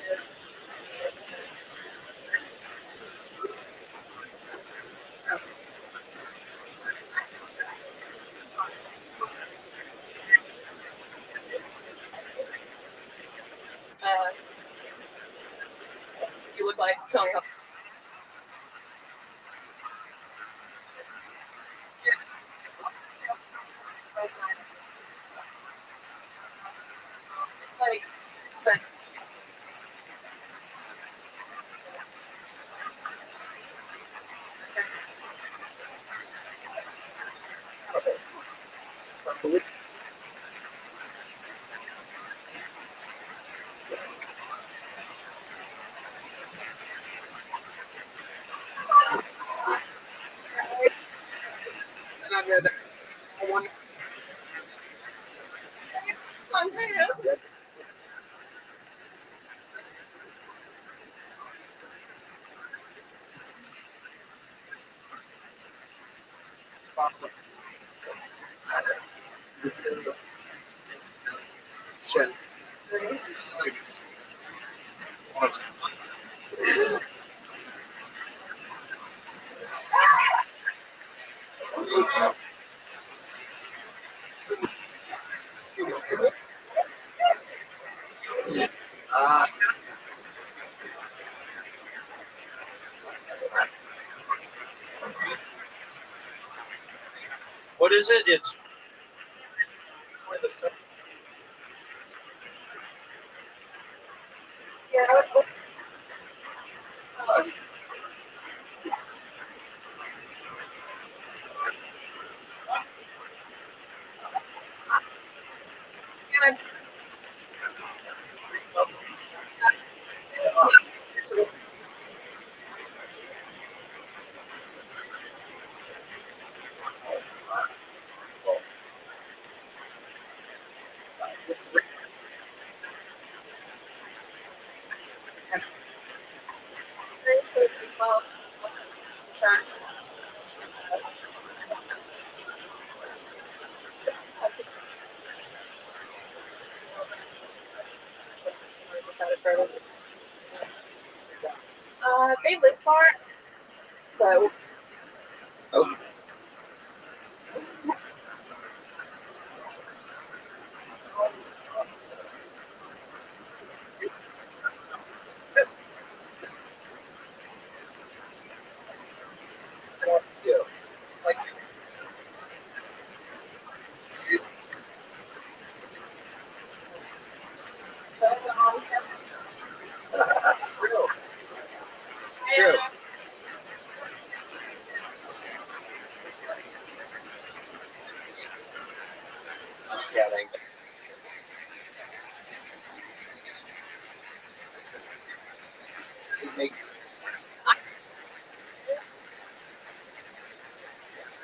you look like telling them. It's like said And I'd rather one. Shit. What is it? It's Yeah, I was. And I've. They live far, but True. Just kidding.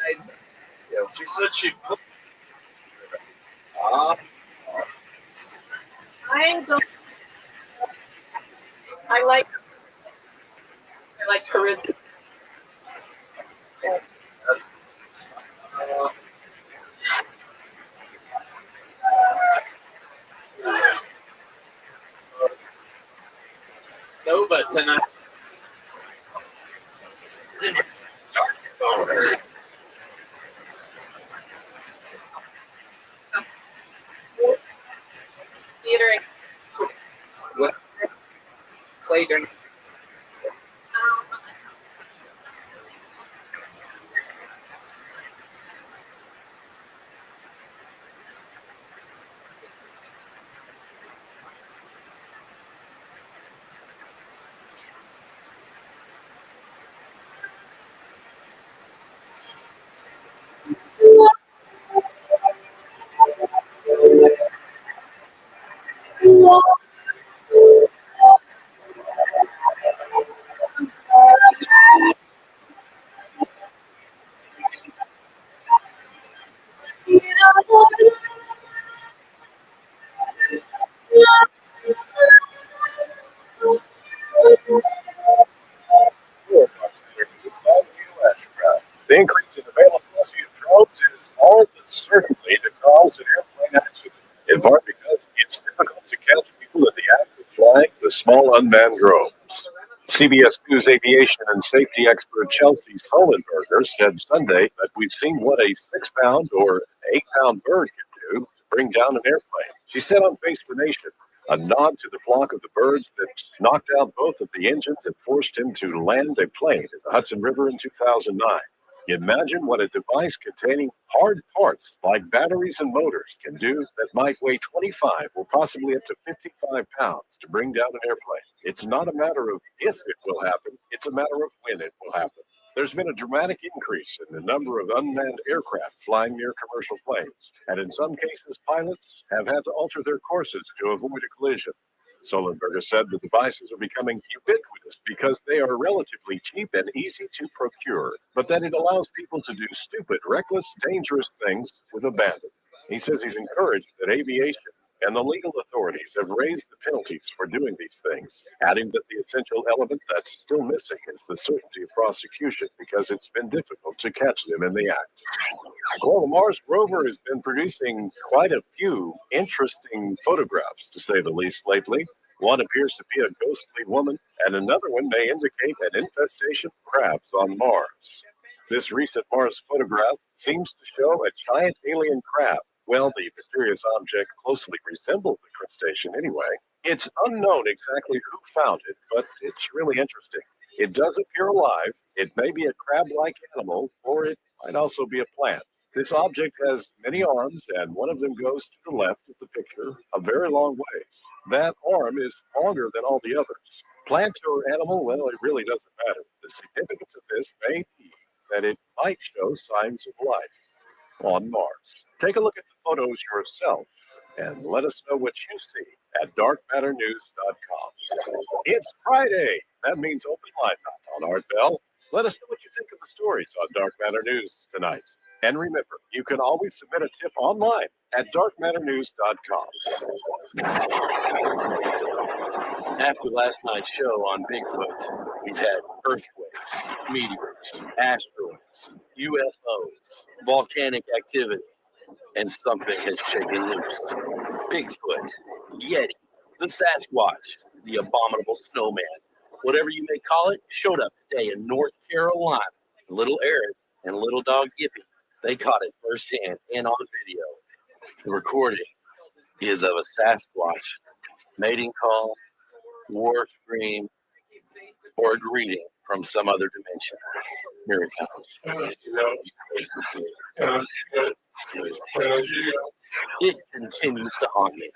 Nice. she said she put. I don't. I like charisma. Nova tonight. Theater. What? Clayton. The increase in availability of drones is all but certainly to cause an airplane accident, in part because it's difficult to catch people in the act of flying the small unmanned drones. CBS News aviation and safety expert Chelsea Sullenberger said Sunday that we've seen what a 6-pound or 8-pound bird can do to bring down an airplane. She said on Face the Nation, a nod to the flock of the birds that knocked out both of the engines and forced him to land a plane in the Hudson River in 2009. Imagine what a device containing hard parts like batteries and motors can do that might weigh 25 or possibly up to 55 pounds to bring down an airplane. It's not a matter of if it will happen, it's a matter of when it will happen. There's been a dramatic increase in the number of unmanned aircraft flying near commercial planes, and in some cases, pilots have had to alter their courses to avoid a collision. Sullenberger said the devices are becoming ubiquitous because they are relatively cheap and easy to procure, but that it allows people to do stupid, reckless, dangerous things with abandon. He says he's encouraged that aviation and the legal authorities have raised the penalties for doing these things, adding that the essential element that's still missing is the certainty of prosecution because it's been difficult to catch them in the act. Well, the Mars rover has been producing quite a few interesting photographs, to say the least, lately. One appears to be a ghostly woman, and another one may indicate an infestation of crabs on Mars. This recent Mars photograph seems to show a giant alien crab. Well, the mysterious object closely resembles the crustacean anyway. It's unknown exactly who found it, but it's really interesting. It does appear alive. It may be a crab-like animal, or it might also be a plant. This object has many arms, and one of them goes to the left of the picture a very long ways. That arm is longer than all the others. Plant or animal, well, it really doesn't matter. The significance of this may be that it might show signs of life on Mars. Take a look at the photos yourself and let us know what you see at darkmatternews.com. It's Friday. That means open line night on Art Bell. Let us know what you think of the stories on Dark Matter News tonight. And remember, you can always submit a tip online at darkmatternews.com. After last night's show on Bigfoot, we've had earthquakes, meteors, asteroids, UFOs, volcanic activity, and something has shaken loose. Bigfoot, Yeti, the Sasquatch, the abominable snowman, whatever you may call it, showed up today in North Carolina. Little Eric and little dog Yippee, they caught it firsthand and on video. The recording is of a Sasquatch mating call, war scream, or a greeting from some other dimension. Here it comes. It continues to haunt me.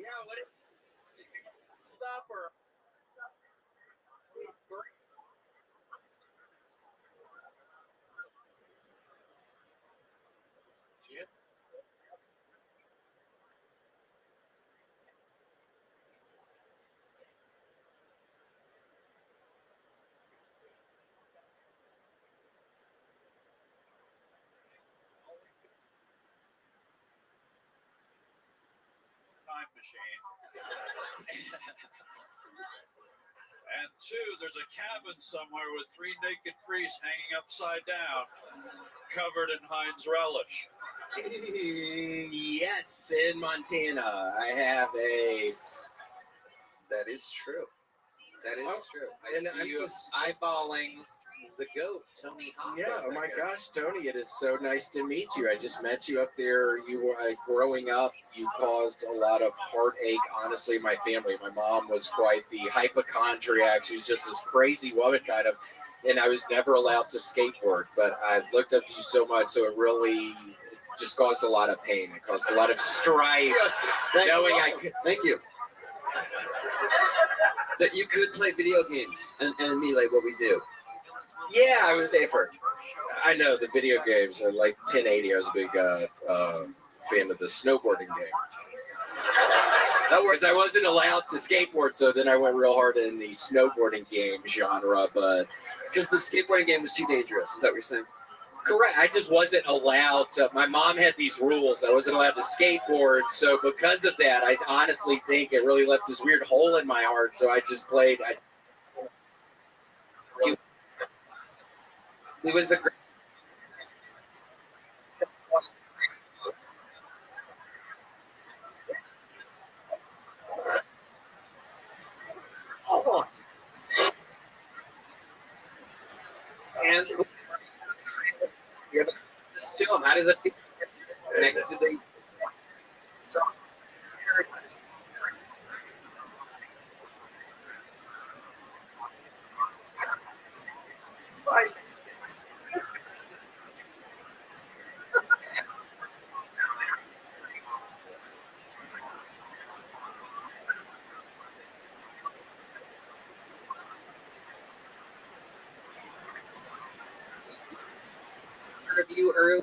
Yeah, what is up or time machine. And two, there's a cabin somewhere with 3 naked priests hanging upside down, covered in Heinz relish. Yes, in Montana, I have a. That is true. That is true. I and see I'm you just- eyeballing the goat, Tony Hawk. Yeah, oh my gosh, Tony, it is so nice to meet you. I just met you up there. You were growing up, you caused a lot of heartache, honestly, in my family. My mom was quite the hypochondriac. She was just this crazy woman, kind of, and I was never allowed to skateboard. But I looked up to you so much, so it really just caused a lot of pain. It caused a lot of strife, knowing I could. Thank you. That you could play video games and emulate what we do. Yeah, I was safer. I know the video games are like 1080. I was a big fan of the snowboarding game. That was I wasn't allowed to skateboard, so then I went real hard in the snowboarding game genre. But because the skateboarding game was too dangerous, is that what you're saying? Correct. I just wasn't allowed to. My mom had these rules. I wasn't allowed to skateboard. So because of that, I honestly think it really left this weird hole in my heart. So I just played. It was a great. Oh. And you're the closest to him. How does it feel next to the song? you early.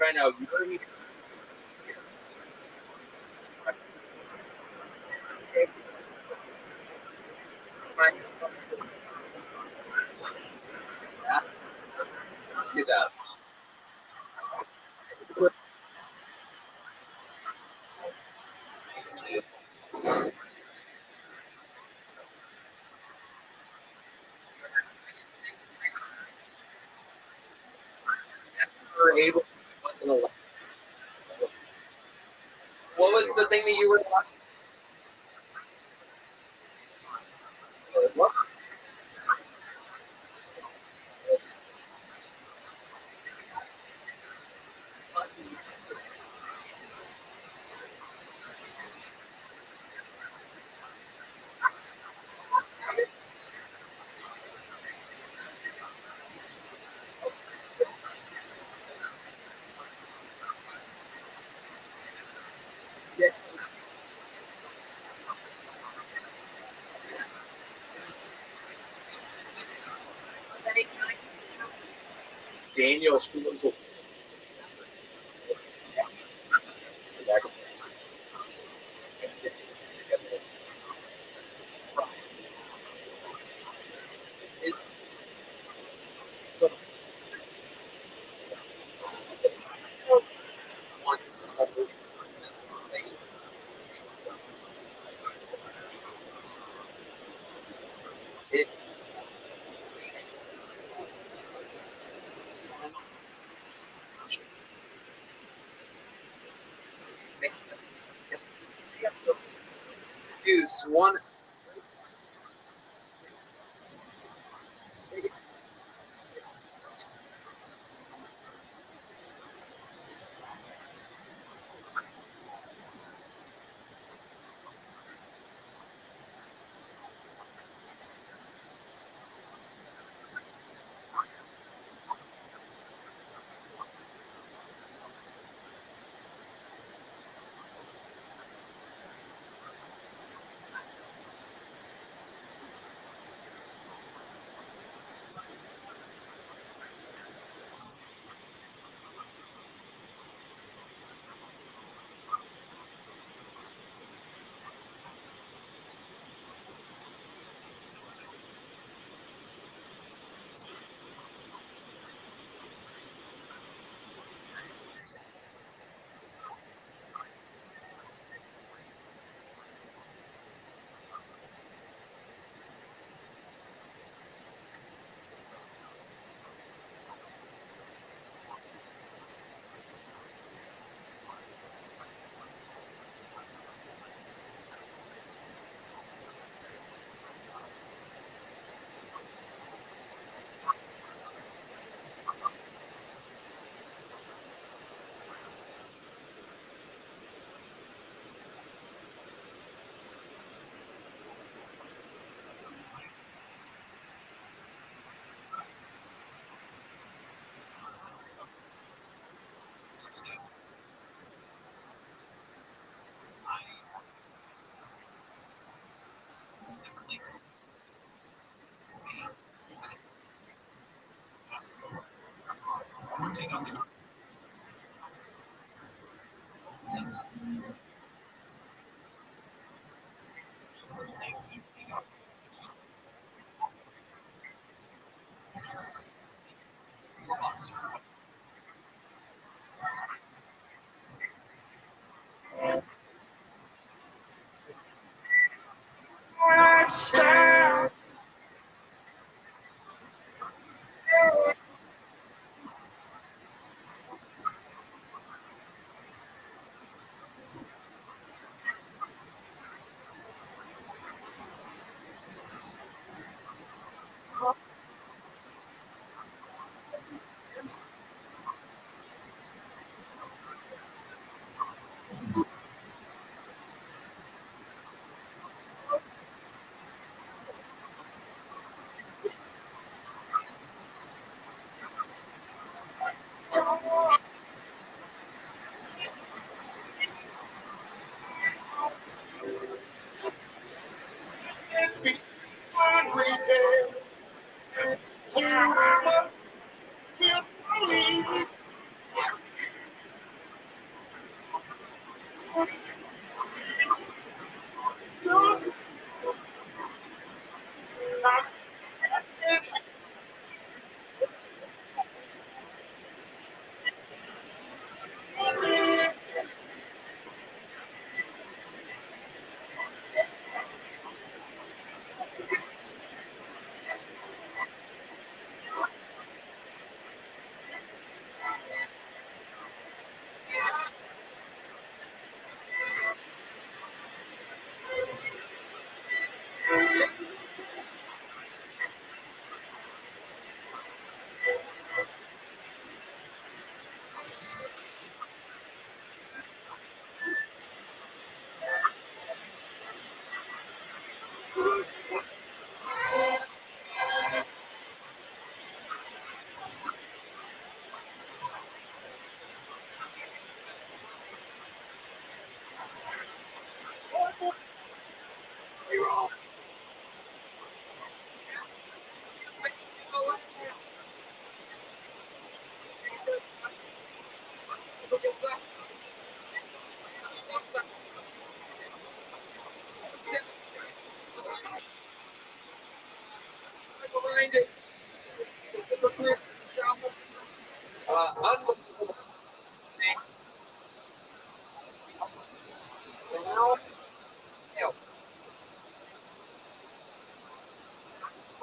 Right now, Let's get that. were able. Wasn't allowed. What was the thing that you were? What? Daniel Schools. Use one.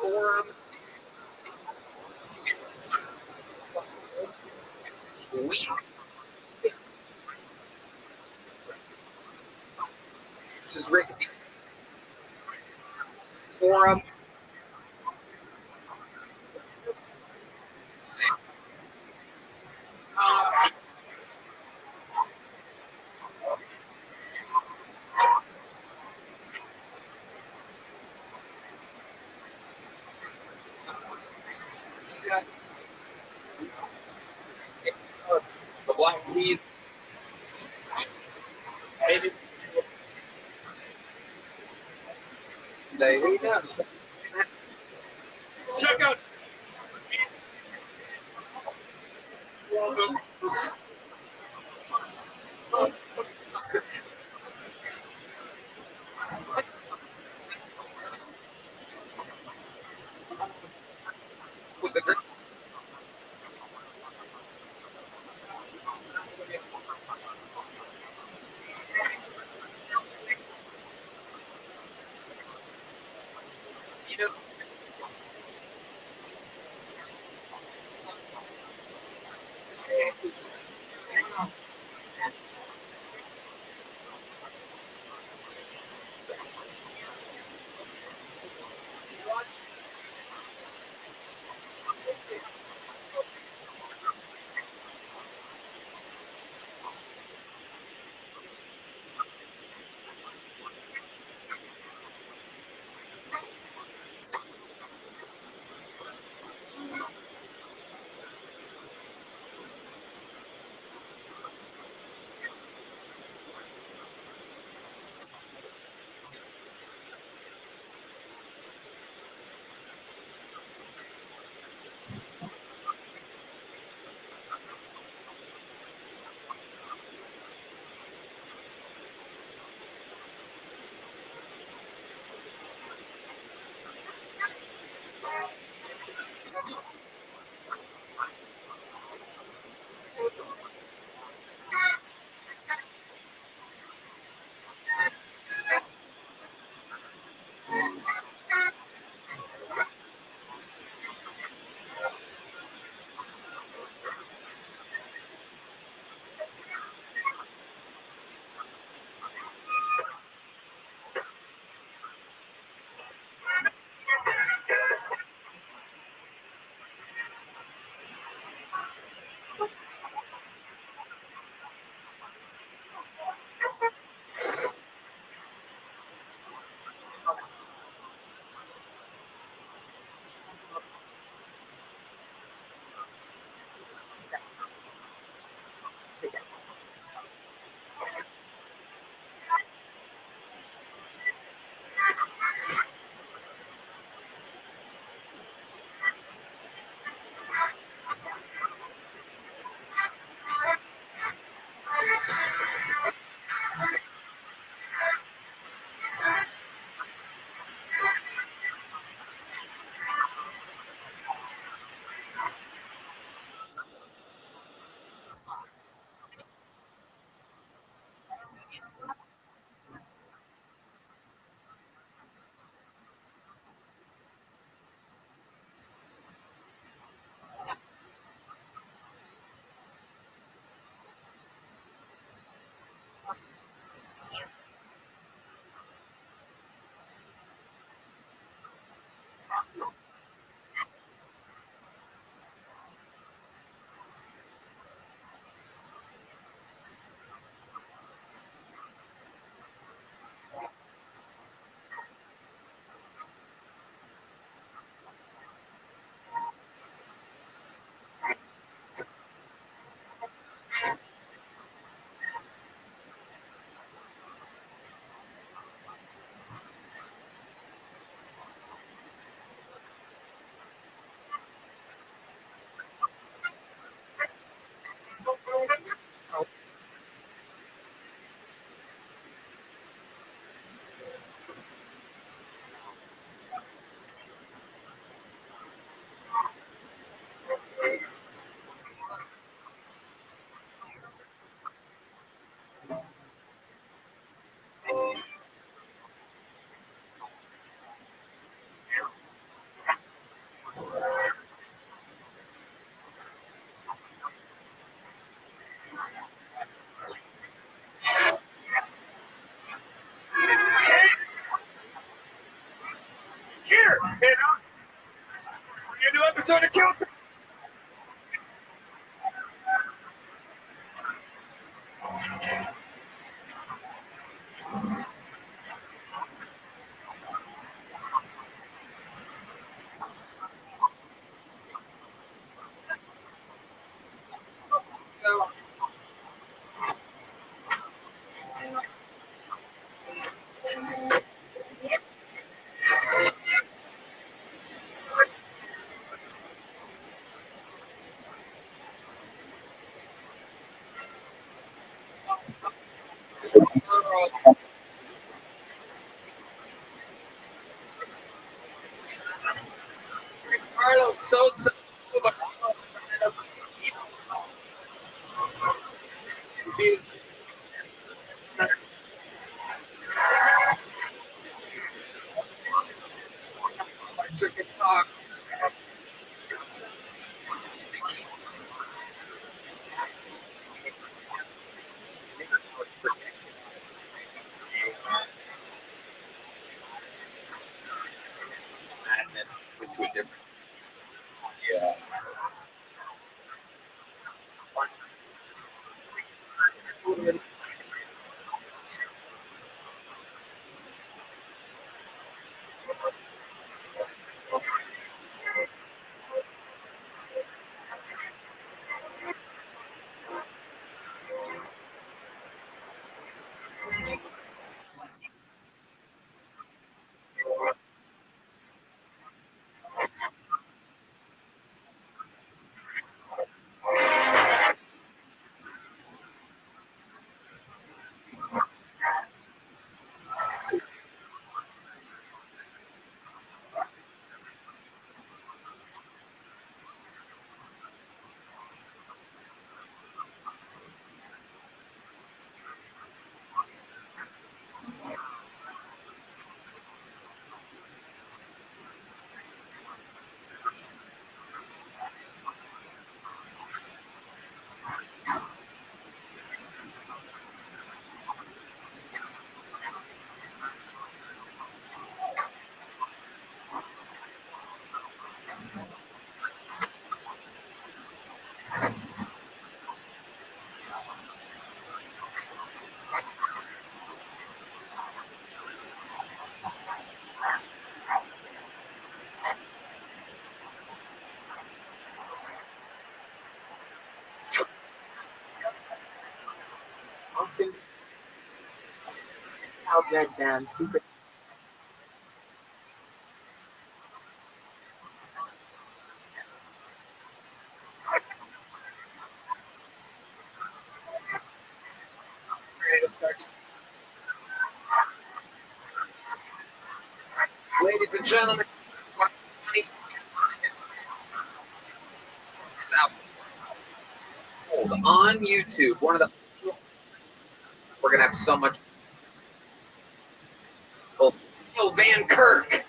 Forum. Week. This is Rick. Forum. The Black Keys. Maybe. Who knows? Check out. With the A new episode of Kill. Carlos, so confused. Electric talk. Madness into a different. Yeah. Austin, how Red Band secret. Ready to start. Ladies and gentlemen, is out on YouTube. One of the we're gonna have so much. Van Kirk.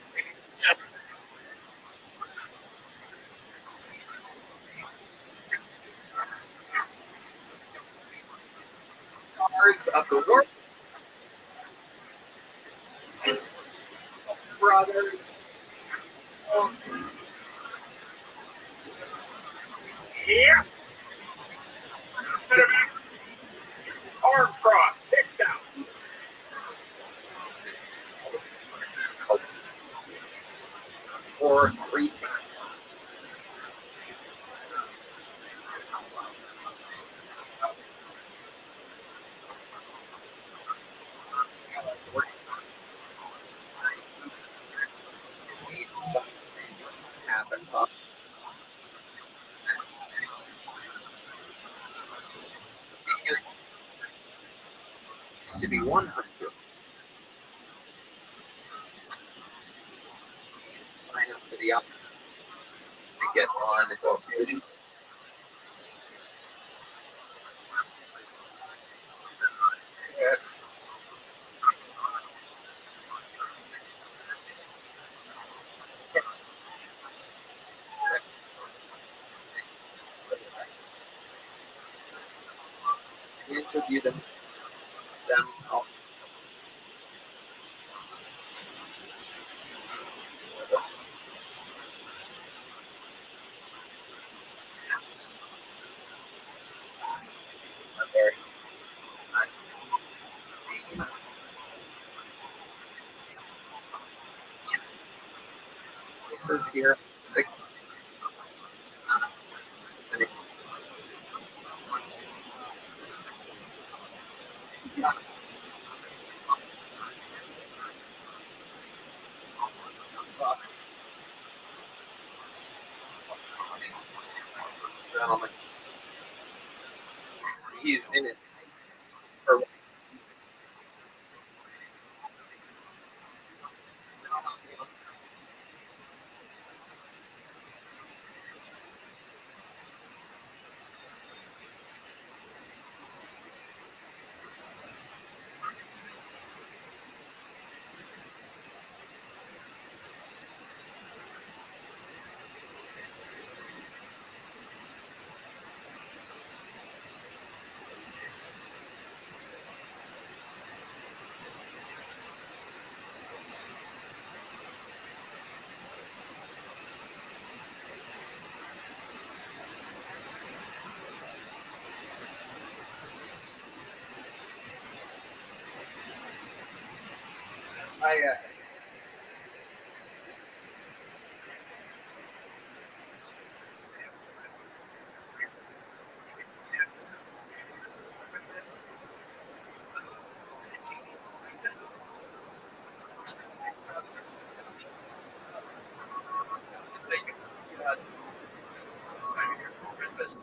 Stars of the world. Brothers. Yeah. Arms crossed, kicked out. Or three. See some reason happens. Used to be 100. Sign up for the up to get on the vision. Interview them all. says here 6. Gentlemen, he's in it. Christmas.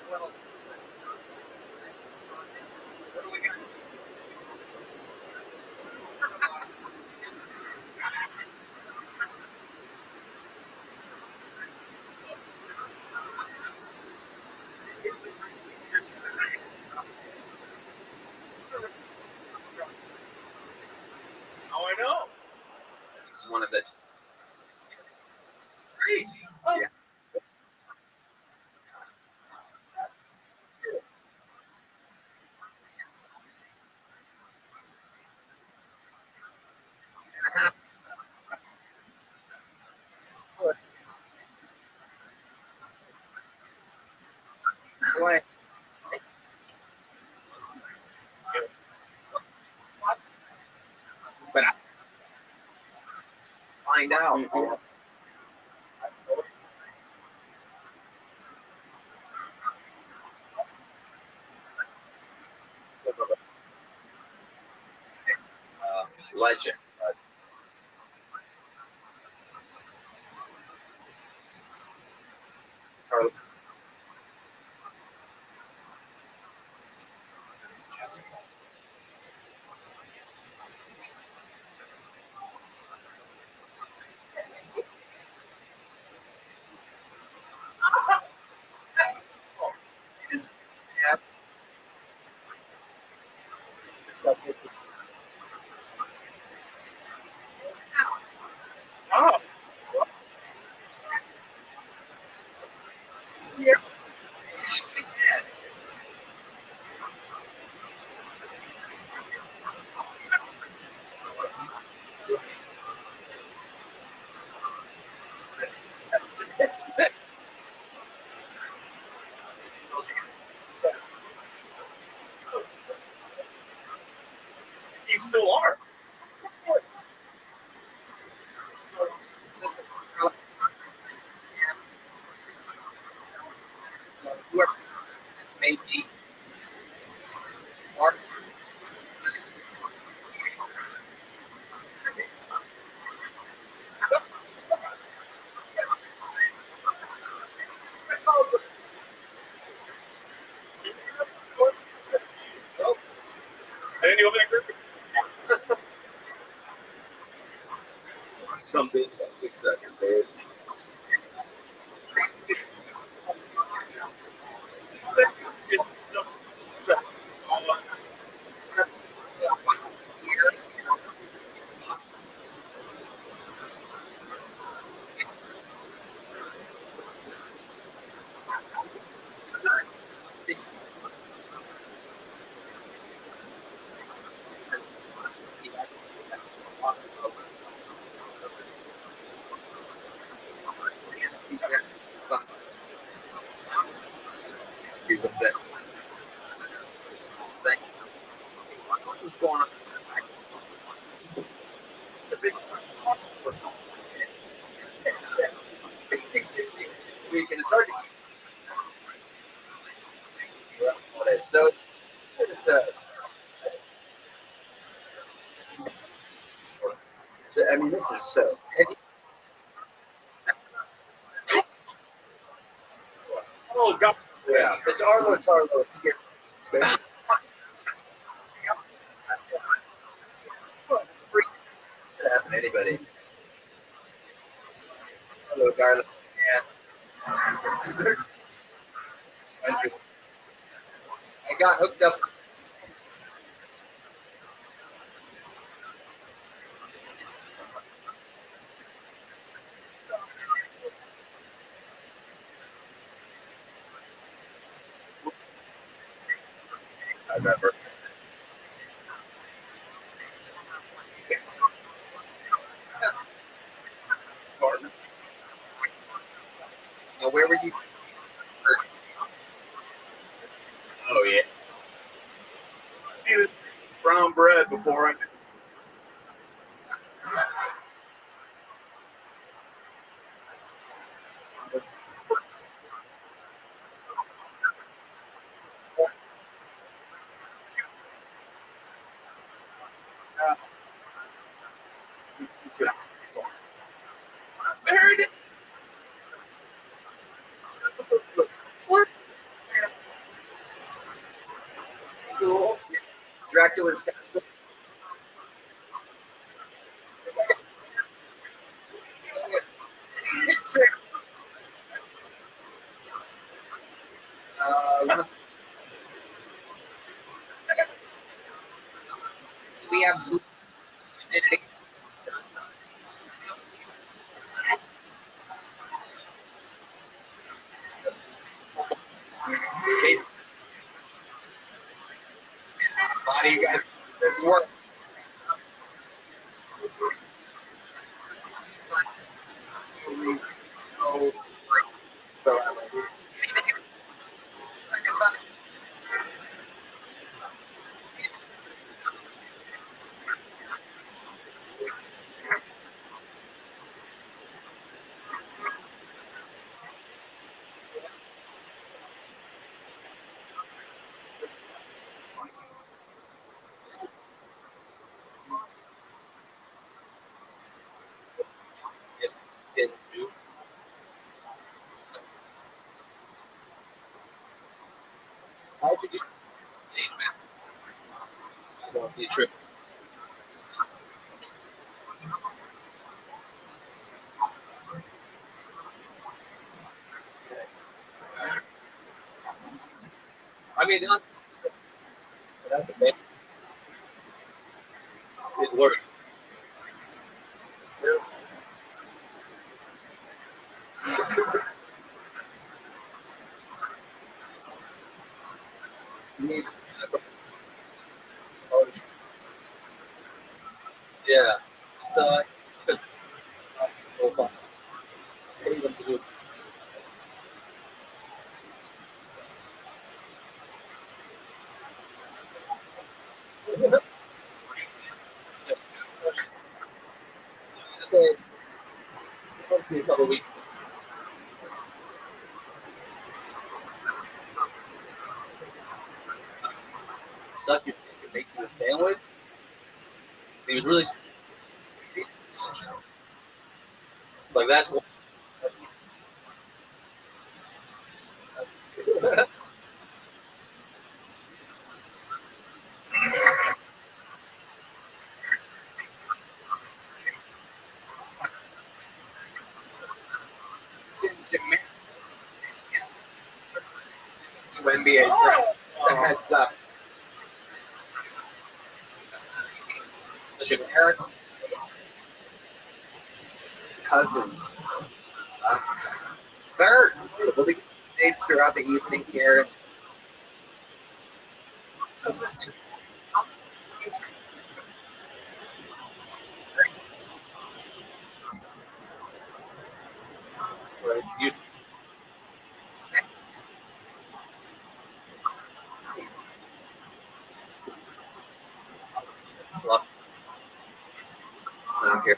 What else? What do we got? Oh, I know. This is one of the Crazy. Oh. Yeah. Blank. But I find out. Legend. Carlos. Yeah. Oh. Yeah. You still are. Whoever this may be. Mark. Daniel Baker. some bitch that's 6 seconds, man. What else is going on? It's a big 50, 60 a week, and it's hard to keep. Okay, so it's I mean, this is so heavy. Oh, God. Yeah, it's Arlo Tarlo. It's scary. It's free. It could happen to anybody. Hello, Garland. Yeah. I got hooked up. I remember. Now, where were you? Oh, yeah. See the brown bread before I. I heard it. What? Cool. Dracula's castle. We absolutely did it. How do you guys this work? So how'd you do? Going for your trip. I mean, it works. Yeah. So say hopefully a couple of weeks. Suck your dick and makes you a sandwich. He was really. It's like that's what. Jamaica. NBA draft. Heads up. Generic Cousins. Third. So we'll be dates throughout the evening here. Here.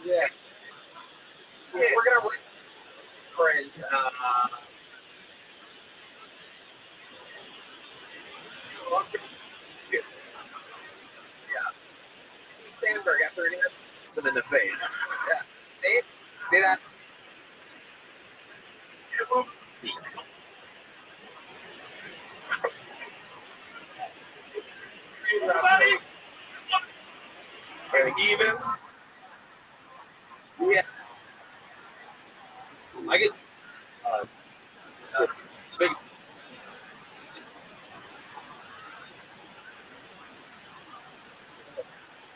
Yeah. We're gonna print. Yeah. Sandberg after it hits him in the face. Yeah. See that? Evens. Yeah. I get. Big.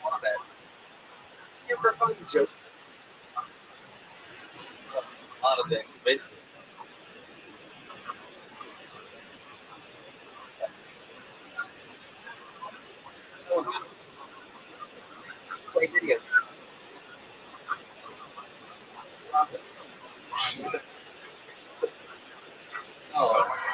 Love it. Here for fun, Joseph. A lot of things. But Play video. Oh.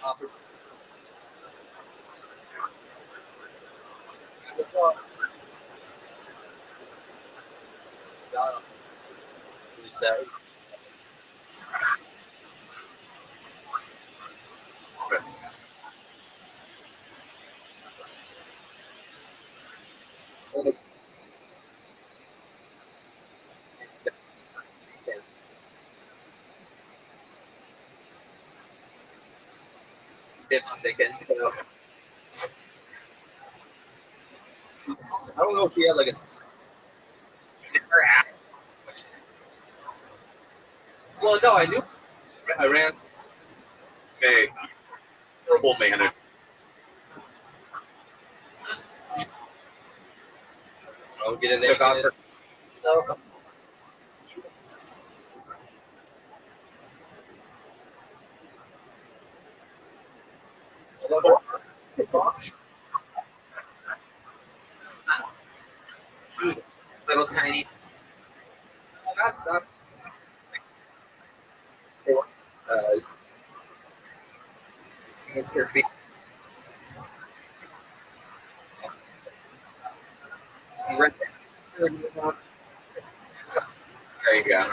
offer. Got him. He said. Yes. Dipstick into I don't know if he had like a specific. never asked. Well, no, I knew. I ran a terrible manner. I'll get in there. Took off for stuff. Little tiny. Not Your feet. You read that? There you go.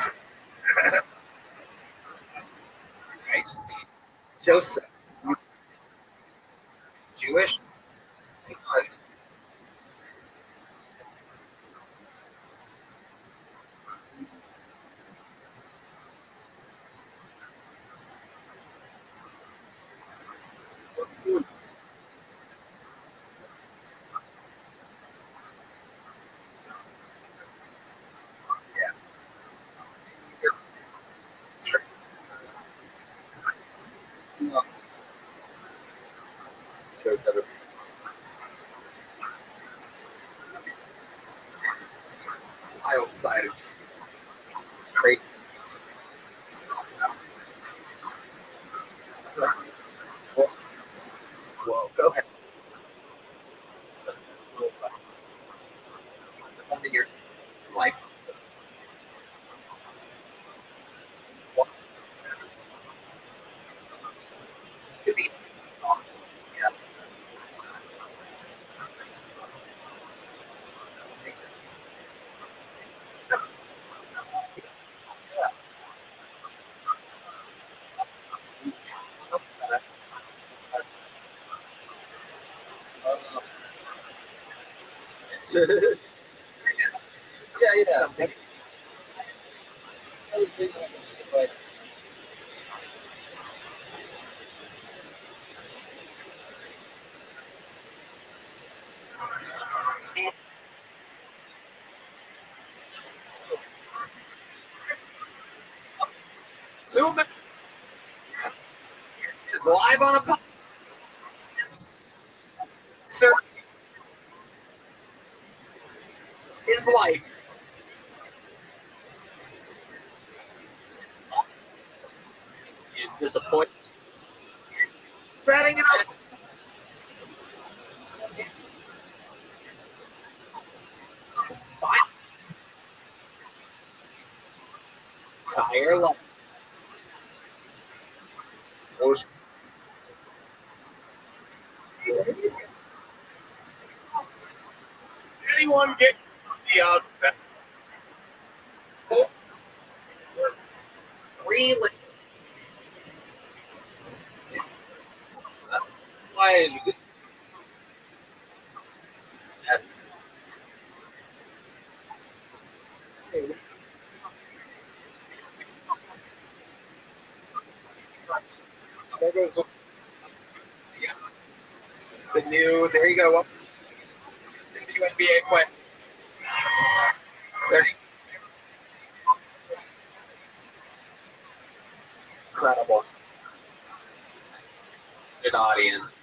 Right. Joseph. Jewish. So it's other wild side of crazy. Whoa, go ahead. So, in your life. Could be. Yeah. Yeah. I was thinking, but Zoom is live on a podcast. Sir, his life. You disappoint. Setting it up. Tire life. Anyone get the out? Four. Three. Why is it? There goes the new. There you go. The new NBA play. 30. Incredible. Good audience.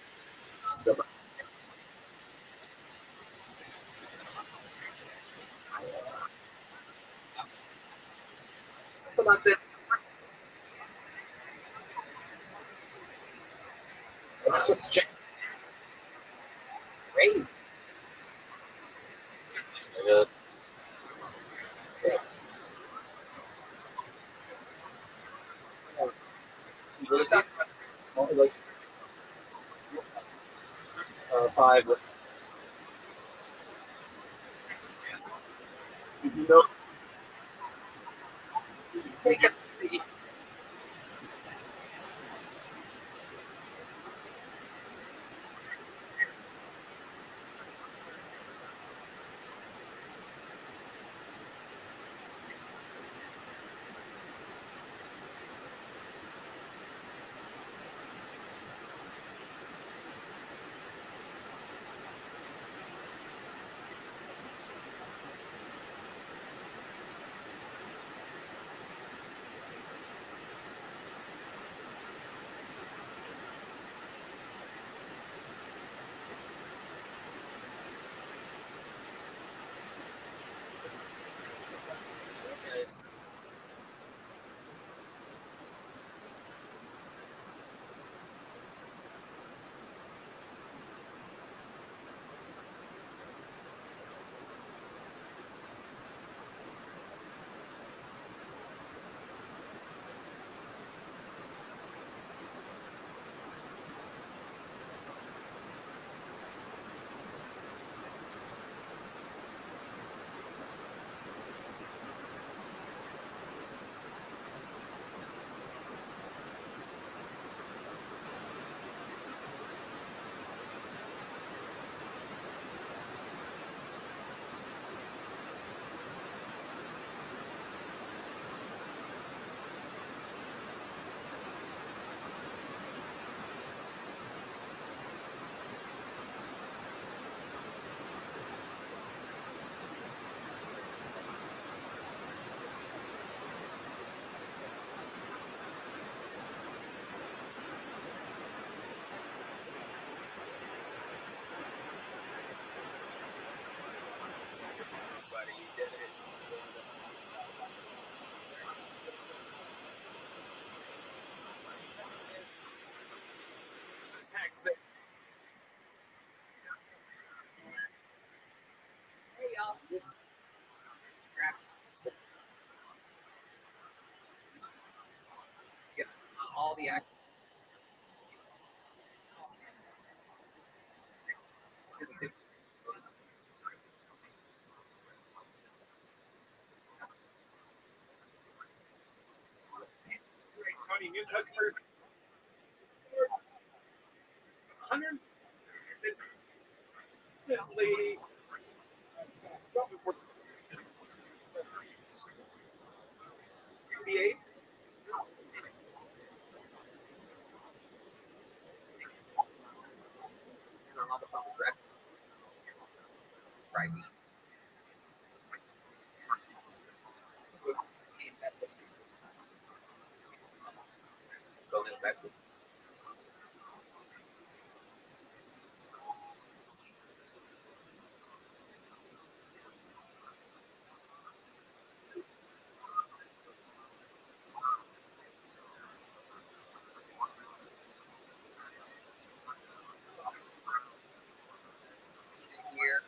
So about this. Let's just check. Great. Yeah. Really talk about 5. You know, take it. buddy. You did it. Texas. Hey, y'all. Just grab get all the act. Great, Tony. New customers. 100. Definitely. NBA. On the phone, correct? Prices. Bonus bets. Here.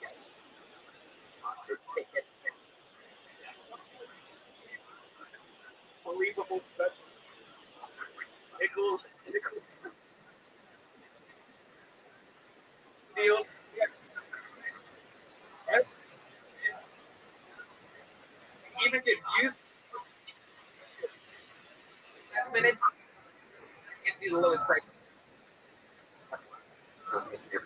Yes. Concert tickets. Unbelievable special. Tickles. Deals. Even get used. Last minute gives you the lowest price. So it's good.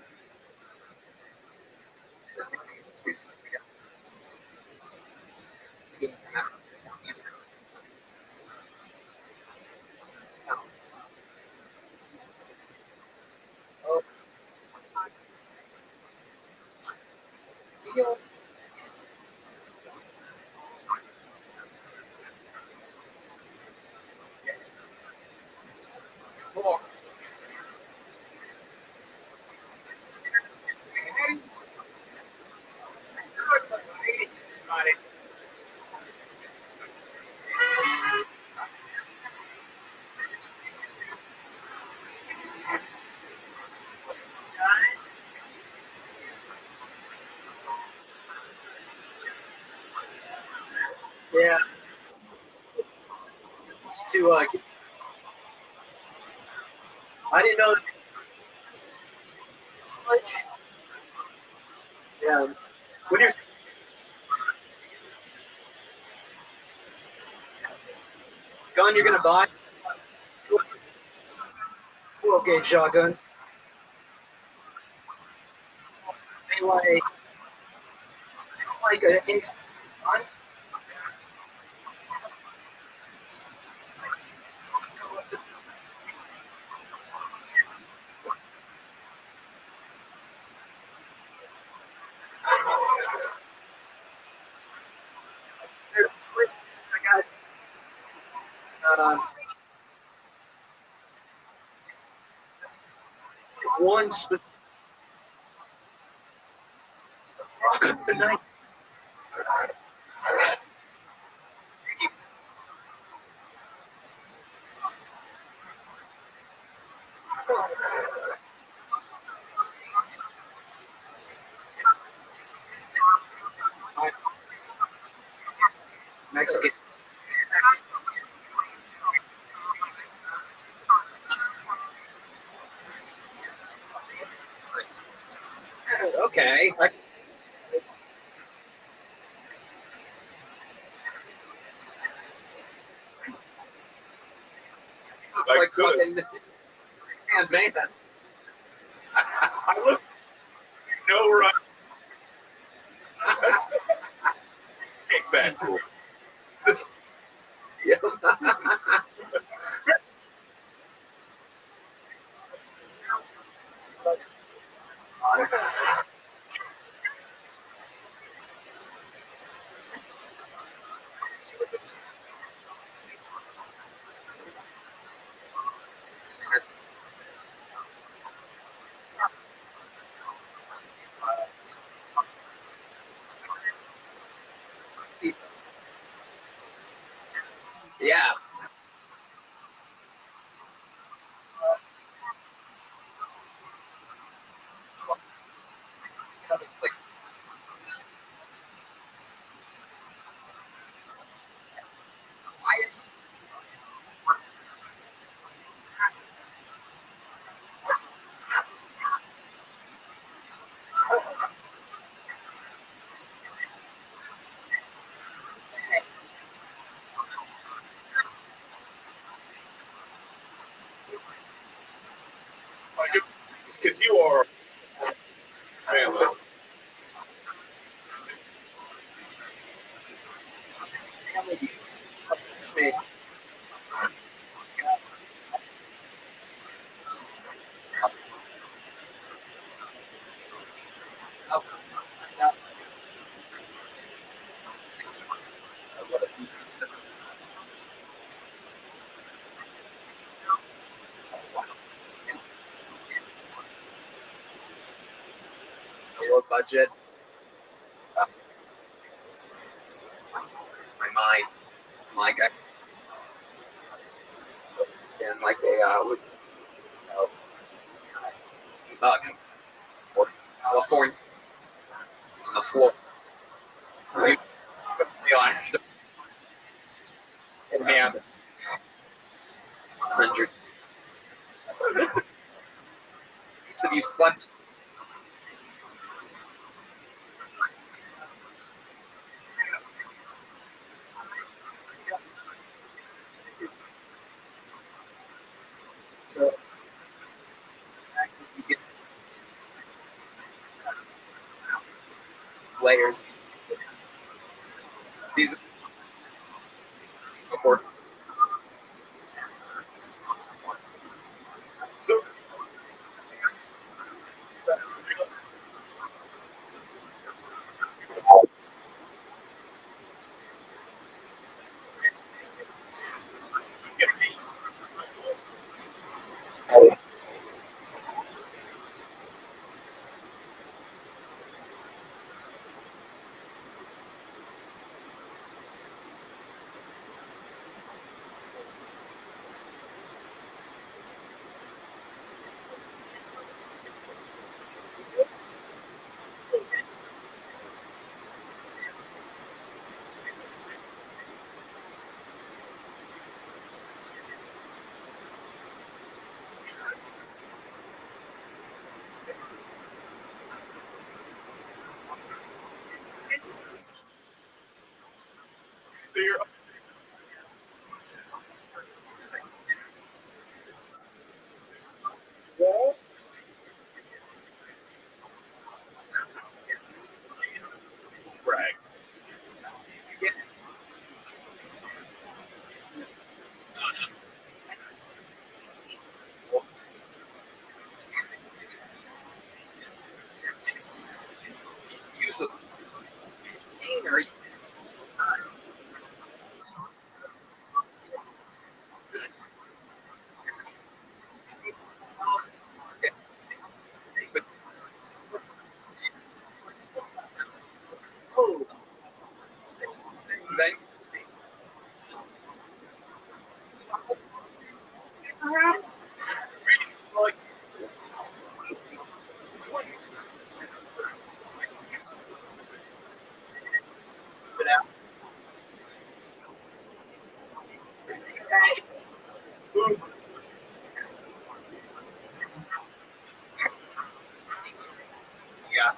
Oh. Deal. Four. Yeah. Just to I didn't know much. Yeah. When you're gun you're gonna buy 12 gauge shotgun. Anyway, like a gun. I got one specific rock of the night. Mexican. Okay. Looks like fucking man's man. I look. No run. Hey, fat fool. This. Yeah. because you are family. It's me. Low budget. My mind, like I, and like they would, bucks or California on the floor. To be honest, it happened. 100. So you slept. So you get layers. These before. So you're brag. Use it. Or oh, then yeah.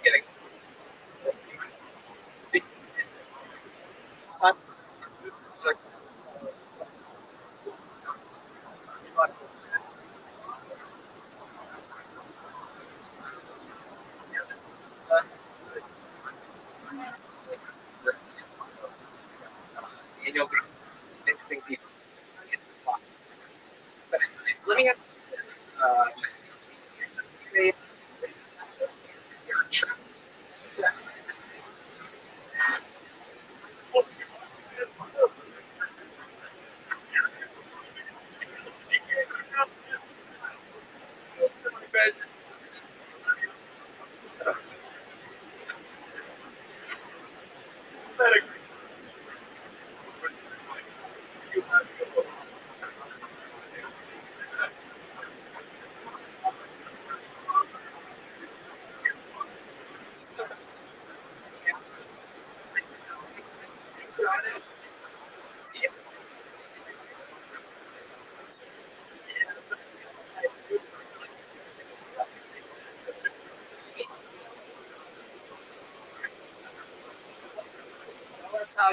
Getting so Daniel, think people. But let me get that's how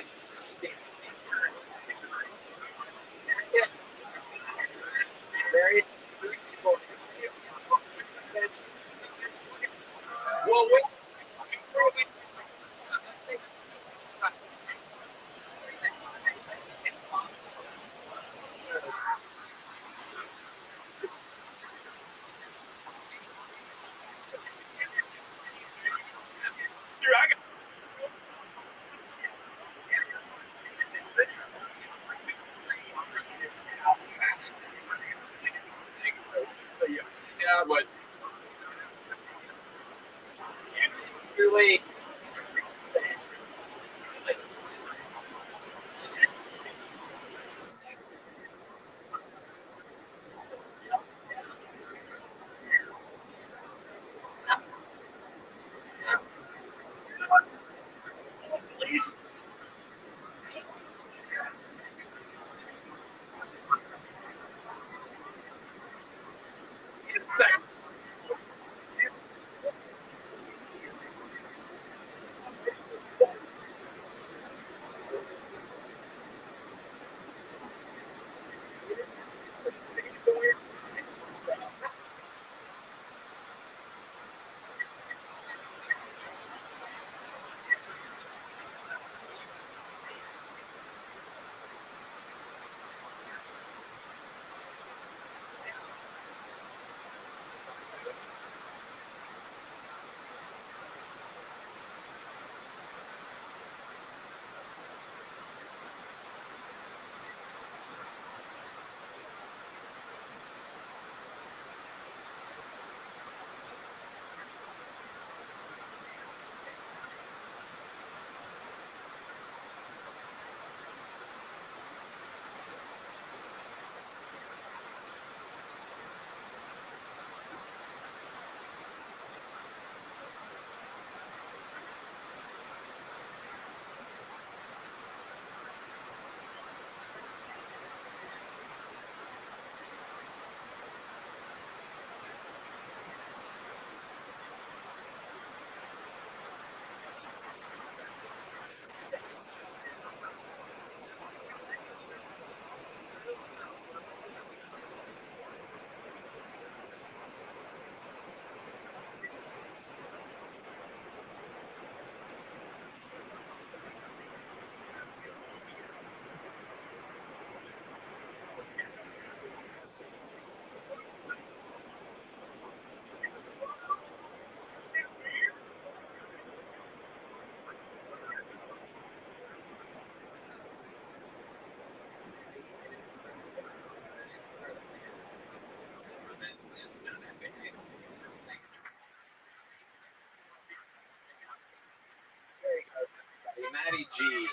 Johnny G.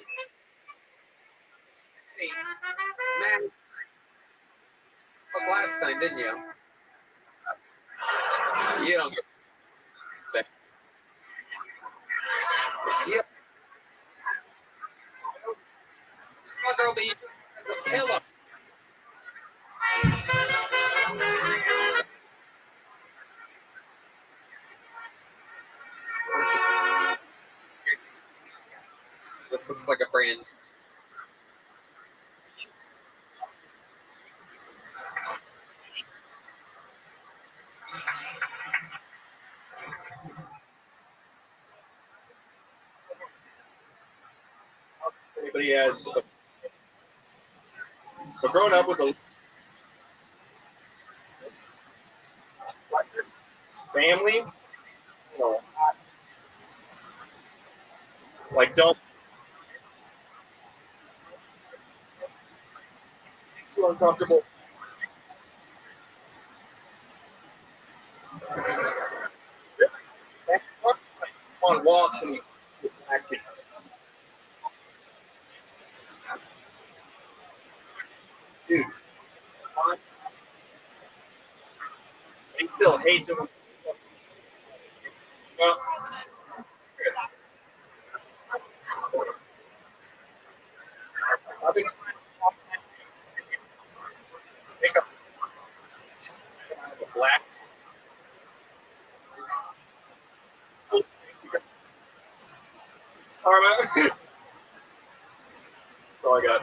Hey, man, look last time, didn't you? You don't get that. Yep. My girl be kill him. This looks like a brand. Anybody has. So growing up with a family, you know, like don't makes you uncomfortable. On walks and acting. Dude, he still hates him. Well, I've been pick up the black. All right. That's all I got.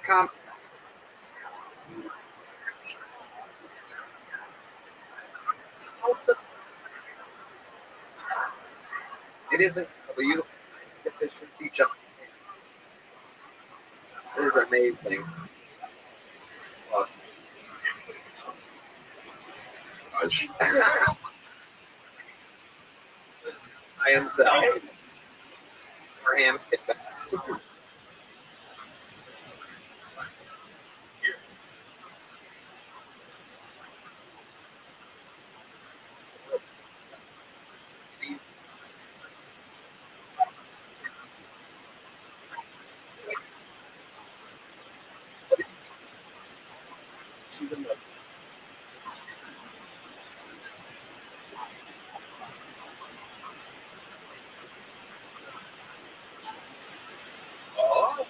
Come. It isn't W deficiency, John. It is amazing. I am so. For him, it best. She's in the. Oh.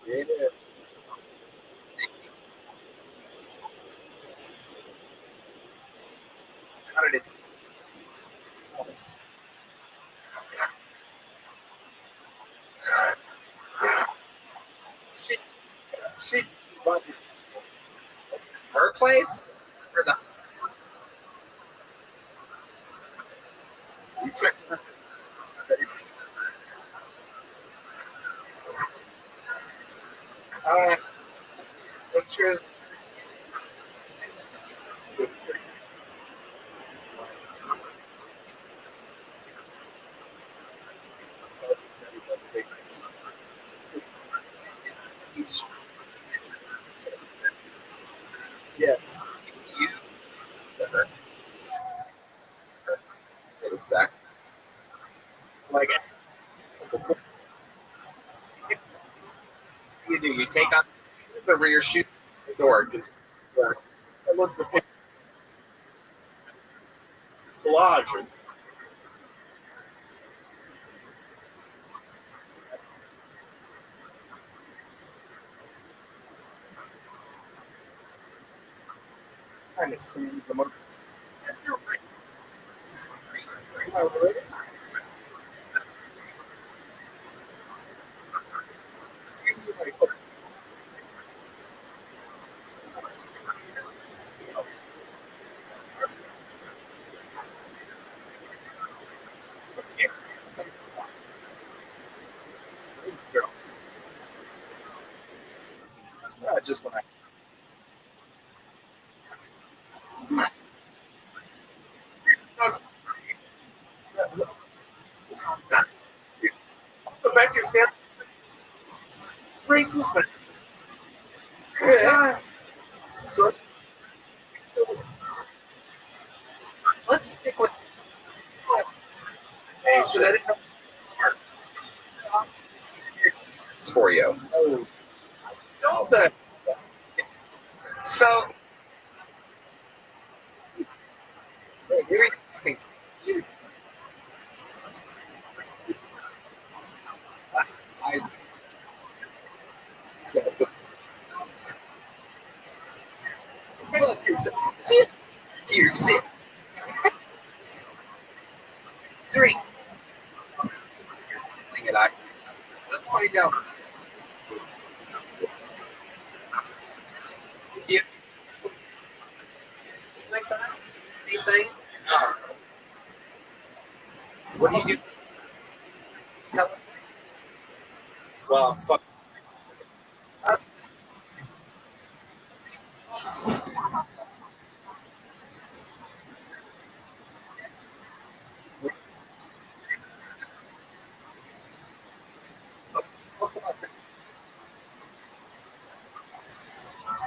Yeah. How did it? She. Her place? Or the. You check. Pictures. Yes. You. Exactly. Like. You do. You take off the rear shoe door because I look at the collage. Kind of seems the most. Not just when I. So back to your stand. Racist, but yeah. So let's stick with. Hey, so that It's for you. don't say. So, here's something. Eyes. Here's it. 3. Let's find out. Yeah. Like that? Anything? What do you do? Tell me. Well, fuck. That's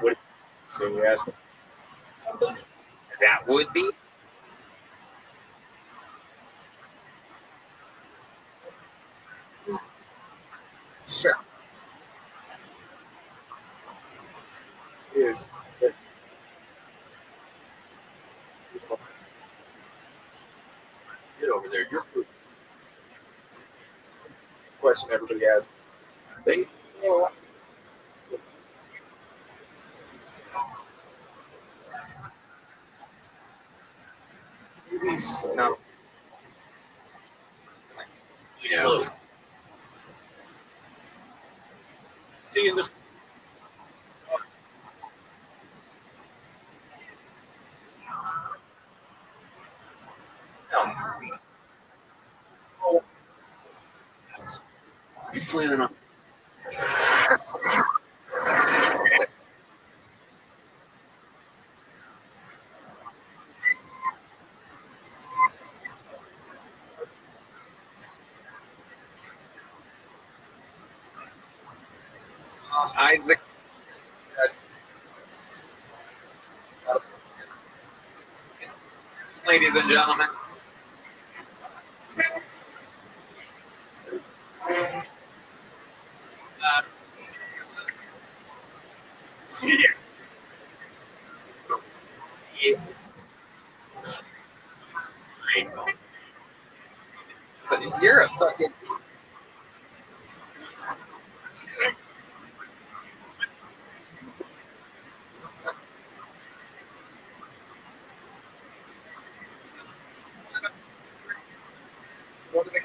What? So you ask me. That would be. Sure. Is Get over there. You're food. question everybody asks. They, No. You know. see in this. You planning on? Isaac. Ladies and gentlemen. So you're a fucking. What are they?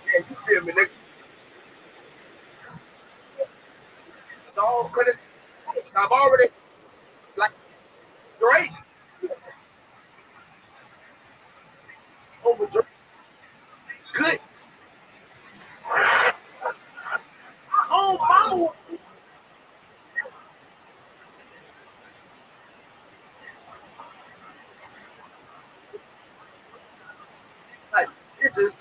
Yeah, you feel me, nigga? No, cause I'm already like Drake. Over Drake. Good. Oh, mama. Like, it just.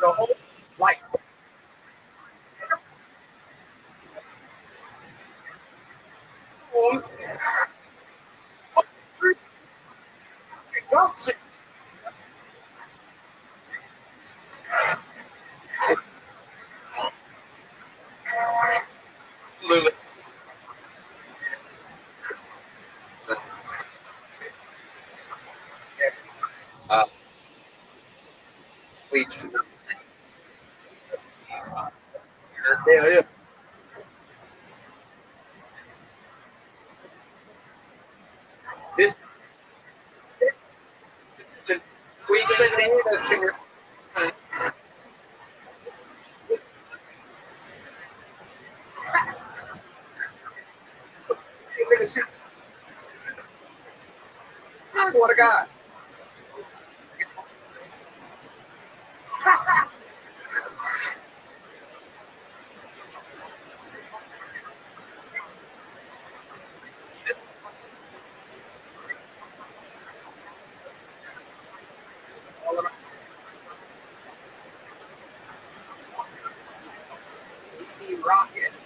The whole, like, Yeah, yeah. This we should name it a singer. I swear to God. We see Rocket.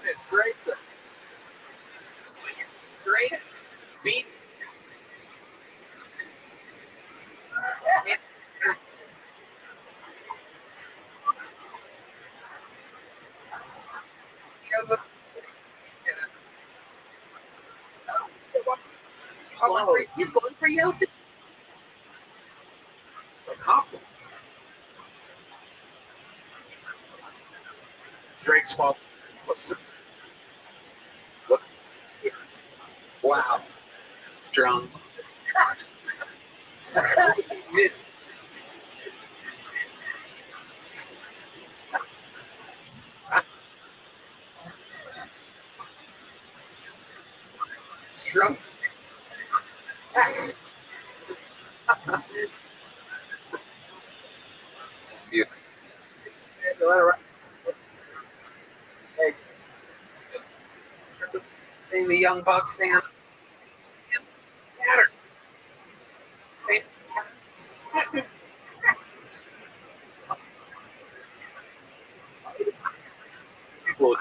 It's great. Great beat. He has a. He's going for you. A compliment. Drake's fault. Look. Wow. Drunk. Mid. Drunk. It's beautiful. Hey. Bring the young bucks stand. Matter. People,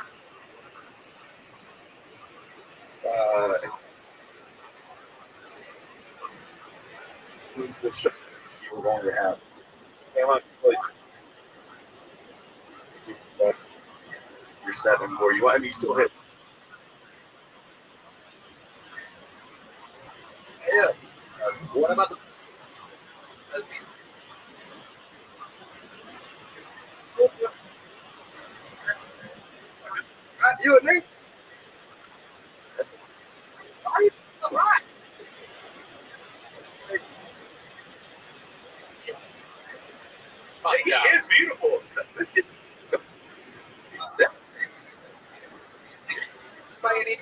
the show you were going to have. Came on, you're 7 or you want, I mean, you still hit. Yeah. What about the lesbian? You and me? That's are you right? He is beautiful. Let's get some. By any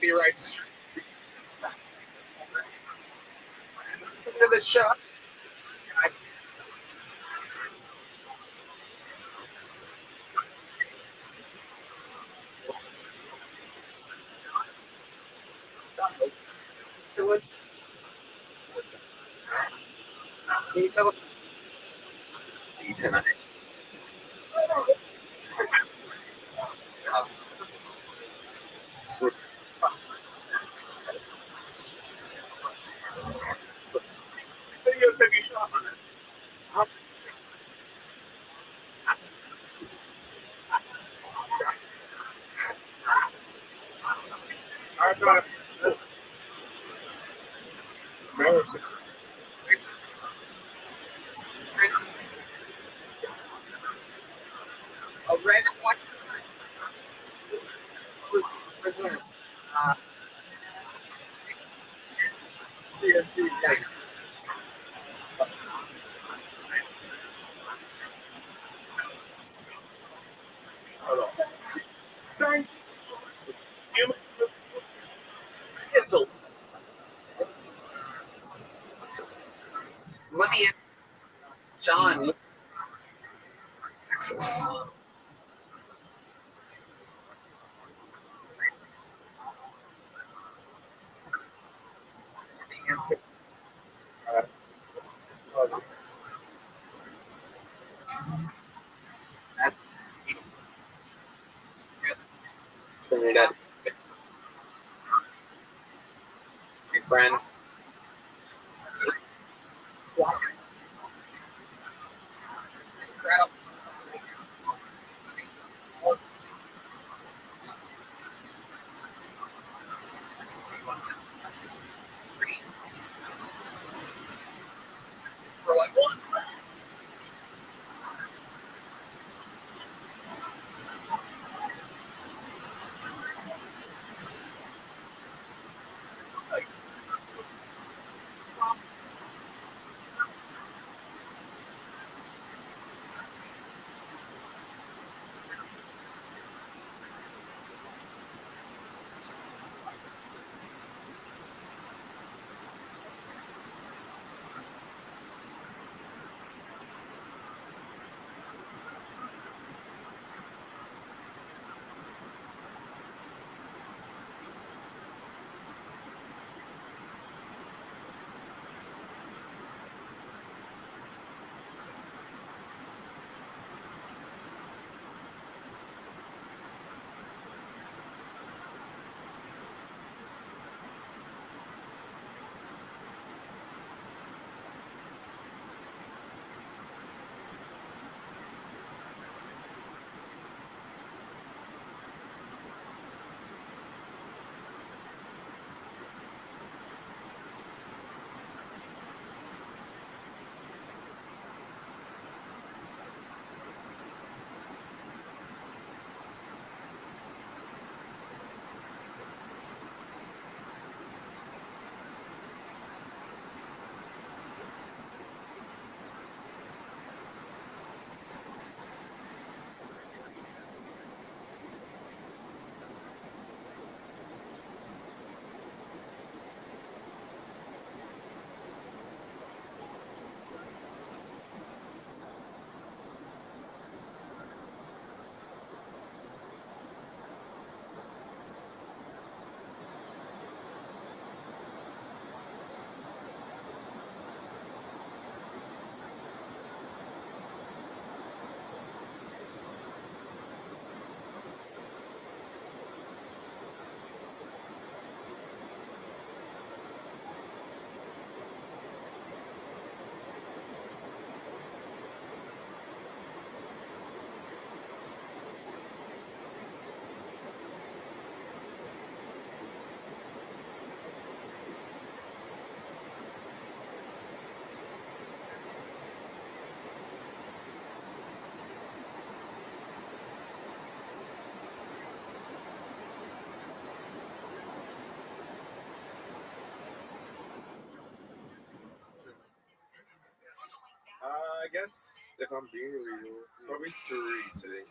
copyrights. To the shop. Can you tell us? Tonight. Video said you shot on it. I'm not. American. A red white present. TNT. Hold on. Sorry. Let me ask John. Texas. Trinidad. My friend. For like once. I guess if I'm being real, probably 3 today.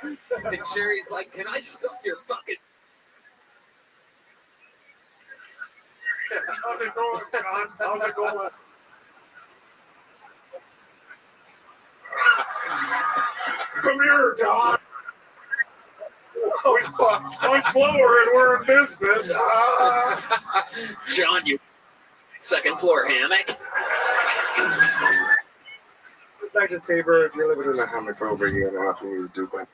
And Sherry's like, "Can I suck your fucking?" How's it going, John? How's it going? Come here, John. We fucked on floor and we're in business. John, you second floor hammock. It's like a saber if you're living in a hammock for over a year and a half, you need to do that.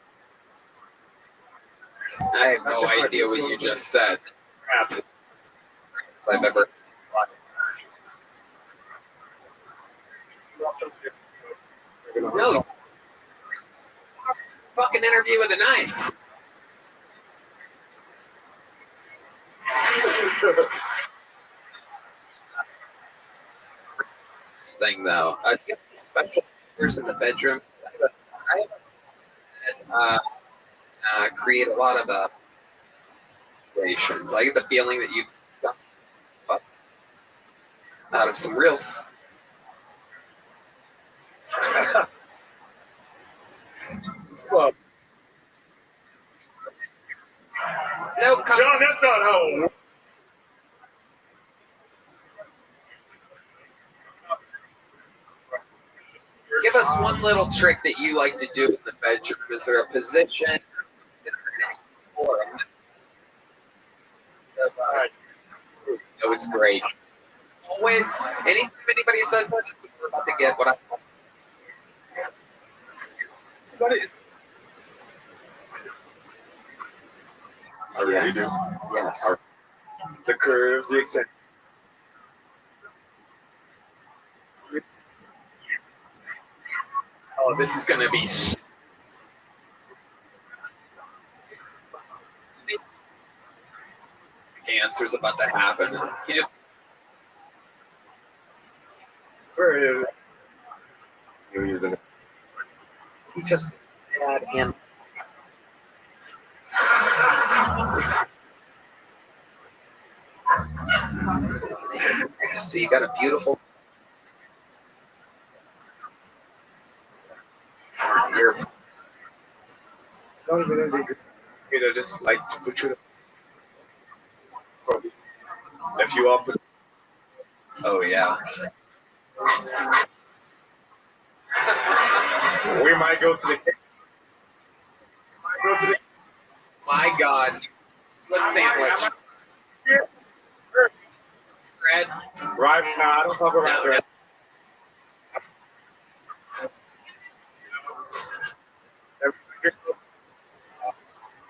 I have no idea what you just said. I've ever. No. Fucking interview of the night. This thing though, do you have any special features in the bedroom? I create a lot of situations. I get the feeling that you got out of some real. Fuck. No, John, that's not how it works. Give us one little trick that you like to do in the bedroom. Is there a position? Or no, it's great. Always, anytime anybody says that, we're about to get what I want. I really do. Yes. The curves, the extent. Oh, this is going to be. Cancer's about to happen. You just. Where is it? You're using it. He just had him. So you got a beautiful. You're not even anything. You know, just like to put you. If you up. Oh yeah. We might go to the. My God. What sandwich? Bread. Right now, I don't talk about bread.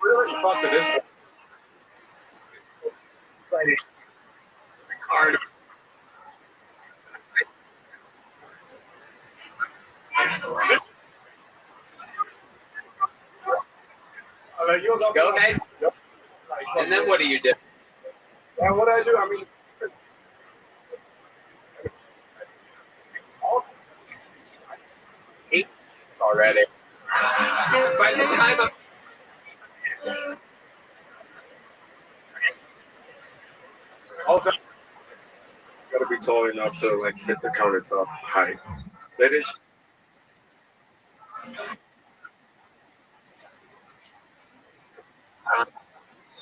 Really talk to this one. Hard. Go ahead. And then what do you do? And what I do, I mean, already. By the time I'm also gotta be tall enough to like fit the countertop height. That is.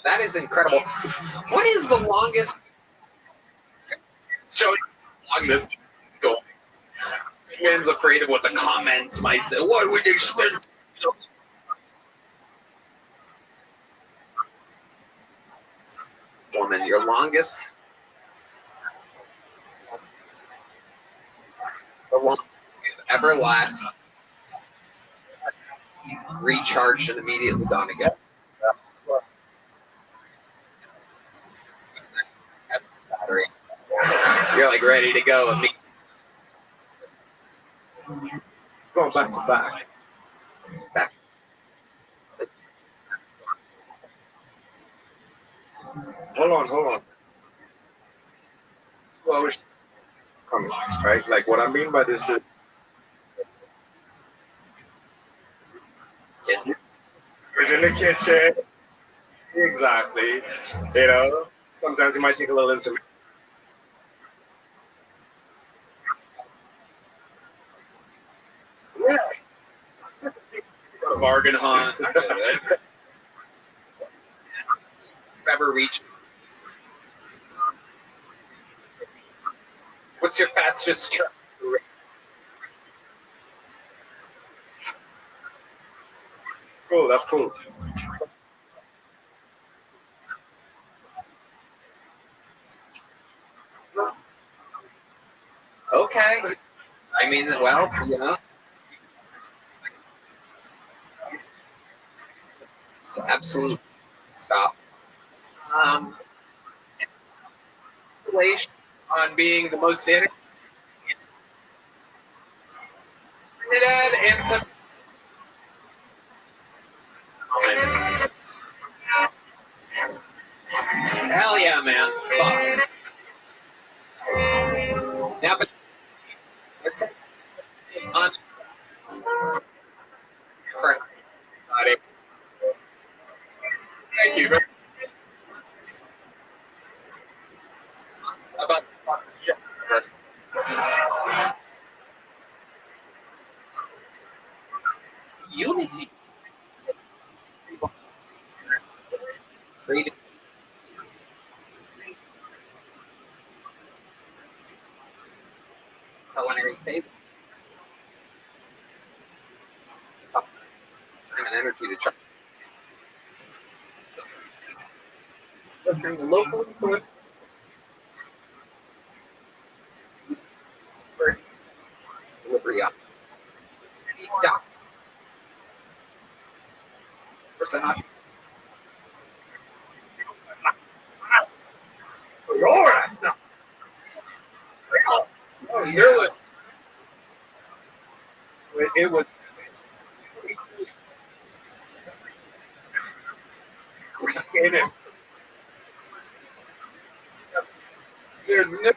That is incredible. What is the longest show? Longest going. Man's afraid of what the comments might say. Why would they spend? Woman, your longest. The longest you've ever last. Recharged and immediately gone again. Battery. You're like ready to go. Going back to back. Hold on. Well, we're coming, right? Like what I mean by this is it's in the kitchen. Exactly. You know, sometimes it might take a little intimate. Yeah. bargain hunt. Ever reach? What's your fastest truck? Cool, that's cool. Okay. I mean, well, you know. Absolutely. Stop. Relation on being the most internet and some. Hell yeah, man. Fuck. Yeah, but let's on for thank you very about unity. Reading. Culinary table. Time and energy to try. Bring the locally sourced delivery up. Percent off. Lord, I suck. Oh, you knew it. It was. In it. There's no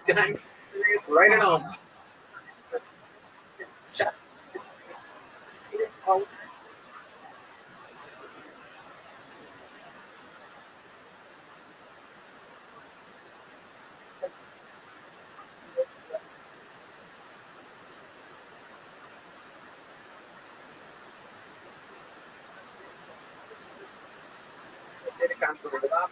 time. It's right at home. Shut. Data console with up.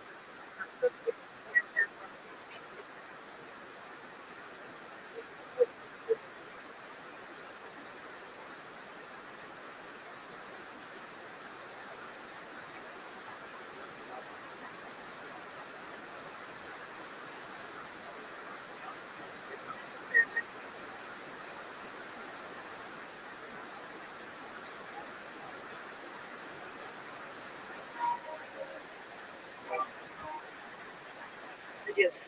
Yes.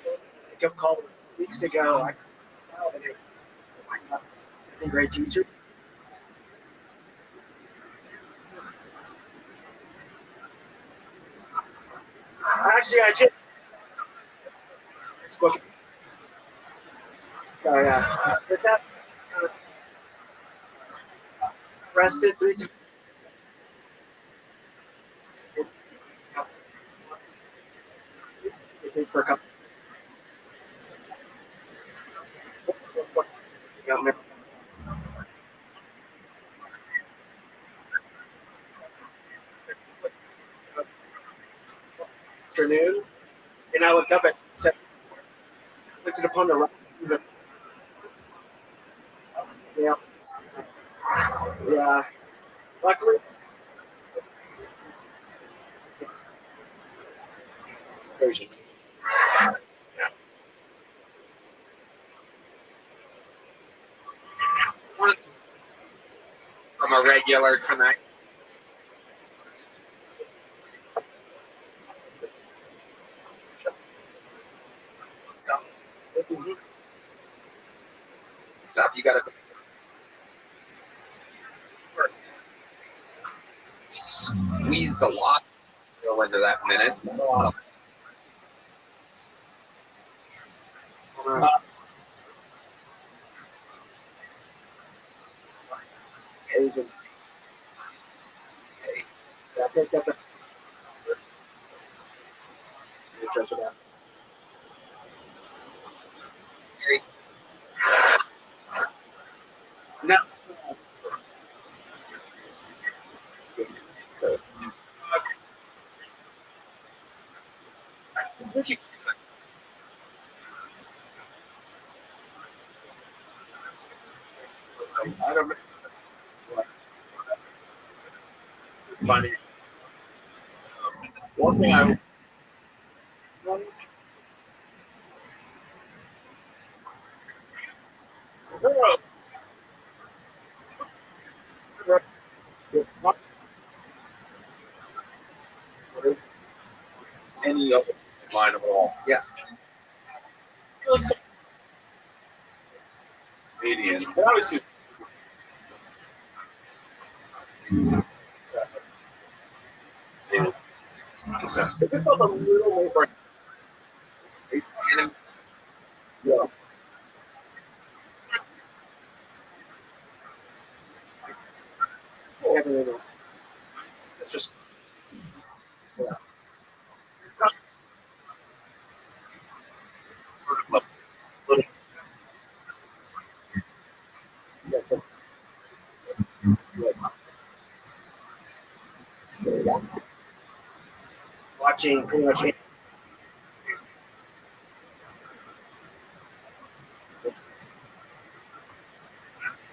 I got called weeks ago. A great teacher. Actually, I just spoke. So yeah, this happened. Arrested 3 times. For a couple. Afternoon, and I looked up at said, looked it upon the right. Yeah, yeah. Luckily, versions. From a regular tonight. Stuff you gotta squeezed a lot. Go into that minute. Asians. Yeah, I picked up the. Check it out. finding. One thing I any other line at all. Yeah. Like some median, but obviously. But this felt a little more. Yeah. It's just. Yeah. Yes, that's good. So, watching pretty much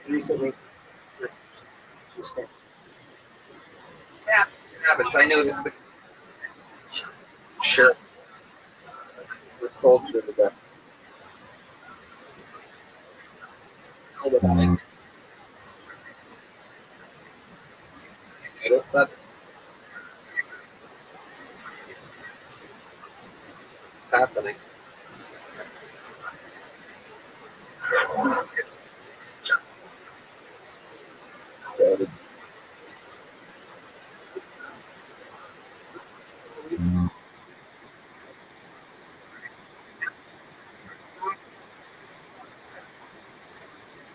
recently. Yeah, it happens. I noticed the sure the culture of the notice that it's happening. So it's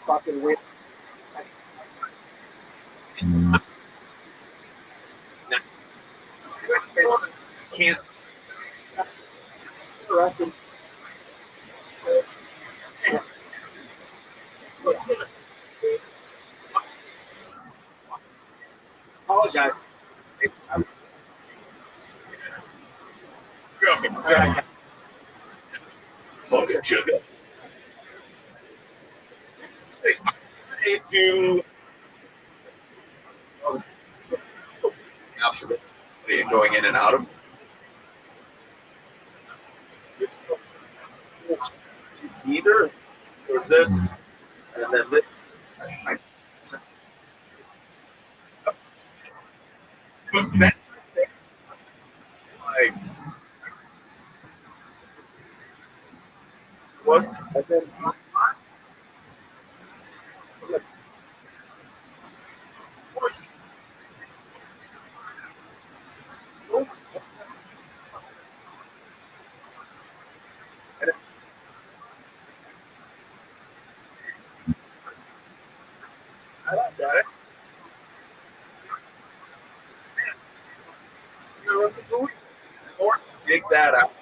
fucking weird. Can't. Arrested. Apologize. Fucking sugar. They do. going in and out of. It's either resist and then lift. That, like, was and then I like that. Or dig that out.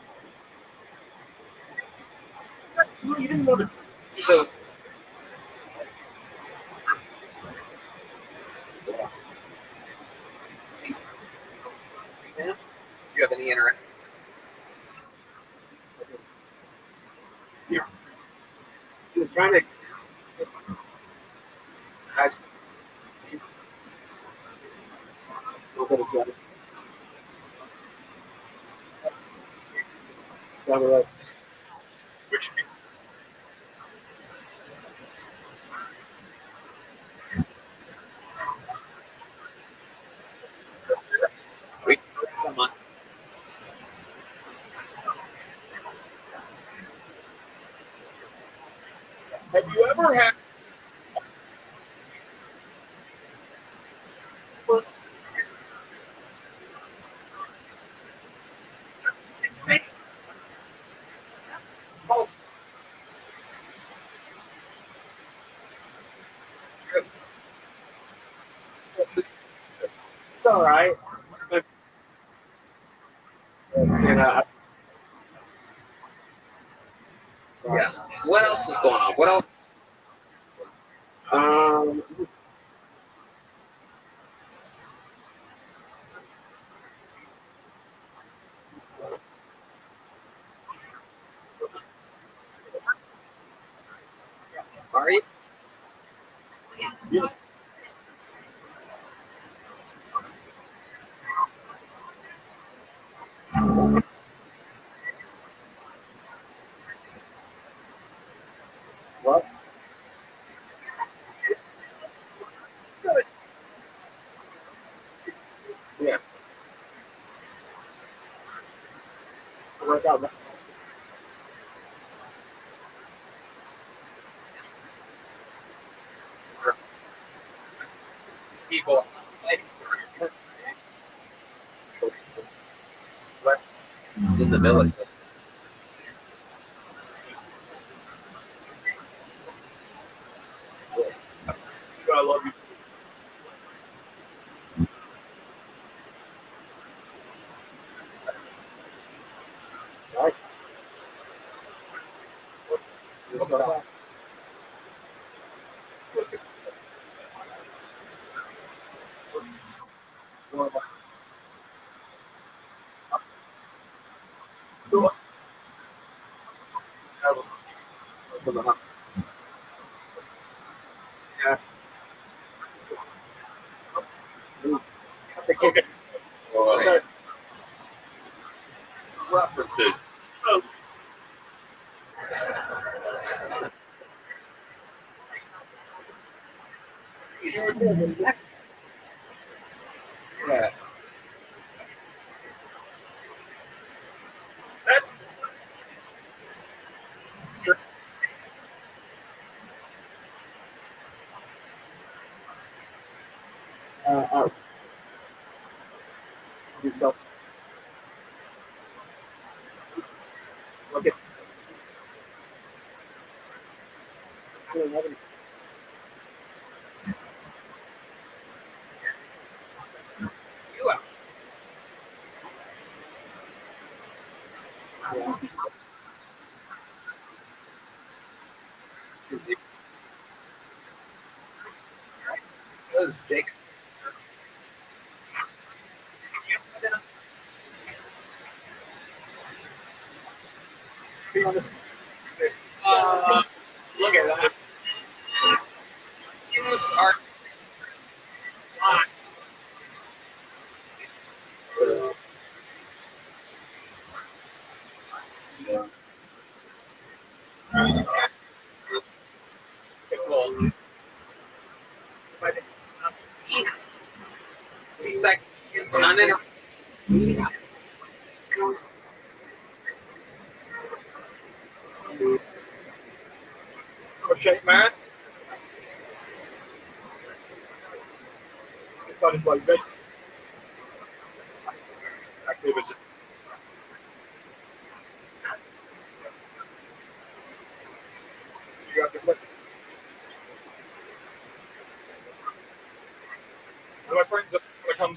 You didn't know the. So do you have any interaction? Yeah. He was trying to. High school. A little bit of driving. Down the road. Which Come on. have you ever had? It's all right. But, Yeah. What else is going on? What else? Are you? Yes. People. In the military. I love you. Okay. So, references. Oh. Yeah. Yourself. Okay. Those Jake. Be on this. Look at that. These are seconds uninterrupted. Crochet man. That is like this. Activity. You have to look. My friends are going to come.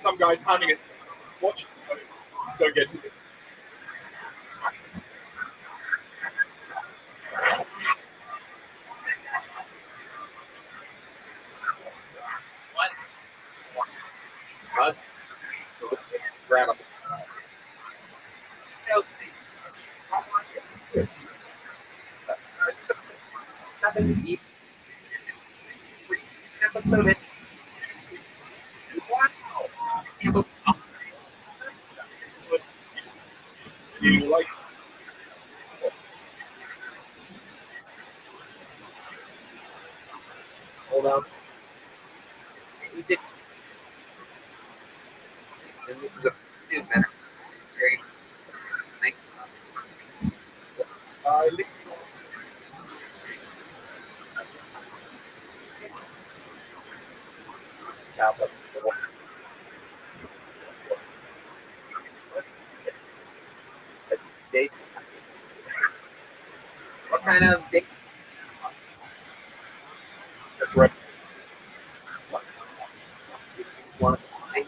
Some guy pounding it. Watch. Don't get it. What? Grab 'em. Episode. You like. Hold on. We did. And this is a new matter. Great. Date. What kind of date? That's right. One of the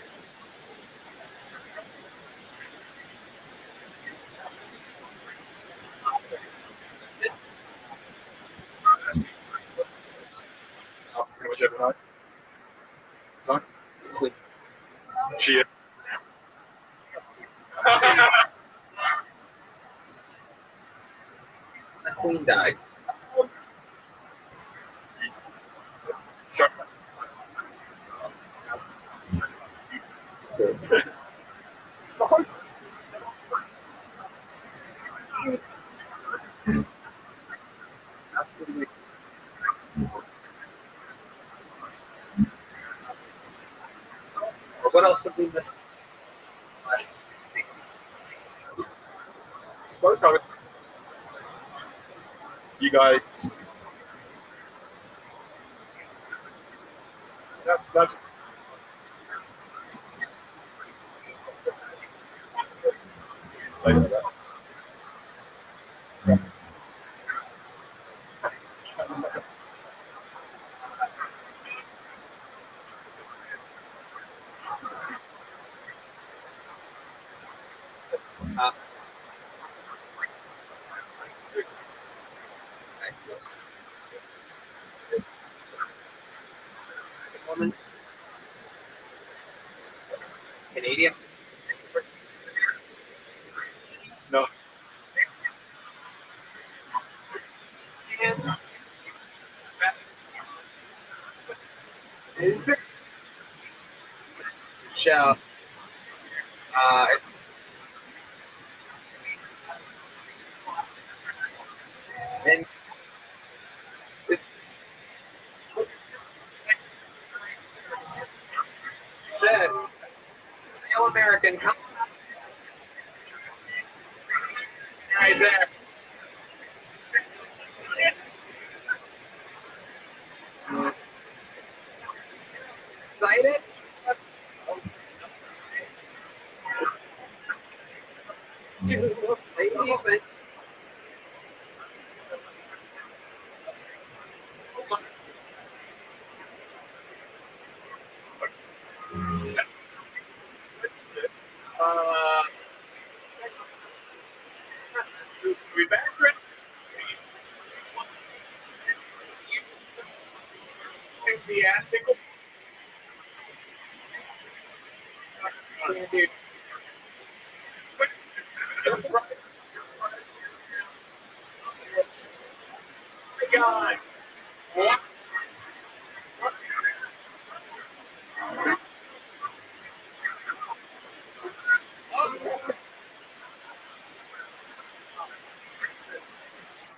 Pretty much every night. Son? She is. queen die? Sure. What else have we missed? You guys. That's. Woman. Canadian. No. Is there? Shall. And this real American company right there. Excited? Ladies and We back, Chris? Enthusiastic. Guys.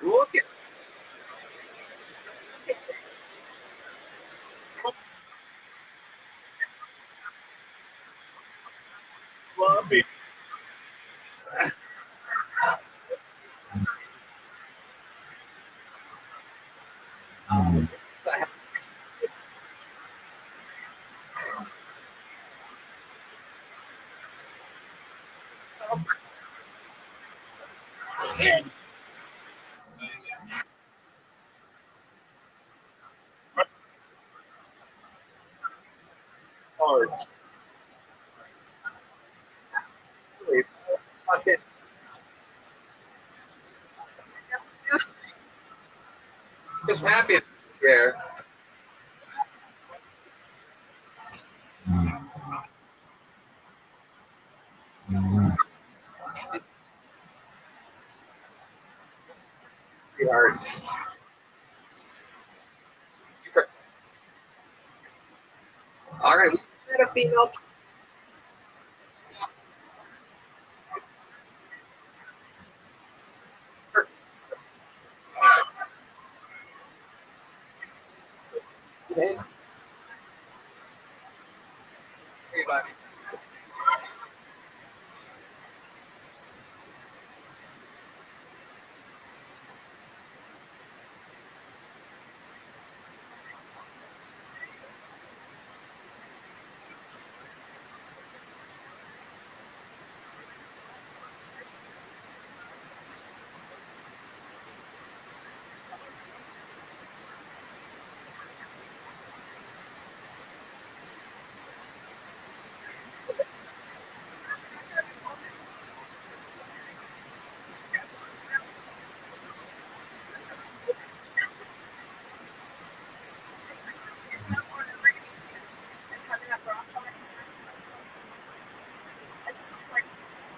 look at Love it. Hard. fucking just happy here. Sweetheart. All right, we had a female. Okay. Everybody.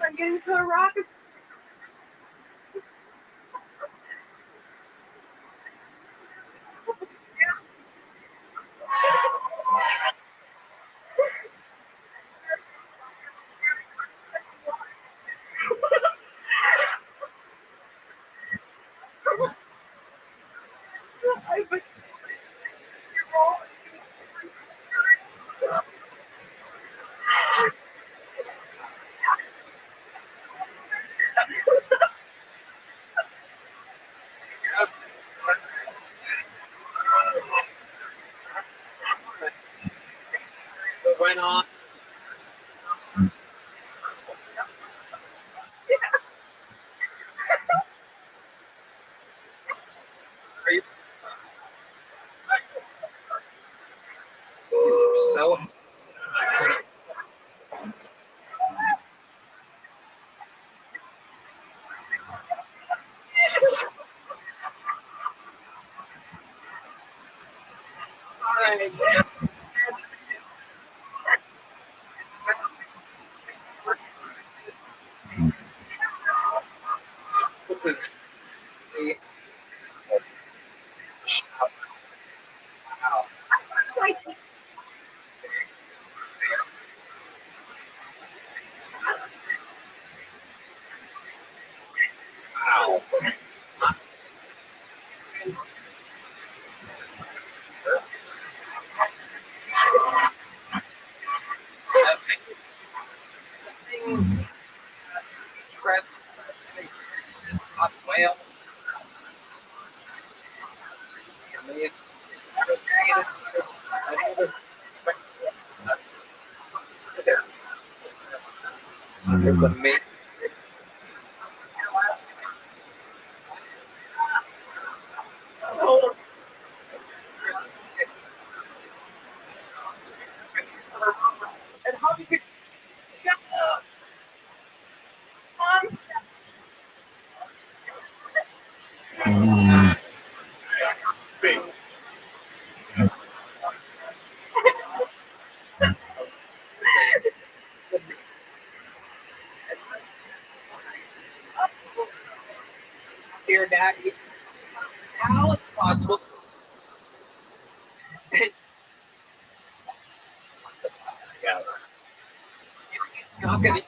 I'm getting to a rock. It went on. So this is wow. Well, it's amazing. And how did you get Dear Daddy, how it's possible? Not gonna.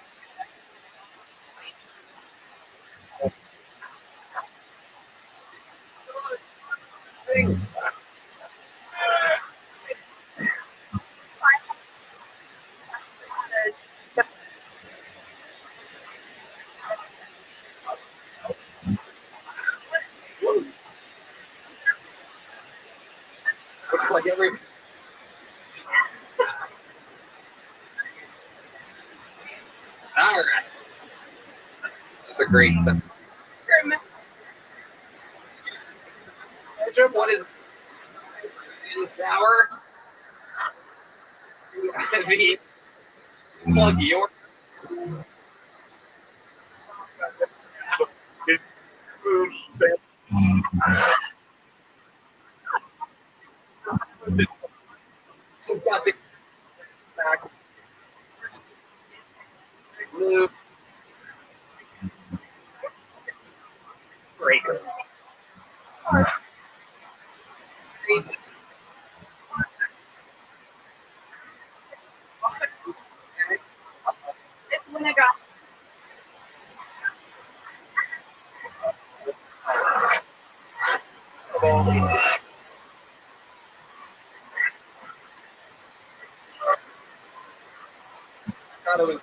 Looks like every. All right. That's a great song. What is in the shower? Plug your. So got the back. Move. Breaker. it's when I got Thought it was.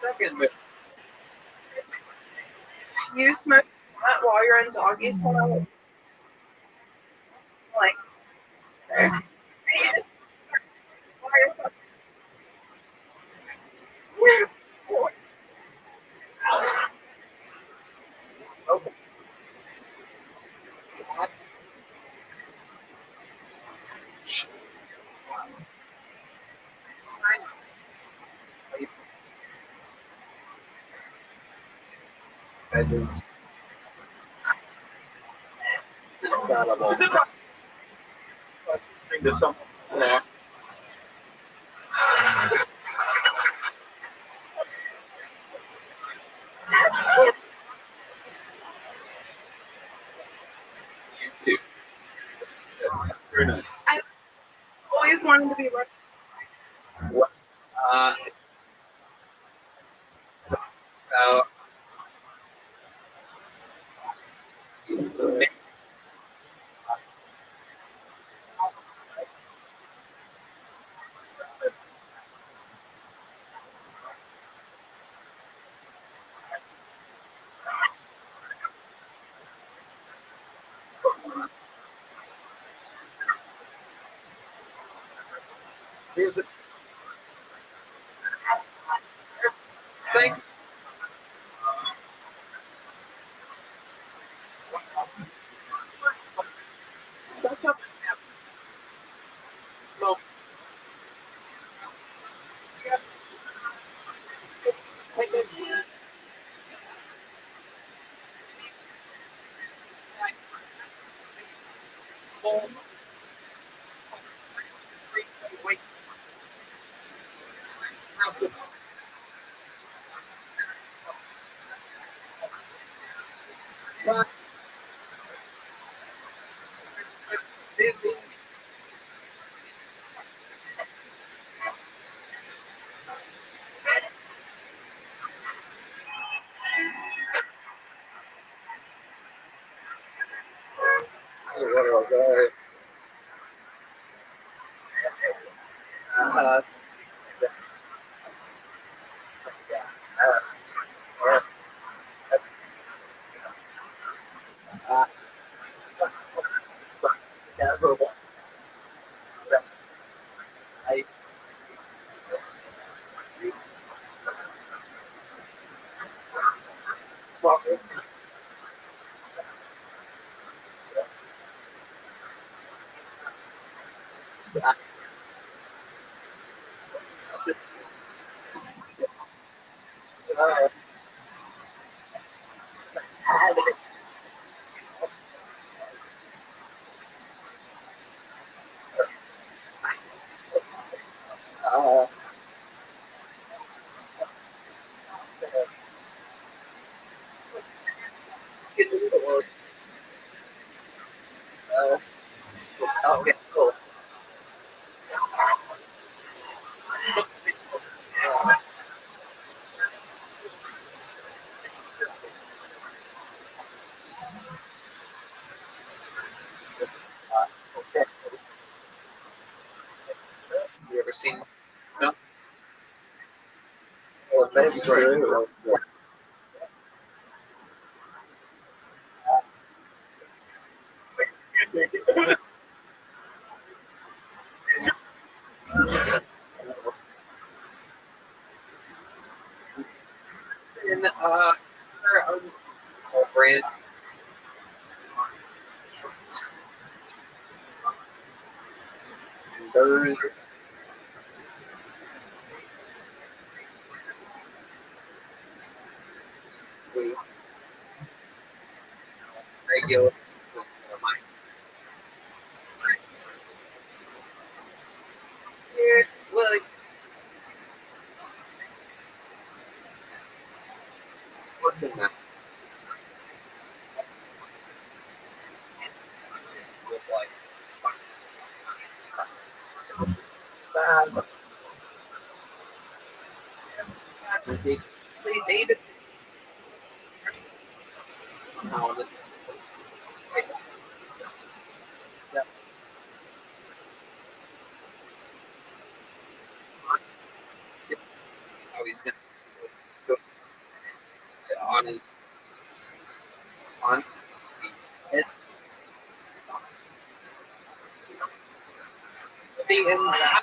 Second, you smoke pot while you're in doggy style. Like, Bedrooms. There's some. YouTube. Very nice. I always wanted to be like. So. Here's it. Thank you. Such a so take it. Wait. So, busy. Okay, cool. Okay. You ever seen? No. Well, maybe true. In their own brand. There's regular. Yeah, well, working that. With like David. How this? Yeah. How he's gonna go on his on head. The inside.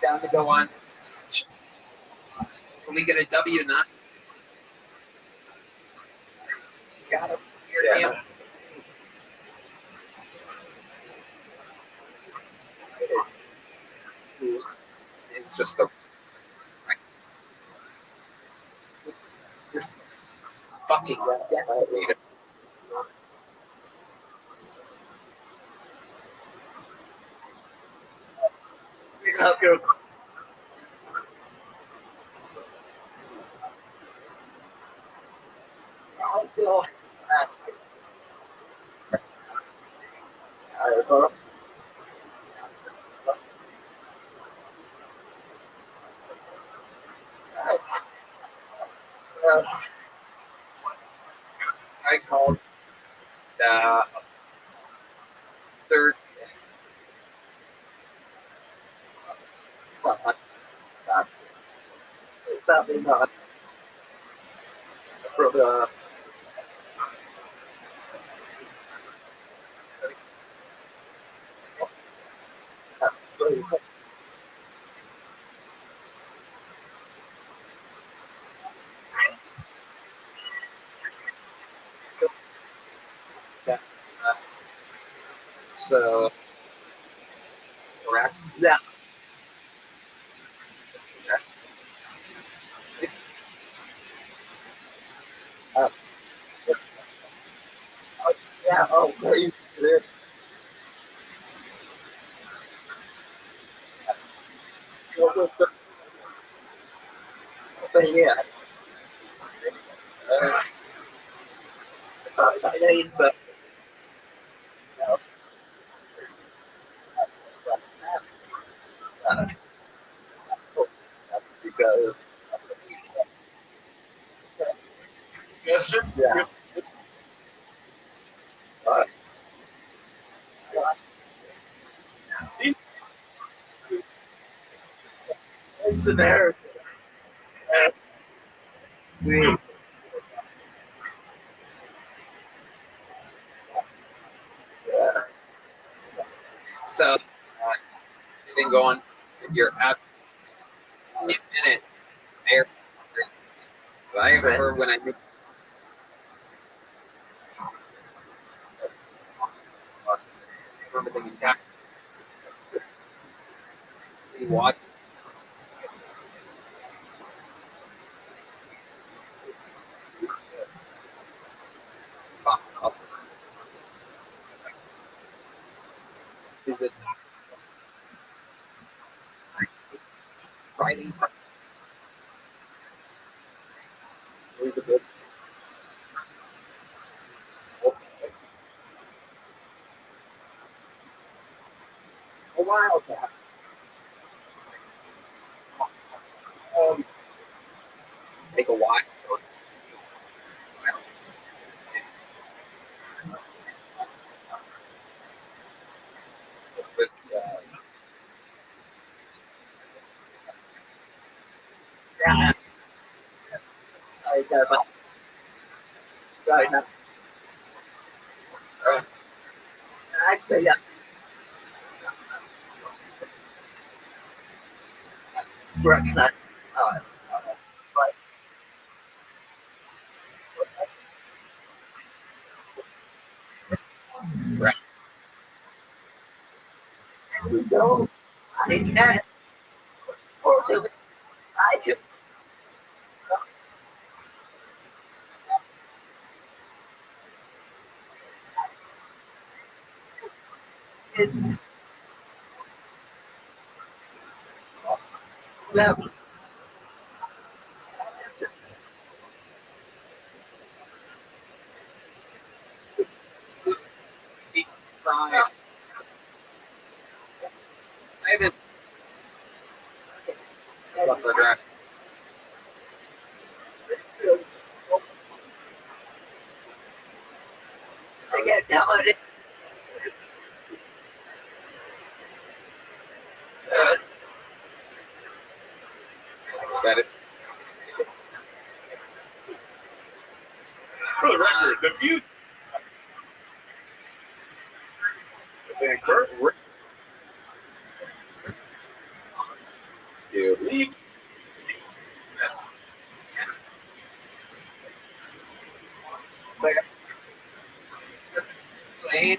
Down to go on. Can we get a W not? Got him. Yeah. It's just the fucking decimator. Up your I'll feel I called the third something something for the So, correct? Yeah. Yeah, oh, please. This. So, yeah. I need to. Because. Yes, sir. Yeah. See? It's America. See. Yeah. So, anything going? You're at a minute there. So I remember when I remember thinking, "God, we watch." Is it writing? Is it good? A while back. Take a while. But, yeah. I got right now. Actually, yeah. Breakfast. Right. Right. You know, I can't. Fortunately, I can. It's never. I haven't. I can't tell it. That it. For the record, the view. And Kurt, You leave. Lane.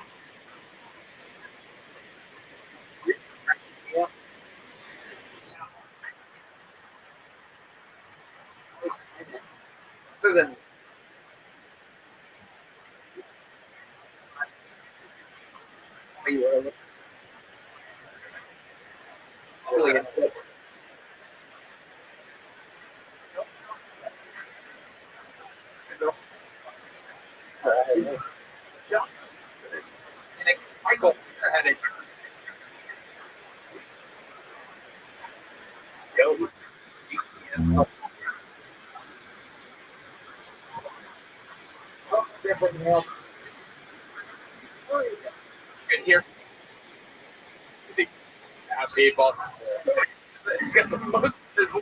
Yeah. Other than really insist. Just Michael had it. Go. Good here. People. Because most is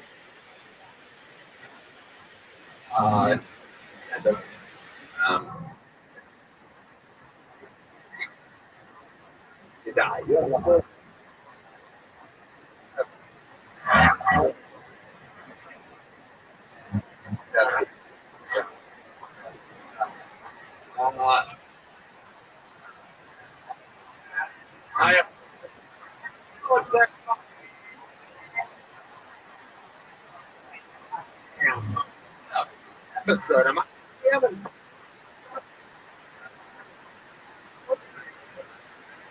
you die. What's that? Episode. Am I having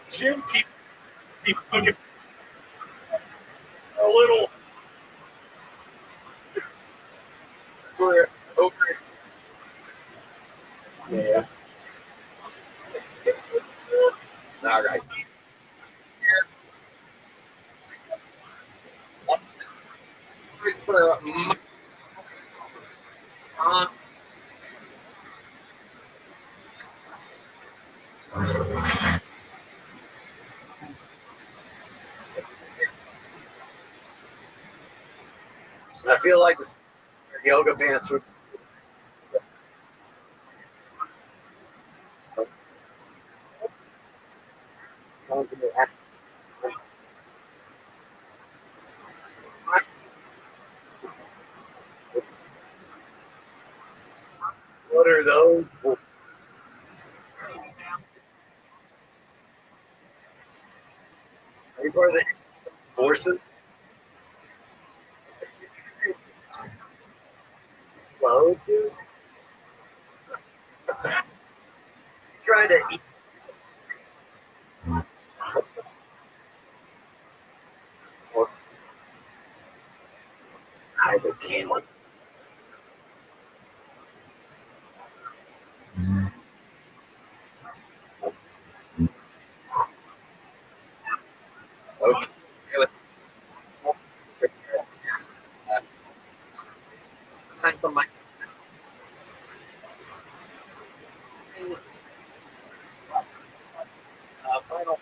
Jim T. Looking a little for over? Yeah. All right. For I feel like the yoga pants would. What are those? Are you part of the forces? Hello, dude. Trying to eat. Hide the camel. Okay. Time for my. Final.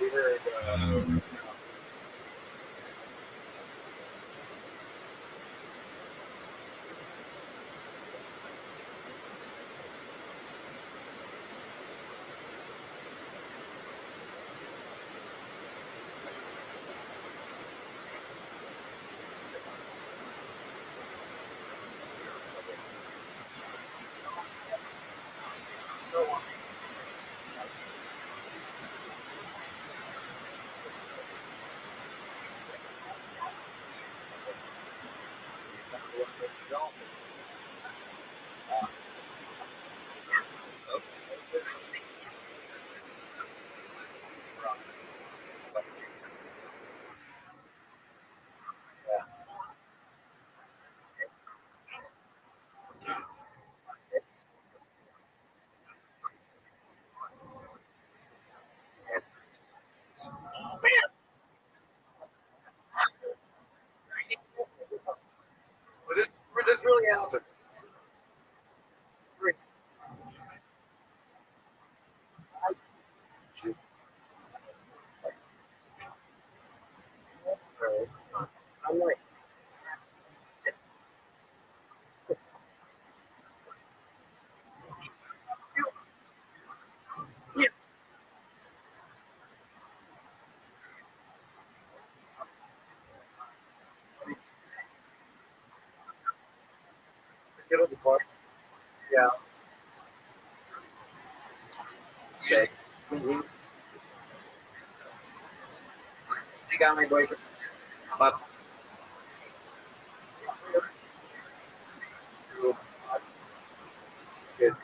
we heard Would this really happen? I'm like, yeah. Get on the car. Yeah. Okay. Mm-hmm. I got my boyfriend. But good.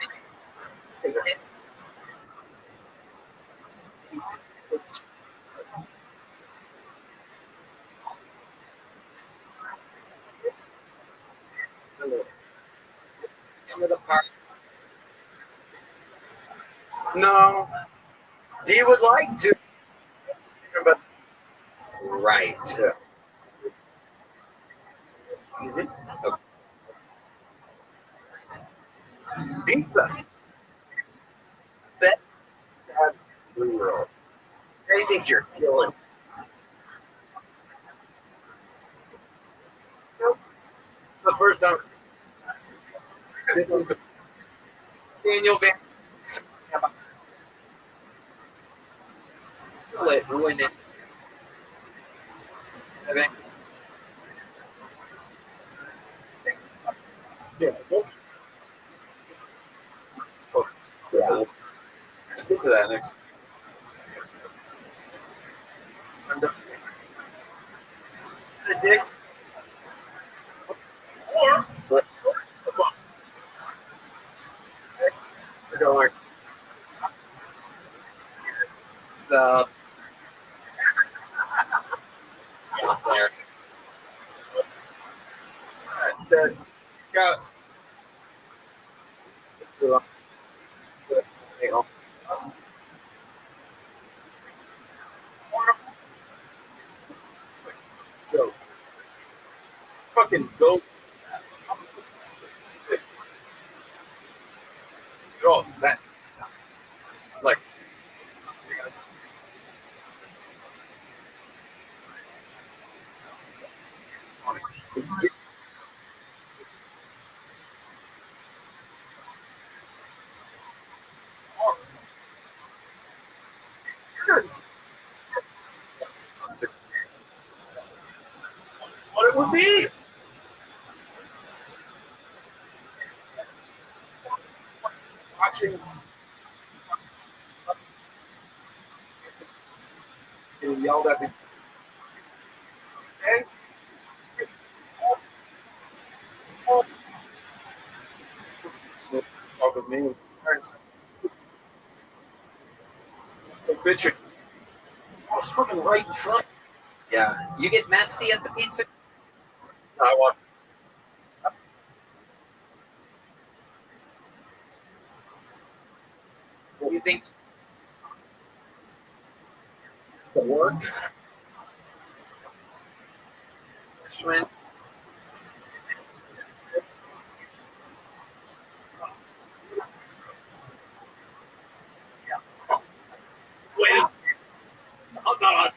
It's into the park. No, he would like to, but right. Yeah. Mm-hmm. Okay. Pizza. That I think you're killing. The first time. This was Daniel Van. Ruined it. Yeah, let's get to that next. Dick. Or going. So there. Go. So fucking go. Go that. Like. What it would be? Watching. Getting yelled at the. Okay. Talk with me. Bitch, I was fucking right in front. Yeah. You get messy at the pizza? I want. What do you think? Does it work? Schwinn? Wait. Oh, God.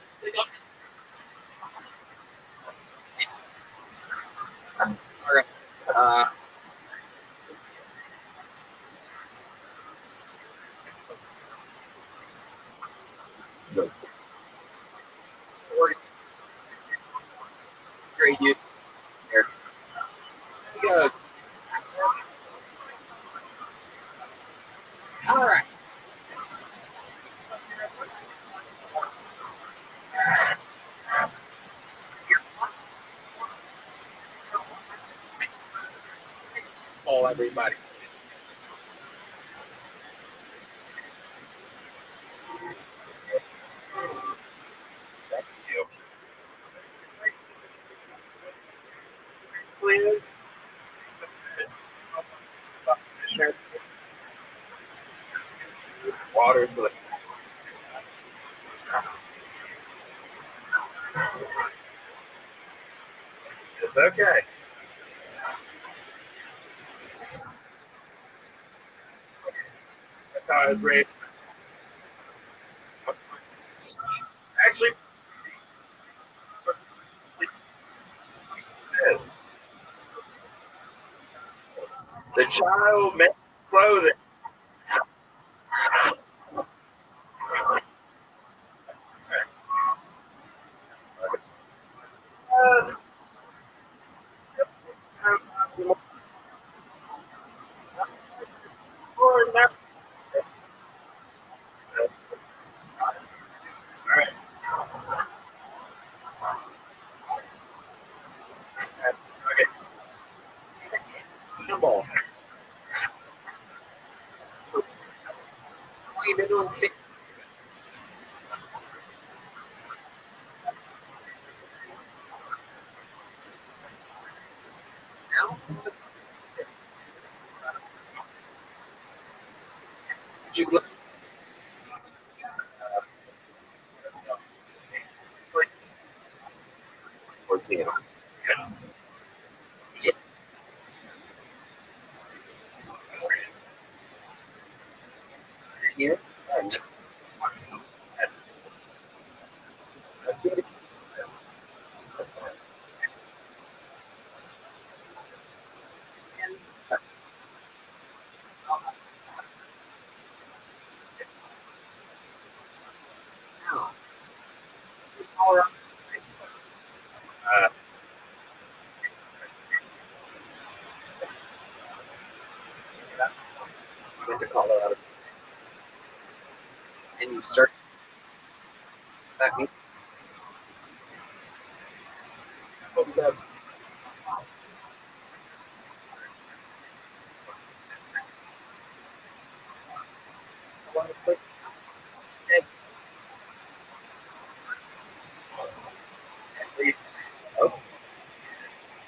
Great, you. Here. Go. All right. Call everybody. Thank you. Please. Water to the. It's okay. That's how I was raised. Actually, this. The child made clothing. All right. Okay. Ball. What you been doing? Now? Did you look? 14. Yeah. Here? Colorado. Went to Colorado. And you start that means steps.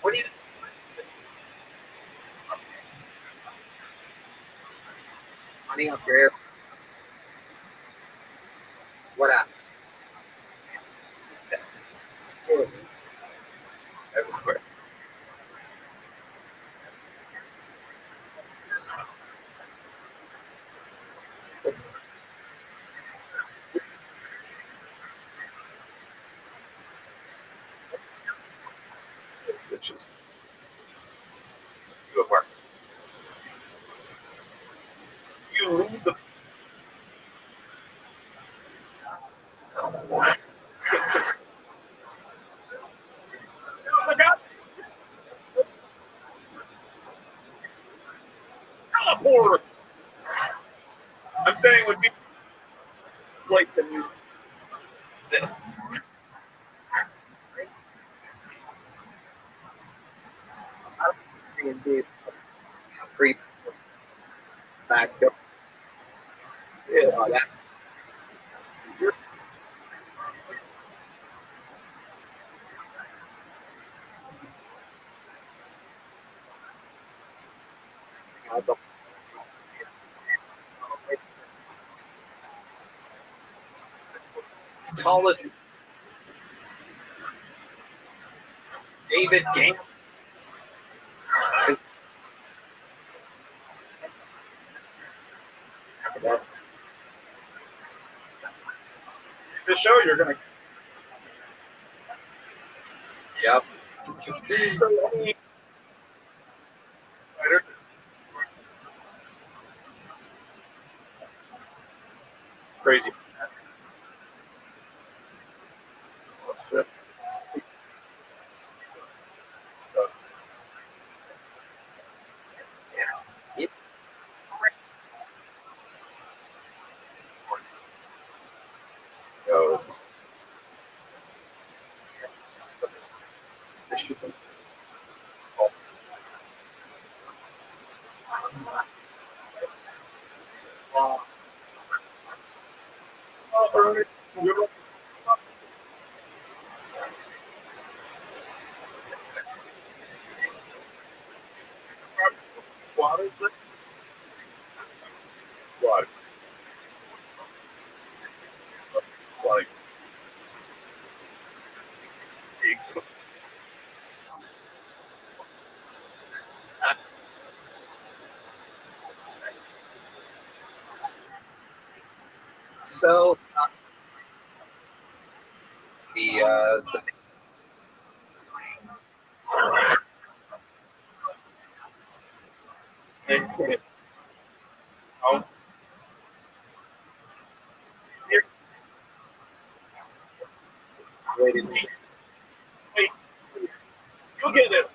What do you? Money off your air. What up? Everywhere. Which is good work. You the Or I'm saying when people like the music. Indeed. Creep. Back up. Yeah, that. It's tallest. David Game. The show you're gonna. Yep. Crazy. Goes. What is it? What? Like pigs. So the Oh. ladies. Wait, you get it.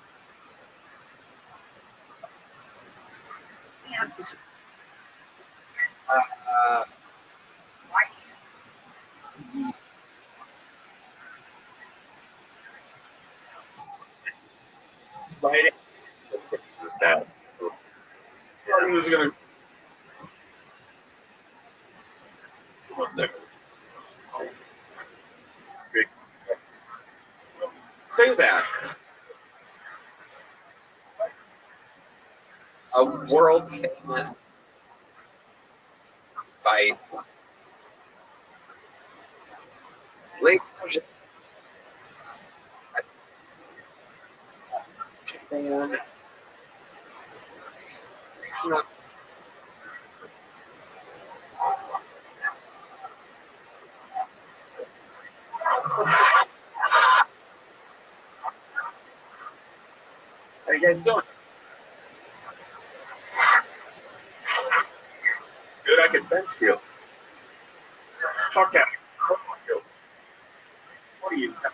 Right. This is bad. Who's gonna? Say that. A world famous fight. Ladies and gentlemen, it's not. How you guys doing? Good, I can bench you. Fuck that. What are you talking?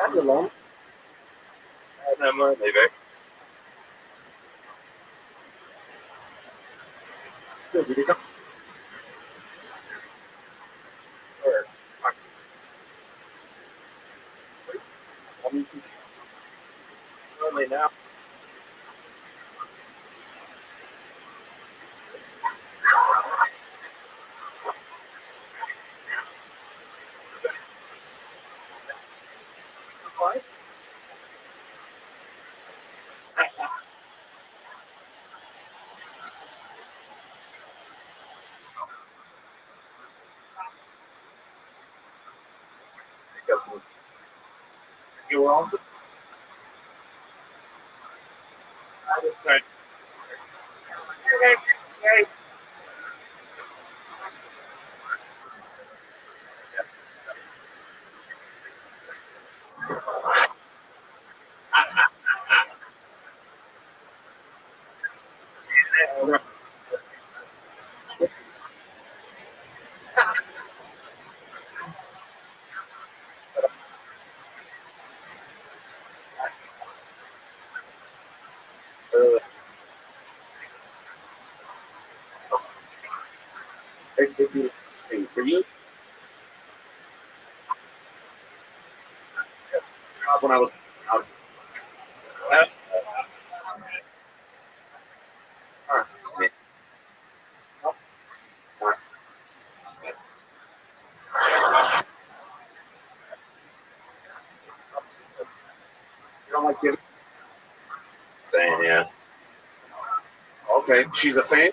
I'm alone. I'm not leaving. Only now. You were also. Right. For you, when I was out. You don't like giving? Saying, yeah. Okay, she's a fan?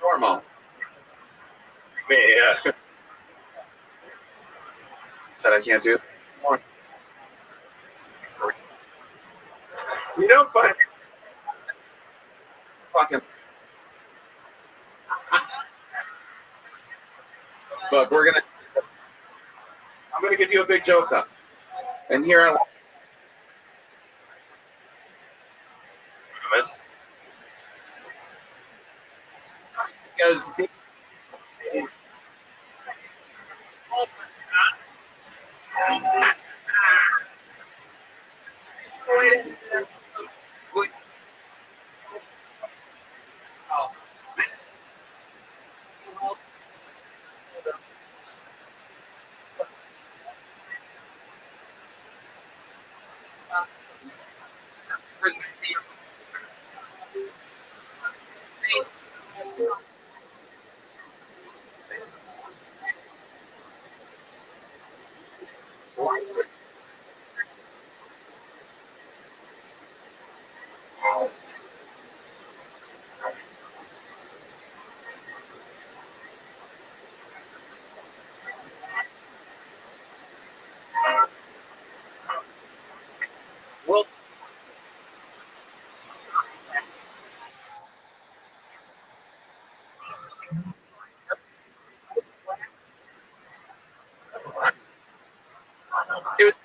Normal. Me, yeah. Said I can't do it. You know, fucking. But I'm gonna give you a big joke up. And here I because well, it was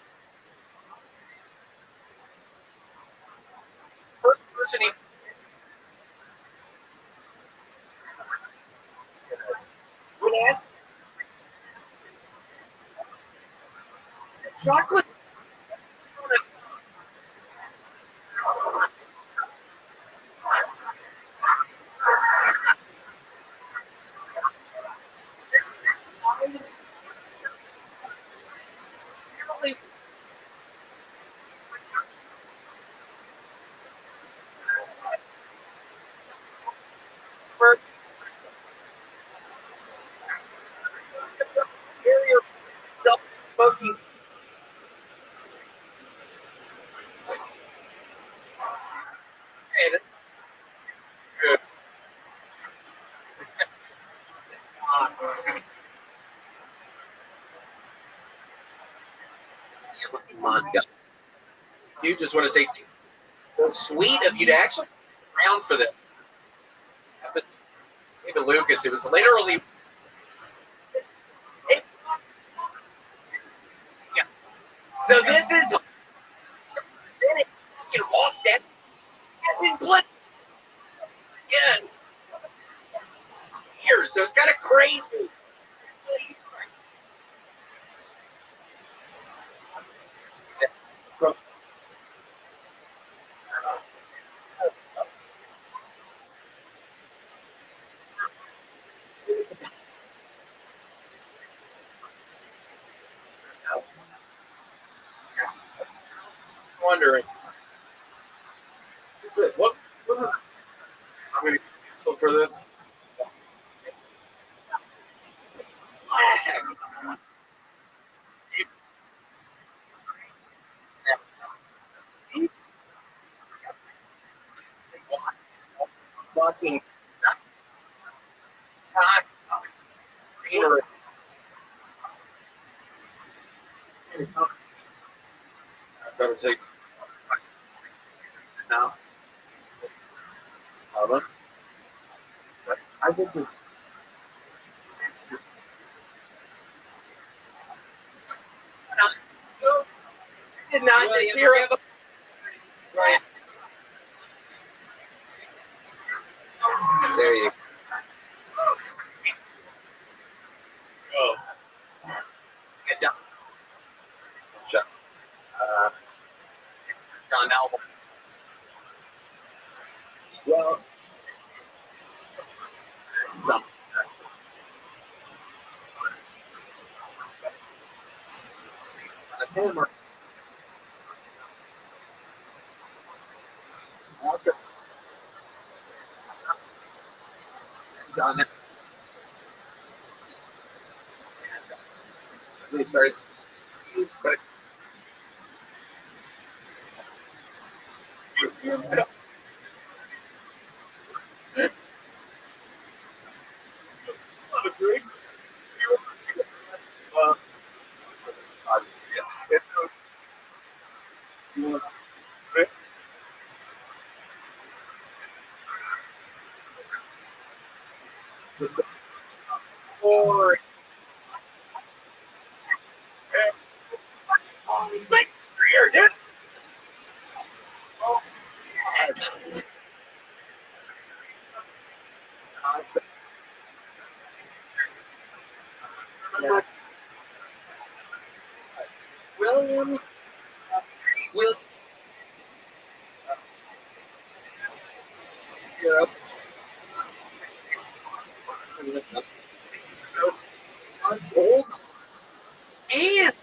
first person he asked chocolate. Smoking. Good. Do just want to say, so sweet of you to actually around for the episode. David Lucas. It was literally. Yeah. So this is. You walk that. I've been playing again. Years. so it's kind of crazy. Wondering. Wasn't I'm gonna cancel for this? Fucking Better take now. I think this. Did not William, hear we have a- Right. There you go. Oh. Get down. John Album. Well, some. Done. We started. But or here, dude. Oh, William. Will. You're up. Unfolds. And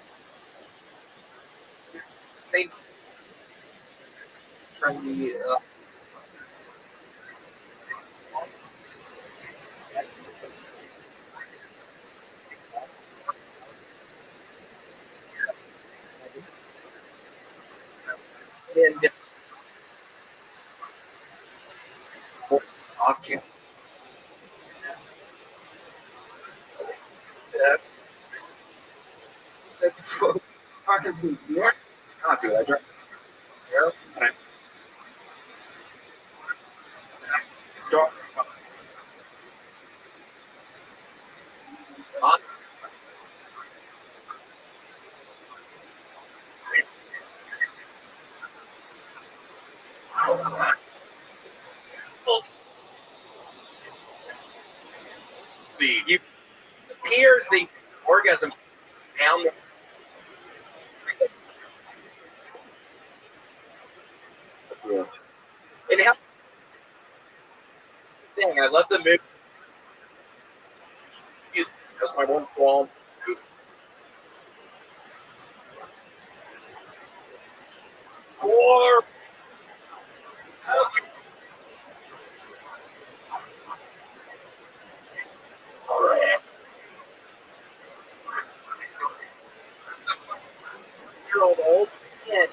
same from the off camera. Talking to York. Not too much. Stop. See, you appears the orgasm down the. Yeah. It helps. Thing I love the movie. That's my one qualm. Or old and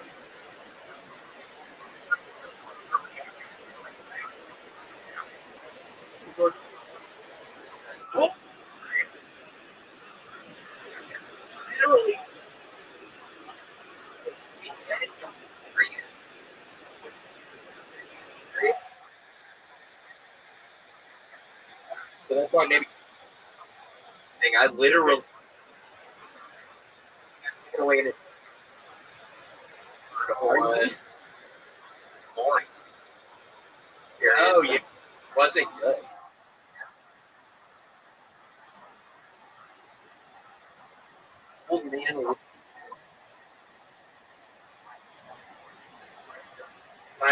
literally so that's why maybe thing I literally get away in it. Oh, yeah. Wasn't good.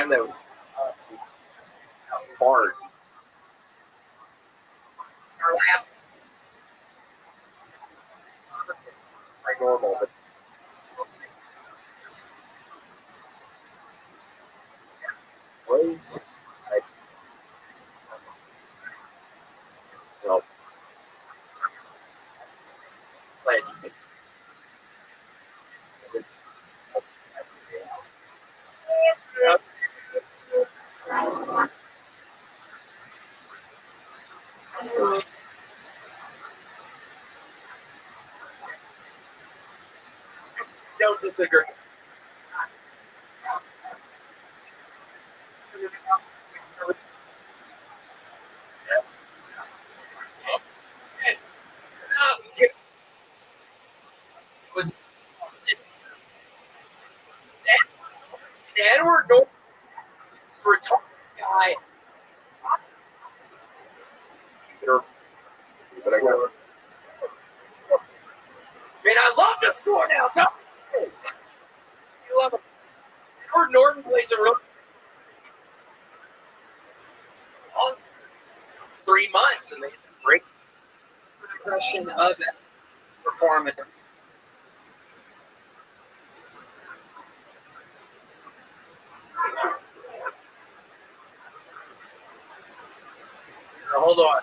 time that fart. Our last like normal, but wait. So, but don't disagree. Was Edward Norton for a tall guy? But I got. Man, I love to score now. You love it. Edward Norton plays a real. 3 months, and they break Impression of it. Performance. Hold on.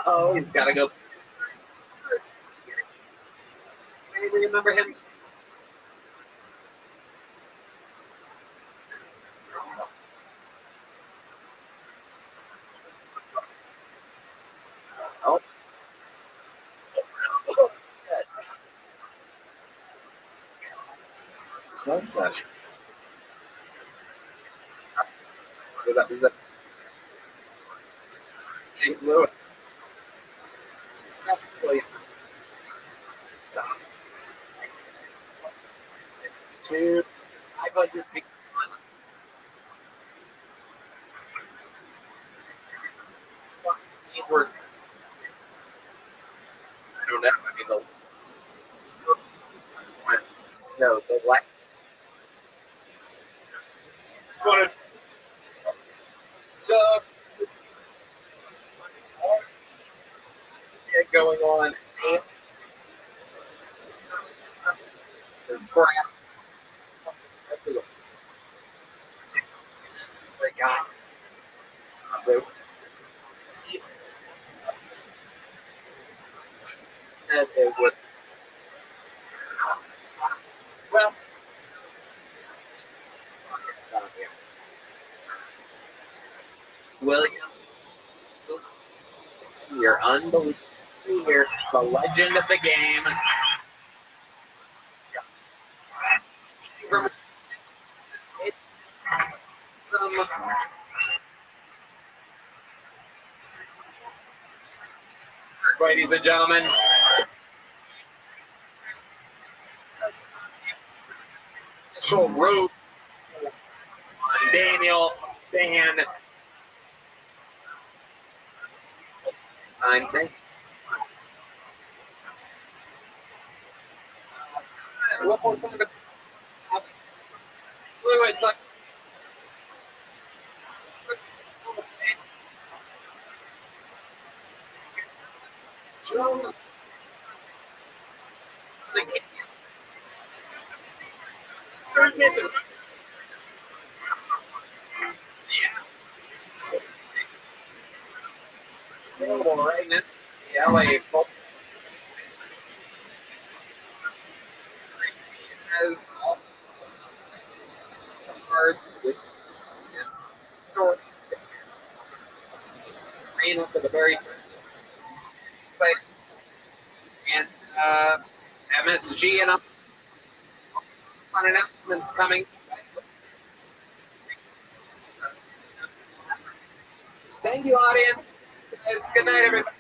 Oh, he's got to go. Anybody remember him? Oh. Is that St. Louis? Two, 500 feet. Towards, I don't know. I mean, the last. So, shit going on. There's crap. My God. So, and it would. Well, it's not here. William, you're unbelievable. You're the legend of the game. From some ladies and gentlemen. Initial road on Daniel Van. Time thing. One more thing. Wait, son. Jones. The kid. Available right now. The LA has ran up to the very first place, and MSG and up on announcements coming. Thank you, audience. Good night, everybody.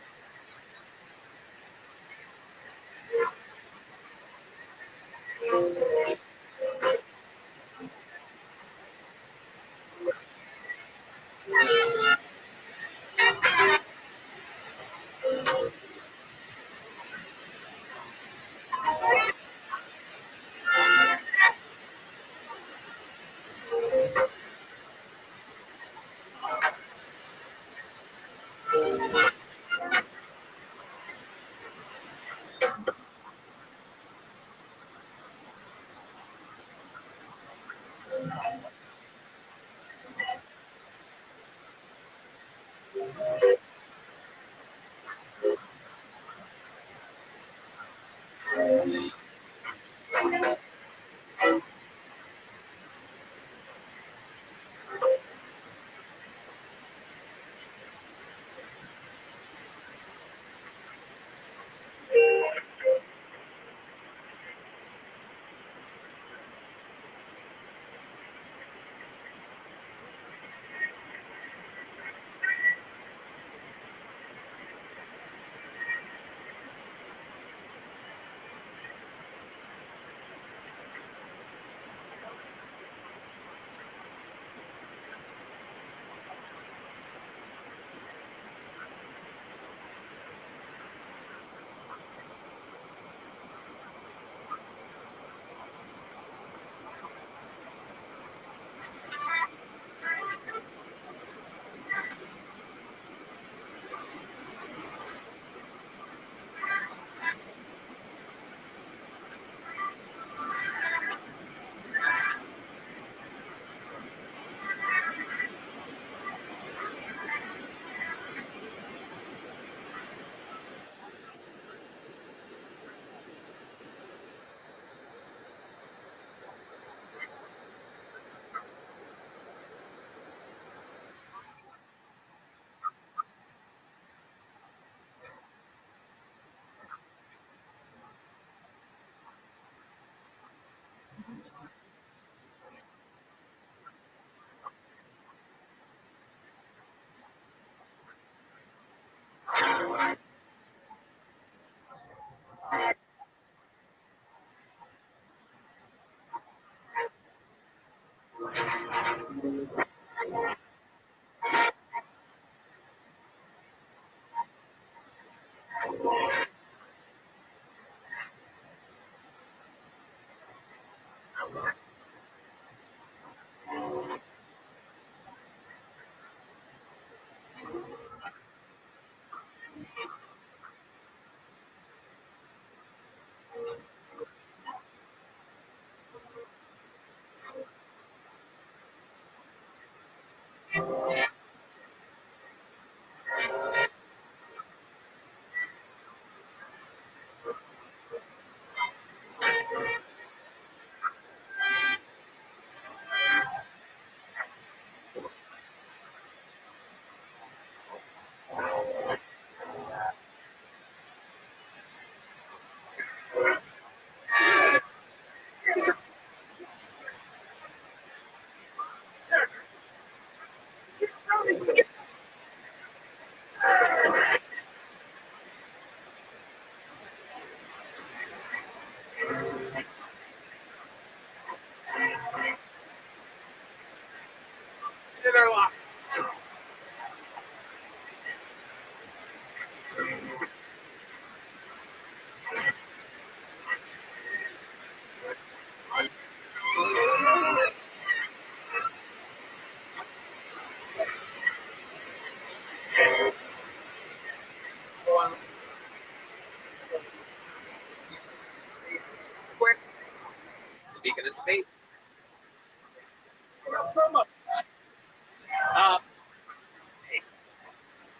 Speaking of space,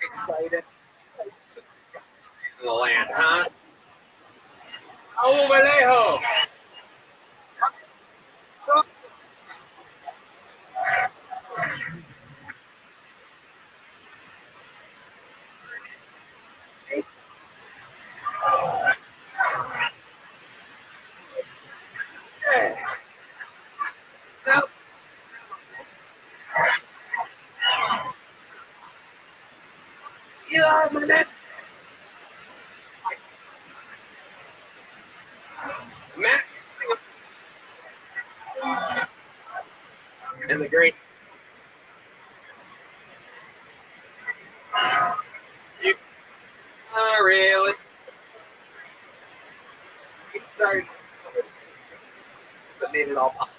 excited. The land, huh? Aumalejo. Yes. So, yeah, man. Matt and the great. You really? Sorry. That made it all possible.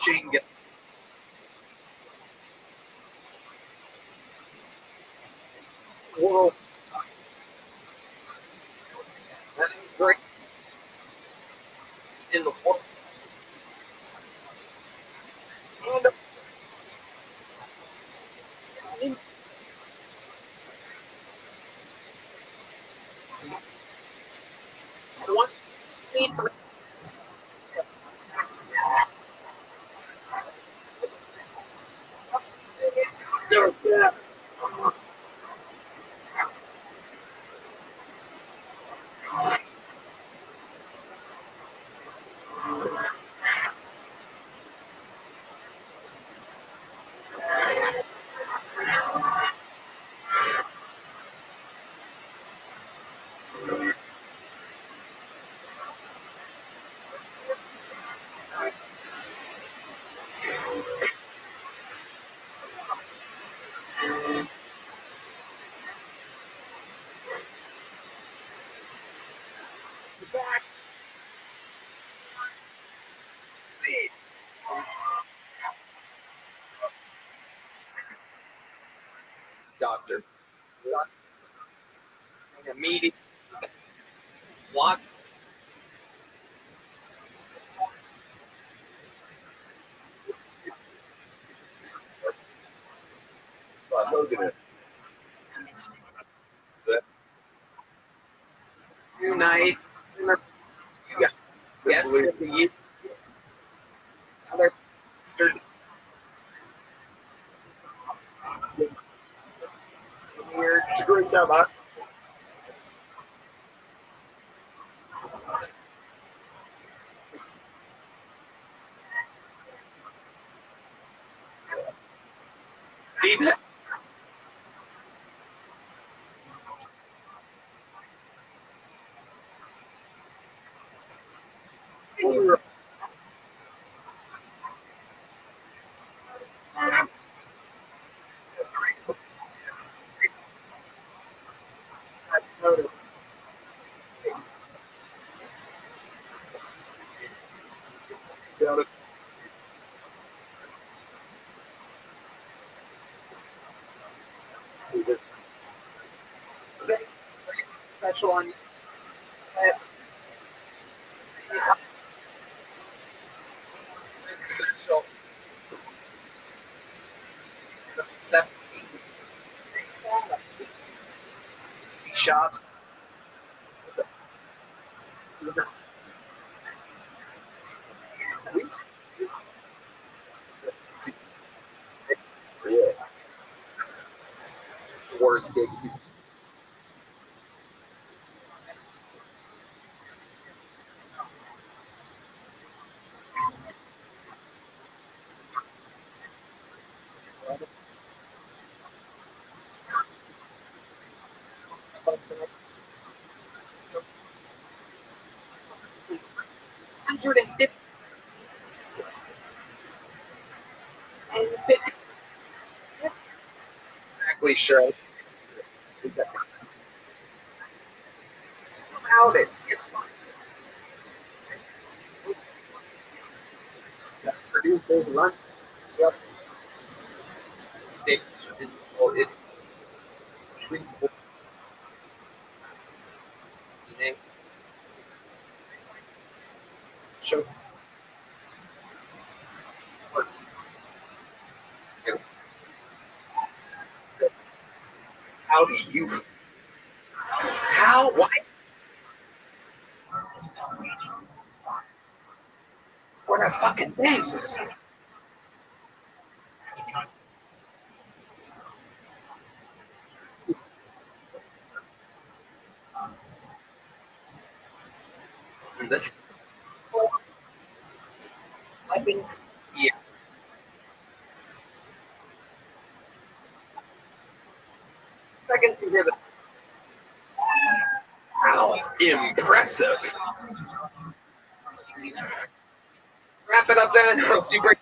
Shane get world great in the world. One doctor. Immediate walk. Hogan it. Tonight, you got guests of the year. Other here. It's a great time. Deep. Special on special 17 shots. Yeah. Worst gigs. $150. Exactly sure. About it. Purdue big run. Yep. State it shows how do you why what a fucking thing. This 11 years. Seconds to hear this. Wow, impressive. Wrap it up then. I'll see break.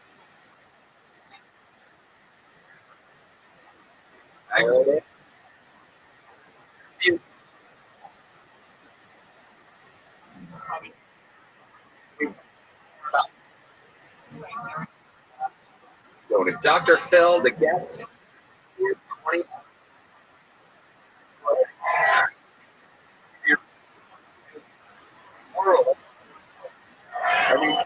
I heard it. Dr. Phil, the guest. 20. World. I mean,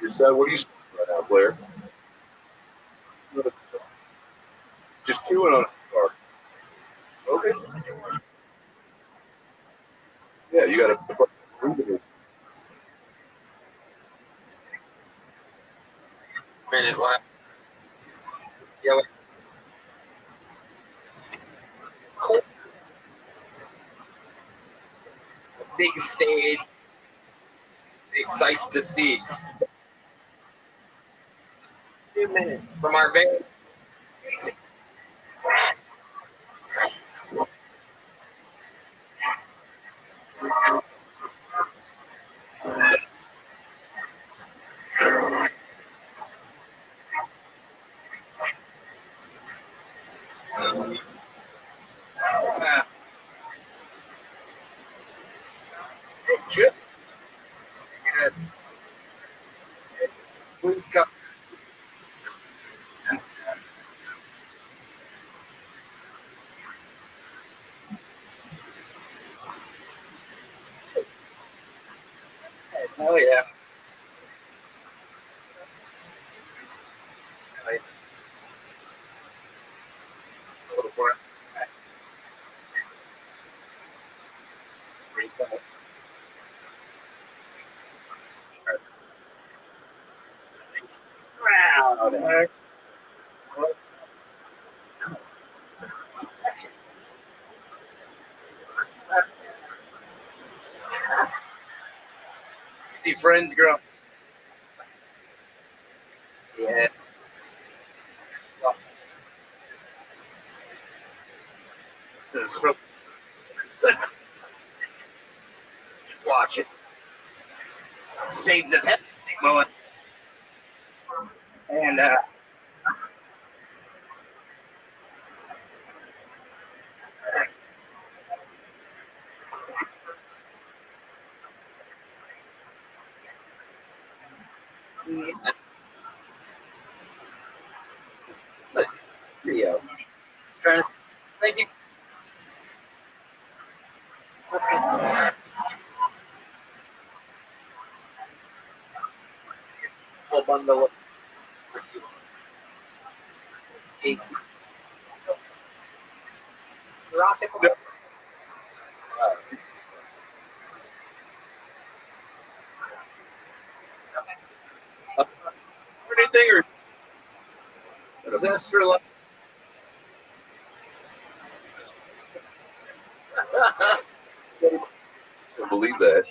You said, what are you saying right now, Blair? Just chewing on a cigar. Okay. Yeah, you got to breathe it. Minute left. Yeah. Big stage. A sight to see. 2 minutes from our very Good. Please come. Oh yeah. A little more. Reset. Crowd. See friends grow. Yeah. This is from just watch it. Save the pet moment. And see video. Trying to thank you. Full bundle of Casey. Rocket. Anything or success for life. I believe that.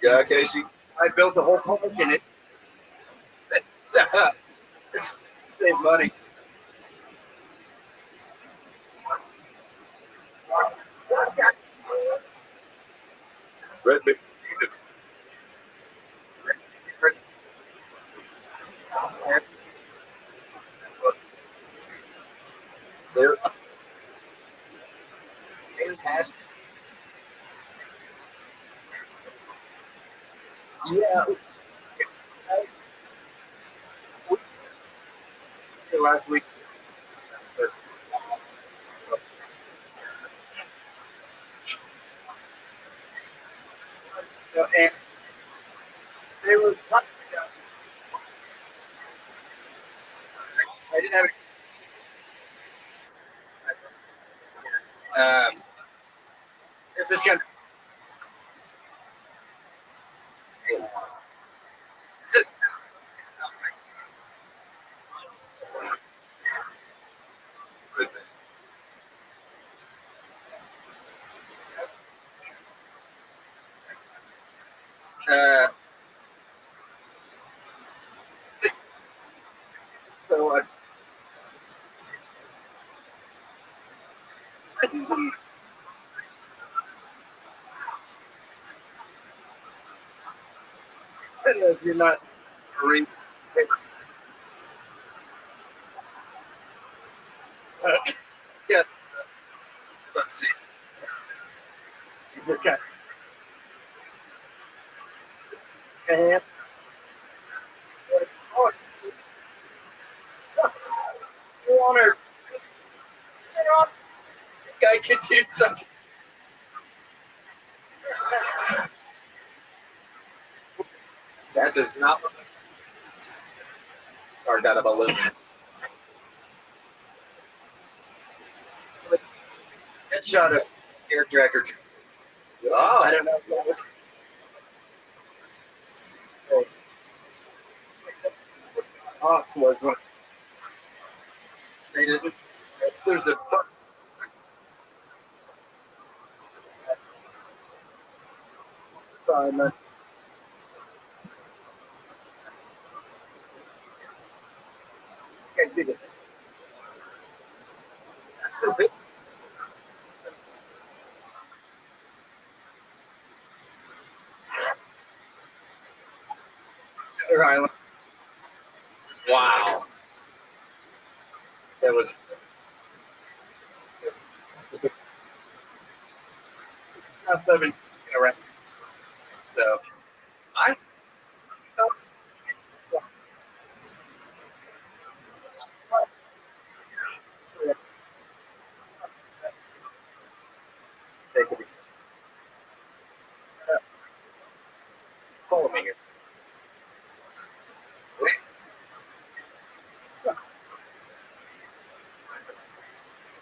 Yeah, Casey. I built a whole park in it. money. Red big. They're fantastic. Yeah. Last week. And they were. I didn't have. This is gonna. Just. So. If you're not reading. Yeah. Let's see. Okay. And Warner, I could do something. That does not look like out of aluminum. Headshot of character actor. Oh, I don't know if that was. Ox was one. They didn't. There's a. Sorry, man. I see this. So big. Shutter Island. Wow. That was. Now 7 around. So I. Take it. Follow me here.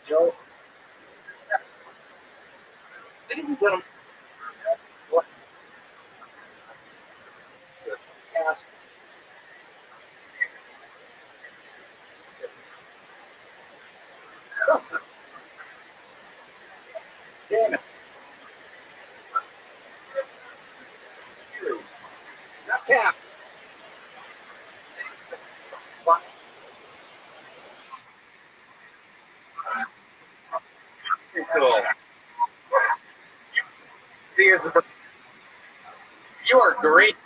Joe. Ladies and gentlemen. Ask. Damn it. Not cap. Cool. You are great.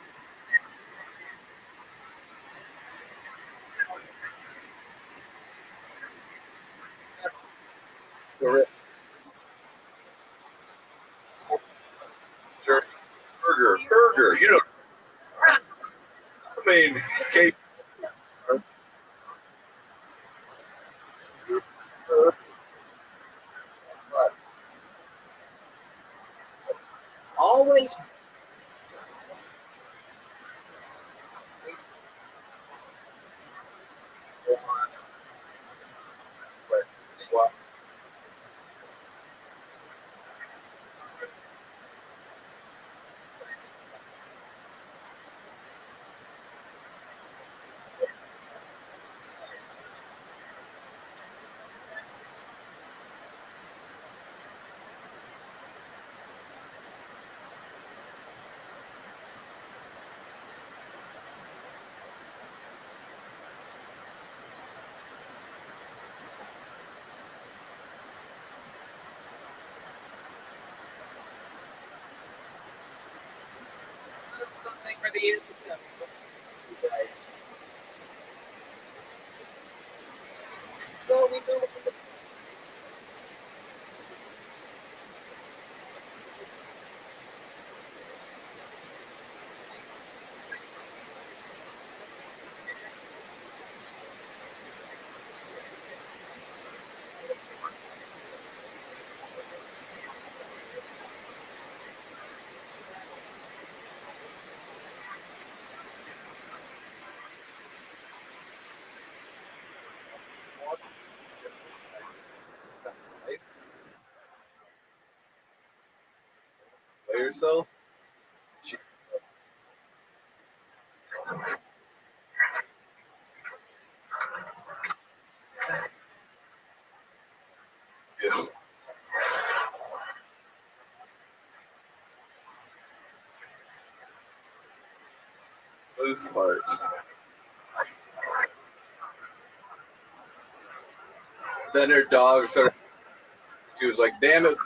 Sure. Burger. You know. I mean, Kate. Always. 70 So we do. By yourself? Yeah. Loose heart. Then her dog started. She was like, "Damn it!"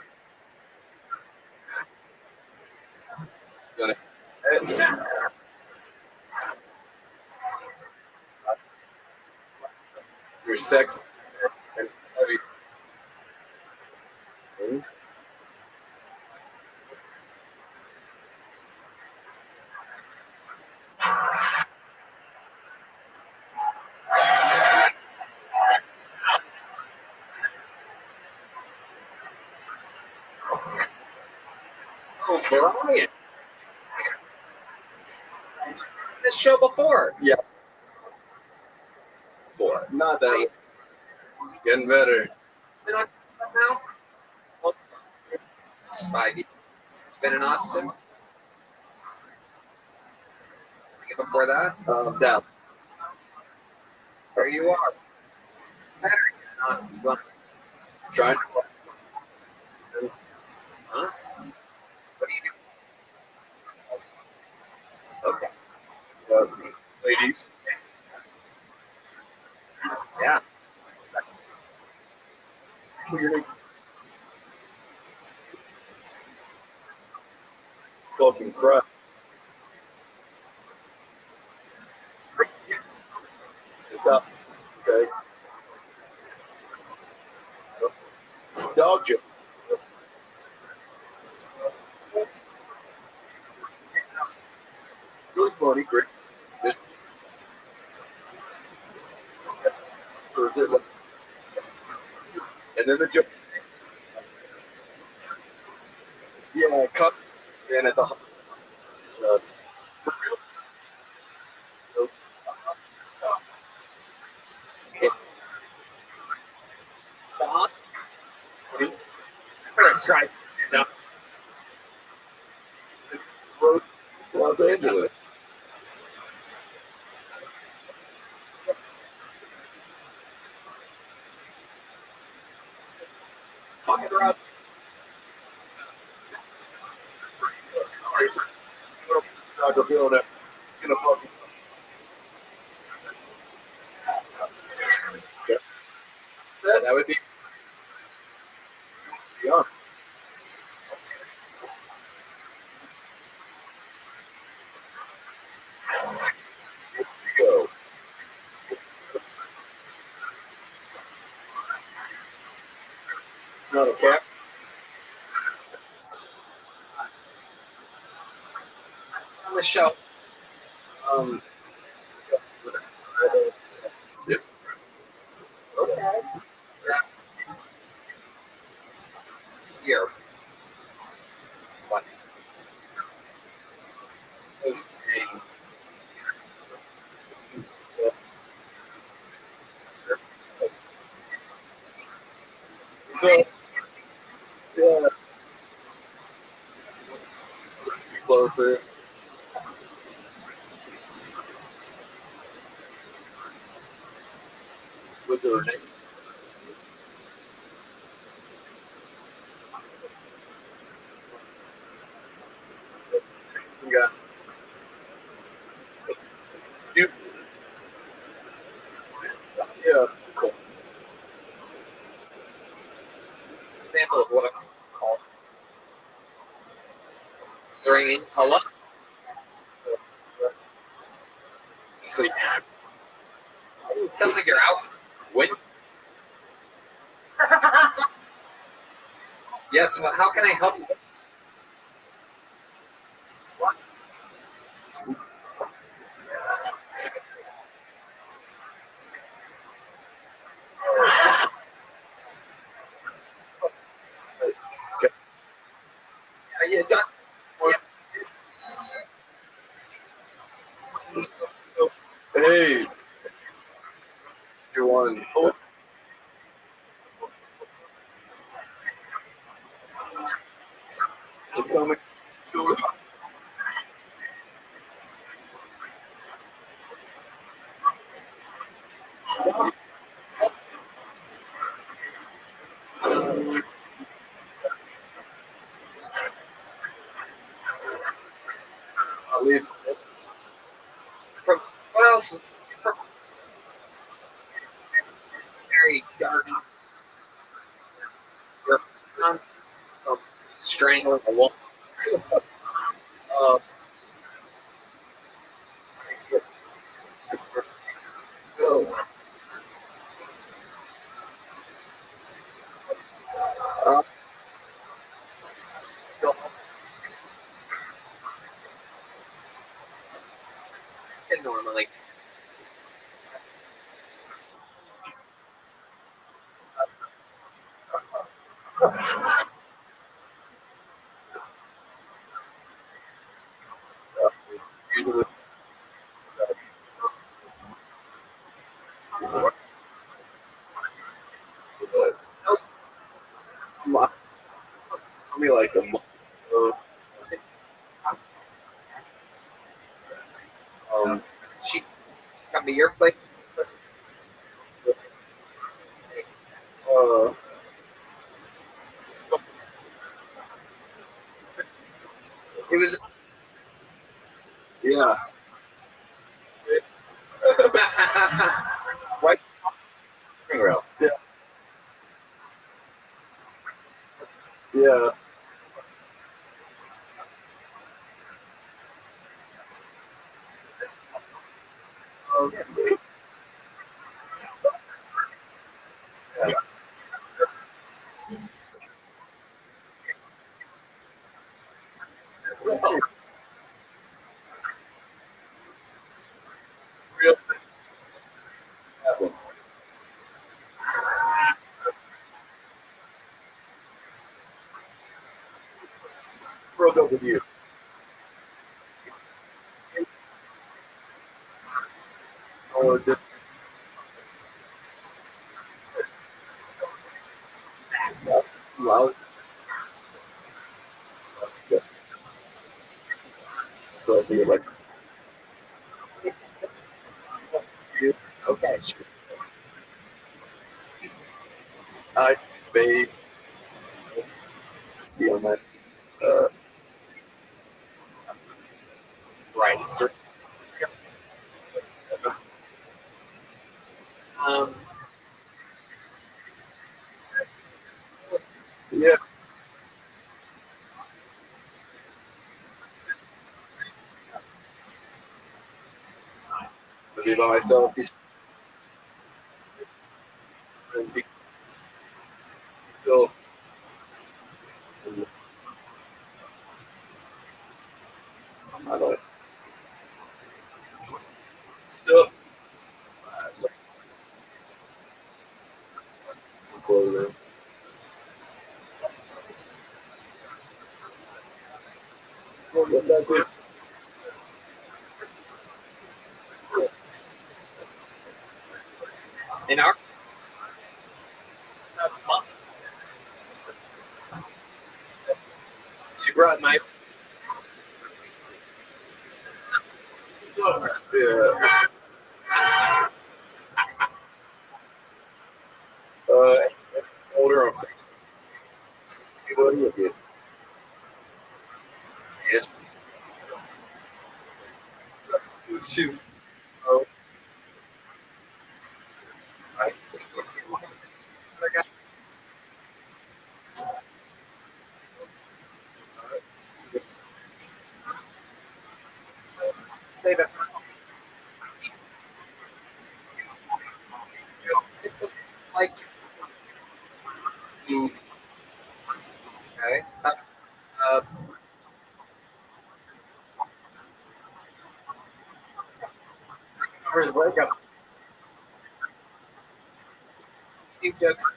You're sexy and heavy. Oh, Brian. This show before. Yeah. Four. Not that. Getting better. Been on now? It's 5 years. Been in Austin? Before that? Down. There you are. Better in Austin. Trying. Huh? What do you do? Okay. Ladies. Yeah. Fucking crap. It's up. Okay. Dog joke. Really funny, great. This. And then the joke. Yeah, cut. And at the. For real. Dog? Right. No. Los Angeles. Dr. feeling that. In a fucking. That would be. Yeah. Go. Not a cat. On the show. Yeah. Okay. Here. What? That's so, yeah. Closer. What's her name? We got. You. Yeah. Cool. Example of what I'm called. Ringing. Hello? sleep. Sounds like you're out. Wait. Yes, well, how can I help you? What? Yeah, done. Hey, you want? To come to I'll leave. What else? Very dark. You're strangling a wolf. And normally. Usually. I mean, like a month. She come to your place. It was. Yeah. Right. Yeah. Yeah. Real things happen. Broke up with you. Or did loud. Yeah. So I figured like okay. I made that Right. Yeah. To be by myself. He's still. I don't. Stuff. Supposedly. In our she brought my Yeah. Older on Facebook. What do you get? Yes. She's. Oh. I got. There's a breakup. You jokes.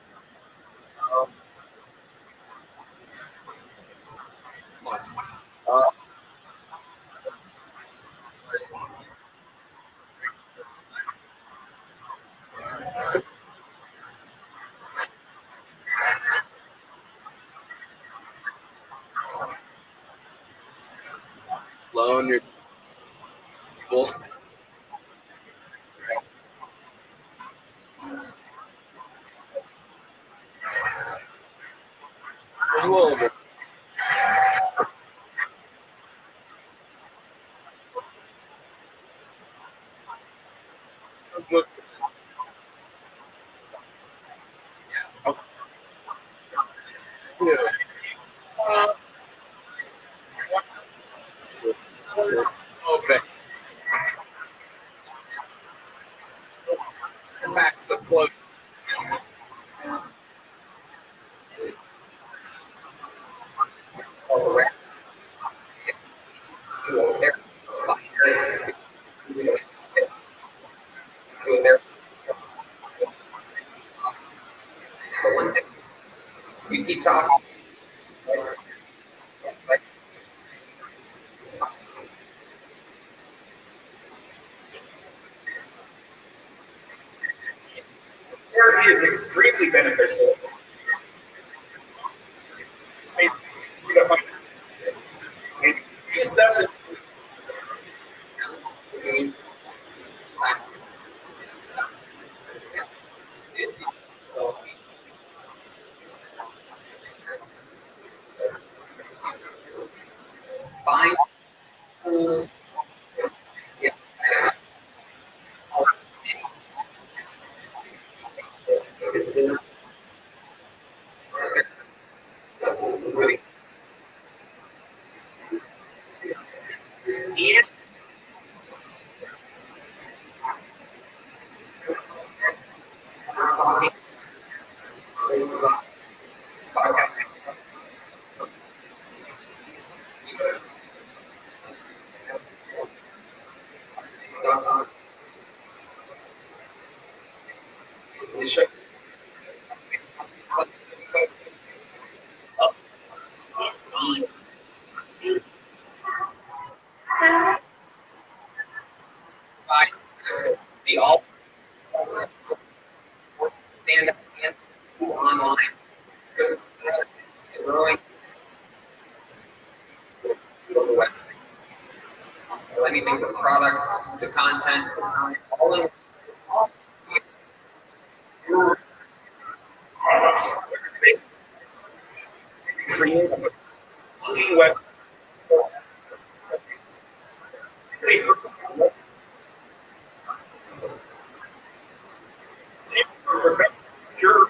Loan your people. There's a little bit. Look. Yeah. Yeah. Okay. Back to the float. We keep talking. Therapy is extremely beneficial. These sessions. Find tools. It's the the all stand up and online. Just growing anything from products to content, all in create a looking web. Pure.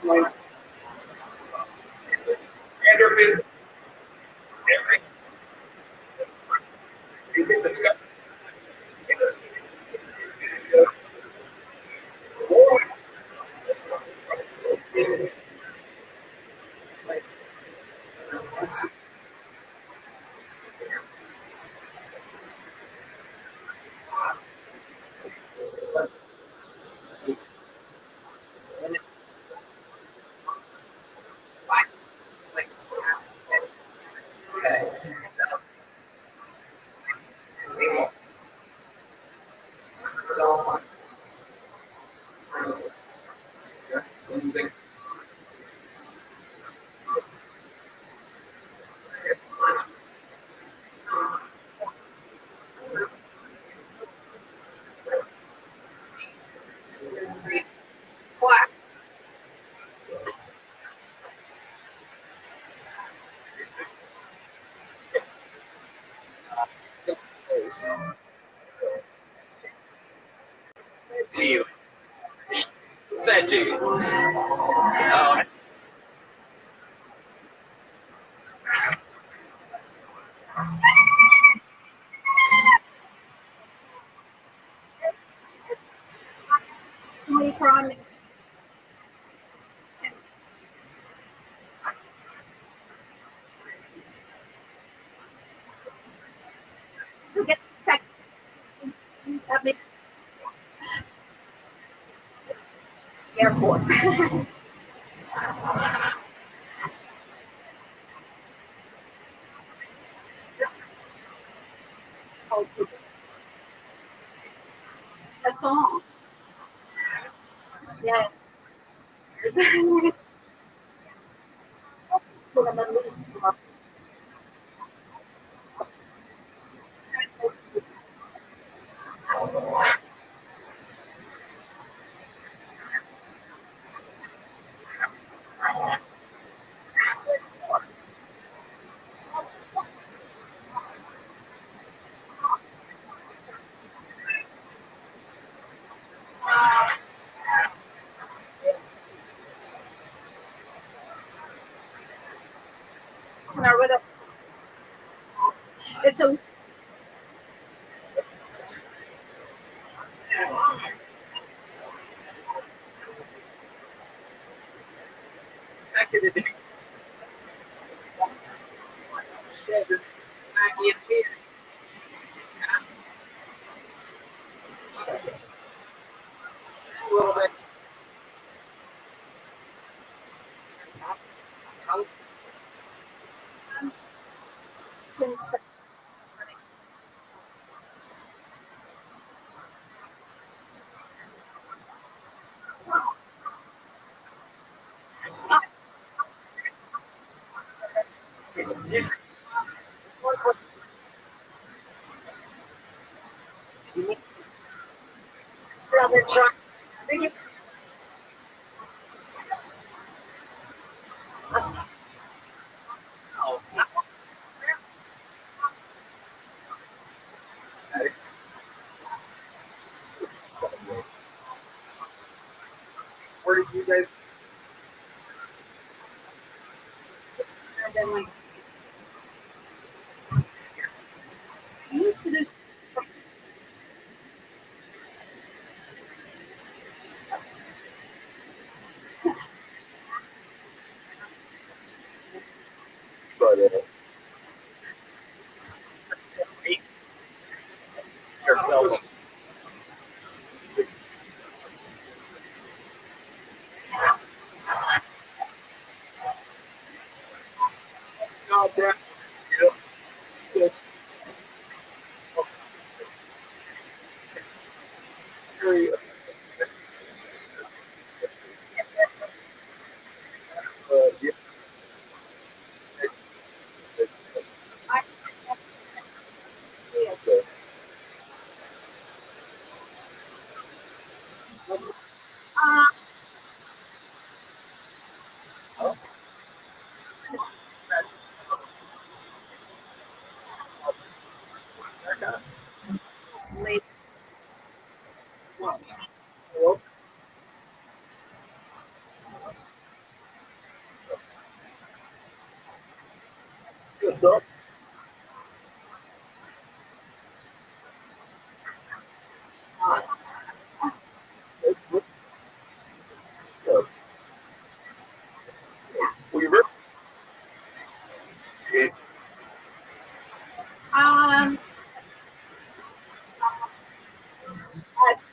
And their business. You get discussed. Gee. Said G. Oh. We promise. Get second. That means airport. A song. Yeah. So now with it's a back in the day. Yeah, this Maggie and Peter. A little bit. Since this one question. I've been trying. I think it, where did you guys? And then like, used to this. But yourself. God damn. Yep. Yeah. Okay. Late. Well, good stuff. Well, you're very. Um. It's,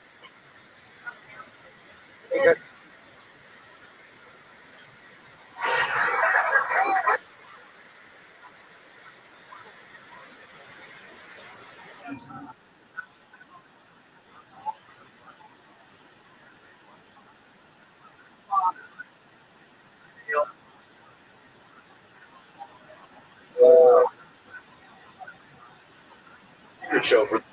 Good show for.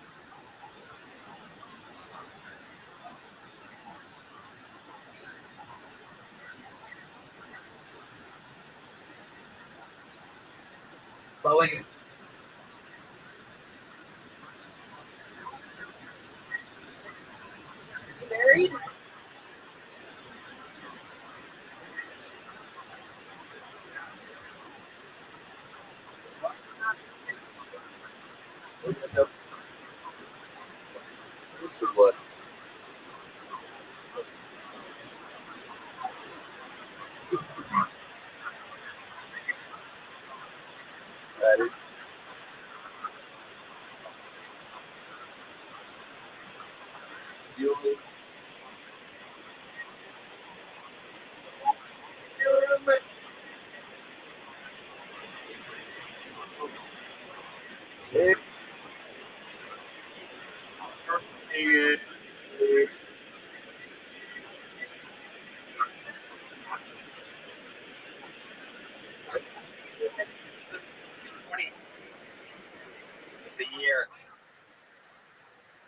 Boeing's married. This or what? That is. The year.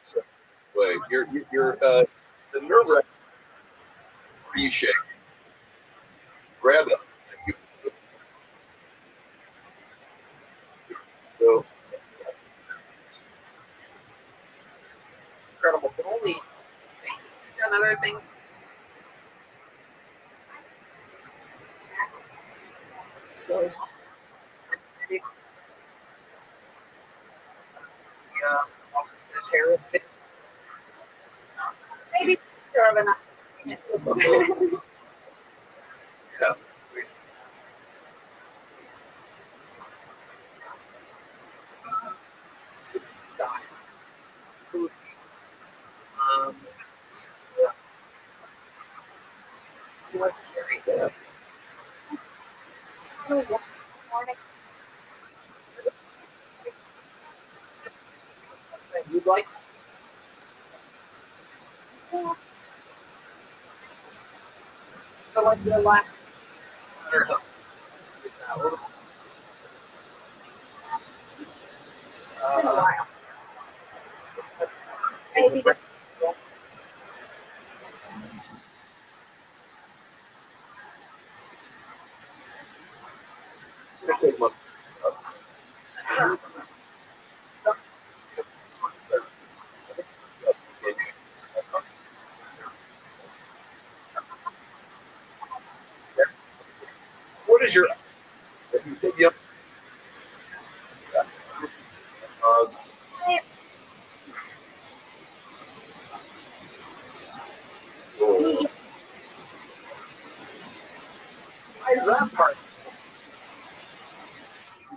So, wait, you're the nerve wracking. What are you shaking? Grab that. So, Incredible. But only another thing. Those. Terrorist. Maybe more of an yeah. Very good. You'd like so like your last it's been a while. Maybe just I'm gonna take my. What is your? You said yes. Why is that part?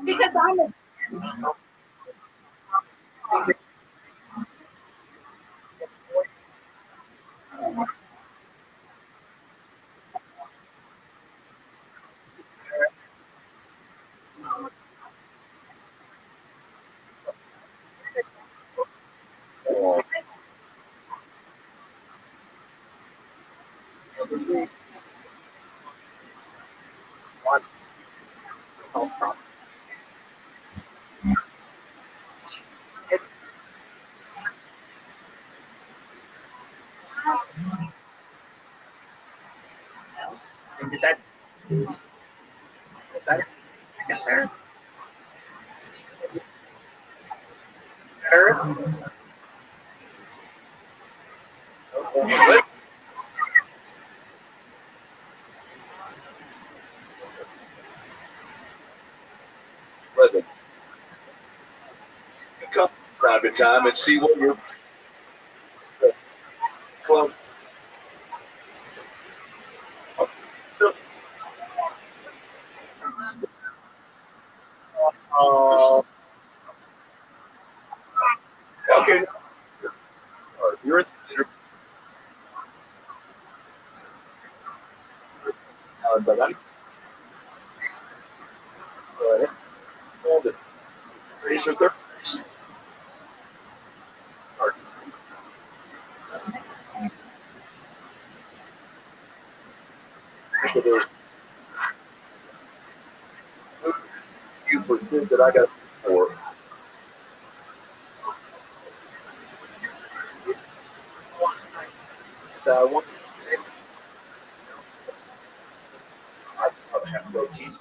because I'm a And did that better? I got there. Better? Okay. Listen, you come time to time and see what you're. Well, okay. You're a but I'm all the race or third. You pretend that I got four. I want. I have no teeth.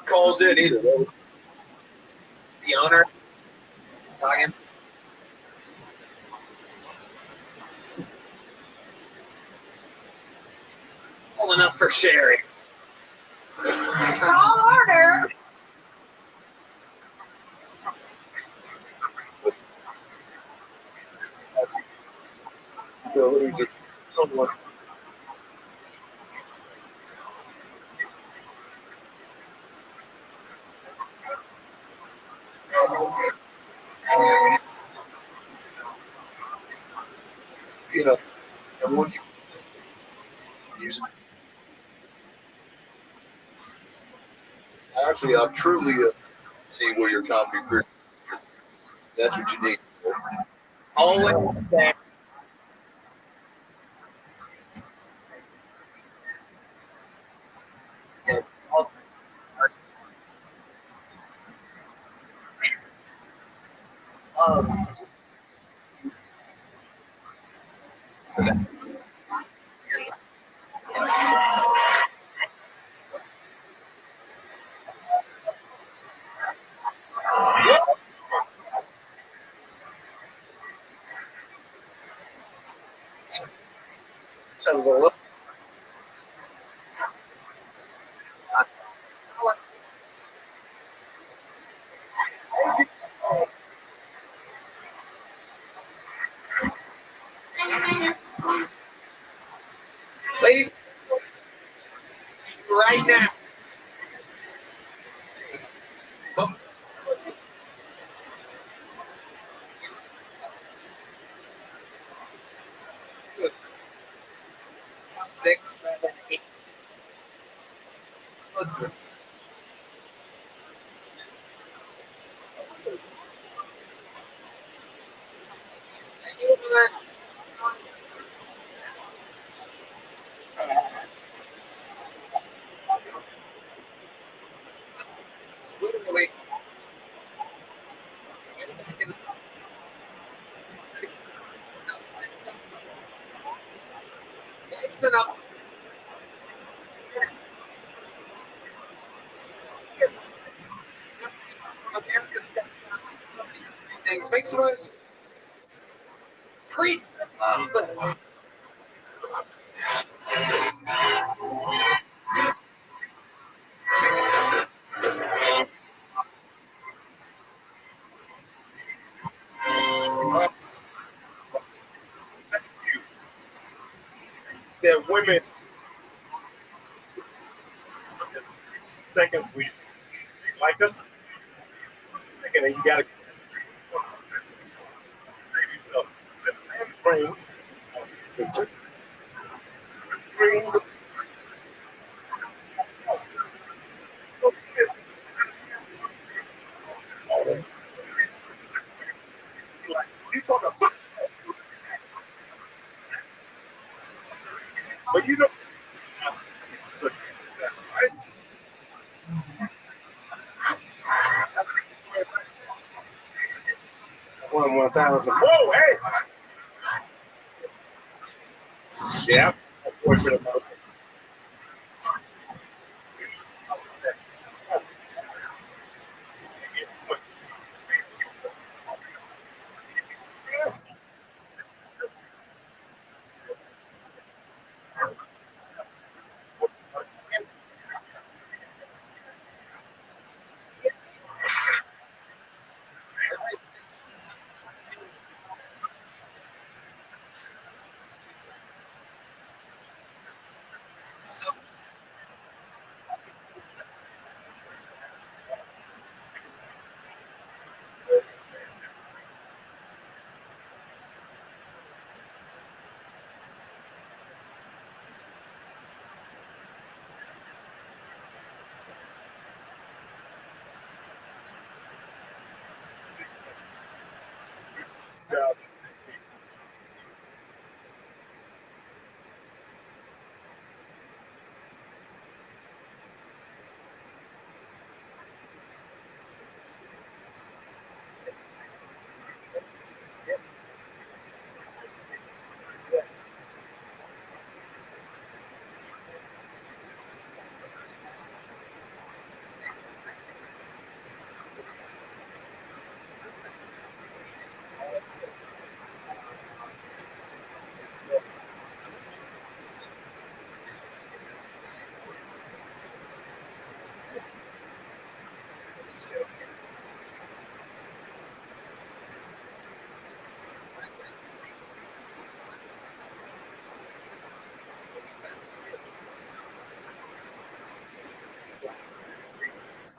Calls in either. The owner talking. Pulling up for Sherry. tall order. So he's just someone. once you use it. Actually, I'm truly see where your copy group. That's what you need. Always say. Ladies, right now. Six, 7, 8. What's this? It's literally. Listen up. Things make some noise. Preach. There's women. Seconds we like us. Second, and you gotta frame. But you know, right? 1,000. Whoa, hey! Yeah, boyfriend of mine.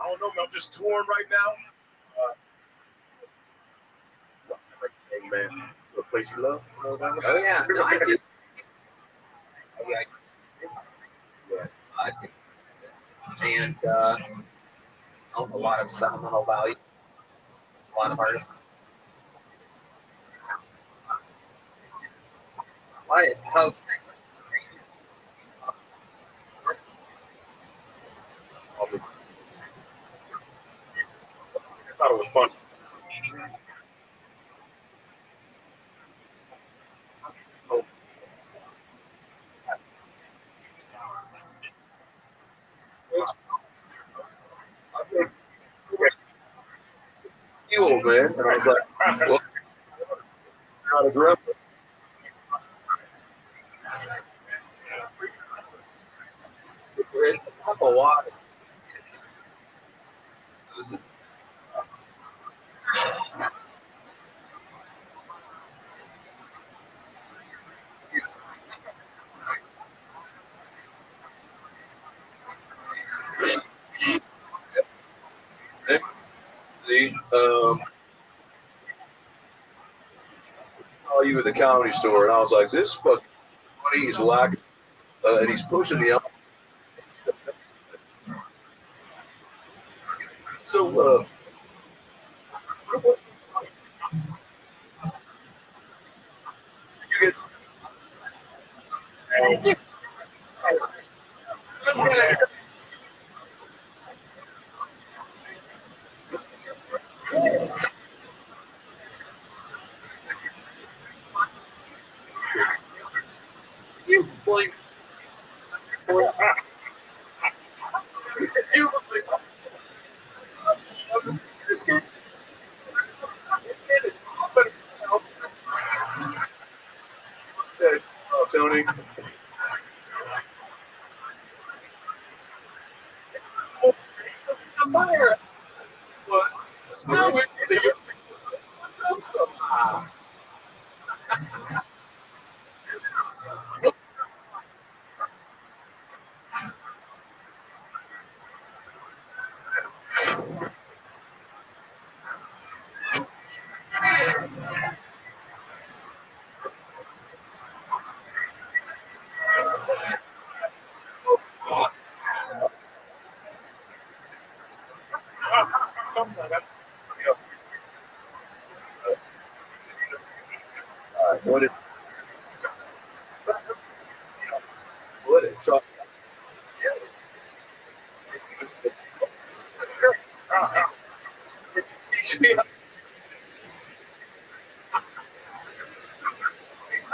I don't know, I'm just touring right now. Hey man, a place you love? Oh yeah, no, I do. And a lot of sentimental value. A lot of artists. Why? How's I thought it was fun. Fuel, man. And I was like, well, not aggressive. It's a lot. Saw you at the comedy store, and I was like, this fucking funny. He's lacking, and he's pushing the envelope. So, you get. You explain. Tony. The fire was no, what did so,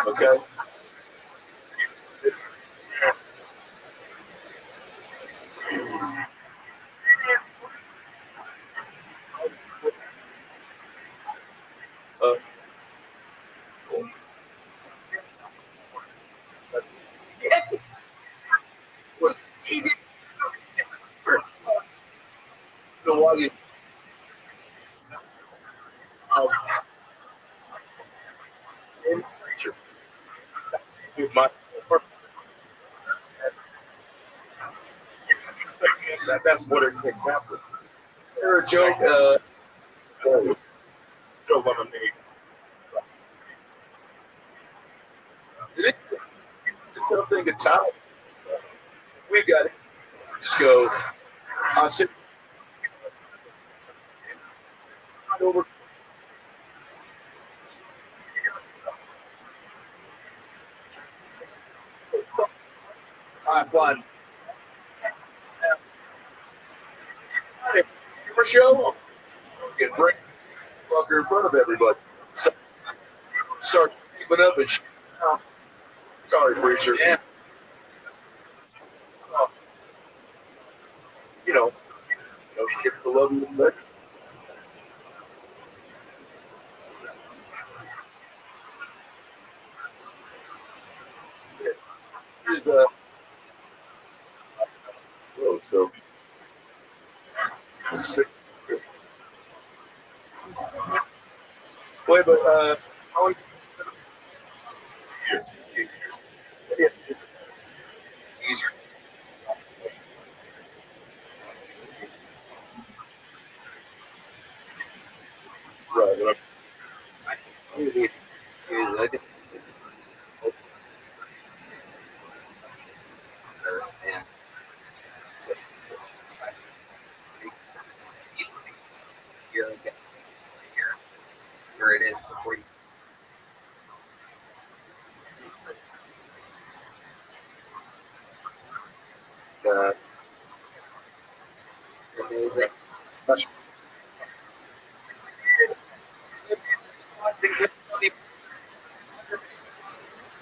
okay. Was easy. No, why you? My that's what it caps it. They're a joke. Joke on the name. It's a tough thing to tell. We got it. Just go. I'll sit over. I'm fun. For show. Get break fucker in front of everybody. Start keeping up and shit. Sorry, preacher. Yeah. You know, no shit to love you and Here's so wait, but how long years? Easier. Right. But I think where it is before you. Amazing. Special.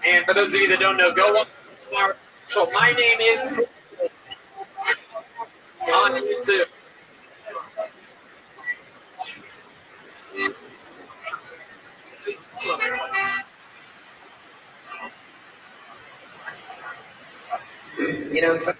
And for those of you that don't know, go watch our show. My name is on YouTube. You know, some,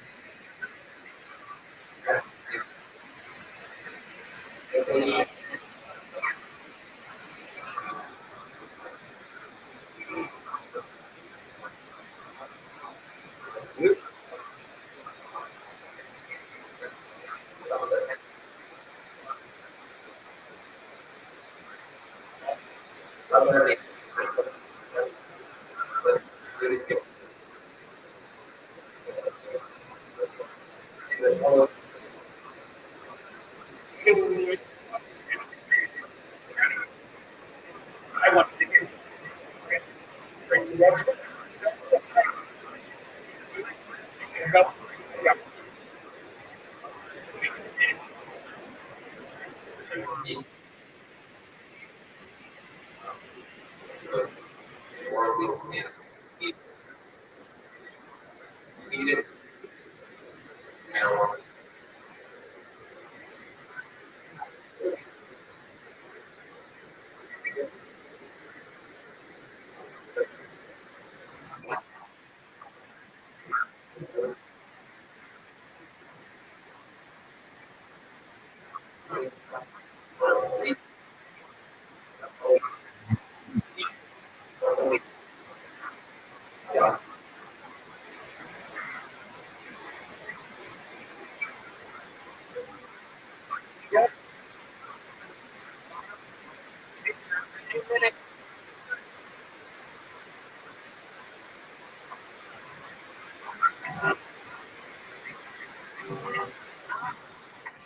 I want to get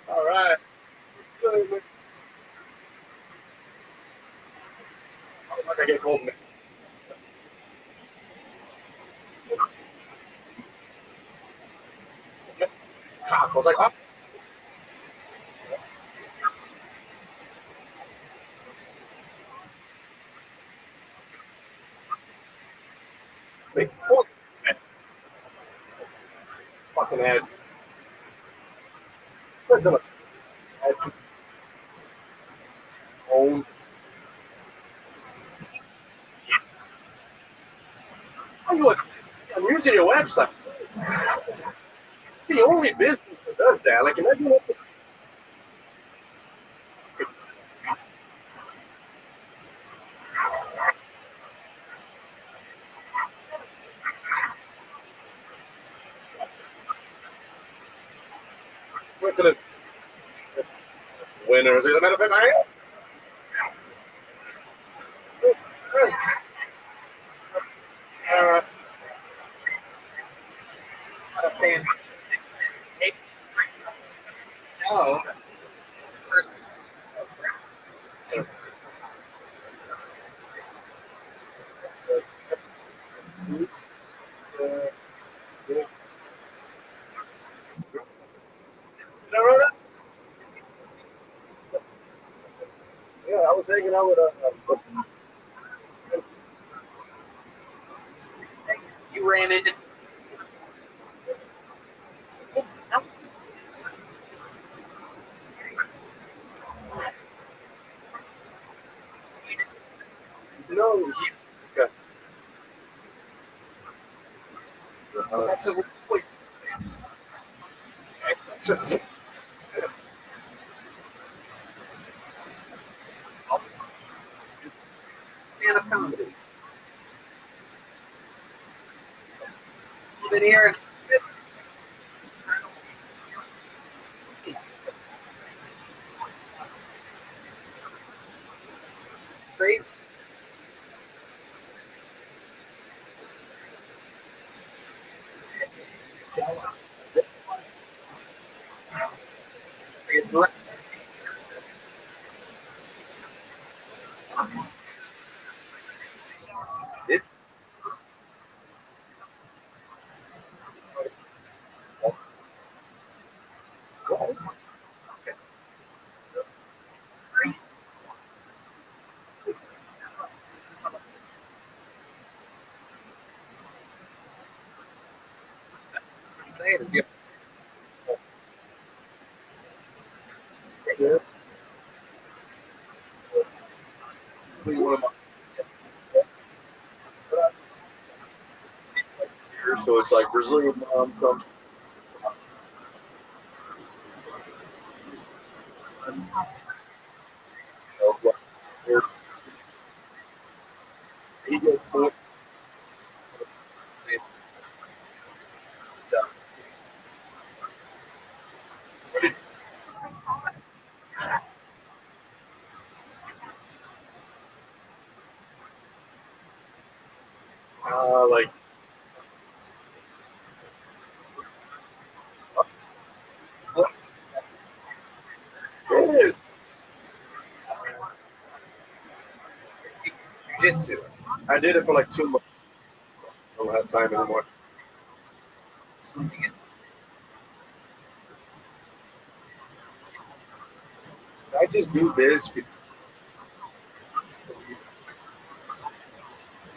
All right. I get cold. I was like, oh. They fucking ass. Oh. I'm using your website. It's the only business that does that. Like, imagine what. Went to the winners. As a matter of fact, I am. oh, Yeah, I was hanging out with you ran into. no, That's a wait. It's just. Santa Fe. Been here. Crazy. It's saying is you. So it's like Brazilian mom comes. He gets more. Like. It is. Jiu-jitsu. I did it for like 2 months. I don't have time anymore. I just do this because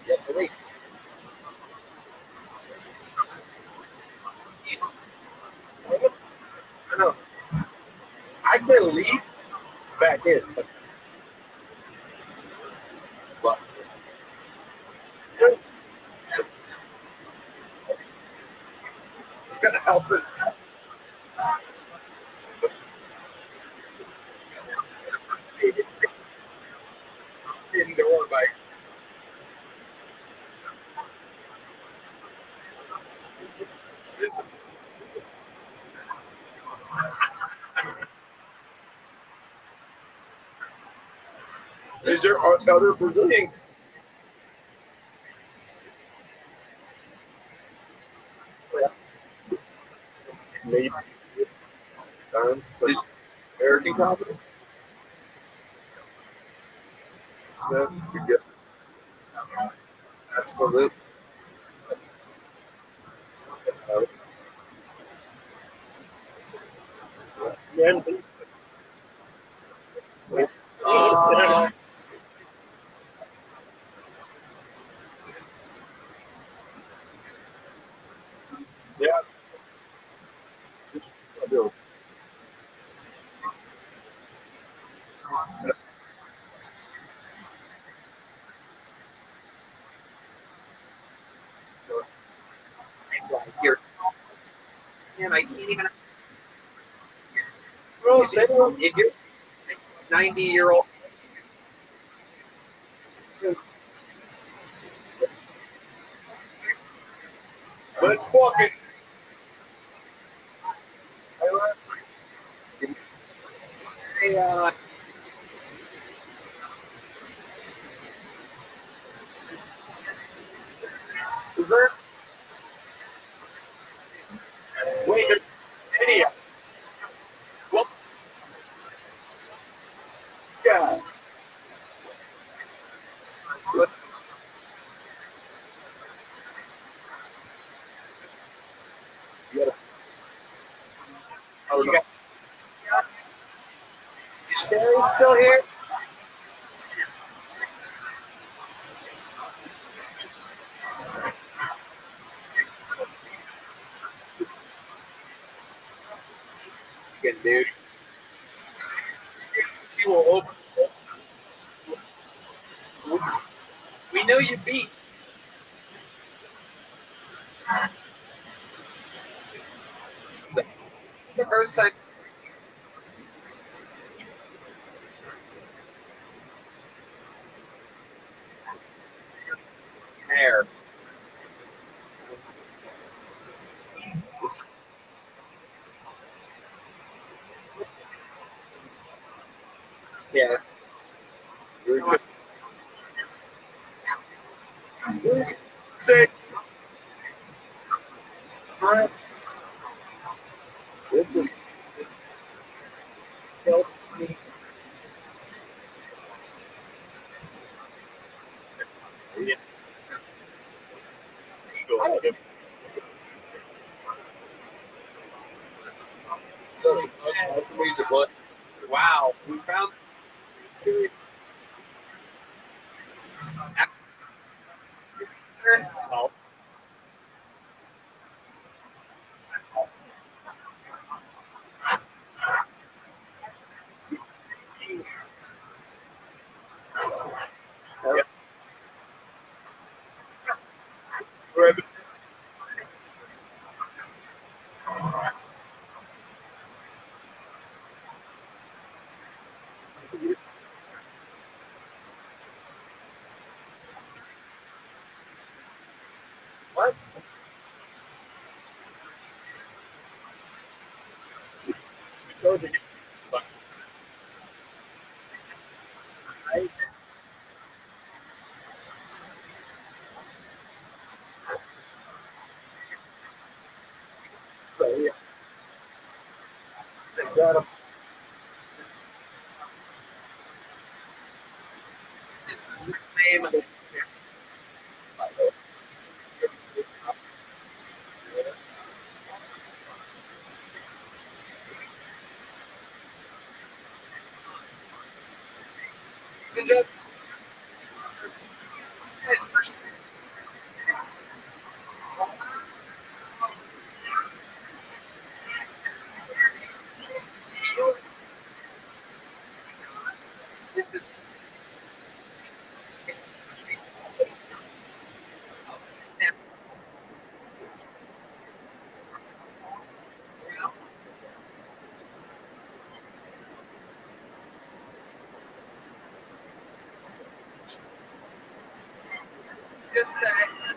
you have to leave. I know. I can leave back in. But it's gonna help us. Either one, Mike. It's Is there other Brazilians? Maybe. Like American company? Yeah, we get. Absolutely. Yeah. Yeah. I do. Here. Man, I can't even. If you're 90-year-old. Let's fucking. Hey, Is there? Wait, there's idiot. Well, guys. Is Sherry still here? Good dude. You will open. We know you beat. So, the first time. Hair. Yeah. Very good. Say. This is. Wow, we found. What? Right? So yeah. Got him. This is the name of the This is just that.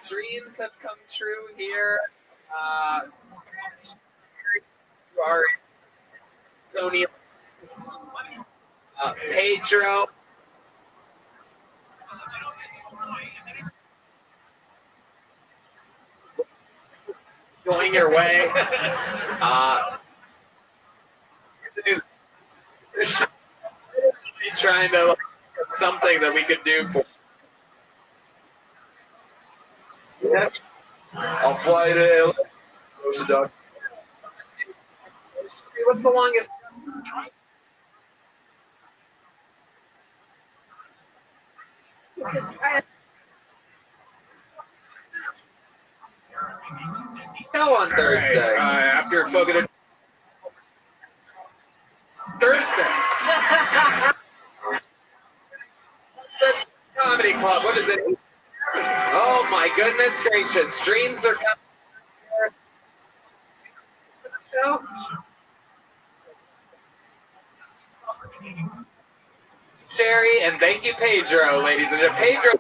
Dreams have come true here. You are Tony, Pedro. Going your way. Trying to look at something that we could do for. Yeah. I'll fly to LA. What's the longest? Go on Thursday. After fucking Thursday. That's Comedy Club. What is it? Oh my goodness gracious! Streams are coming. Sherry, and thank you, Pedro, ladies and gentlemen. Pedro.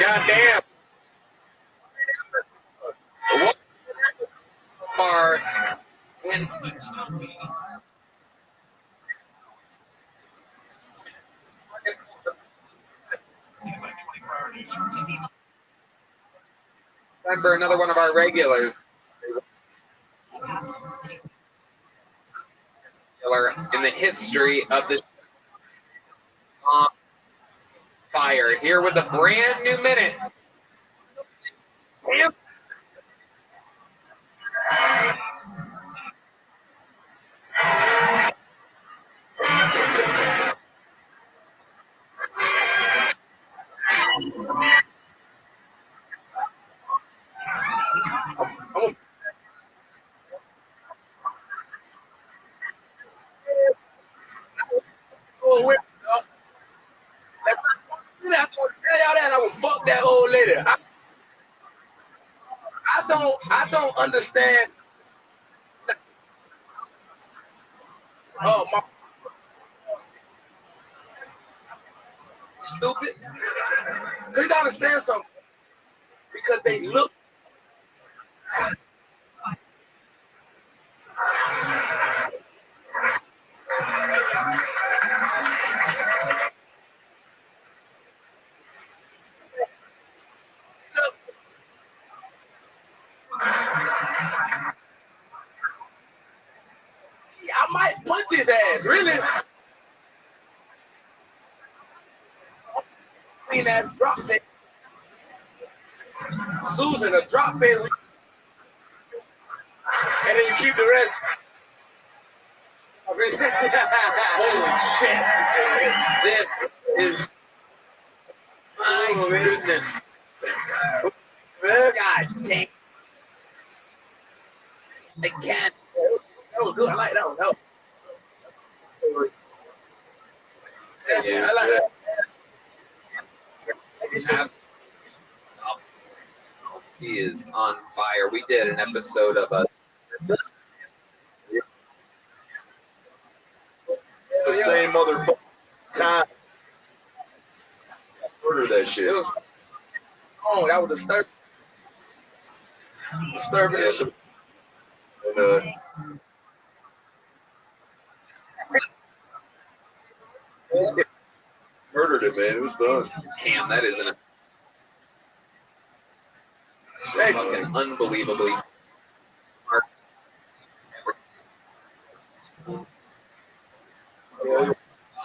Goddamn. Are in time for another one of our regulars. In the history of the fire, here with a brand new minute. Damn. Oh, wait. I'm gonna tell y'all that I will fuck that old lady. I don't understand. Oh my stupid. Cause you gotta understand something. Because they look. I might punch his ass, really. Clean ass drop face. Susan, a drop face. And then you keep the rest. Holy shit. This is my goodness. God dang. Again. That was good. I like that one. That was... Yeah, I like that. He is on fire. We did an episode of The same motherfucking time. Murder that shit. Oh, that was disturbing. Disturbing. And, murdered it, man. It was fun. Cam, that isn't a fucking unbelievably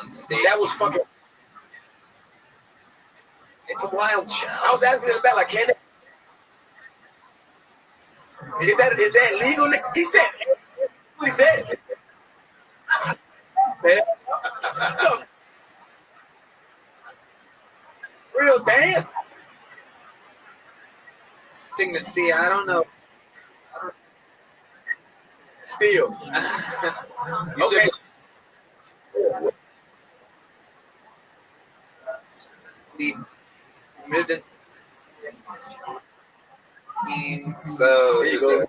on stage. That was fucking. It's a wild show. I was asking him about like, can it? Is that legal? He said. What he said? Look, real dance. Thing to see. I don't know. Still. Okay. We moved in. So there you go.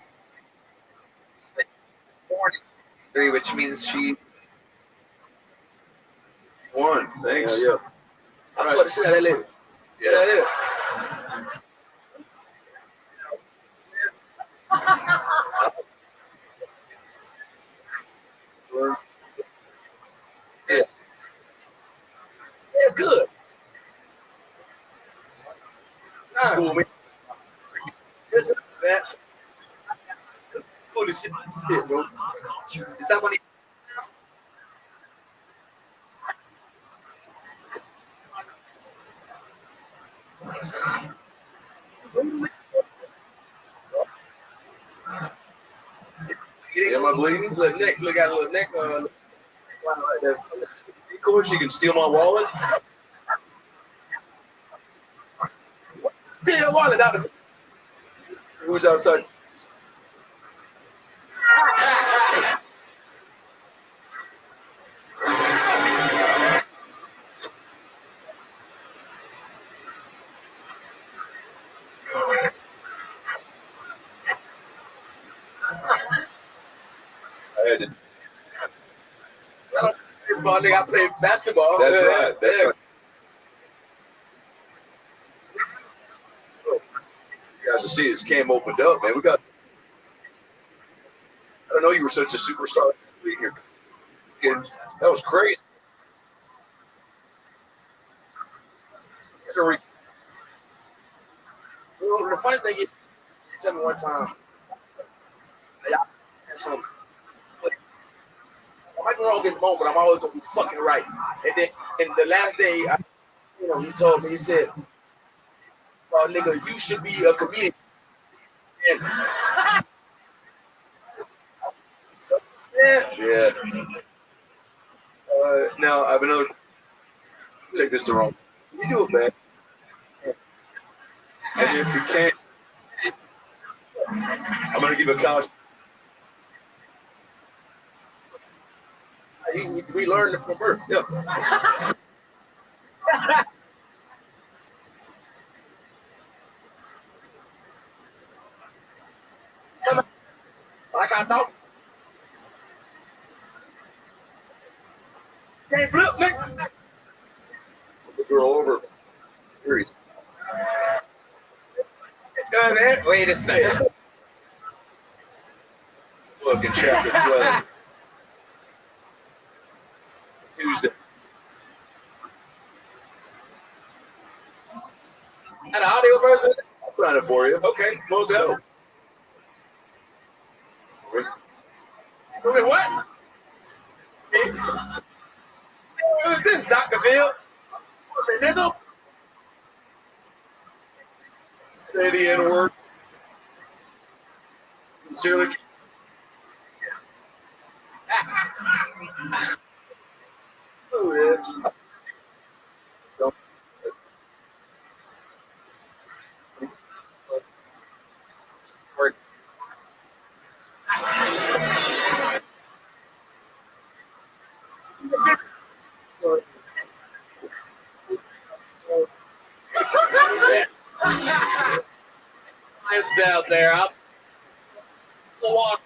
3, which means she won. Thanks. Yeah. I fucked the shit out of that lady. Yeah. Yeah. It's good. Cool, man. It's that. Holy shit, bro. Is that one? Am I bleeding? Look, neck. Look at a little neck. Of course, you can steal my wallet. Steal your wallet out of it. Who's outside? I had to. Baseball, nigga, I played basketball. That's right. That's right. guys to see this cam opened up, man. We got. I don't know you were such a superstar. And that was crazy. Well, the funny thing is, he told me one time, I might be wrong in the moment, but I'm always gonna be fucking right. And then, and the last day, he told me, he said, "Oh, nigga, you should be a comedian." Yeah. Now I have another. Take this the wrong. You do it, man. And if you can't, I'm gonna give a college. We learned it from birth. Yeah. Like I thought. Can't flip, nigga. The girl over. Period. Wait a second. Look in chapter 12. Tuesday. An audio version? I'll sign it for you. Okay, Close out. Wait, what? This Dr. Phil? Nigga? Say the N word. Sincerely. Oh, yeah. It's out there. I'll walk.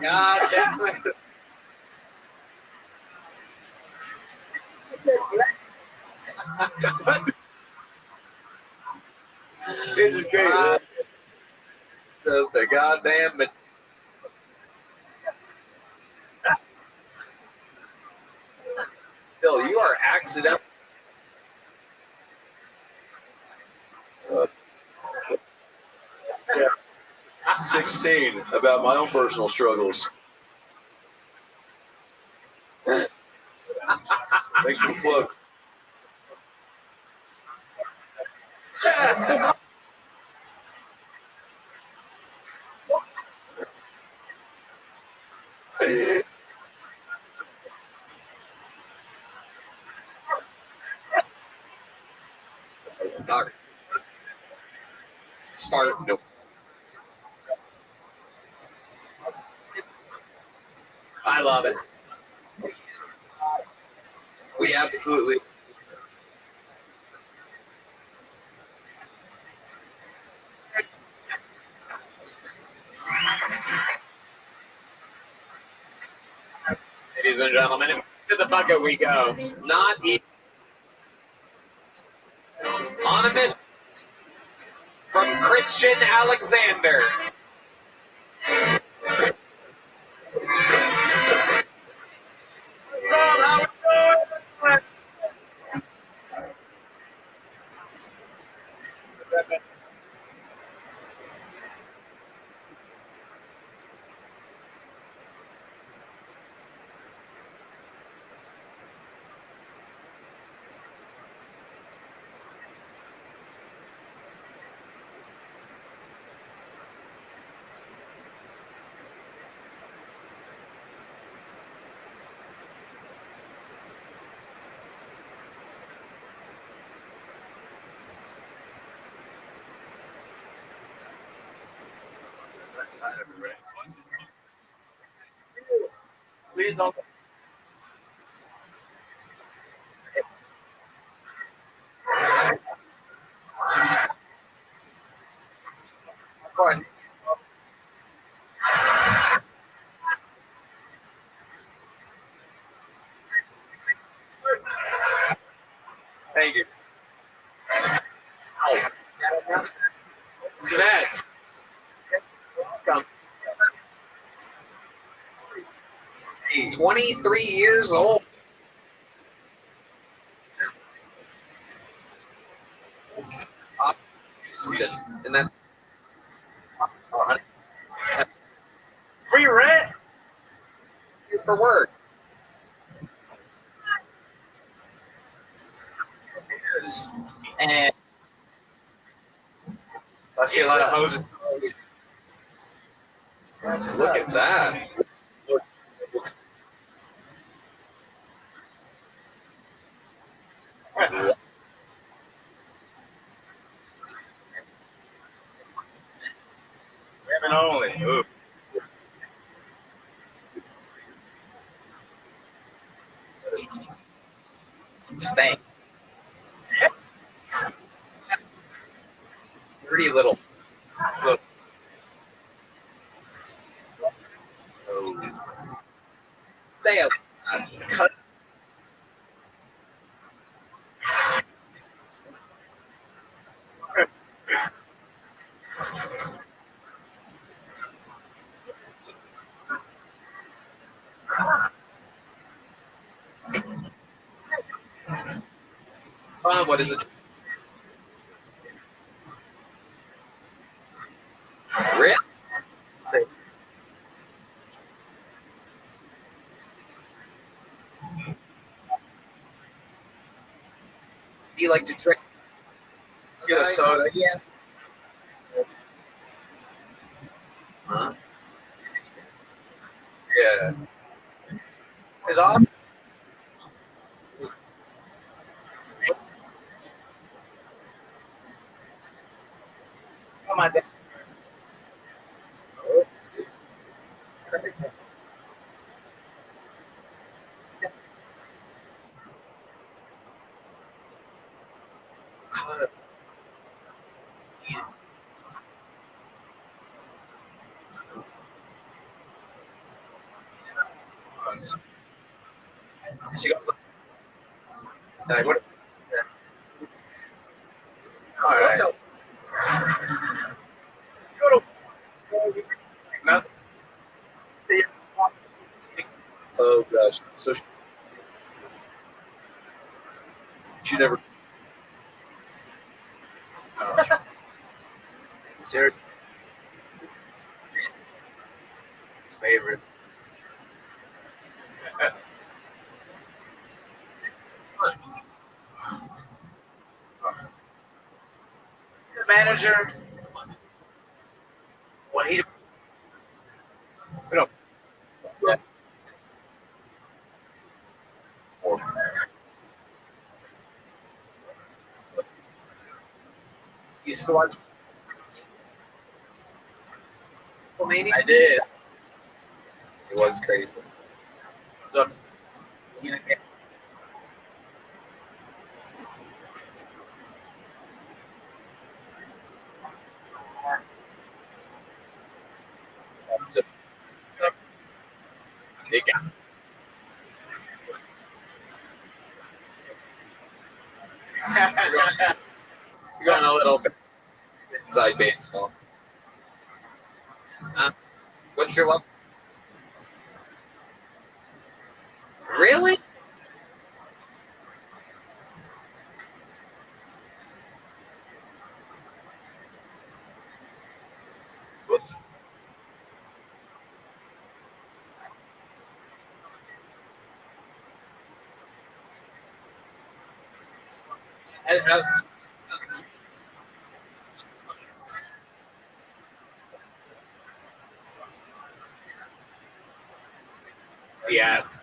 God damn it. This is great. Just the goddamn. Phil, you are accidental. Yeah. 16 about my own personal struggles. Thanks for the plug. Start. Nope. I love it. We absolutely. Ladies and gentlemen, to the bucket we go. Not even on a mission from Christian Alexander. Side of it, right? Please don't. Fine. Thank you. Sad. 23 years old. And that's free rent for work. And I see a lot of hoses. Look at that. Women only. Ooh. Stank. Pretty little. Look. Say a cut. What is it? Really? Say. Do you like to drink? Get a soda. Yeah. Huh? Yeah. Is off. Come on, Dad. She goes. Like, what? All right. Go to. No. Oh gosh. So she never. Sarah. His favorite. The manager. What he. We don't. Yeah. You used to watch. I did. It was crazy. Look. That's it. They got. You're going a little inside baseball. What's your level? Really? Yes.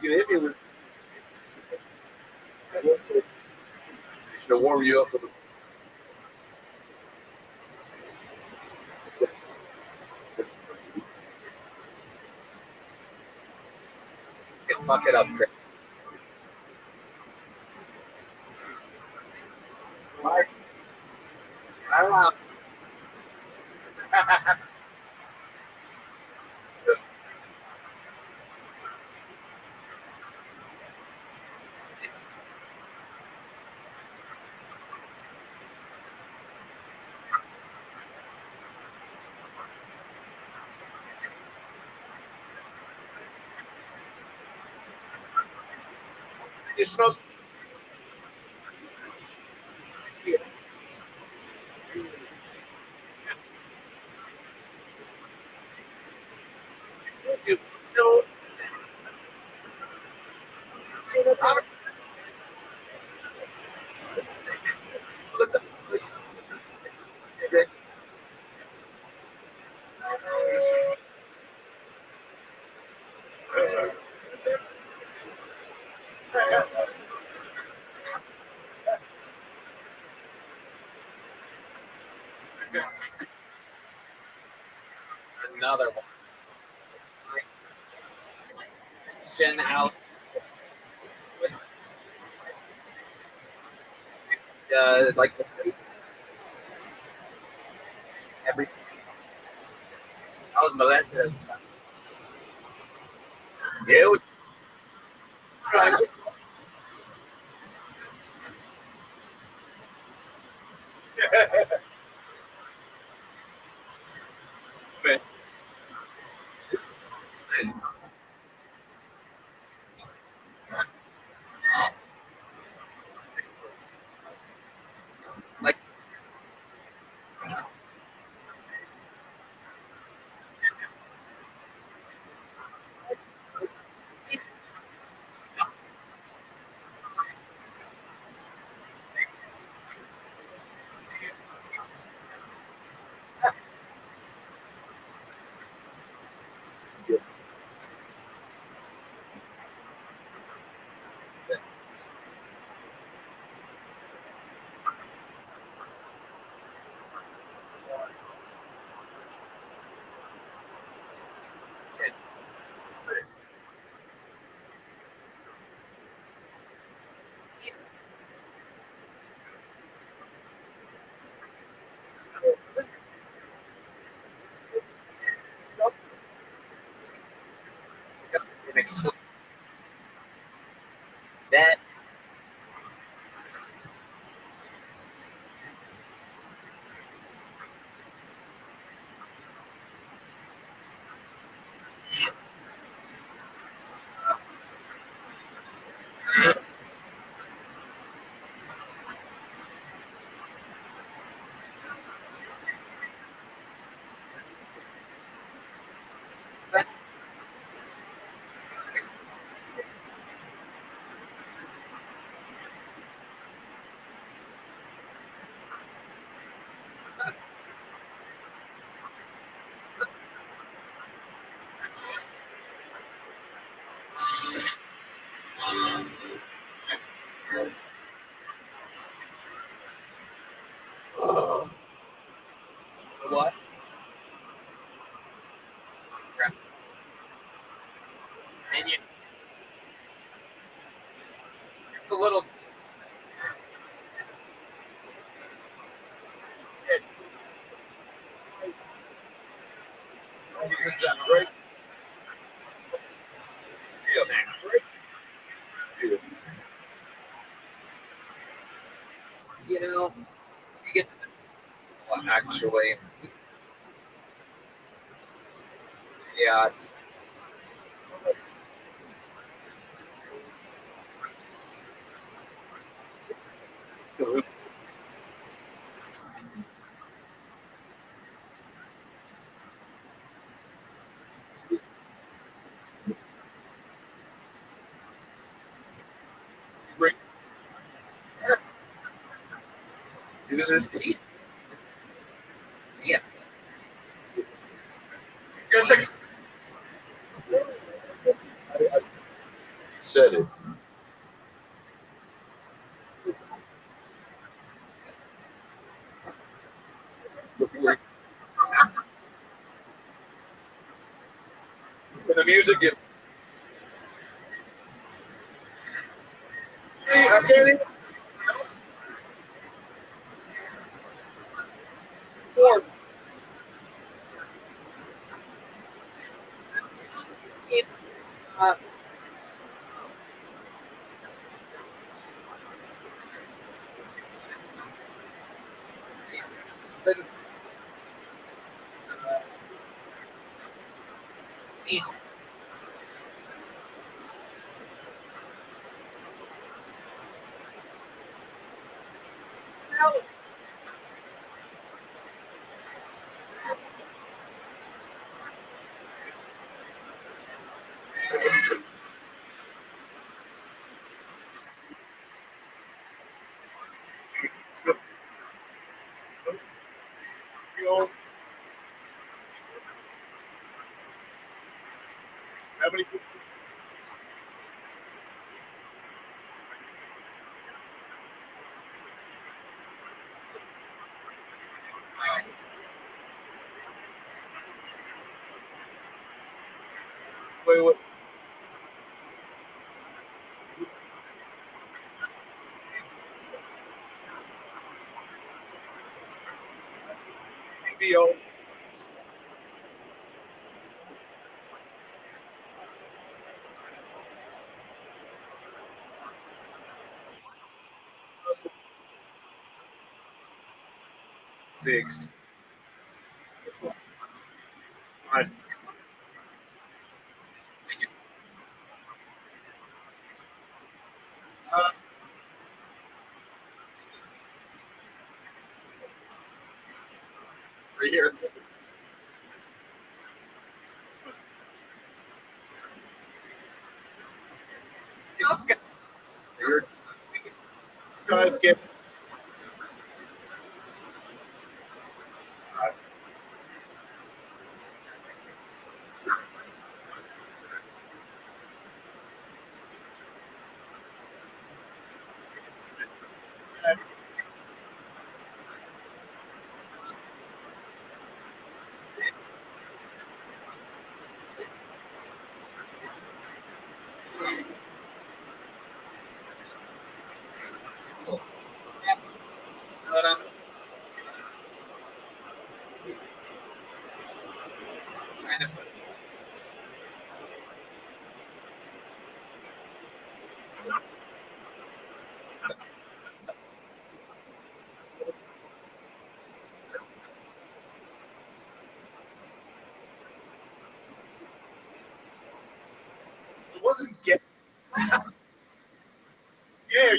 You can hit me with. To warm you up for the. You can fuck it up, Chris. It smells. Another one. Shin out. Like every. I was molested. Yeah. It was, like an explosion. That. What? And you, it's a little. Ladies and gentlemen, you know, you get actually, yeah. It was his teeth. Yeah. Just I said it. Before the music is. I can't even. Or How many? Wait. Deal. Six. Five. Right here. Here. Guys, get. It wasn't get. Yeah.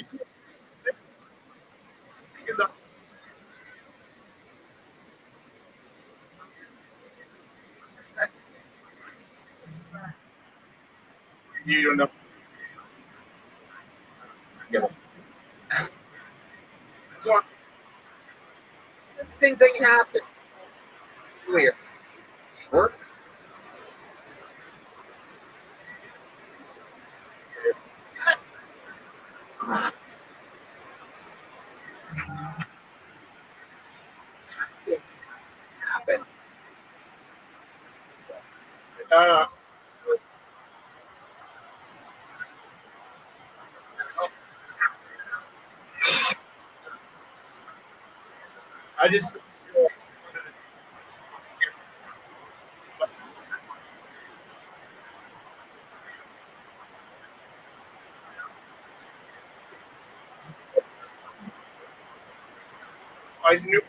Because you don't know. Yeah. So the same thing happened. Weird. Work. Happened. Uh, I just. I knew.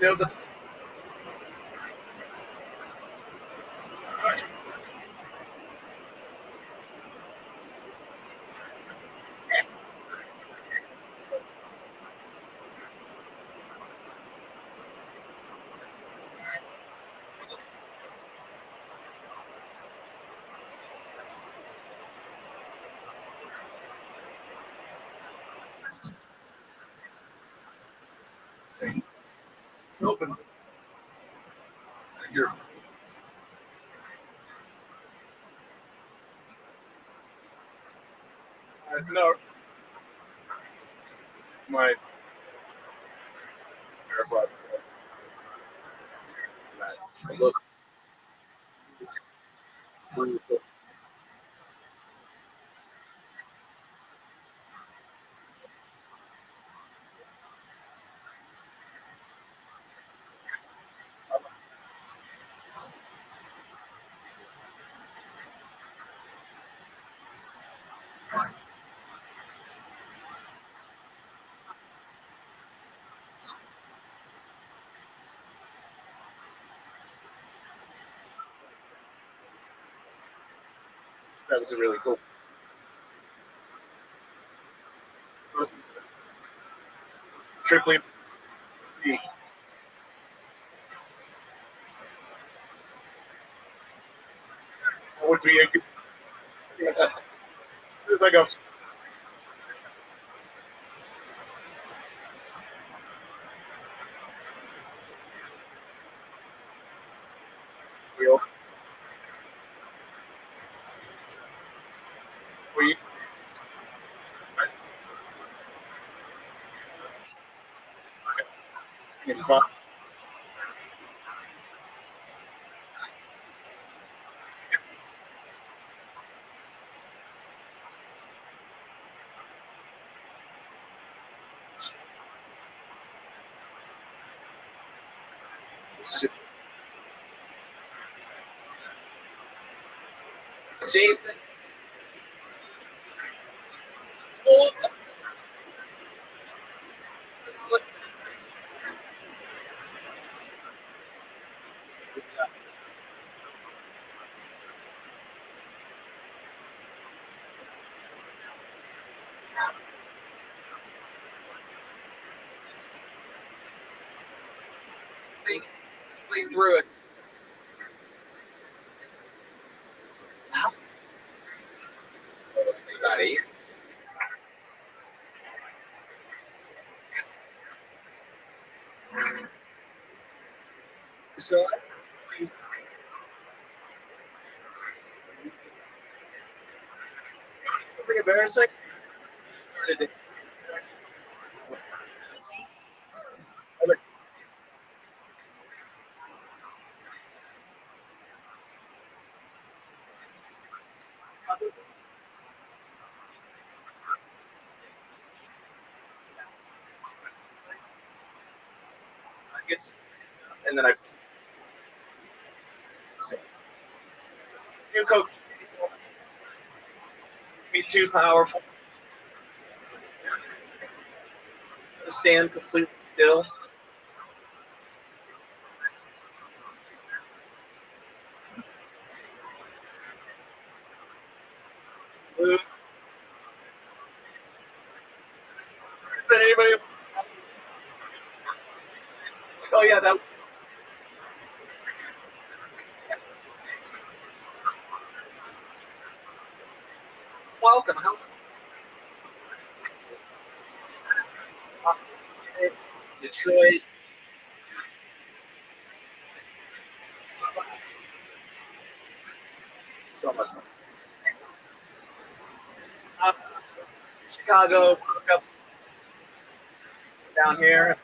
There was a. Open. You're. No. My. Look. That was a really cool. Triply. Would be a good. It's like a. Wheels. We. In fun. Jason. Play through it. Everybody. So, please. Something embarrassing. It's, and then I. New coach. Me too powerful. Stand completely still. Lose. Is that anybody? Oh yeah, that. Welcome. Detroit. So much fun. Chicago, up down here.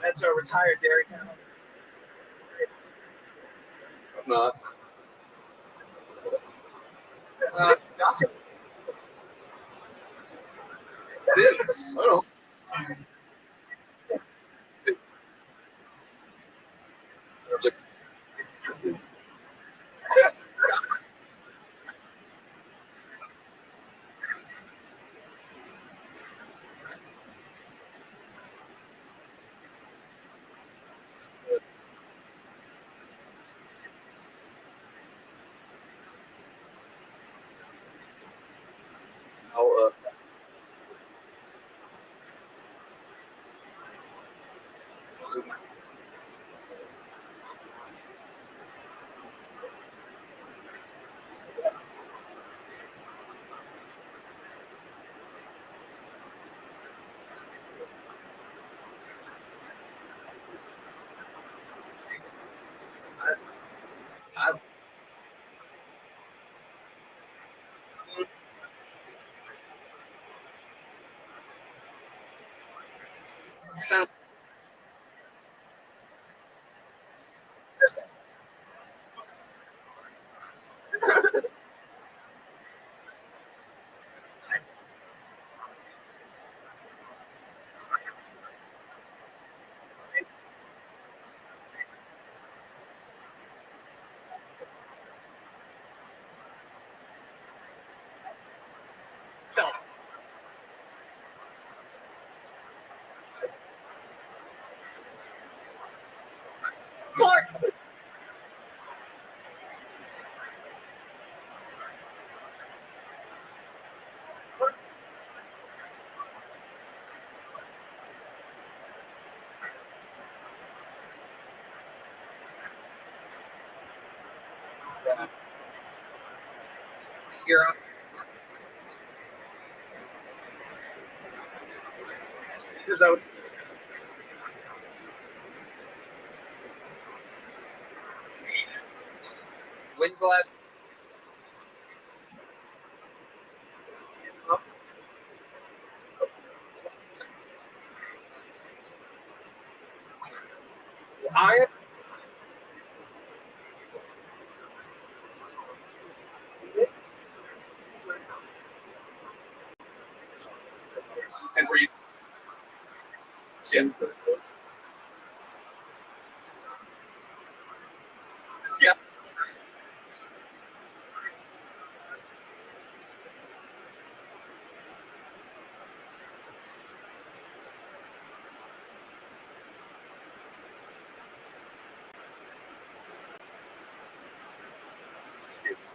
That's a retired dairy cow. I'm not. It is. I don't. How, Sounds Clark. You're on. Because I would. When's the last? I. And were you? Yeah. Yeah.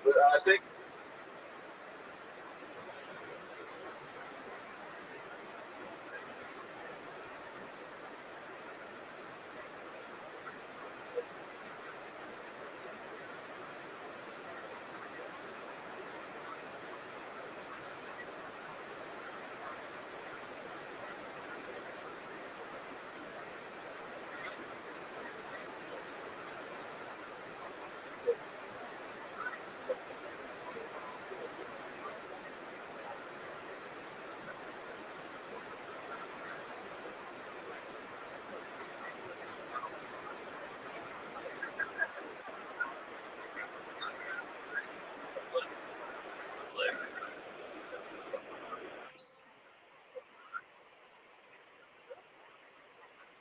I think.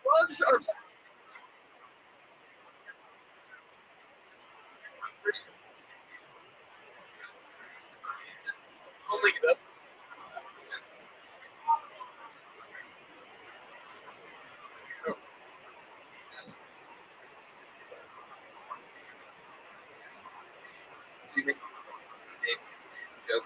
Drugs are. Only the. See me. Joke.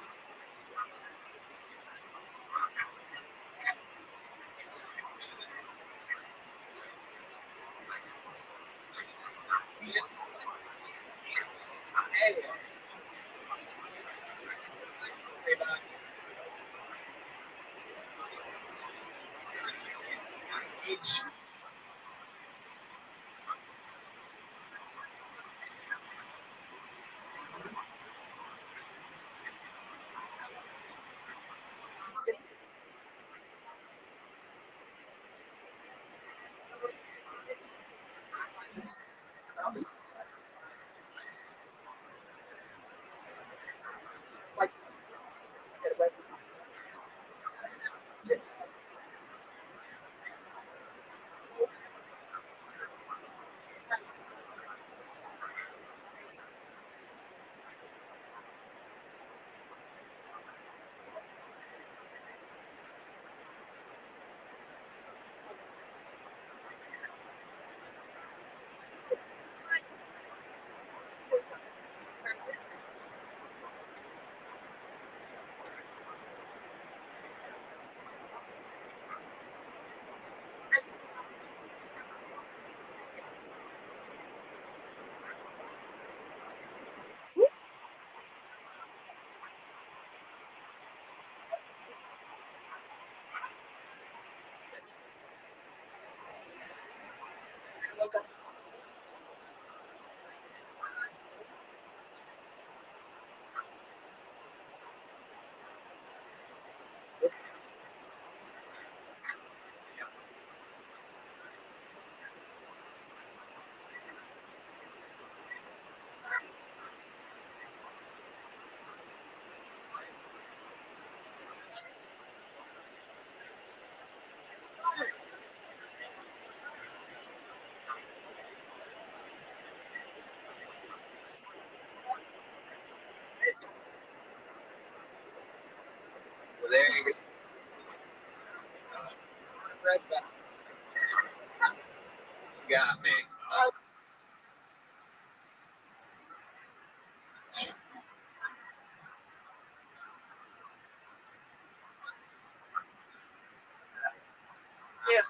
got me. Yeah.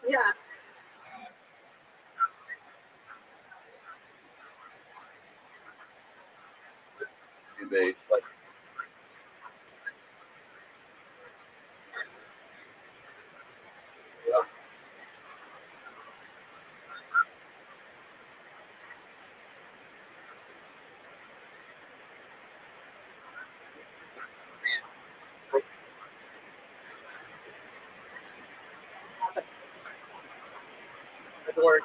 Yeah. You made like Good work.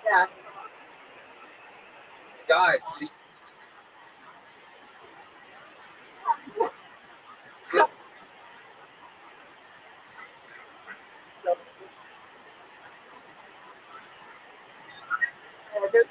Yeah. God, see. So, there-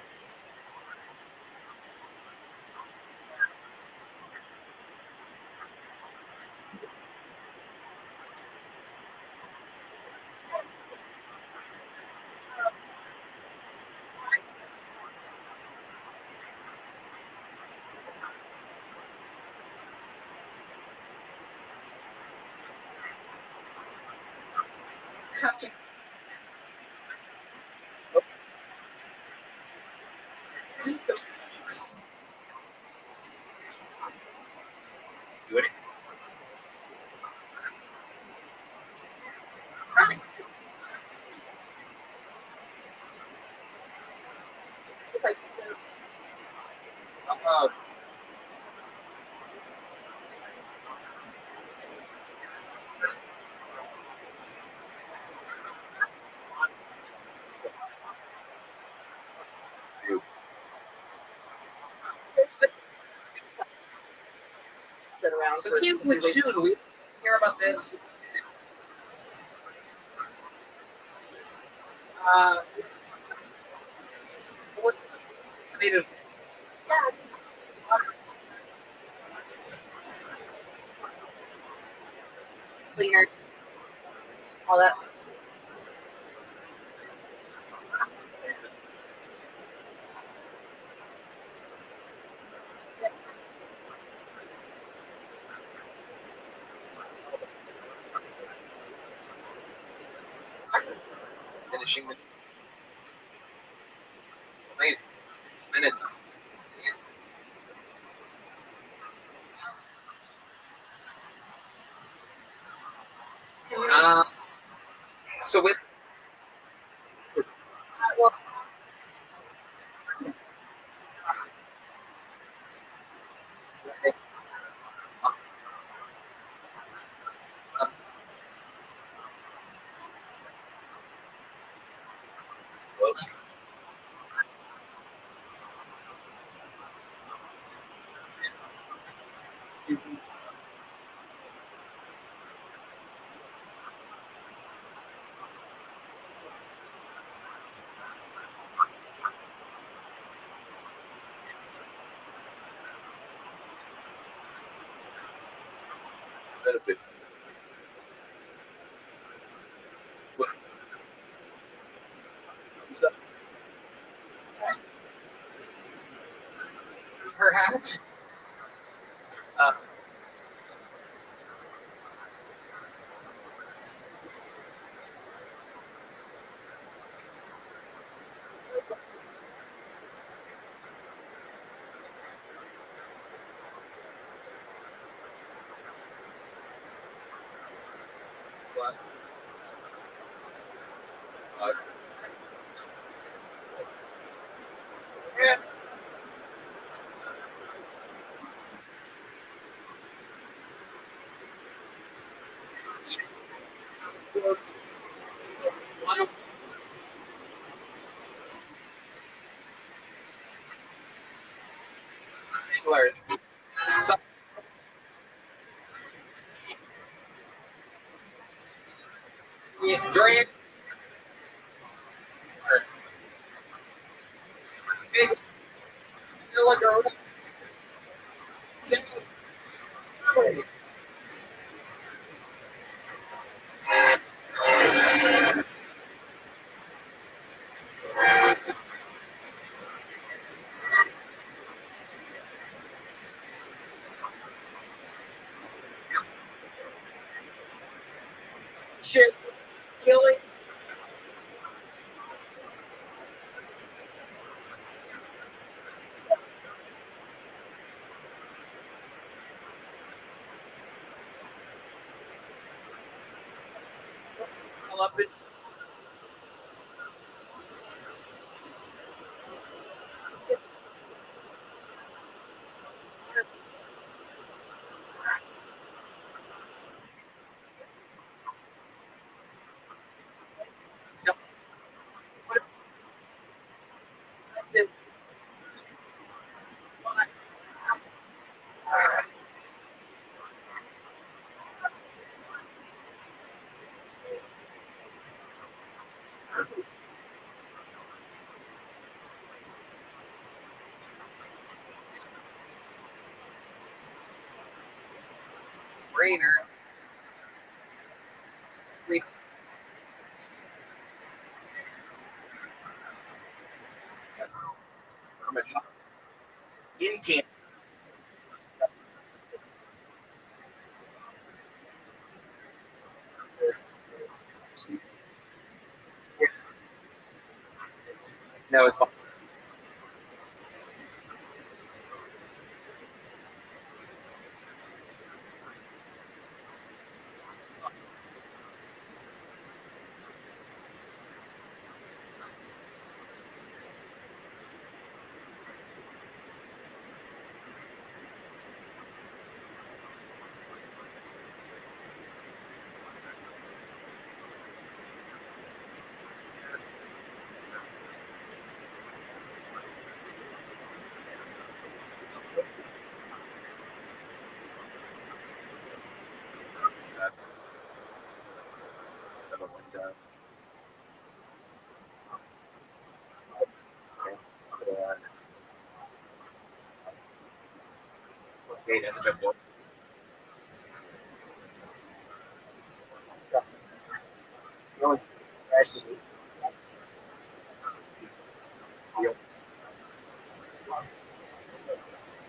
Have to see the do it. Uh, sit around so for Kim, a few weeks. dude, we hear about this. Uh, what they do? Cleaner, all that. Finishing the wait, minutes. So with Well, benefit. perhaps what? Yeah. Grant. Big. Shit. Killing. Up it. Rainer. In camp. No, it's fine. Okay, that's a bit more.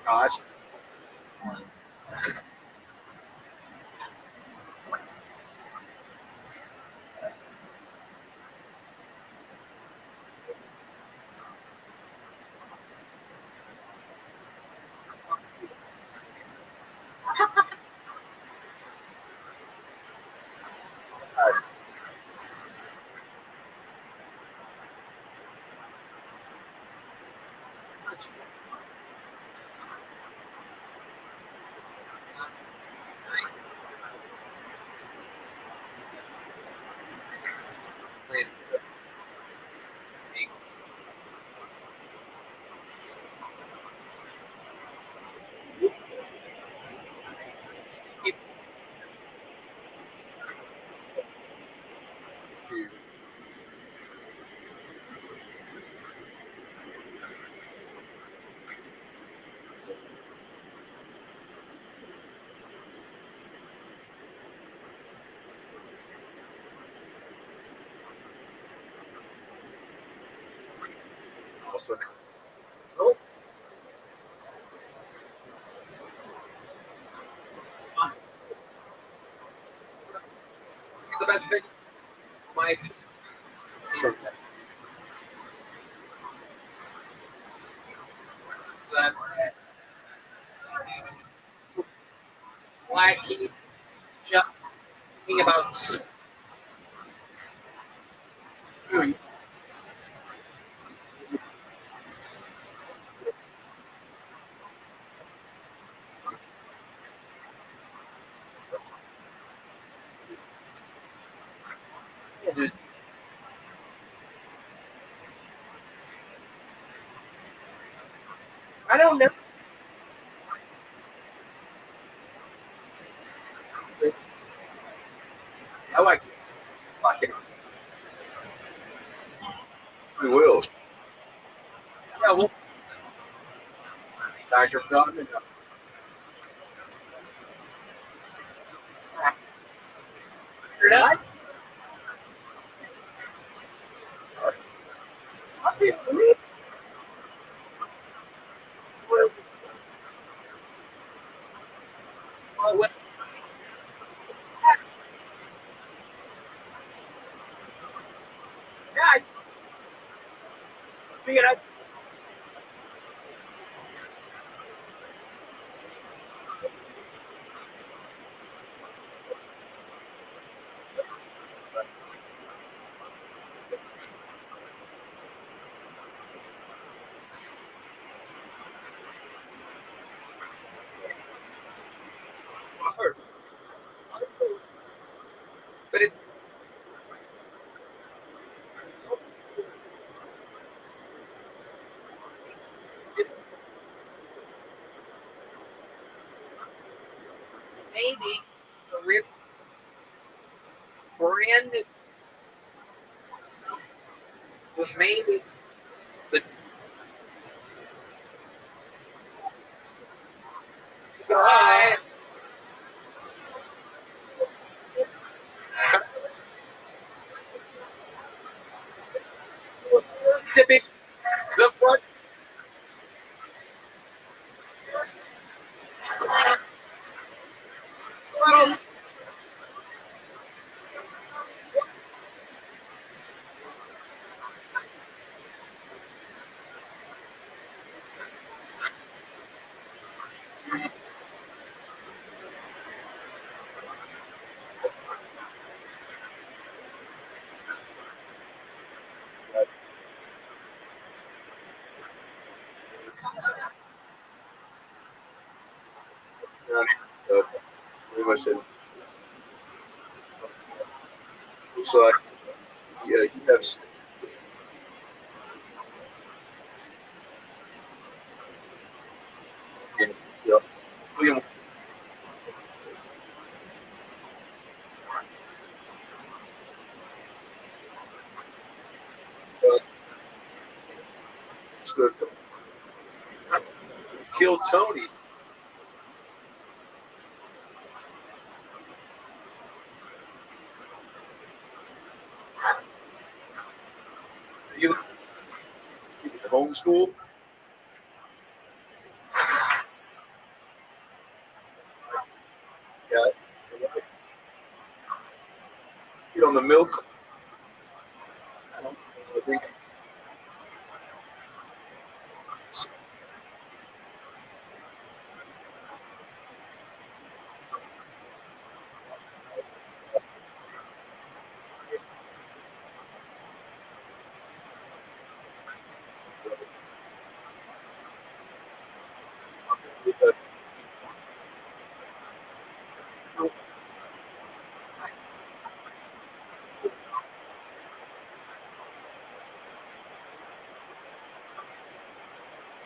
Gosh. Also, oh. The best thing, my that black key just thinking about food. I don't know. I like it. We will. Yeah, well, Dr. Feldman. That? Yeah, I figured out. But it, maybe a rib brand new was maybe the guy was to be the front. Little Pretty much it. Looks like, yeah, you have. Yeah. William. Killed Tony. You homeschool? Yeah. You on the milk? I think.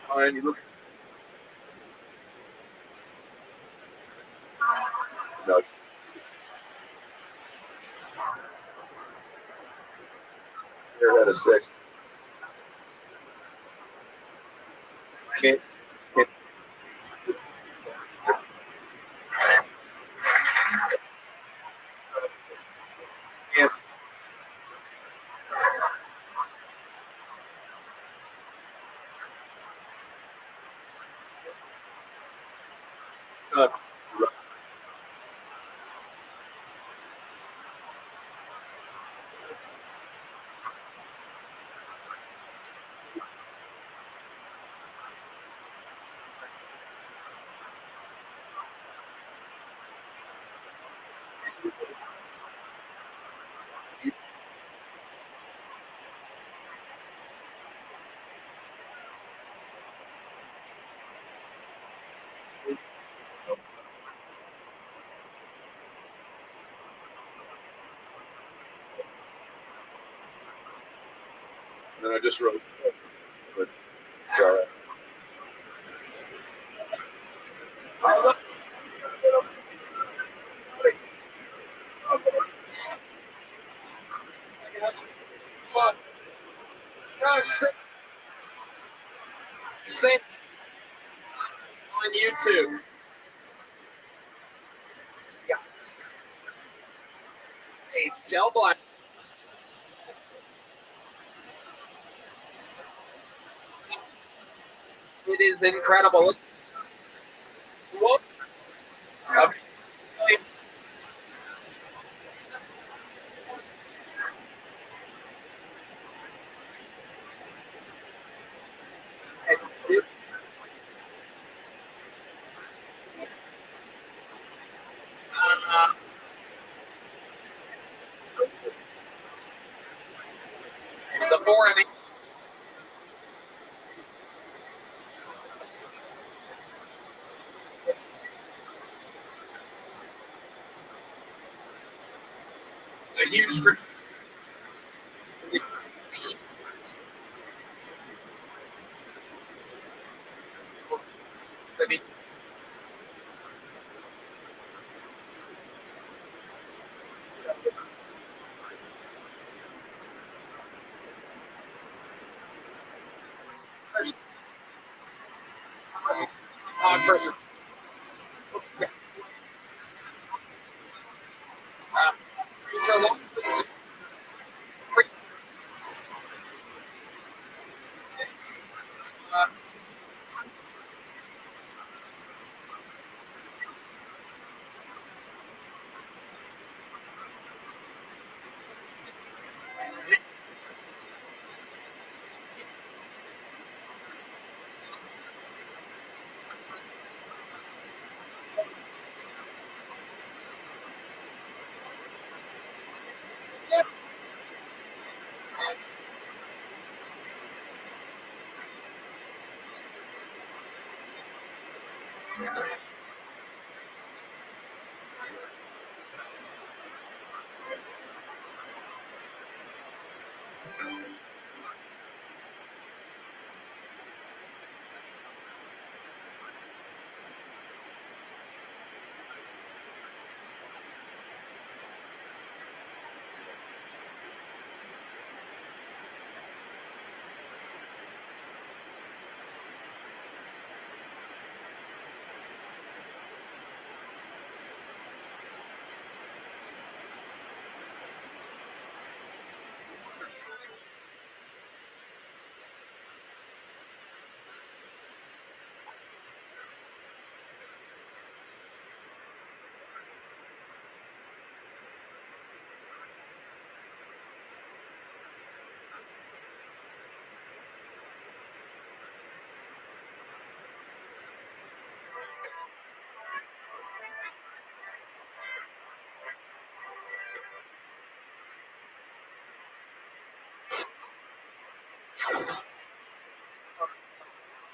Fine, you look. No. Never had a sex. Can't. Can't. Tough. and I just wrote. But it's all right. Same on YouTube. Yeah. Hey, Del Black. It is incredible. Whoop. The four inning. It's a huge streak. Person. So long.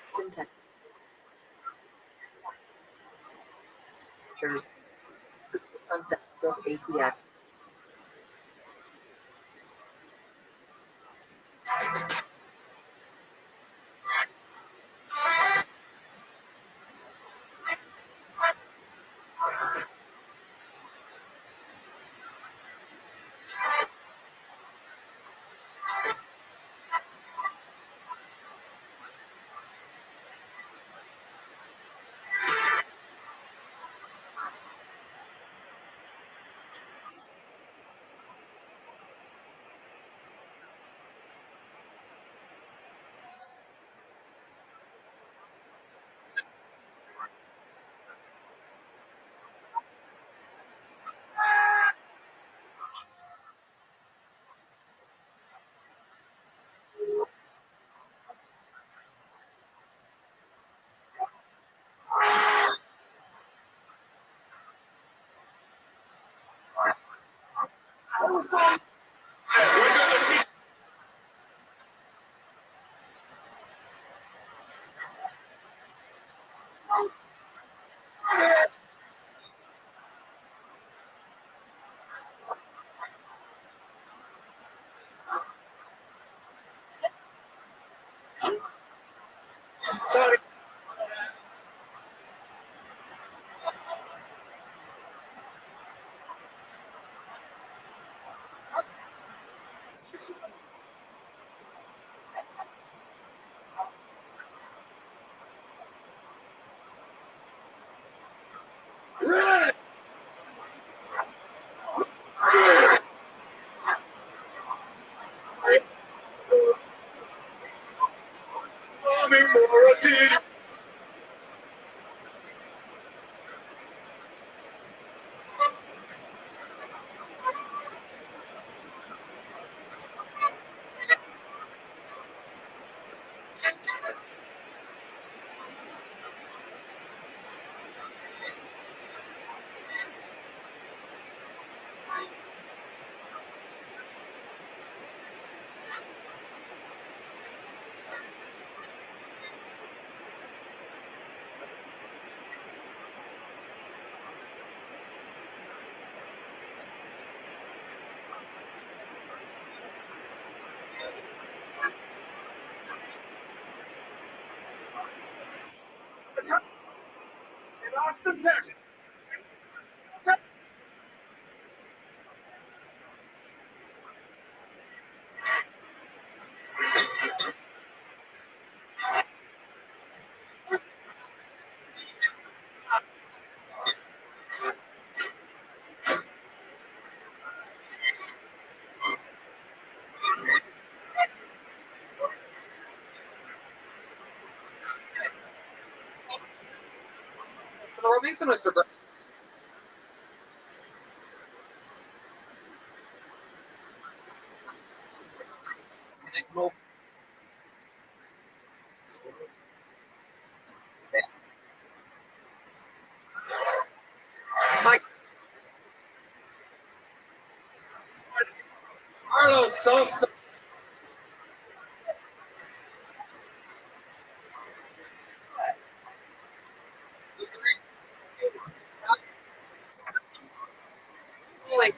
Syntax. There's Sunset Strip ATX. Austin, Texas. The Robinson was for Mike Carlos Sosa. Like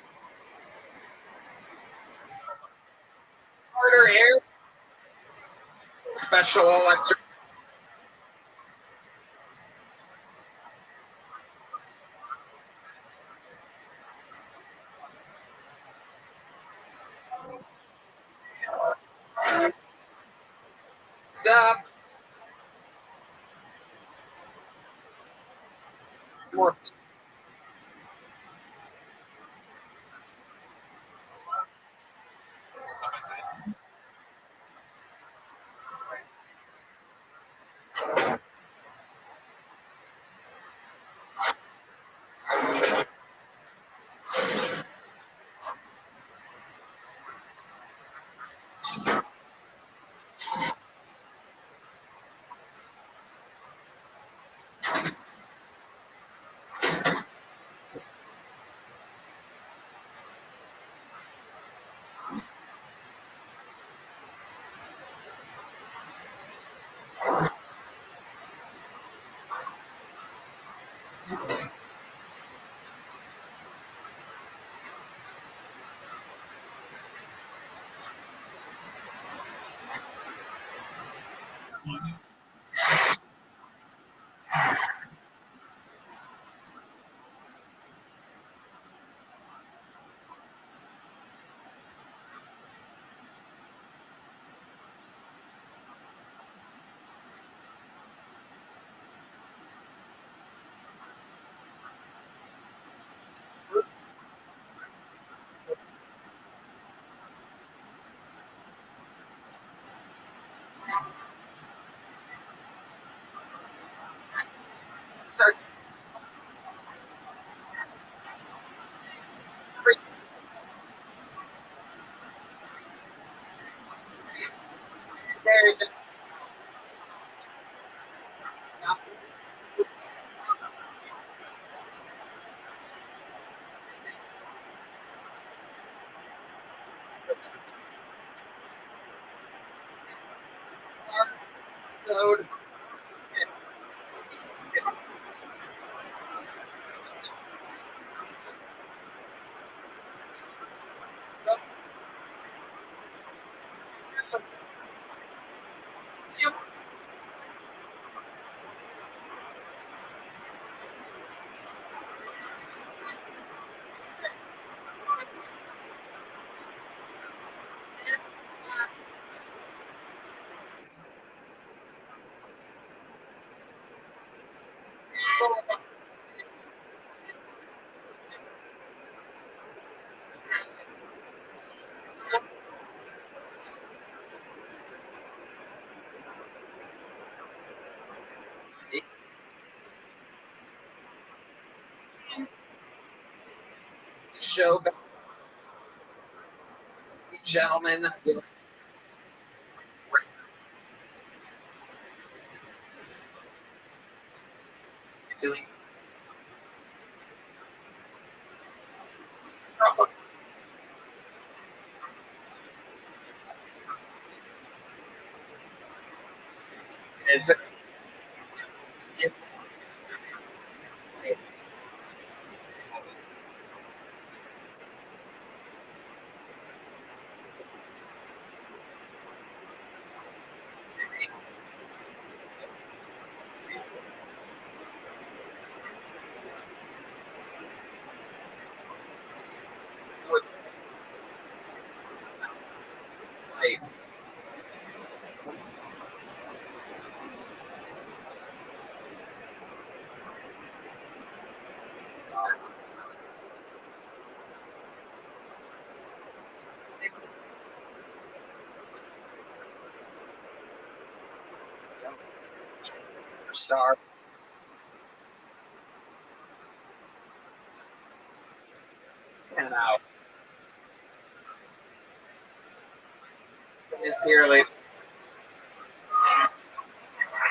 Carter Air Special Electric. Stop. More. There you go. So, show back. Gentlemen. It's a, star. And out. Sincerely,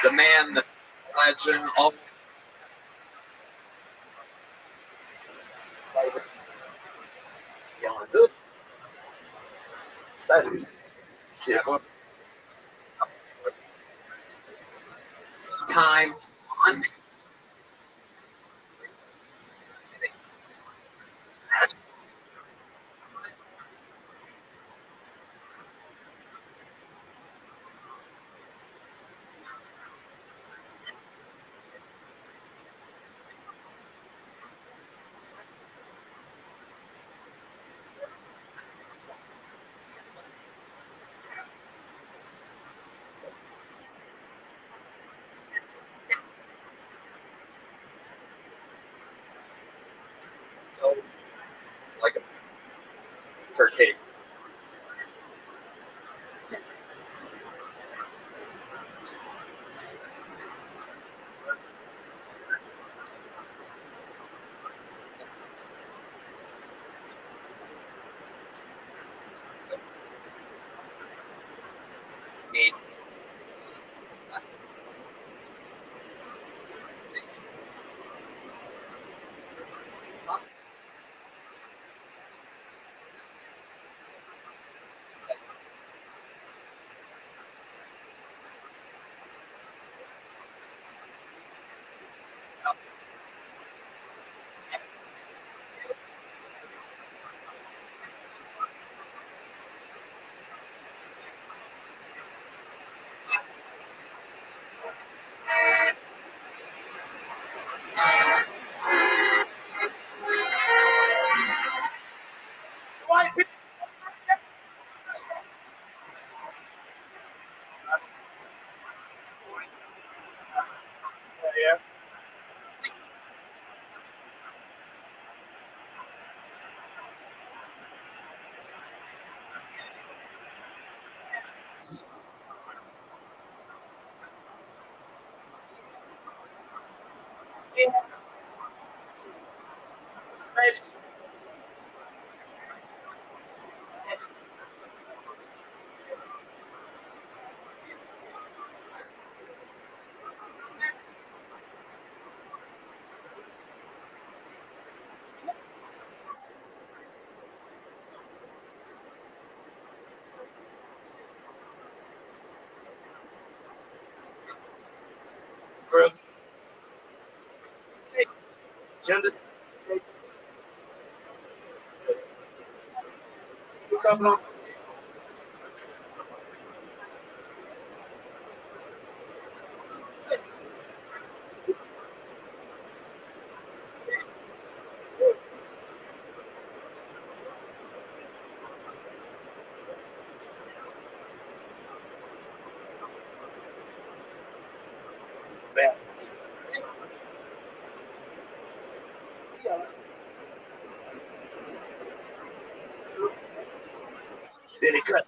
the man, the legend, all. Time on. Like a for Kate. Yeah. Chris. Hey. Gender. Hey. You coming on? That. Then he cut.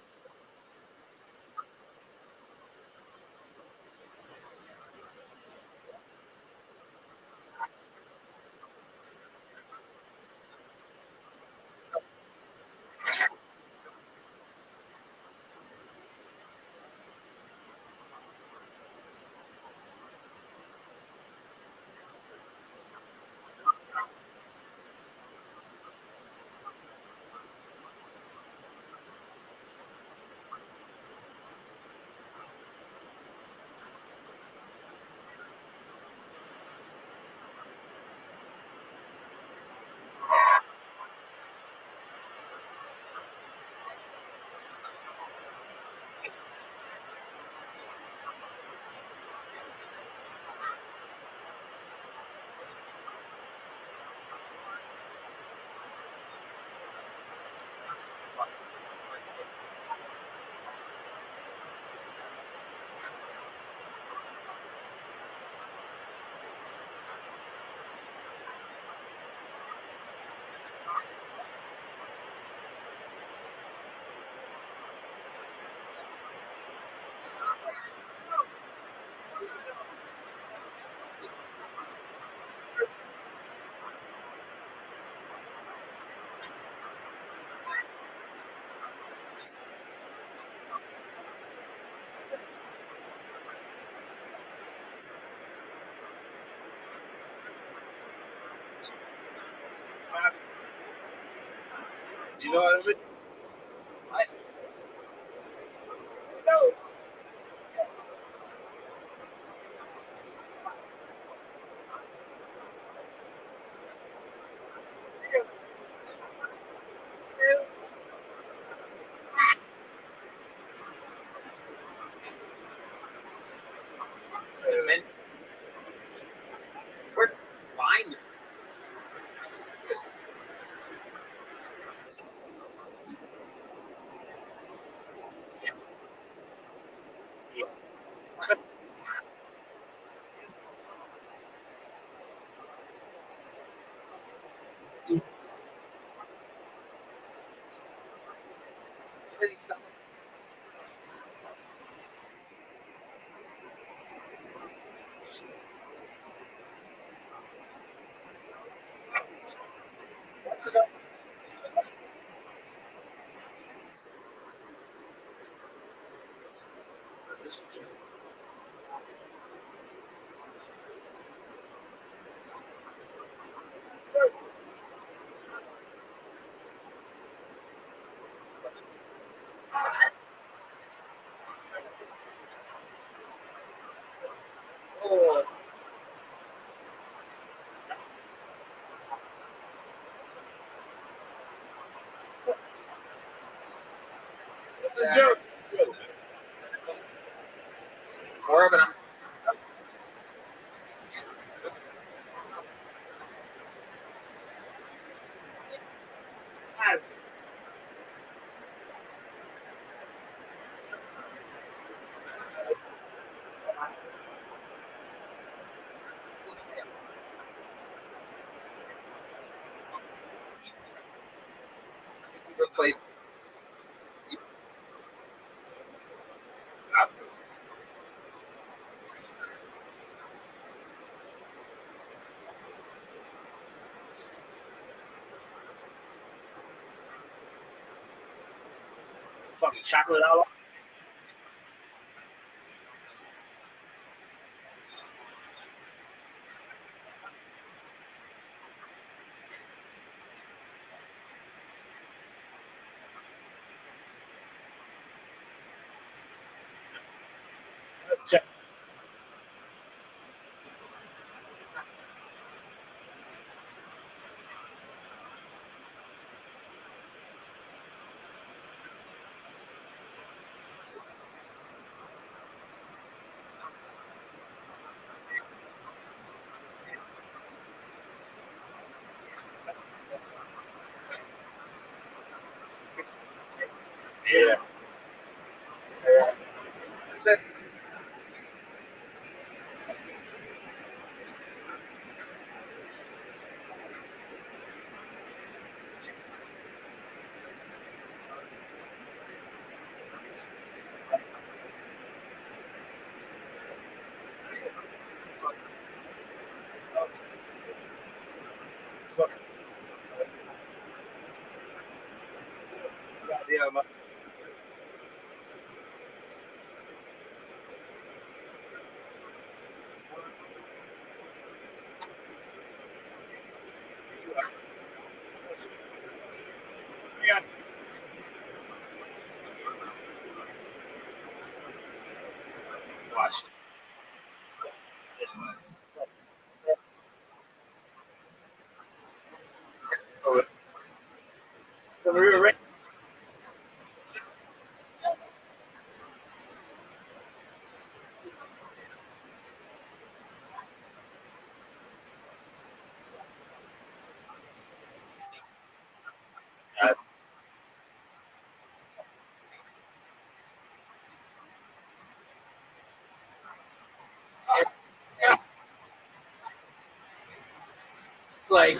Do you know what I mean? No. We're fine. Stop. Oh. It's a joke. More, but I'm. Guys. Replace. Fucking chocolate all over. Check. Yeah. Yeah. That's it. Fuck. Yeah, my. Yeah. Watch. So, we were ready. It's like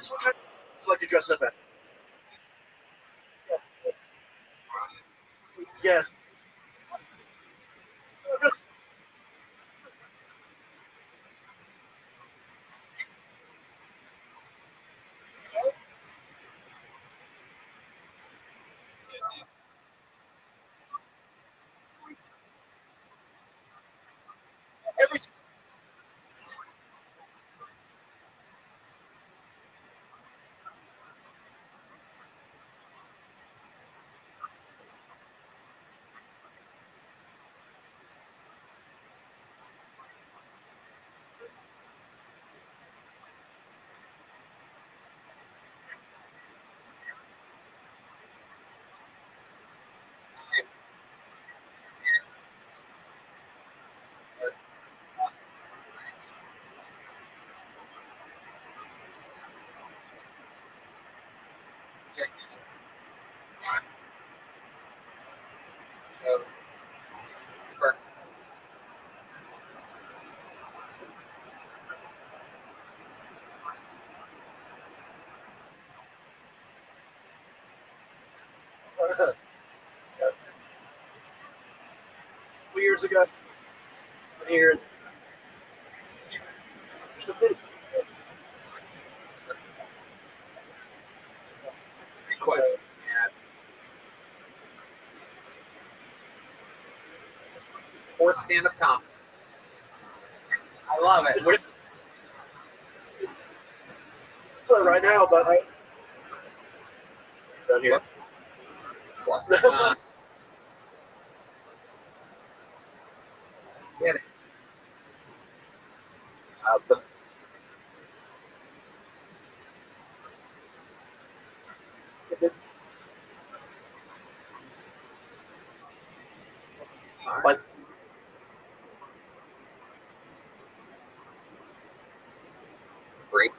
what kind of you like to dress up at? Yes. Every time. Years ago, here. Or stand-up comedy. I love it. Right now, but I down here. Get it. But But great.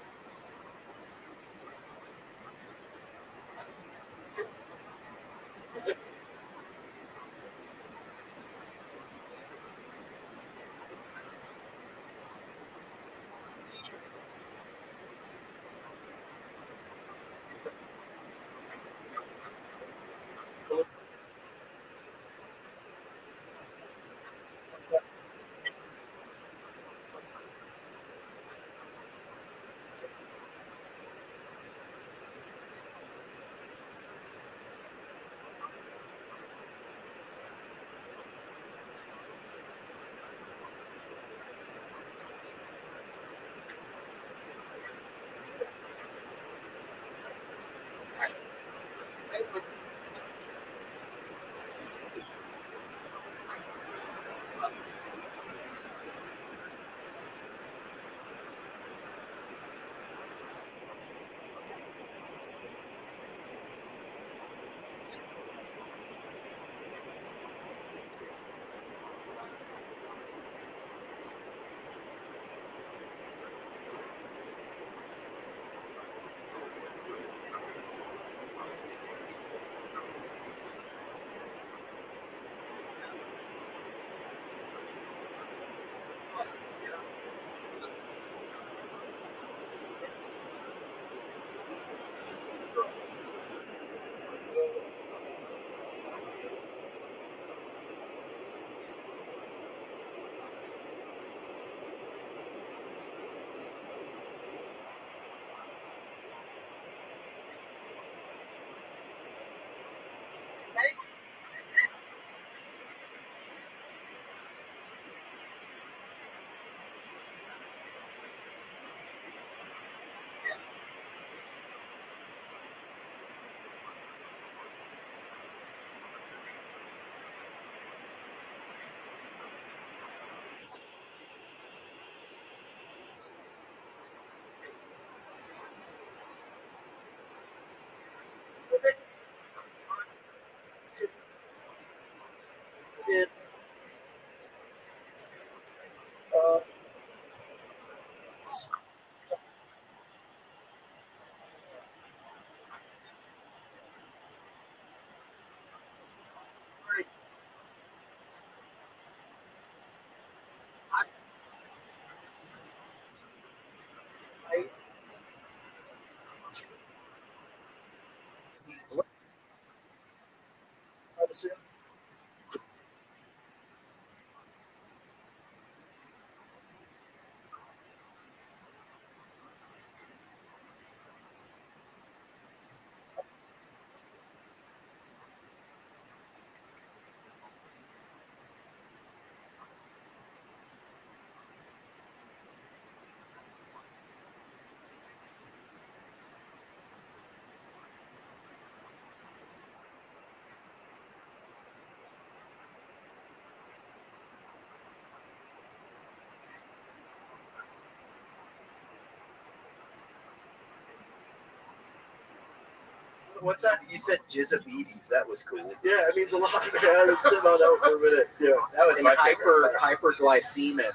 What's that? You said Jizabetes. That was cool. Yeah, it means a lot. Yeah, I was sitting on that for a minute. Yeah, that was my hyperglycemia.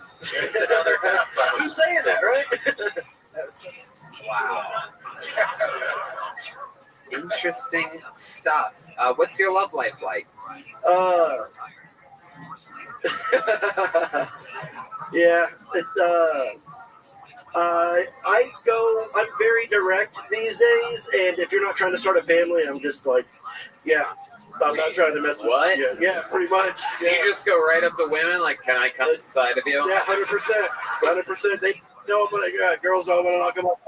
I'm saying that, right? Wow. Interesting stuff. What's your love life like? Yeah, it's I'm very direct these days, and if you're not trying to start a family, I'm just like, yeah, I'm not trying to mess with what? you. Yeah, pretty much. So you just go right up to women, like, can I come inside of you? Yeah, 100%. 100%. They know what I got. Girls don't want to knock them up.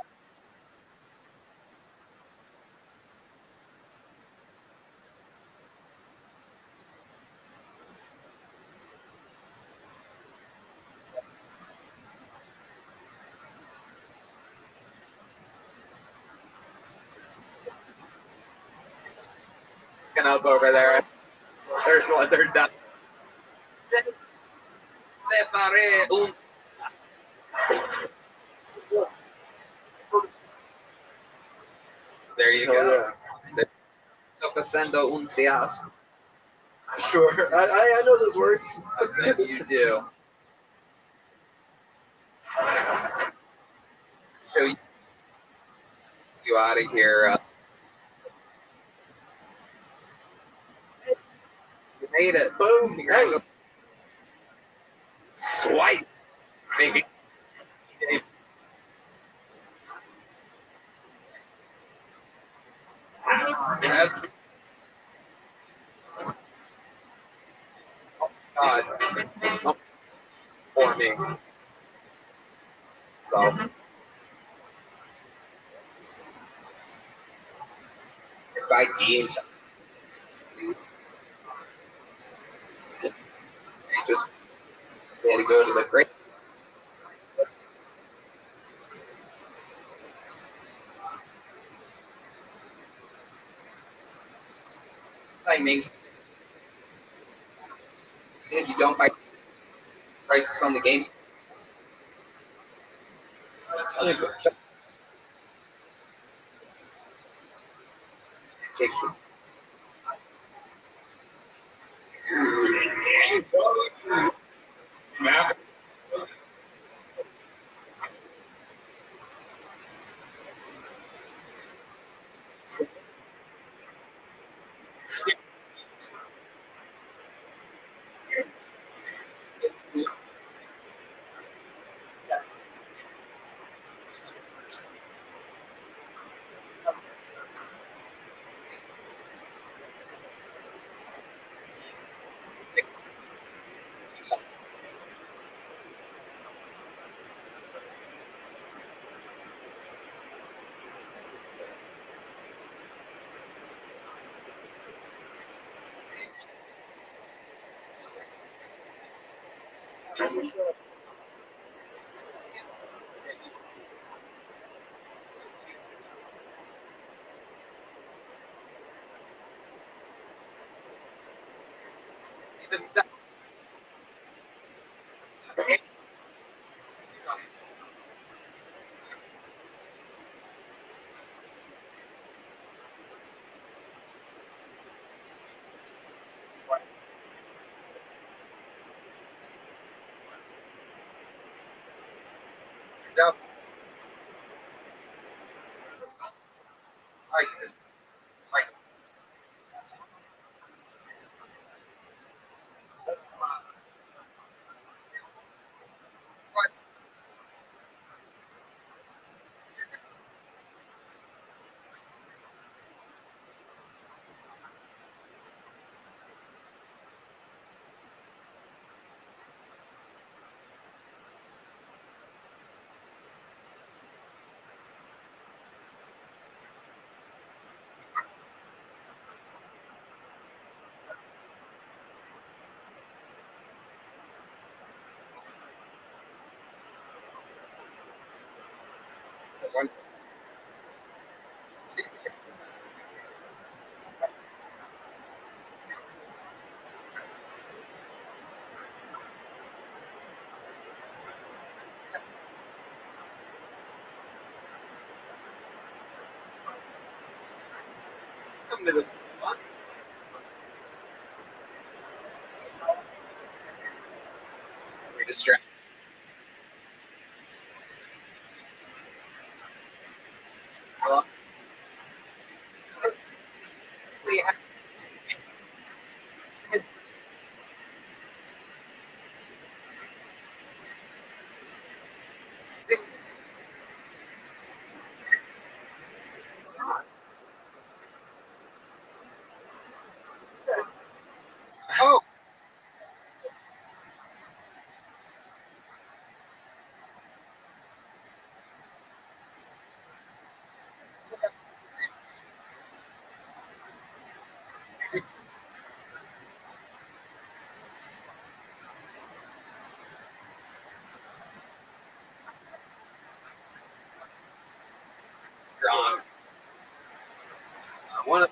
Up over there. There's one. There's that. There you go. Sto facendo un fiasco. Sure, I know those words. I bet you do. So you out of here. You made it. Boom. Hey. Swipe. Maybe. That's. Oh, God. For me. So. If I games. Just had to go to the great. Timings. And you don't buy prices on the game. It takes the. Map. The stuff. Yep. Like this. Like. One. Come to the what? We're distracted. Well, oh. Strong. One of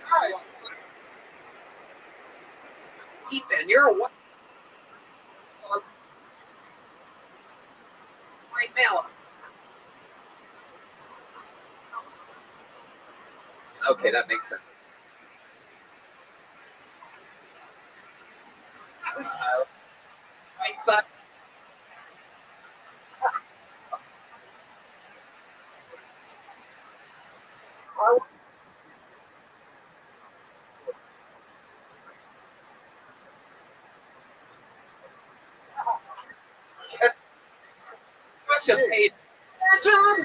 Hi. Ethan, you're a white male. Okay, that makes sense. Right side. Must have paid. That's right.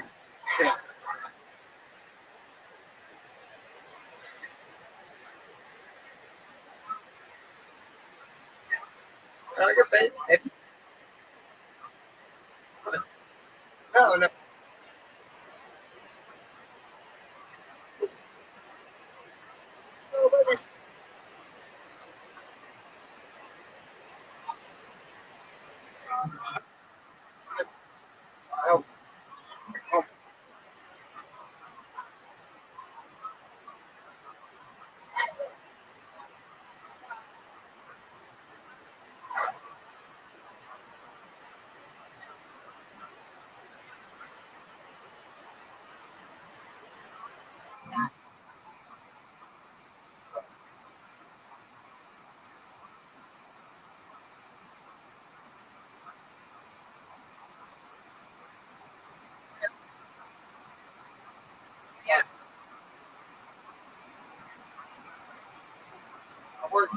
I get paid. No, no. Oh. Oh. Yeah. I work.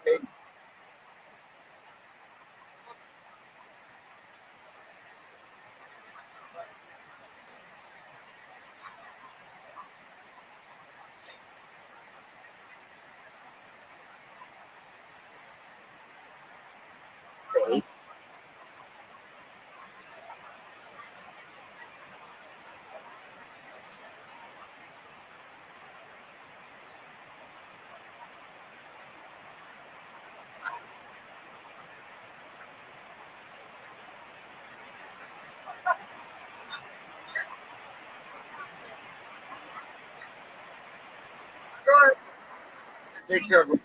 Good. Take care of them.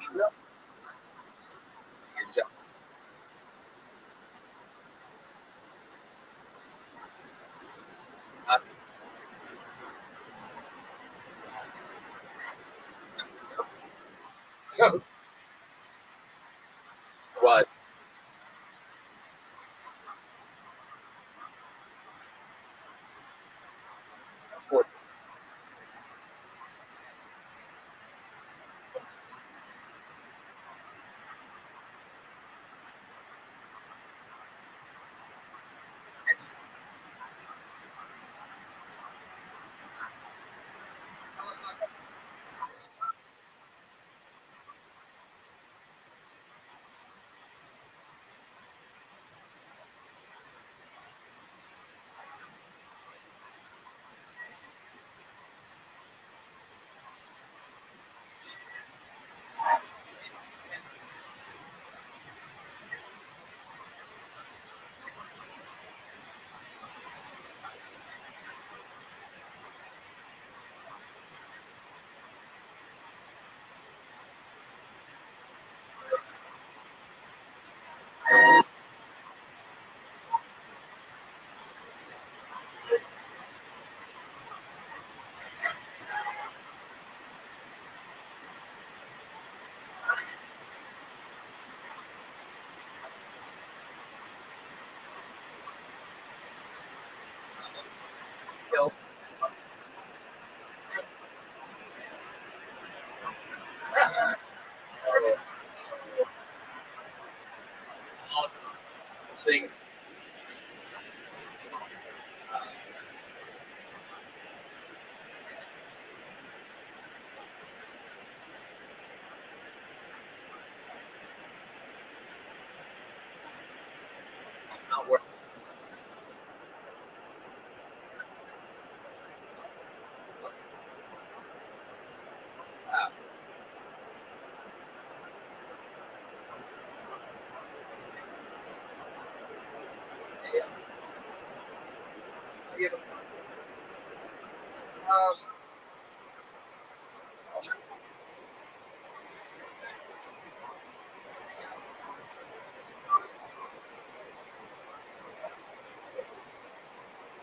What? Thing. Not work.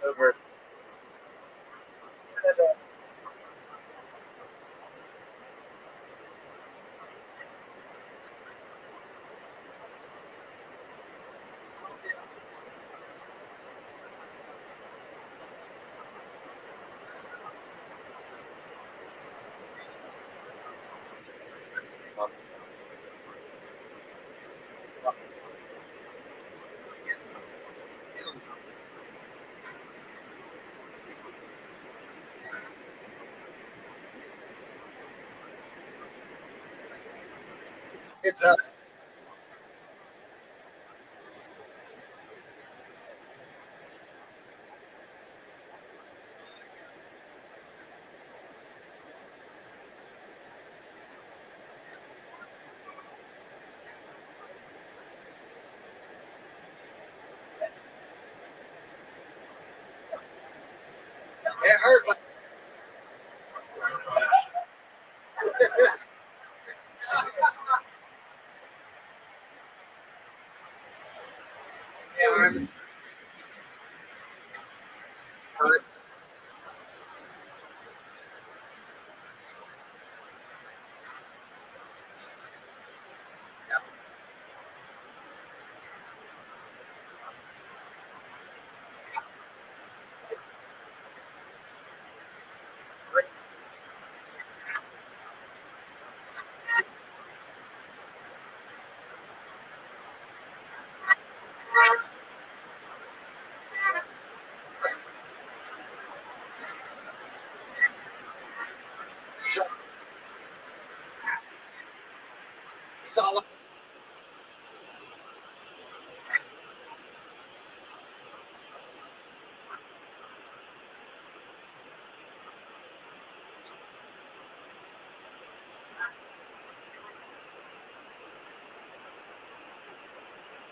Over. It's up. It hurt. Like arms hurt. Solid.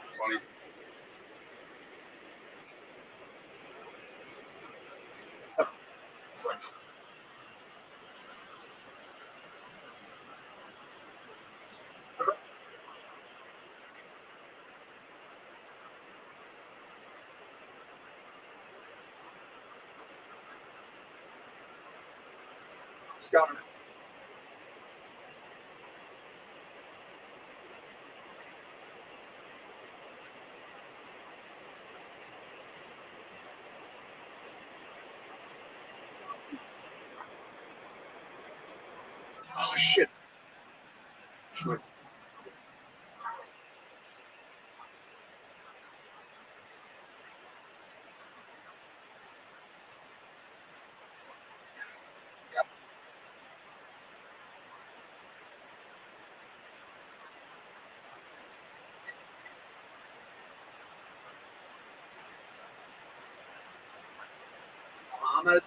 Funny. Just going. Oh shit. Sure. Mama.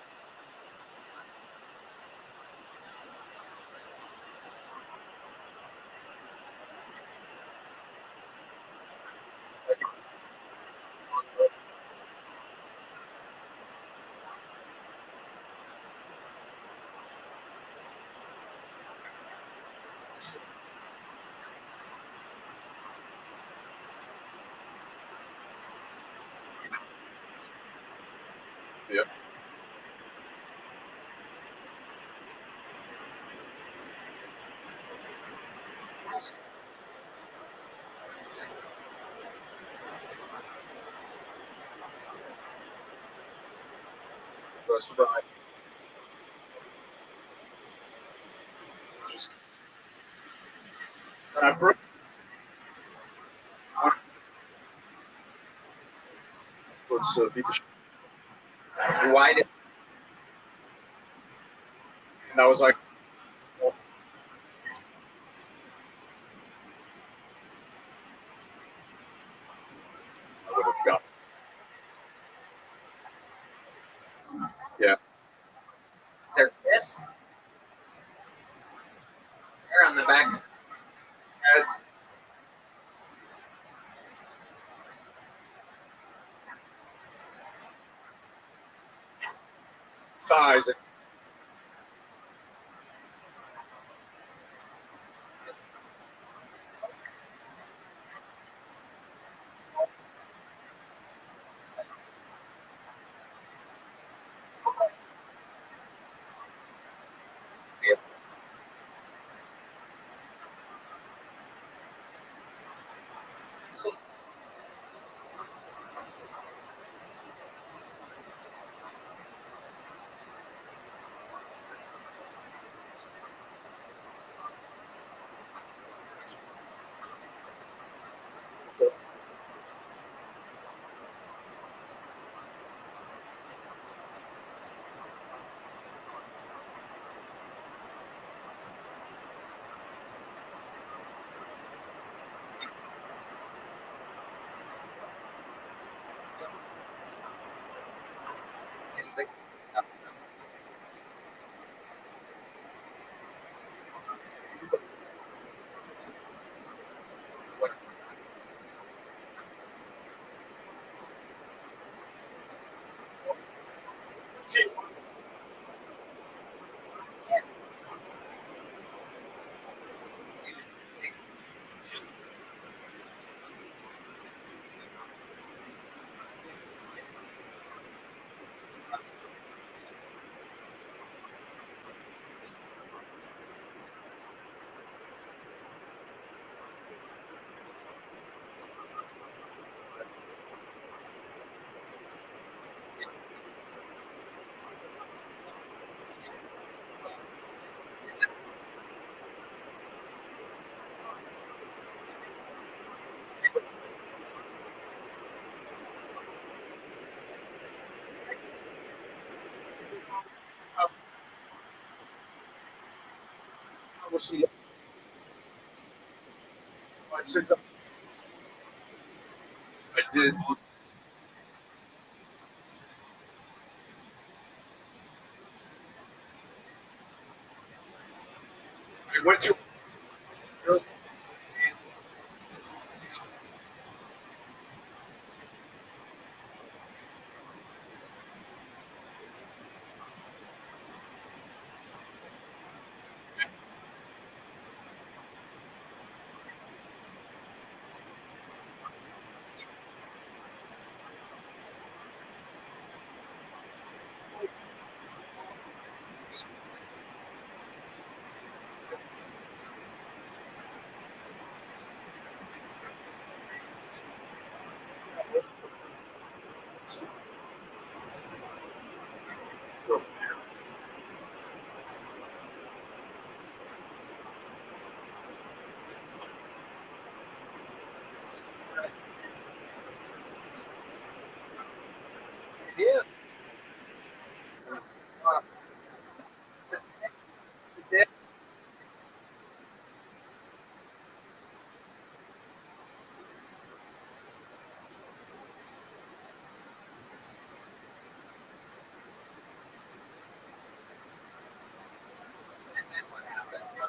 Yep. Rest of Rabbi. Just. And I broke. Let's beat the shit. Why did? And I was like, well, I would have got. Yeah. There's this. They're on the back. Size. Yes, they. I will see you. I did. I went to.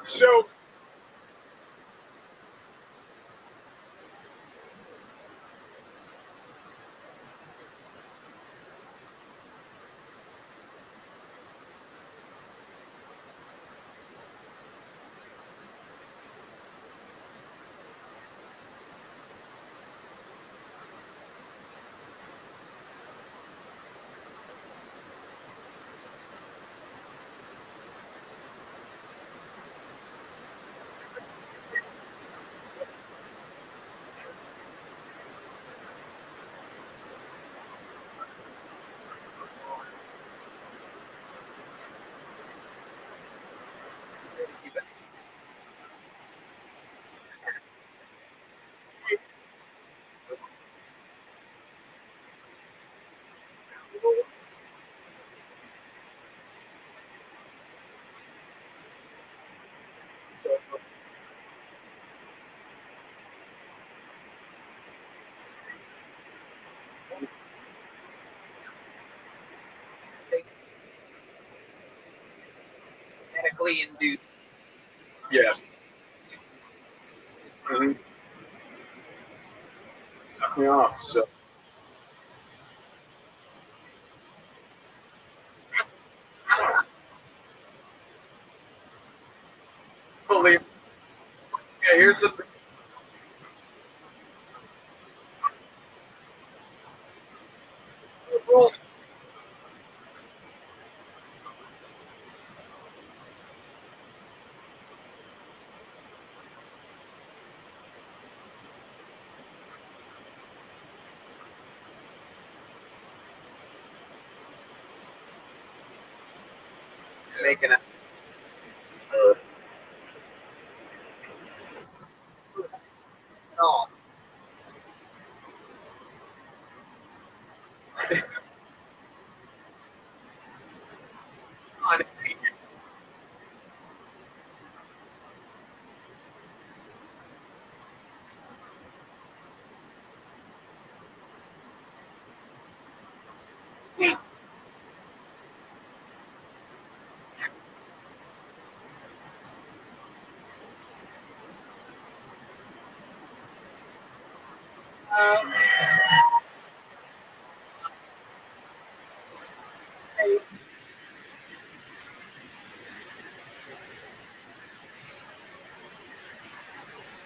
So Medically induced. yes. Mm-hmm. Suck me off. So Believe. Yeah, here's the. Rules. Making it. No. On.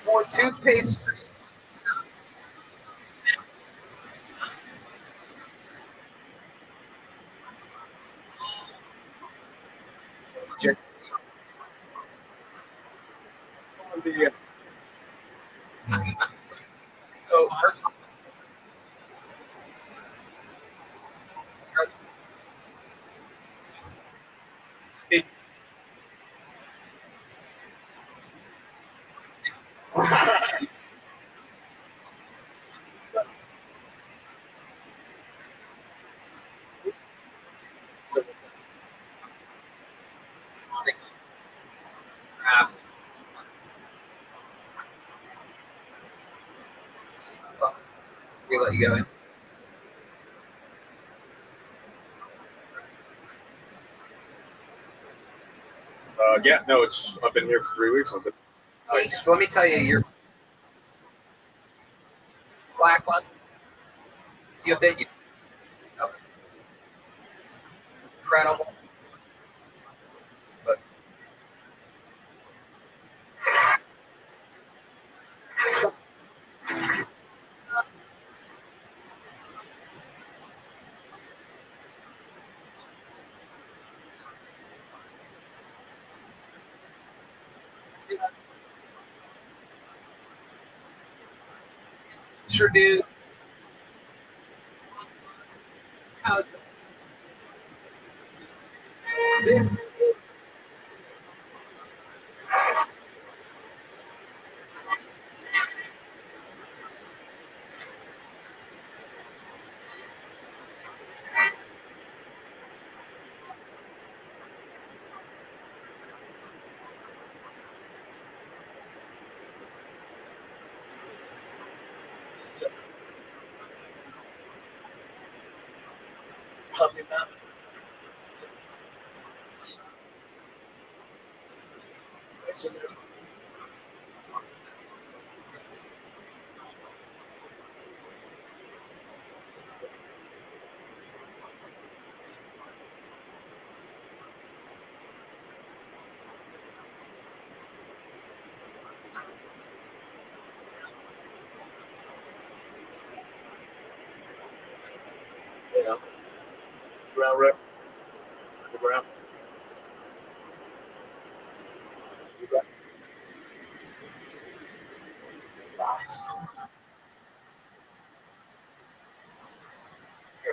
More toothpaste. the So, sick craft. So, we let you go in. yeah, no, it's. I've been here for 3 weeks. I've been. So let me tell you, you're lackluster. You bet you. Incredible. But introduce. How's it? Puffy Mountain. You know, Brown River, Brown.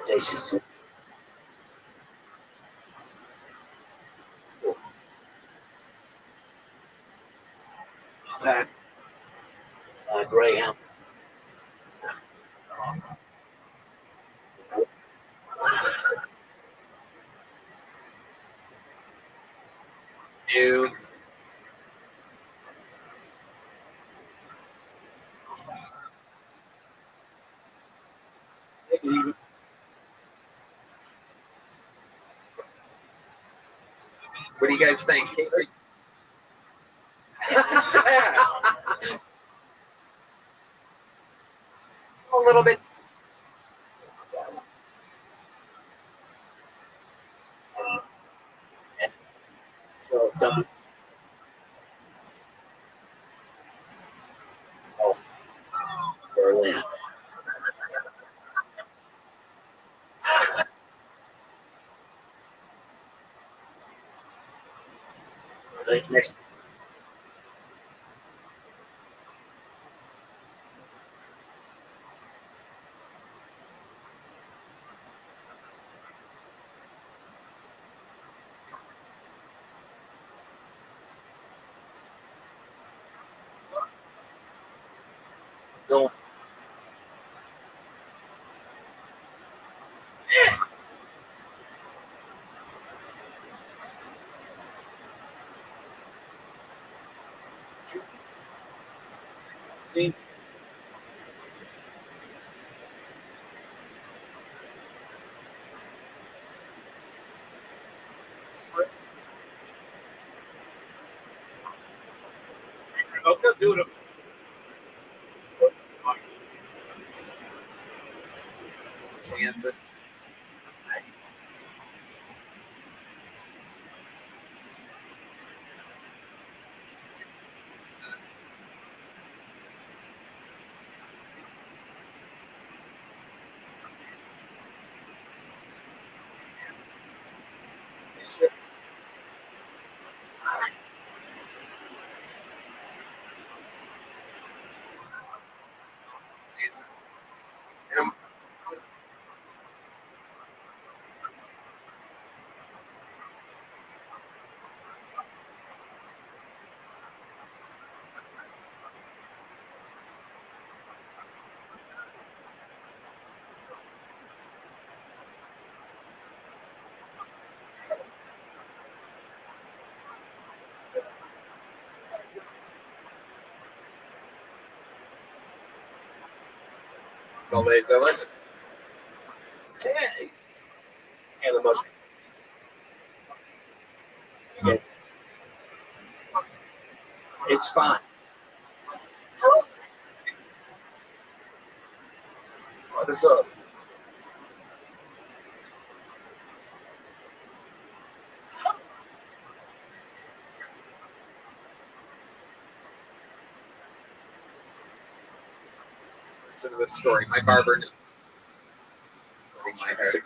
Tastes pack Greyhound. Dude. What do you guys think? A little bit. So dumb. Oh, Berlin. I think next. Go. See. I was gonna do it. Chance it. Well, let's. And the most. Okay. It's fine. What's up? To this story, my barber knew my hair.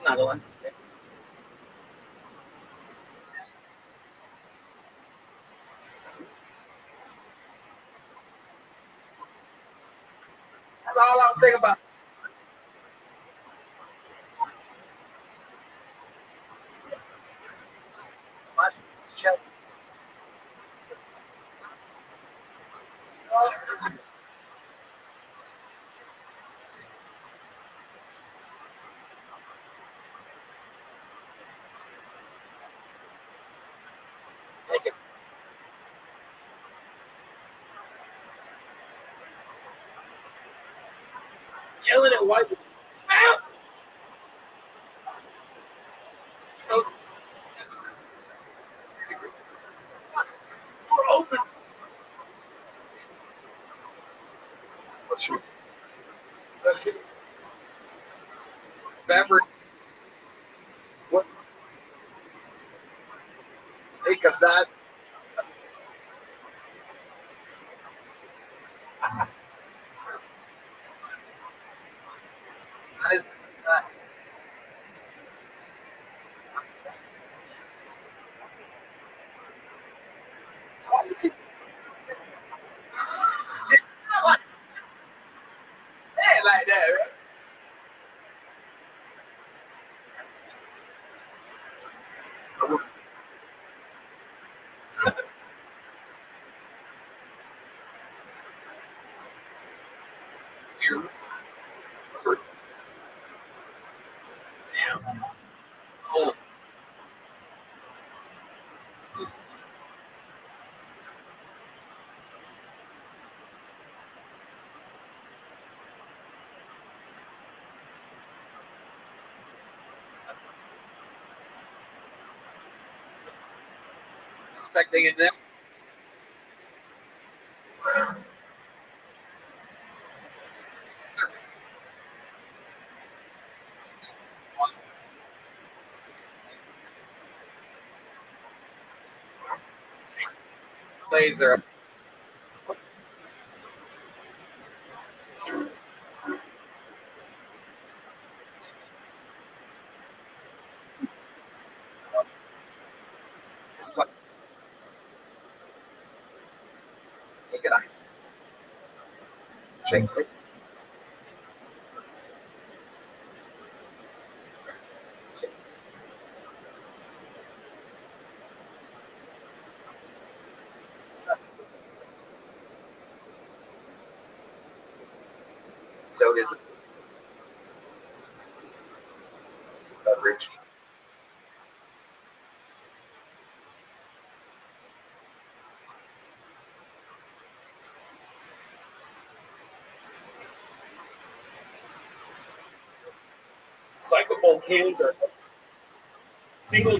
Not one. That's all I'm thinking about. Check. yelling at white people. We're open. Let's see. Beverage. What? Think of that. That is. Why do you keep say it like that, right? Oh. Expecting it next. Laser. Take it out. Check it. So there's beverage. Recyclable cans are single.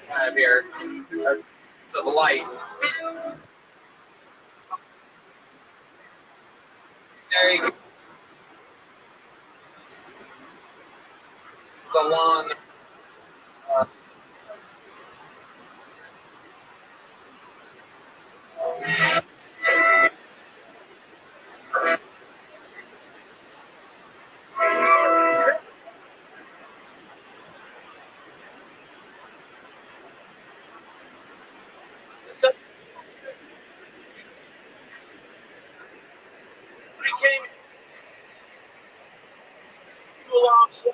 Have here some light. There you go. It's the long. I came to allow some.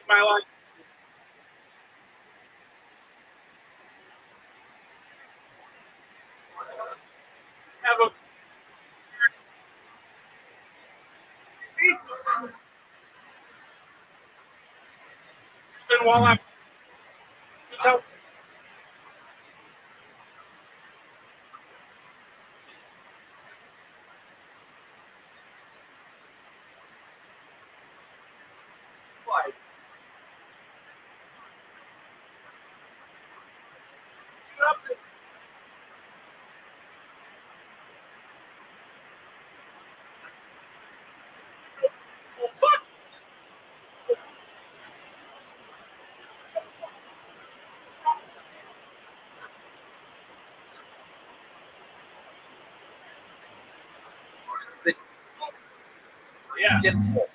My life. Have a and while I'm tell why. Stop this. Well, fuck. Yeah. Get full.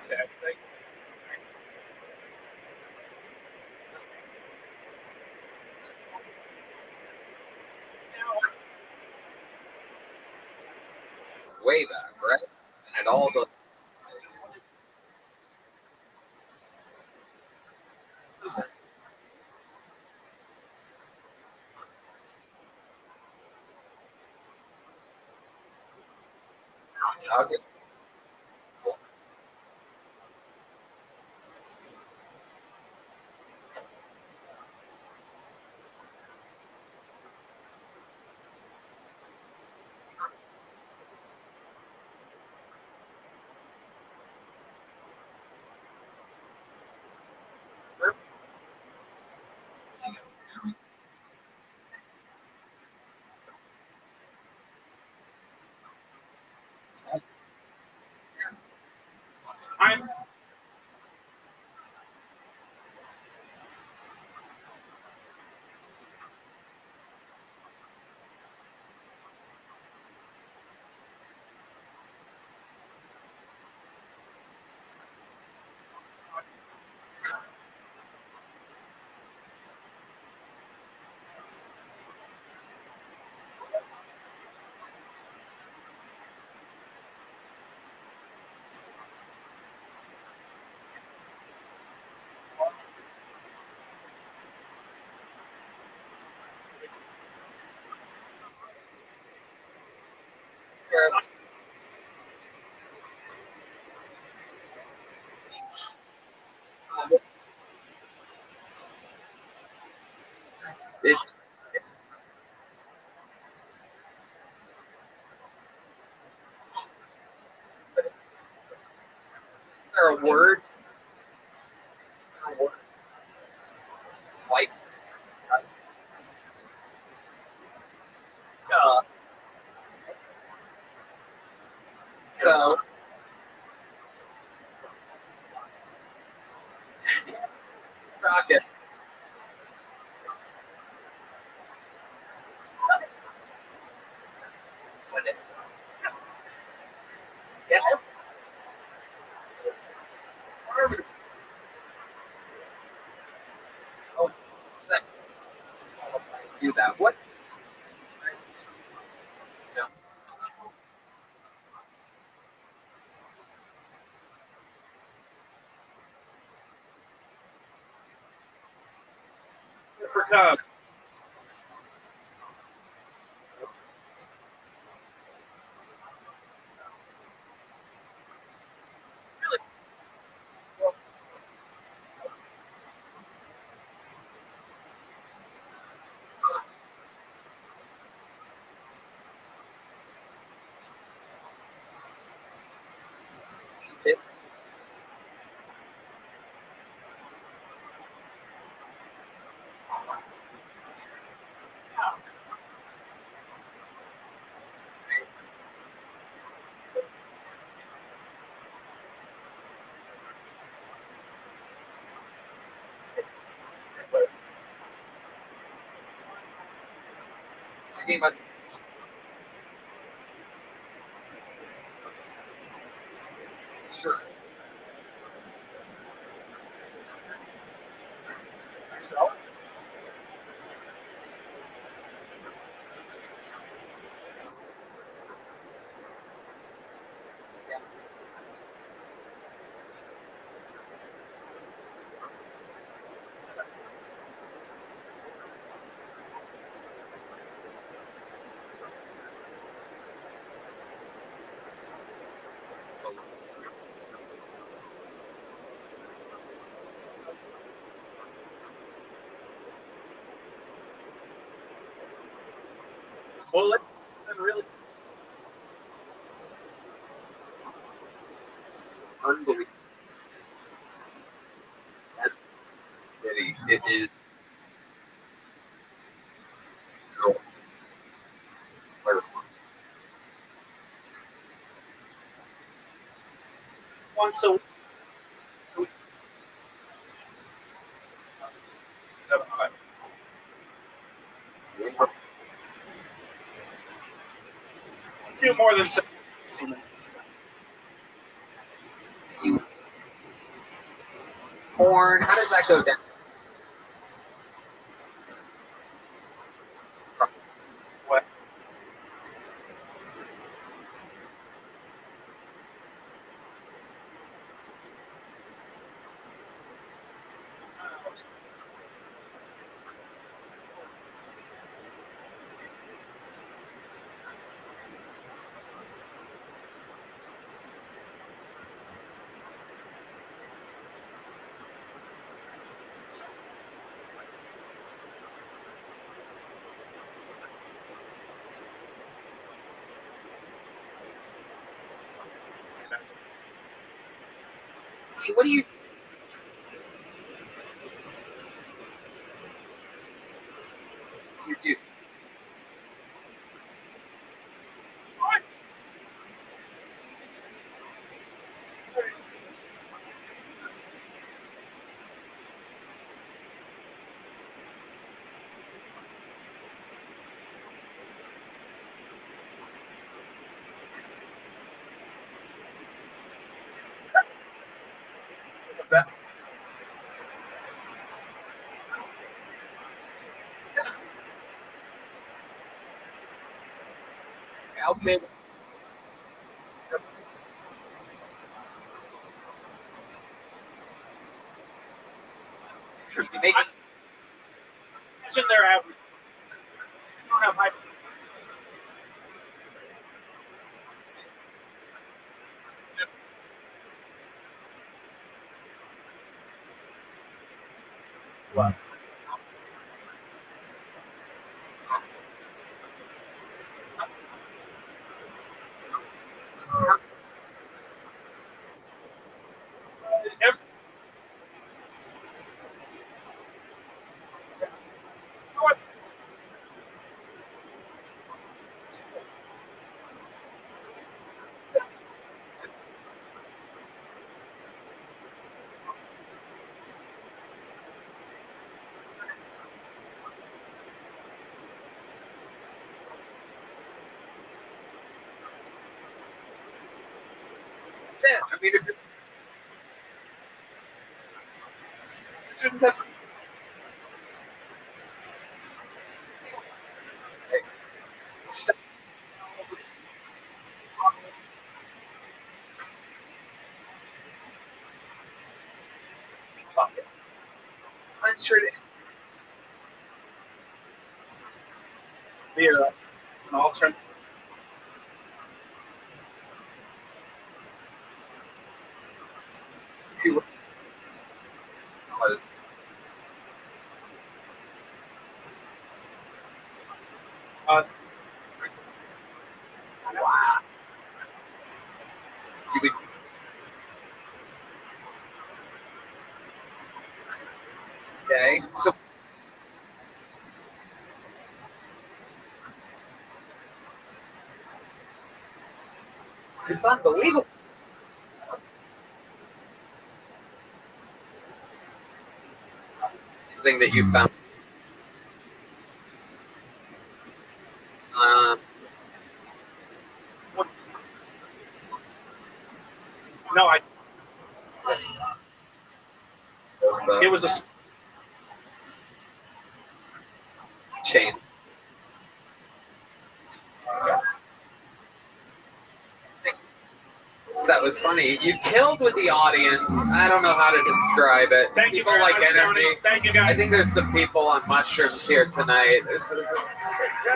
Exactly. Way back, right? And all the okay. I'm It's there are words. There are words like so rocket. Yes. Oh, second. Do that. What? No. for Cub. It, talking about sure. So, Well, let's really Unbelievable. That's shitty. It is. once a week. Do more than 30. Porn. How does that go down? What? What do you? You do. Outfit. Make it. Imagine their average. I don't have high. What? I mean, if it shouldn't have. Stop. Fuck it. I'm sure to be an alternate. Wow. Okay, so it's unbelievable. Thing that you found. No, it was a chain. That was funny. You killed with the audience. I don't know how to describe it. Thank you people very like much, energy. Tony. Thank you, guys. I think there's some people on mushrooms here tonight.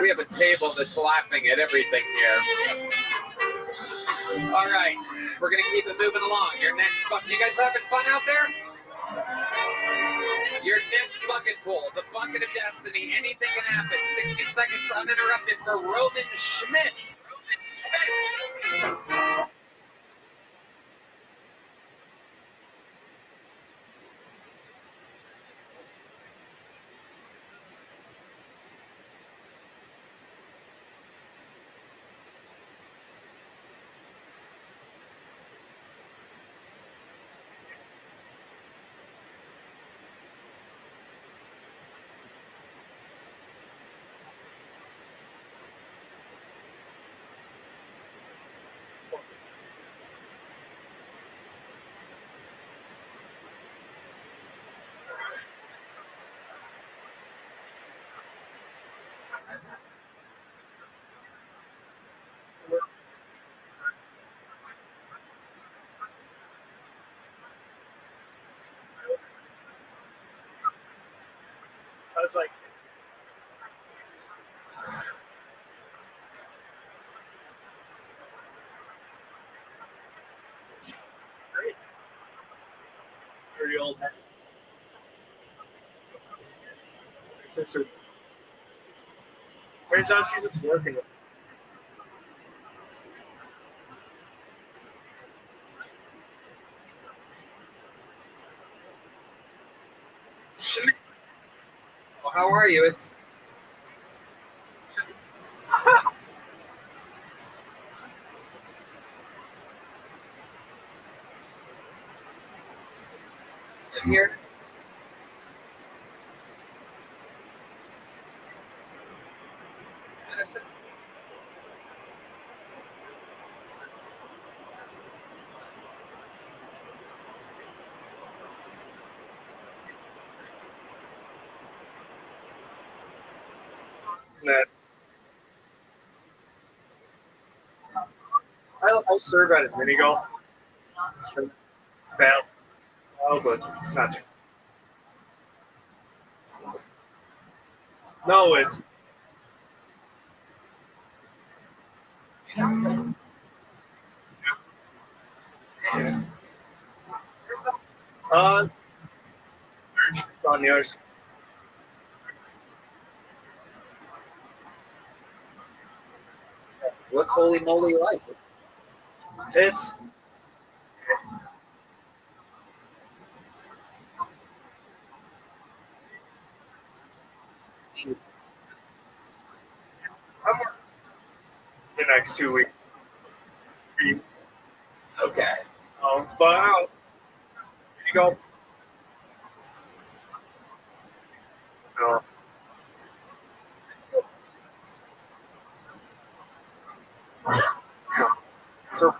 We have a table that's laughing at everything here. All right, we're gonna keep it moving along. Your next bucket. You guys having fun out there? Your next bucket pool, the bucket of destiny. Anything can happen. 60 seconds. seconds uninterrupted for Roman Schmidt. I was like, great. Very old. Your sister. Turns out she's just working. Schmidt. Oh, how are you? It's here. Madison. That I'll serve at a mini golf. Bad. Oh, but it's not too. No, it's. Uh, on the other side. What's Holy Moly like? It's. I'm working the next 2 weeks. Okay. But I'll go. So. So.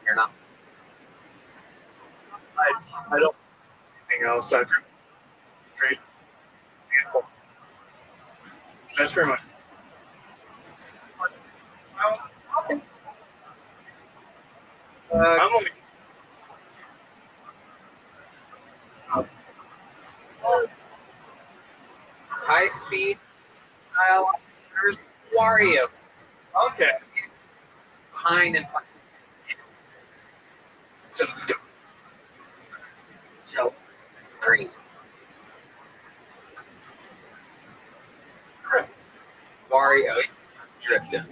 You're not. I don't. Anything else? I just trade. That's pretty much. I'm only. High speed. There's Wario. Okay. Behind and just so green. Wario drifting.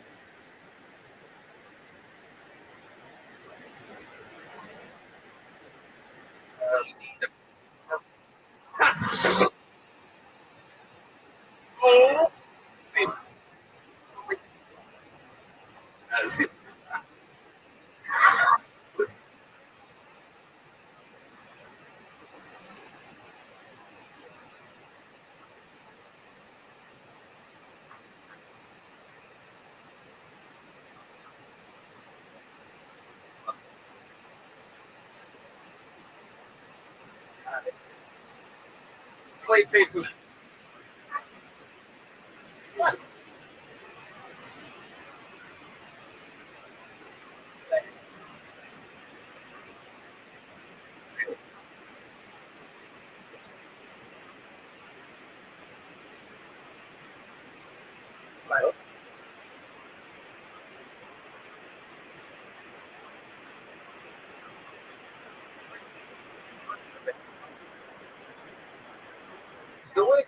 Oh. Slate face was. the way.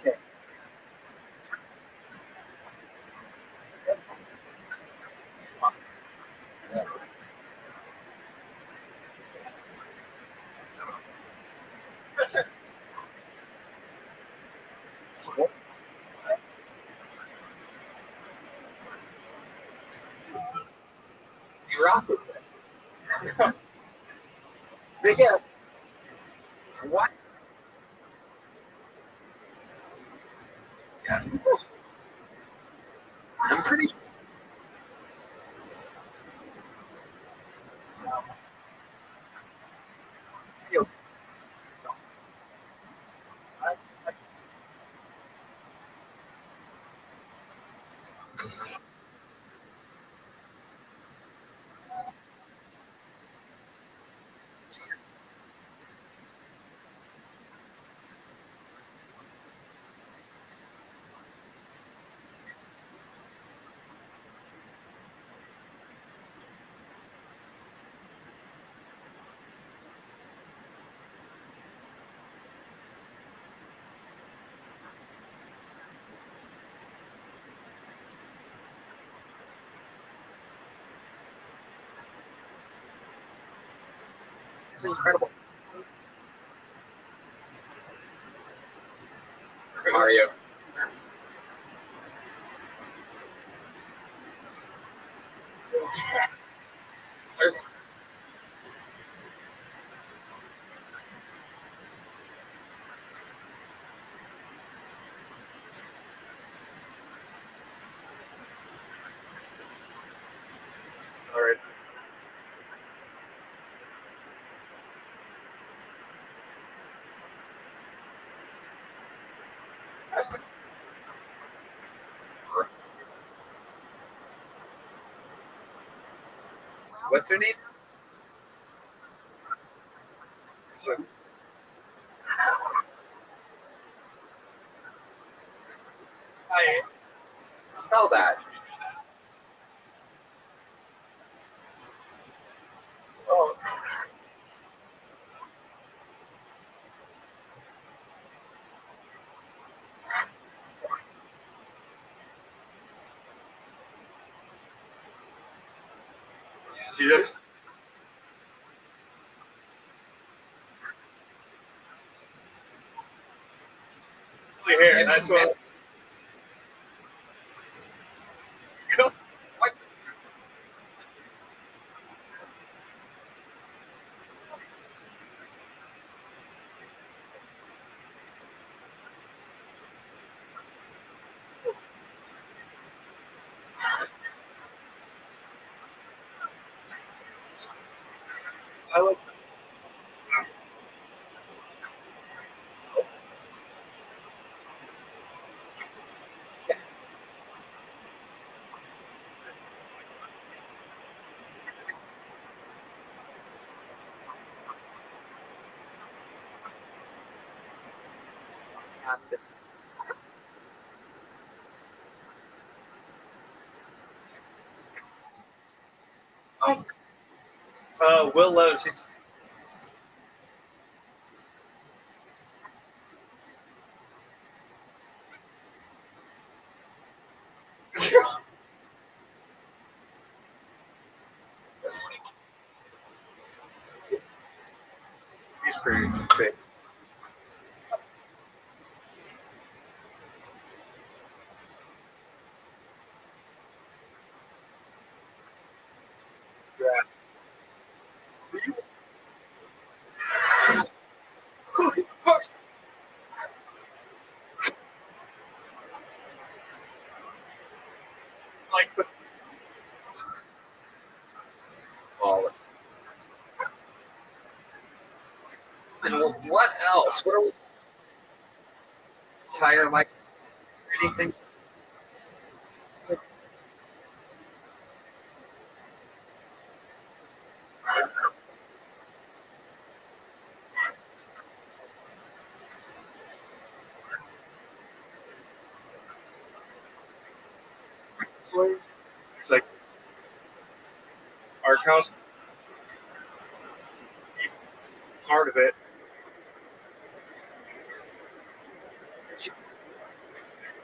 Okay. You rock it. Big ass. What? I'm pretty. It's incredible. Mario. There's All right. what's her name? I Spell that. oh. She looks. Here, that's what. What? I like. Will Lowe's. He's pretty big. Yeah. Fuck. Like, Oh. And what else? What are we? Tire like anything? it's like our house. Part of it.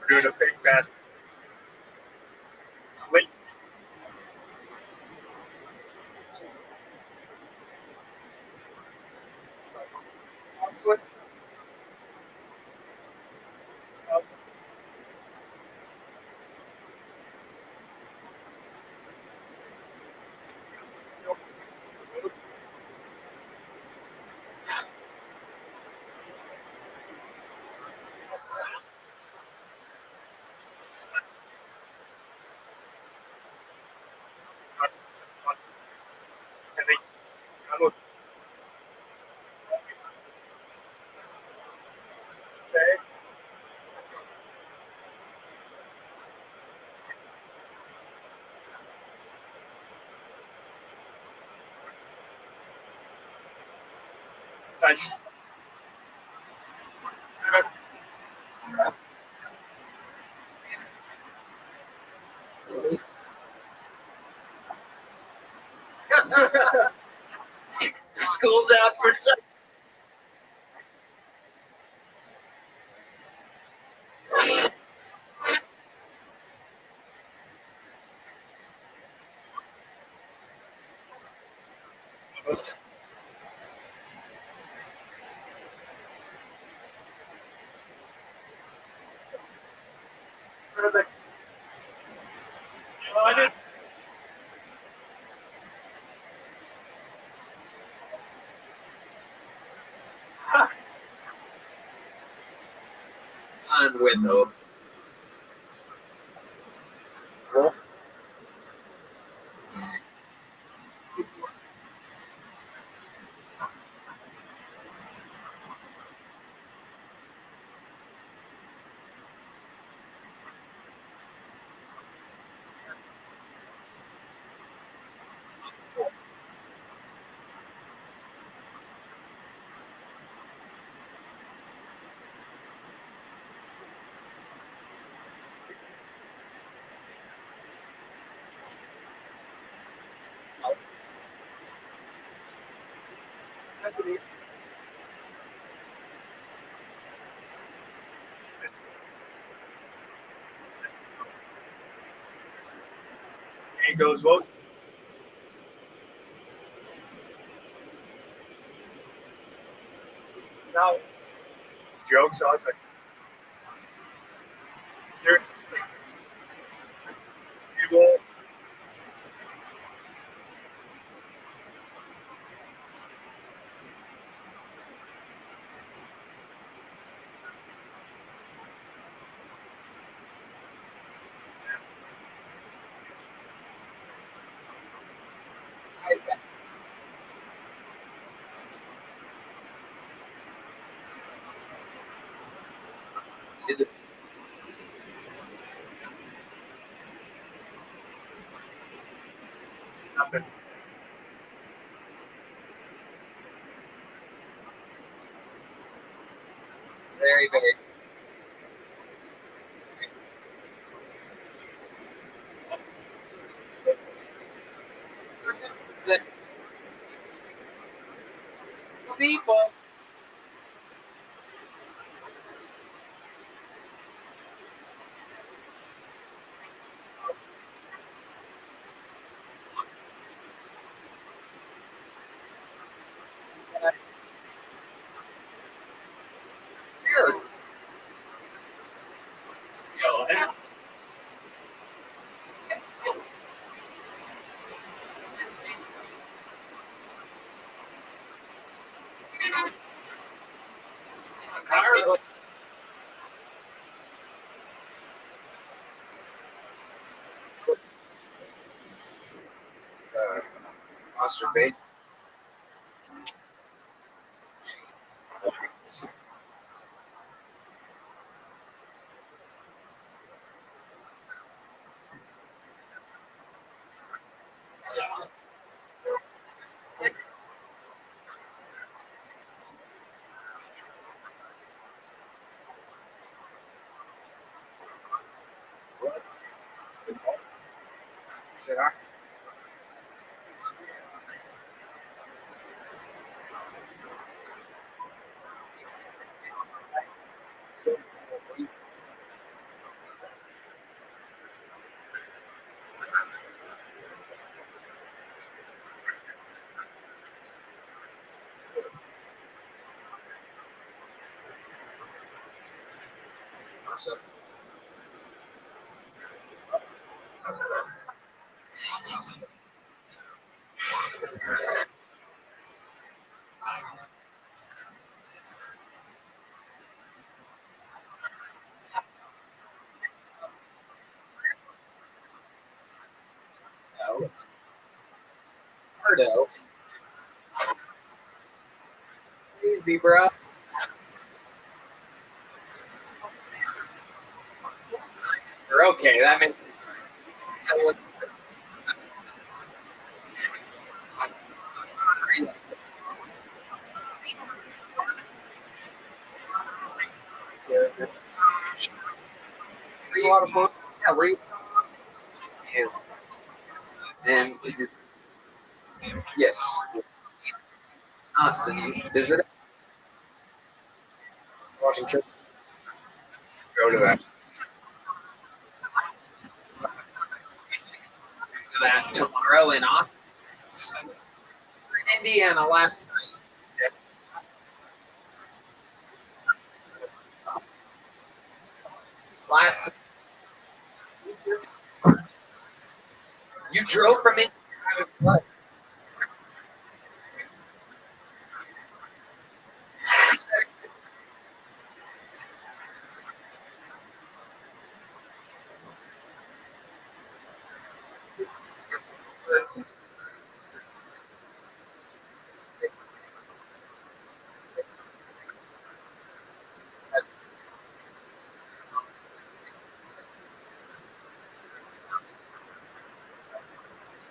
We're doing a fake match. Wait. Slip. School's out for some. On with hope. He goes, well, now, jokes, I was like, you're, you will, nothing. Very, very. People. Masturbate. Será? Ardo. Easy, bro. You're okay. That means. It's a lot of fun. Yeah, right. And yes, us and you visit. Washington. Go to that. That tomorrow in Austin, Indiana last night. Last you drove from Indiana. I was what?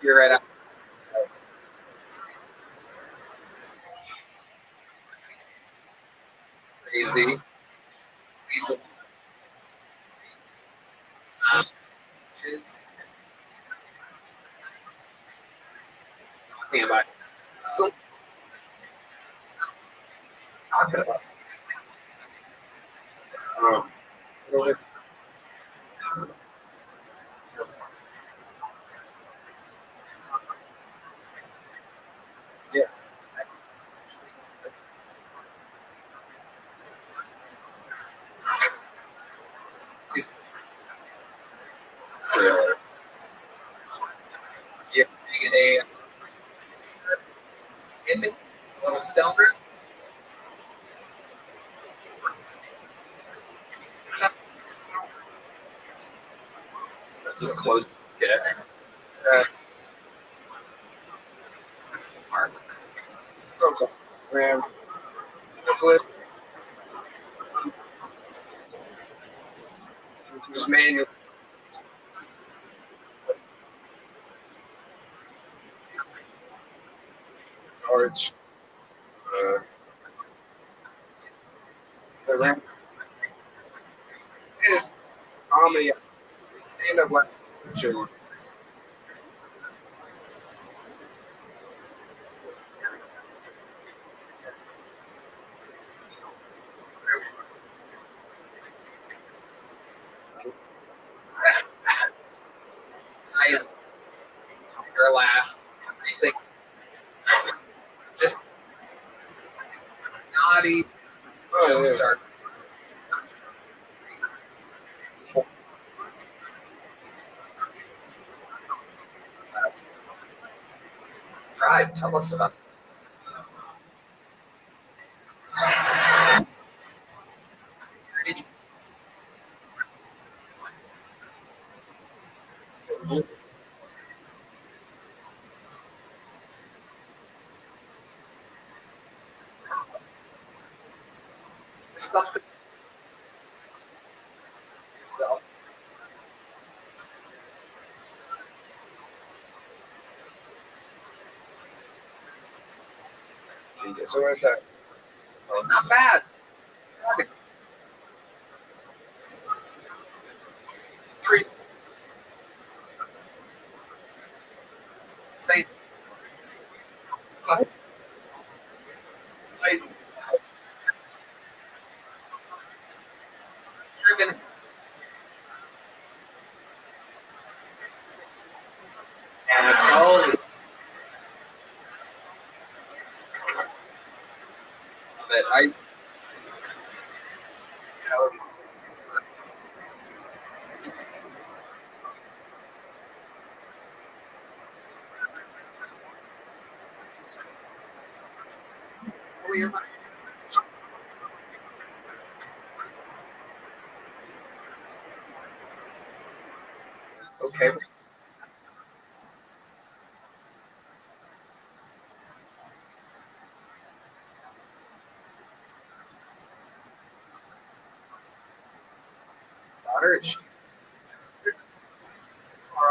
You're at a crazy. Talking about so talking about yes. So you're getting a little stoner. That's as close as it gets. Okay. Man. Just manual. Or it's so ran is comedy stand up like chill. I your laugh. I think just naughty. Just start. Drive. Tell us about. Something. So. So we're back. Not bad. Three. Say. Like. You're gonna. And it's all. That I. Okay.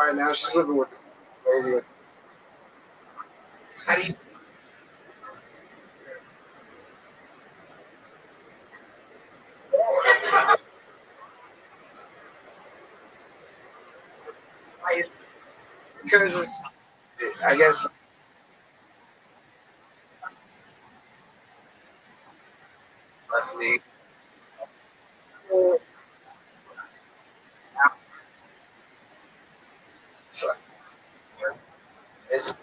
All right, now she's living with baby. How do you? Because I guess roughly. So it's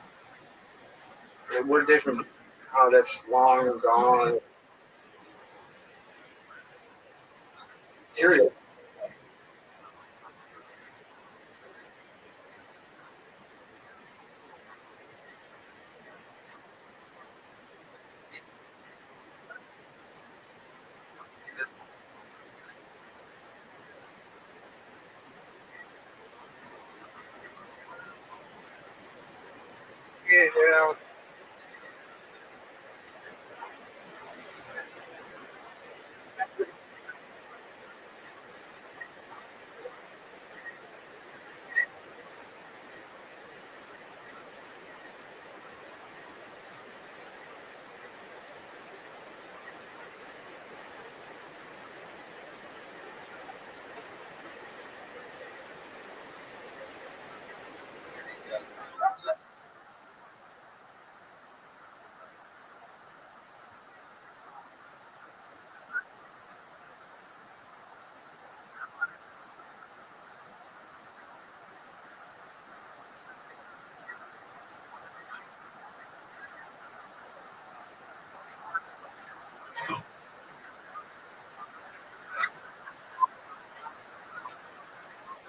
we're different. Oh, that's long and gone. Serious. Yeah.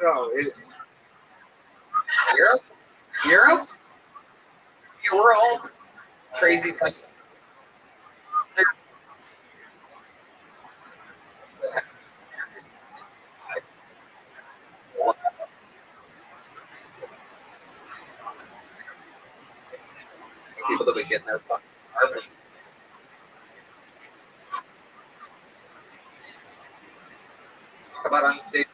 No, Europe? Europe? Yeah, we're all crazy stuff. People that would get in their fucking car from. Talk about on stage.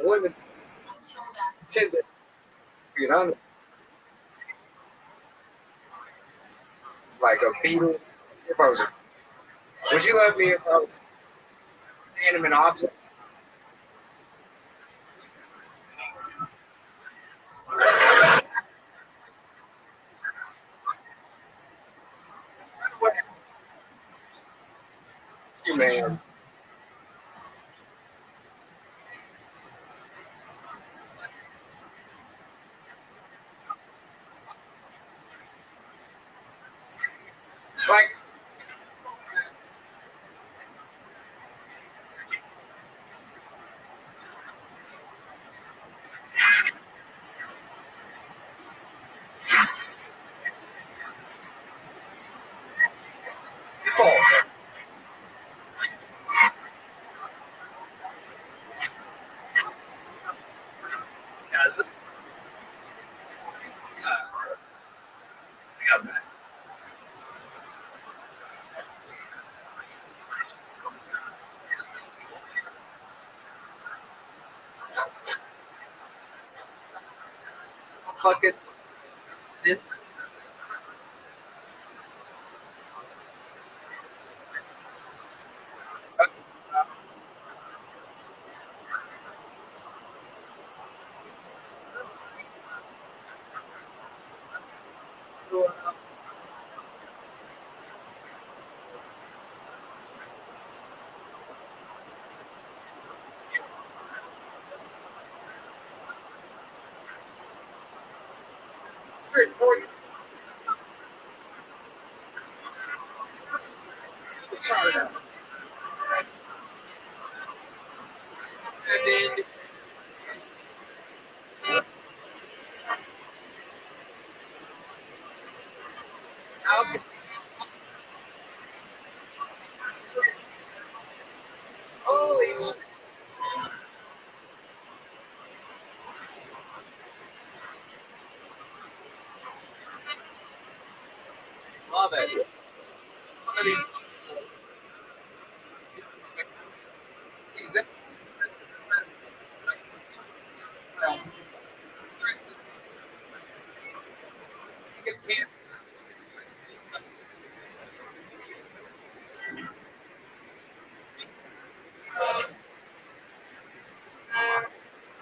Women tend to, you know, like a beetle. If I was, would you love me if I was an inanimate object? You man. Like, Fucking.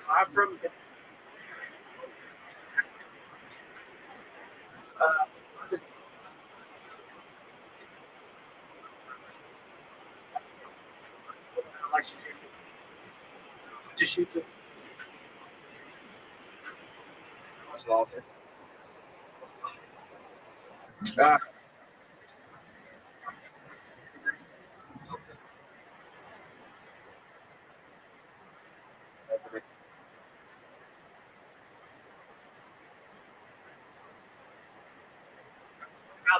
I'm from. Just shoot it. That's Walter. About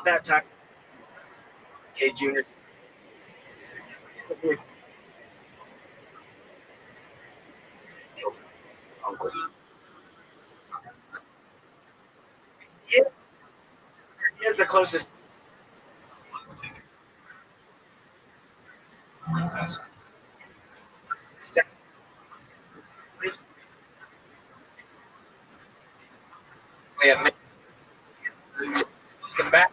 that time. Okay, Junior. Uncle. Yeah. He is the closest. Step. Yeah, come back.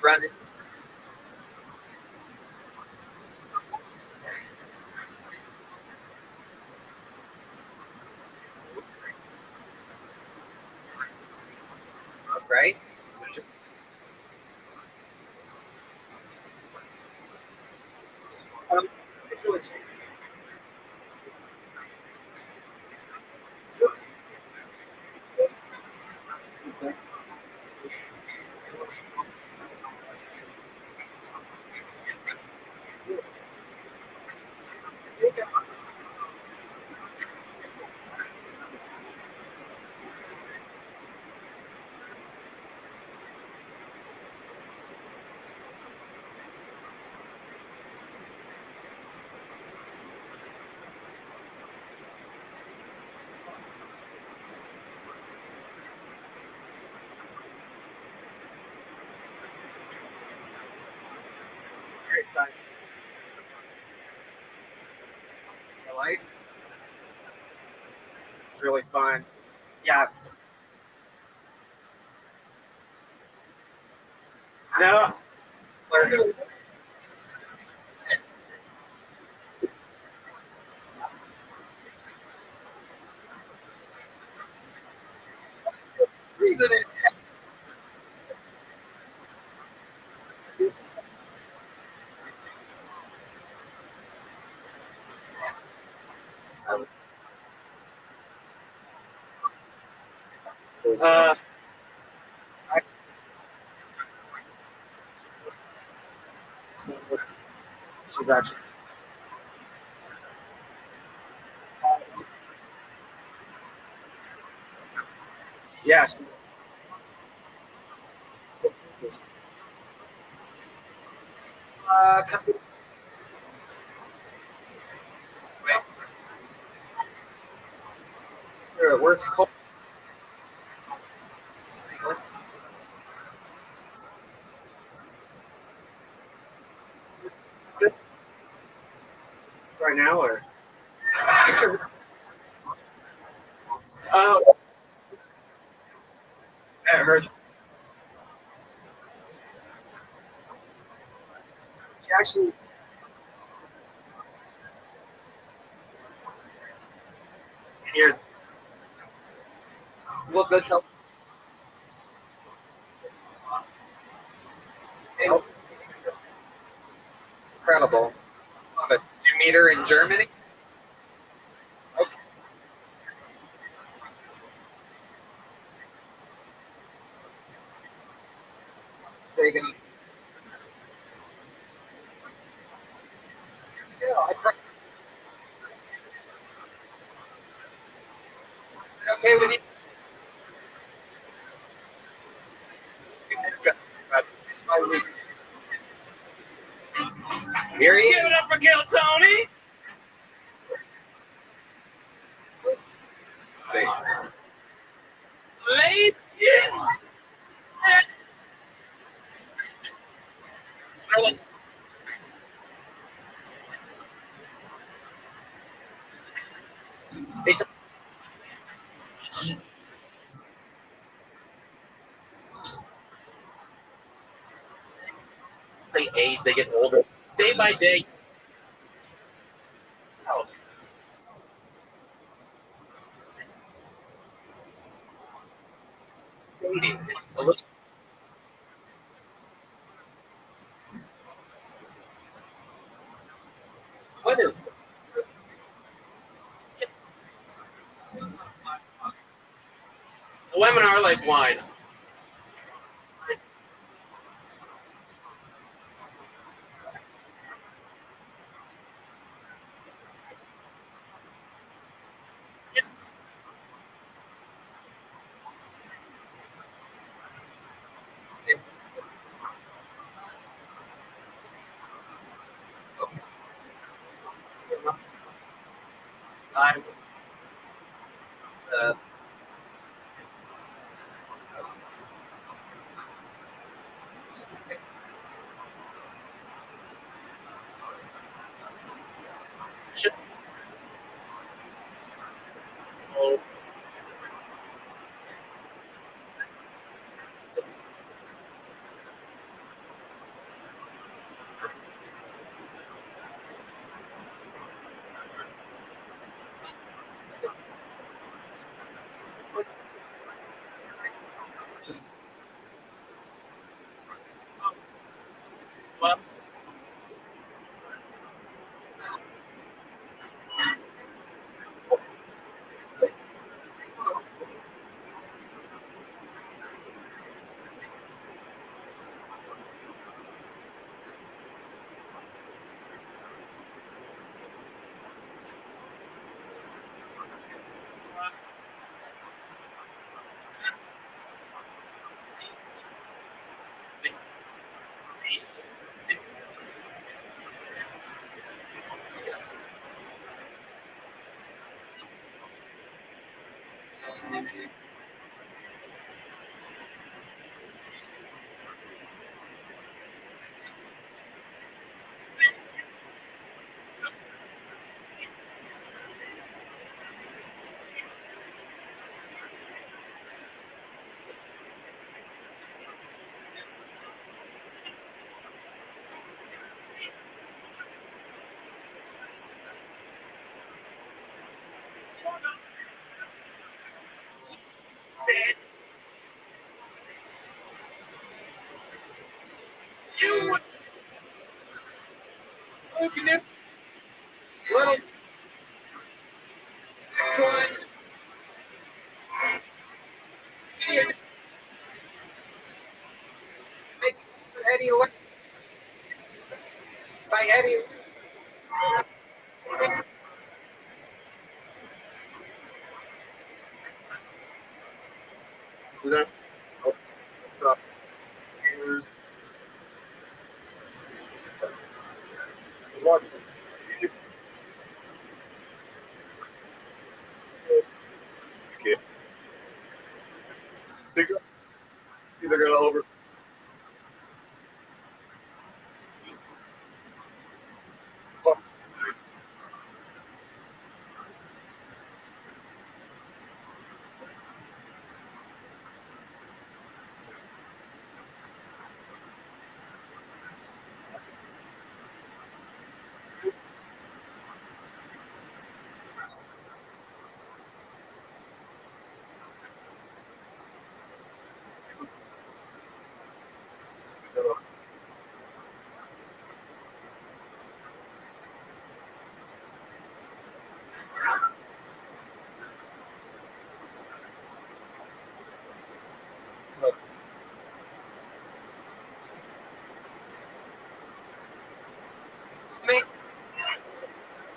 Running. Right? It's really changed. Sure. Very exciting. The light. It's really fun. Yeah. No. Reason it. She's actually. Yeah. Where's Cole? Right now, or? Oh. I heard. She actually. Here. We'll go tell. Incredible. Love it. Did you meet her in Germany? Okay. So you can. Yeah, okay with you? Here he Give it up for Gil Tony. Ladies. It's they age, they get older. Day by day. Oh. It's a little. What is women are like wine. I'm should. Oh. Well, you looking at little son. Eddie, by Eddie. They're gonna over.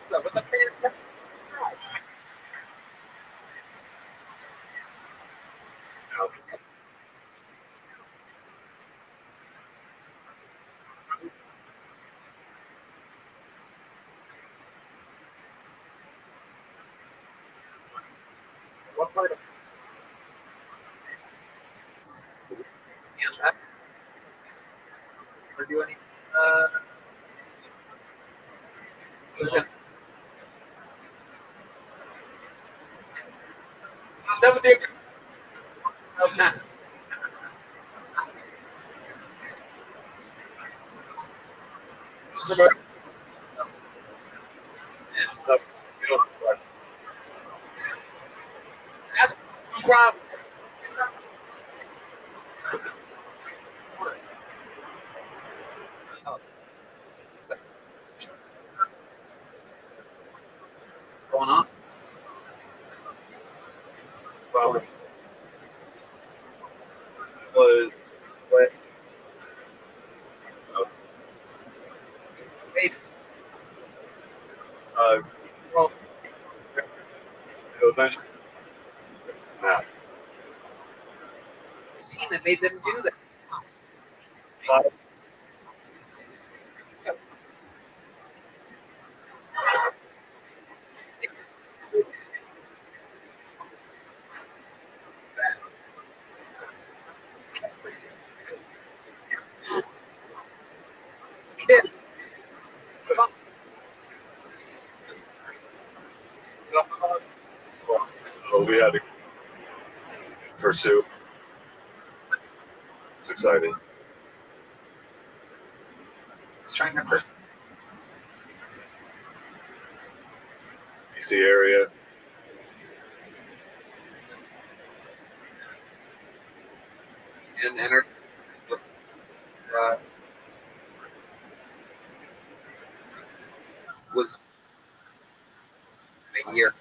So with the pants. What part of? Yeah, or do any? Was that? Never did. It's a that's a problem. Going on? Probably was what? Made Well, eventually, nah. this team that made them do that. So we had to pursue. It's exciting. It's trying to push. DC area. And enter. Was a year.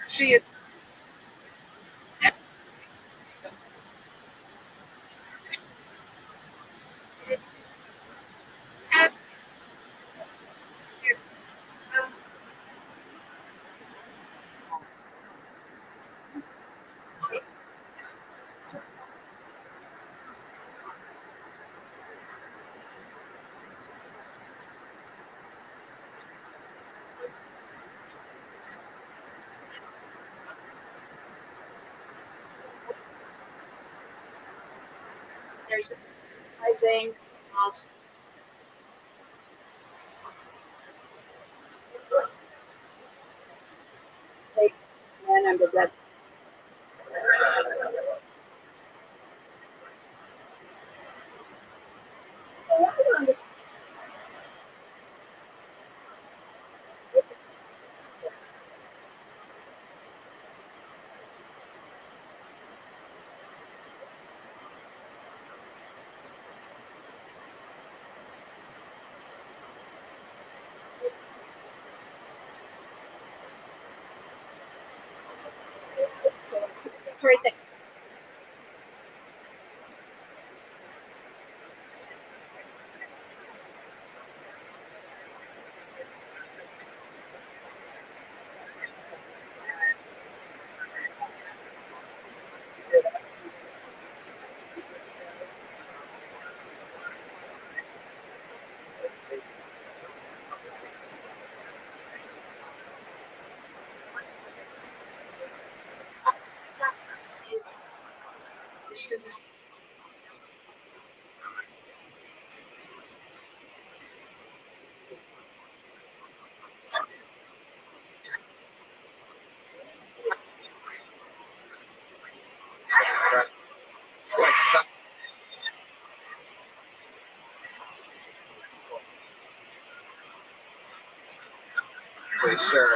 She is. There's rising. And under that. So, everything. Sure.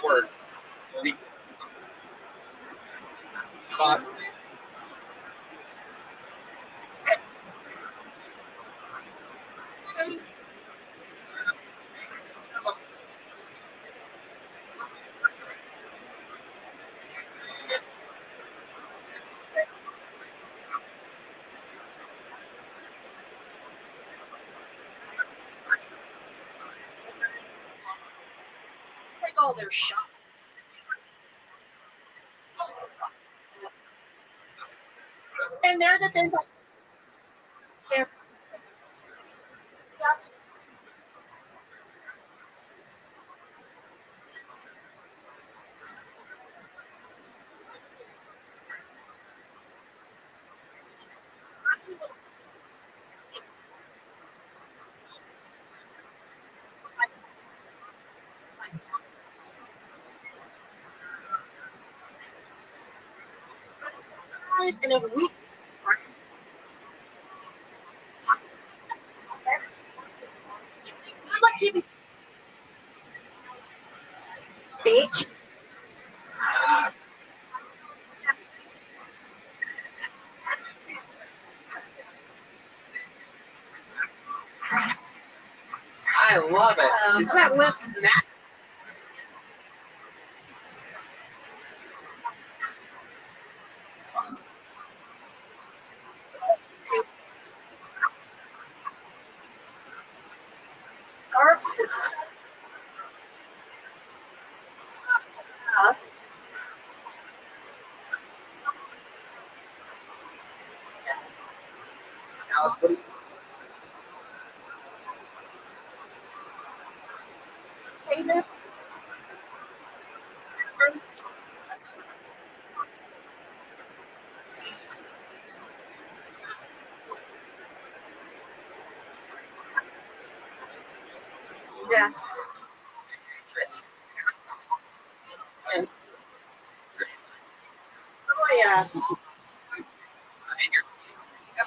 Word. all their shot. And they're the things like they're in a week. I'm like keeping bitch. I love it. Is that lift snap? Alice, what do you Yeah. Oh yeah.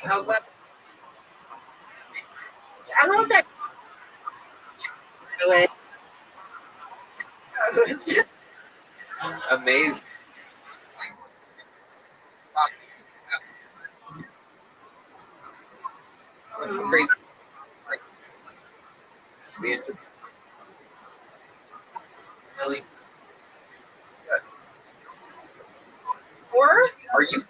How's that? I wrote that. By the way. Amazing. That's crazy. It's the end. Really? Good. Or Are you?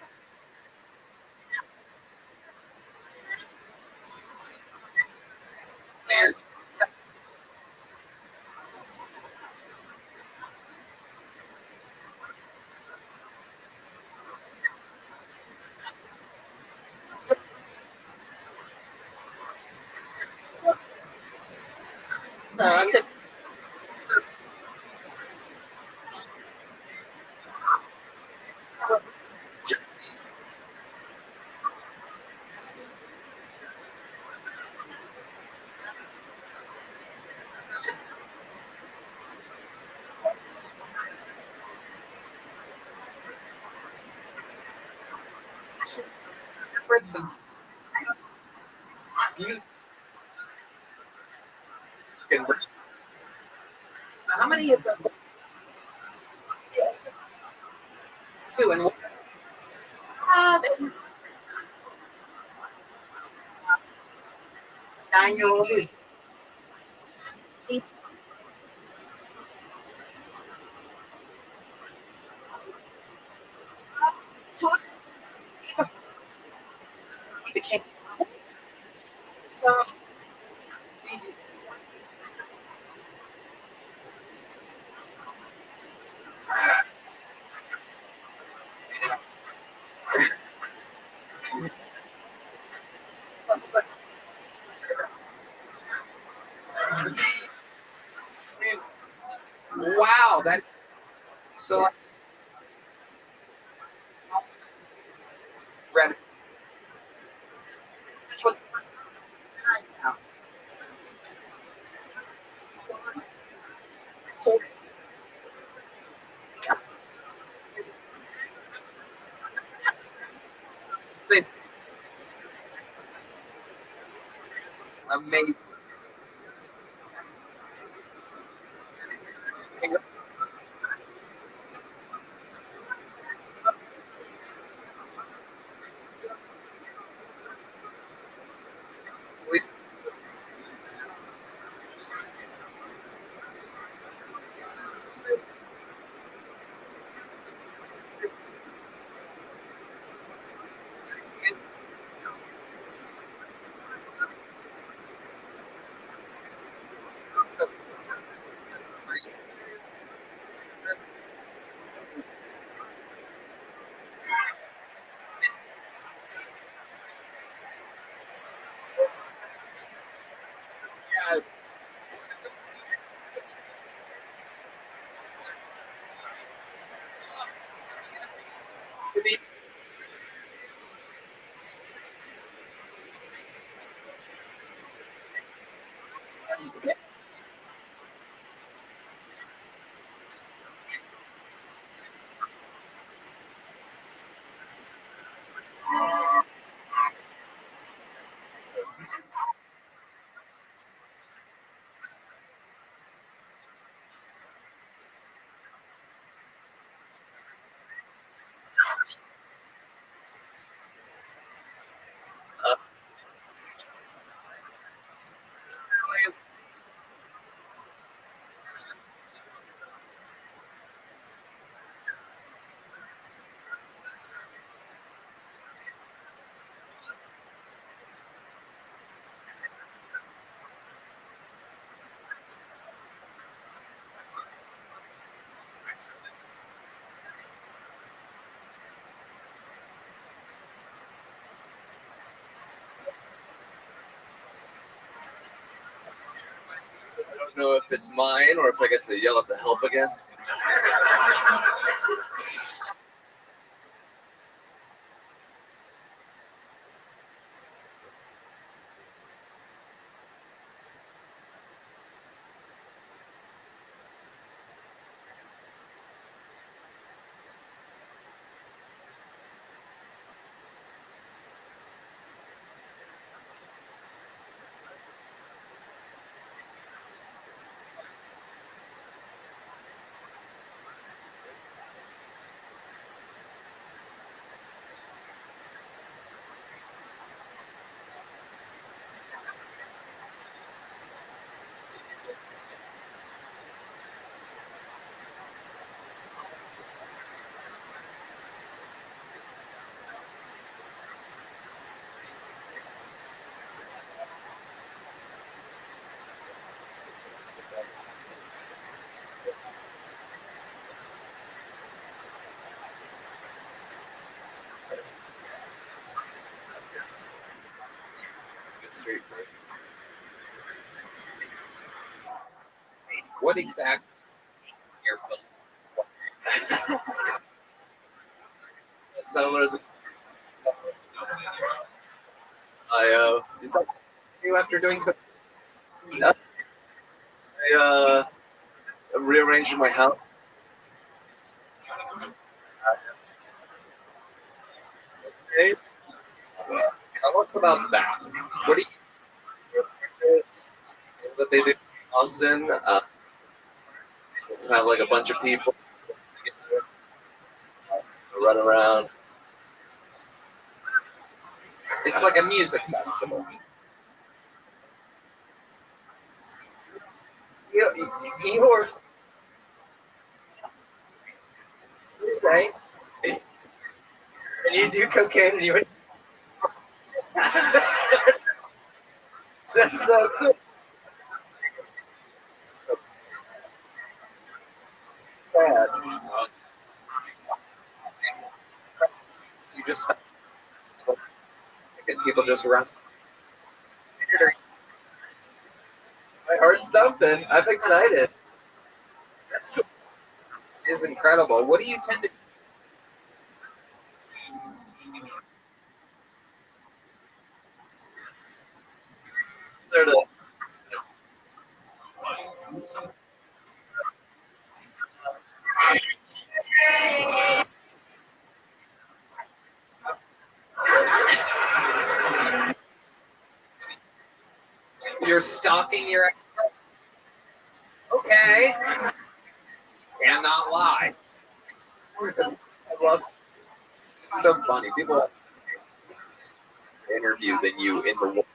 so I took For instance, you can. How many of them? Two and one. the 9-year-old who's he taught he became so Wow, that so Rabbi. which one now. So Amazing. I don't know if it's mine or if I get to yell at the help again. Straight through. What exactly your film? Settlers. I Is that you after doing the? I rearranged my house. Okay. Tell us about that. What do you? That they do in Austin. Just have like a bunch of people run around. It's like a music festival. You're right. And you do cocaine and you. That's so cool. Sad. You just people just run. My heart's thumping. I'm excited. That's cool. It is incredible. What do you tend to? There to You're stalking your ex. Okay. Cannot lie. I love it. It's so funny. People have interview than you in the world.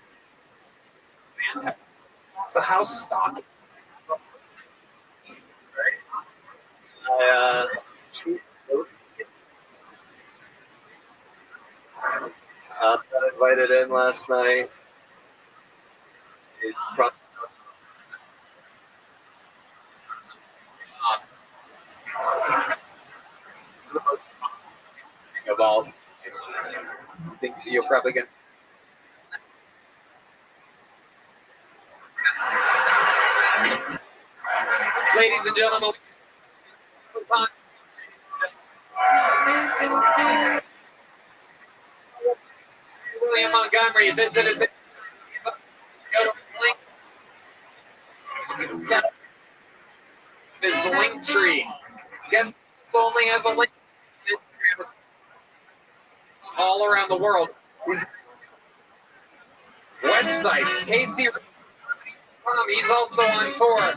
So how's stalking? I got invited in last night. Of all, I think you're probably gonna. Ladies and gentlemen, William Montgomery visited his link tree. Guess this only has a link on Instagram. It's all around the world. His websites, Casey. He's also on tour.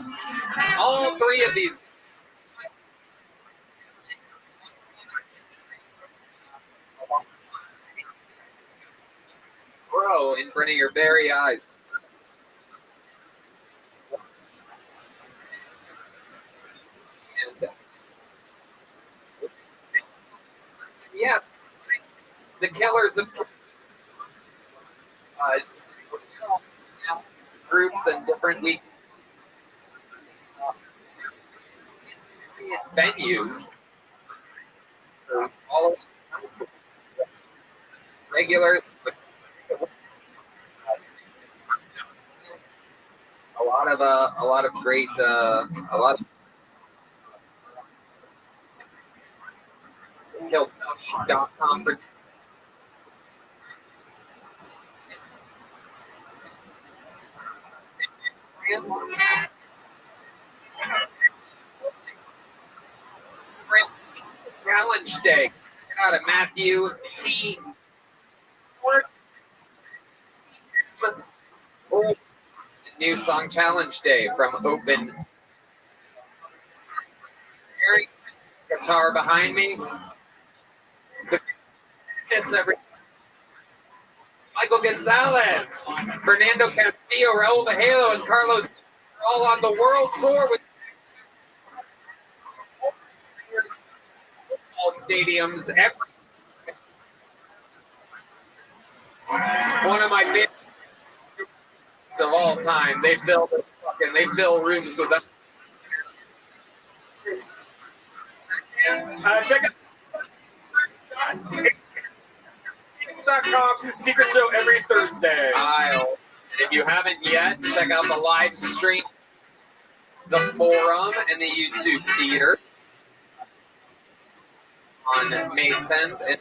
All three of these. Grow in front of your very eyes. And, yeah, the killers of groups and different venues. All of regulars. A lot of great, a lot of Killtony.com for Challenge Day. Check out a Matthew T. New song Challenge Day from Open. Guitar behind me. Michael Gonzalez, Fernando Castillo, Raul Bajelo, and Carlos are all on the world tour with all stadiums. One of my favorite of all time. They fill rooms with them. Check out Secrets.com, Secret Show every Thursday. If you haven't yet, check out the live stream, the forum, and the YouTube theater on May 10th.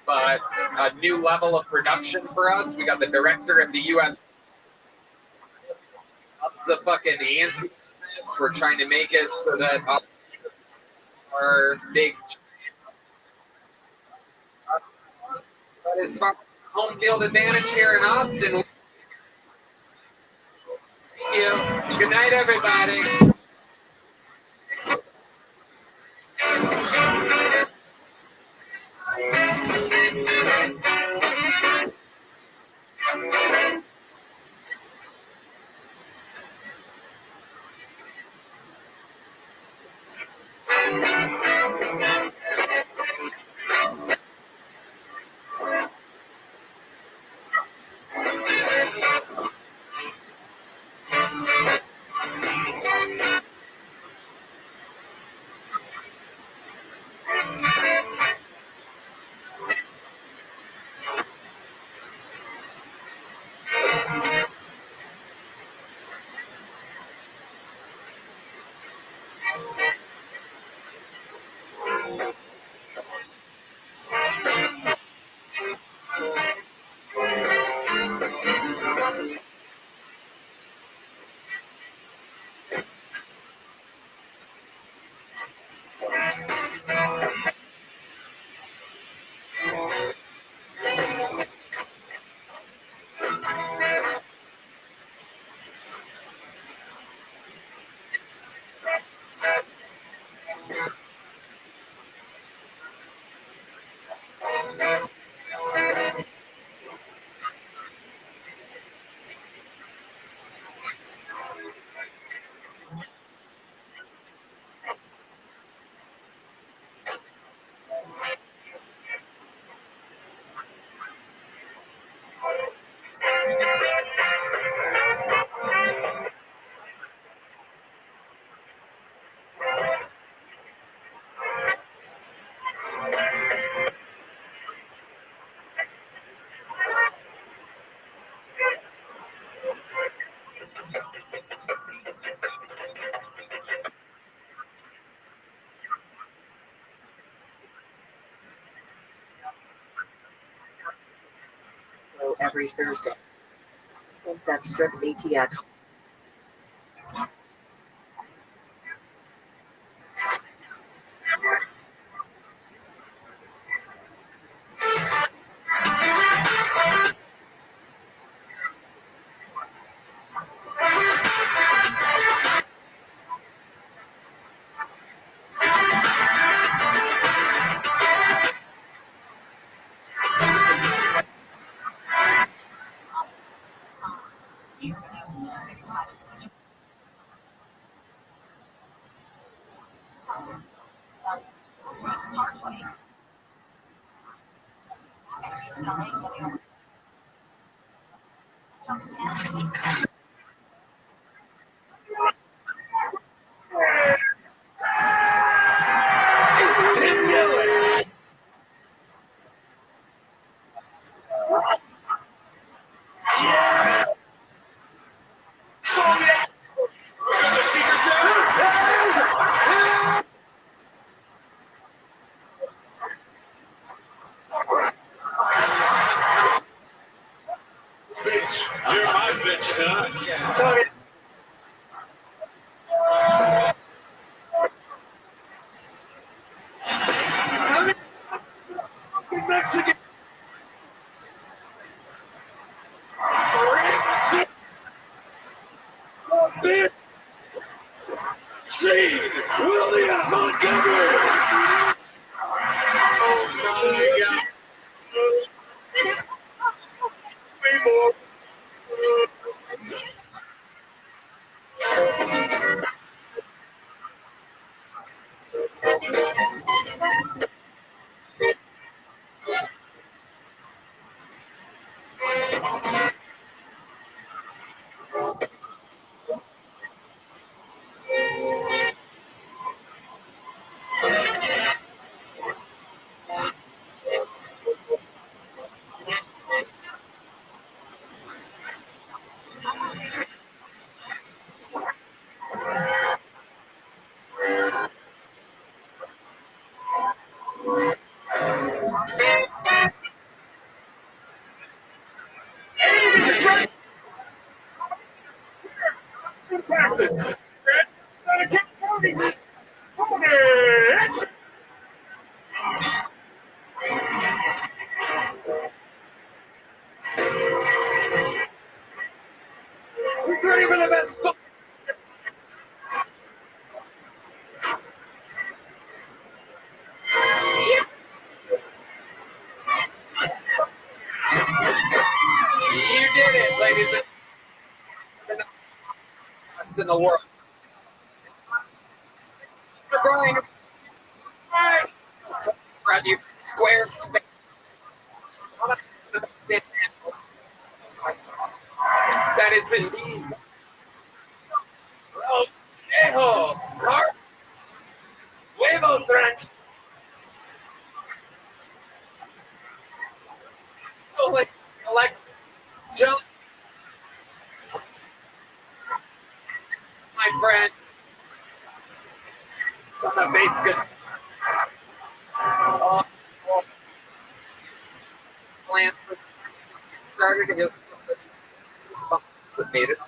But a new level of production for us. We got the director of the U.S. The fucking ante. We're trying to make it so that our big. But as far as home field advantage here in Austin. Thank you. Good night, everybody. every Thursday. Sunset Strip ATX. You're my bitch, huh? Mexican. Gene William Montgomery. Francis. He's not even the best. You did it, ladies and gentlemen. Best in the world. Mr. Brian. Around you, square space. That is indeed. Oh, Ejo, car. Huevos ranch. Elect John. My friend. On the base gets. Plan started his made it.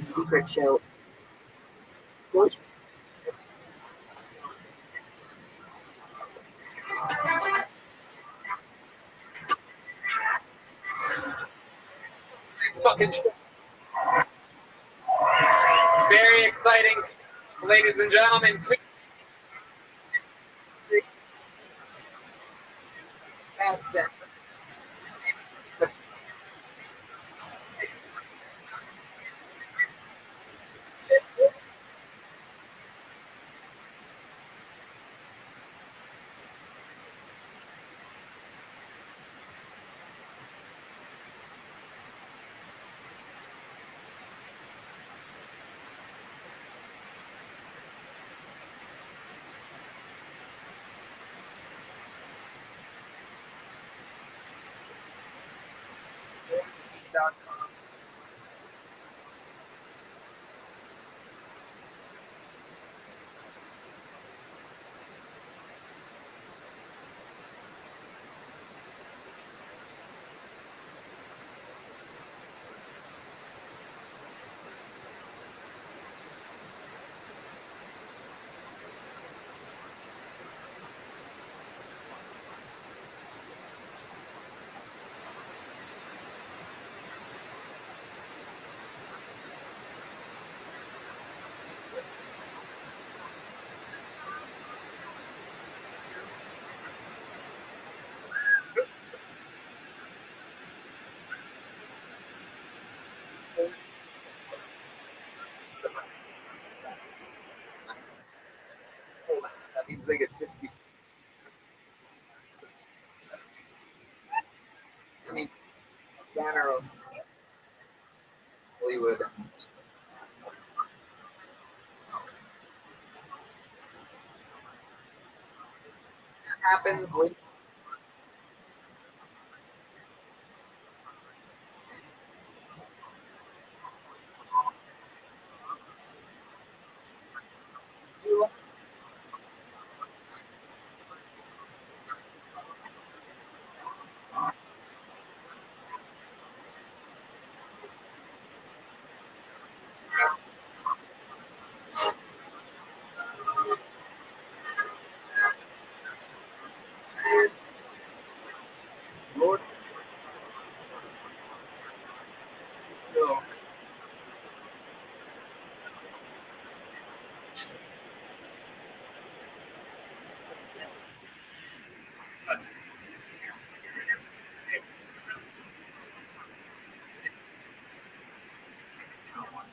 Secret show. Next fucking show. Very exciting, ladies and gentlemen. I think it's 60. I mean, Danos, Hollywood. Happens late. Lord. No.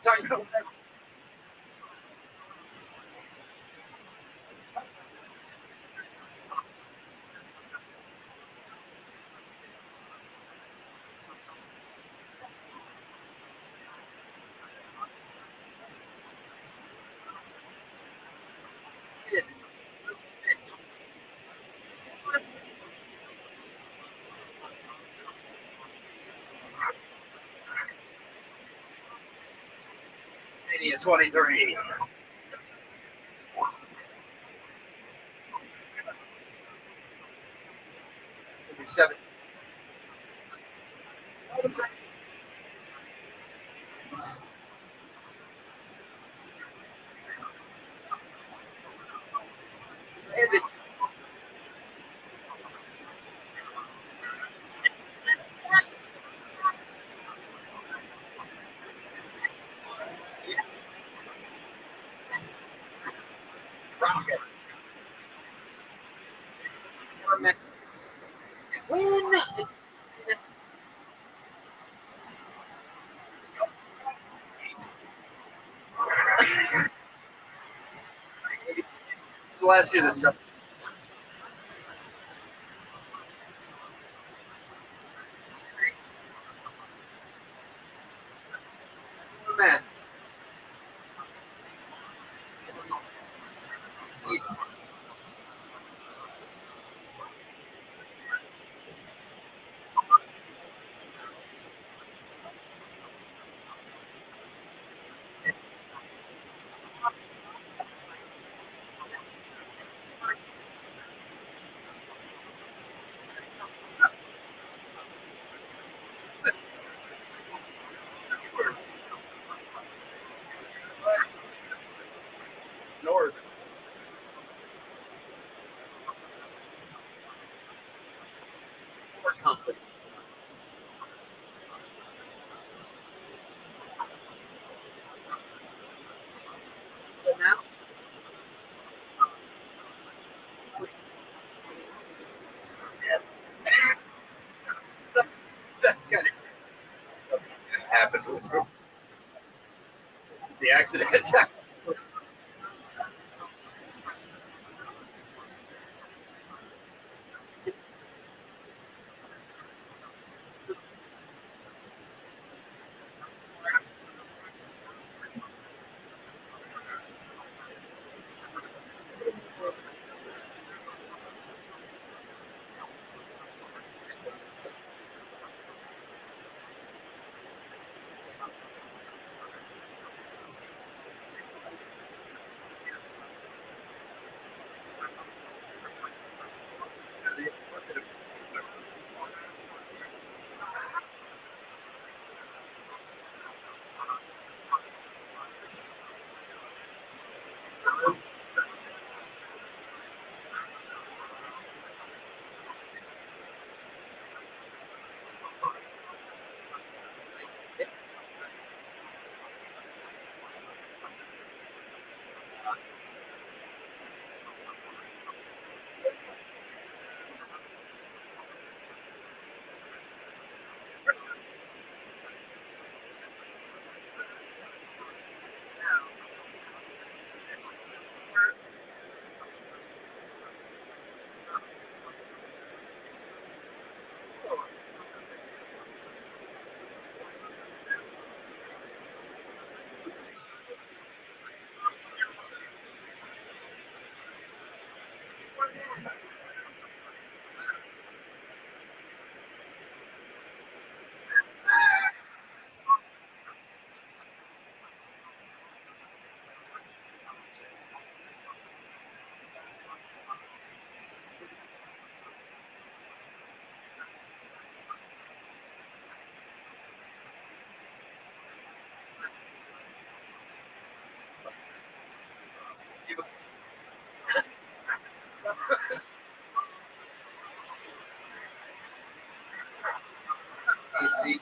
Talking about Mania 23. 7. And it, Rocket. Win. It's the last year this stuff. Man. North. Or company. But now, that kind of happened with the accident. see.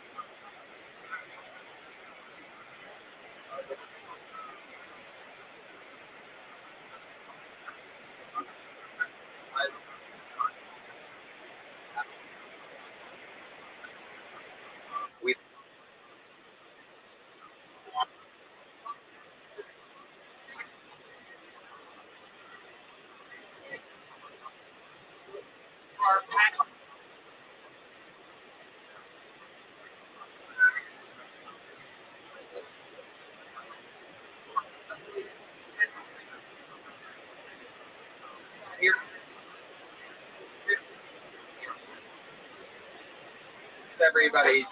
We everybody.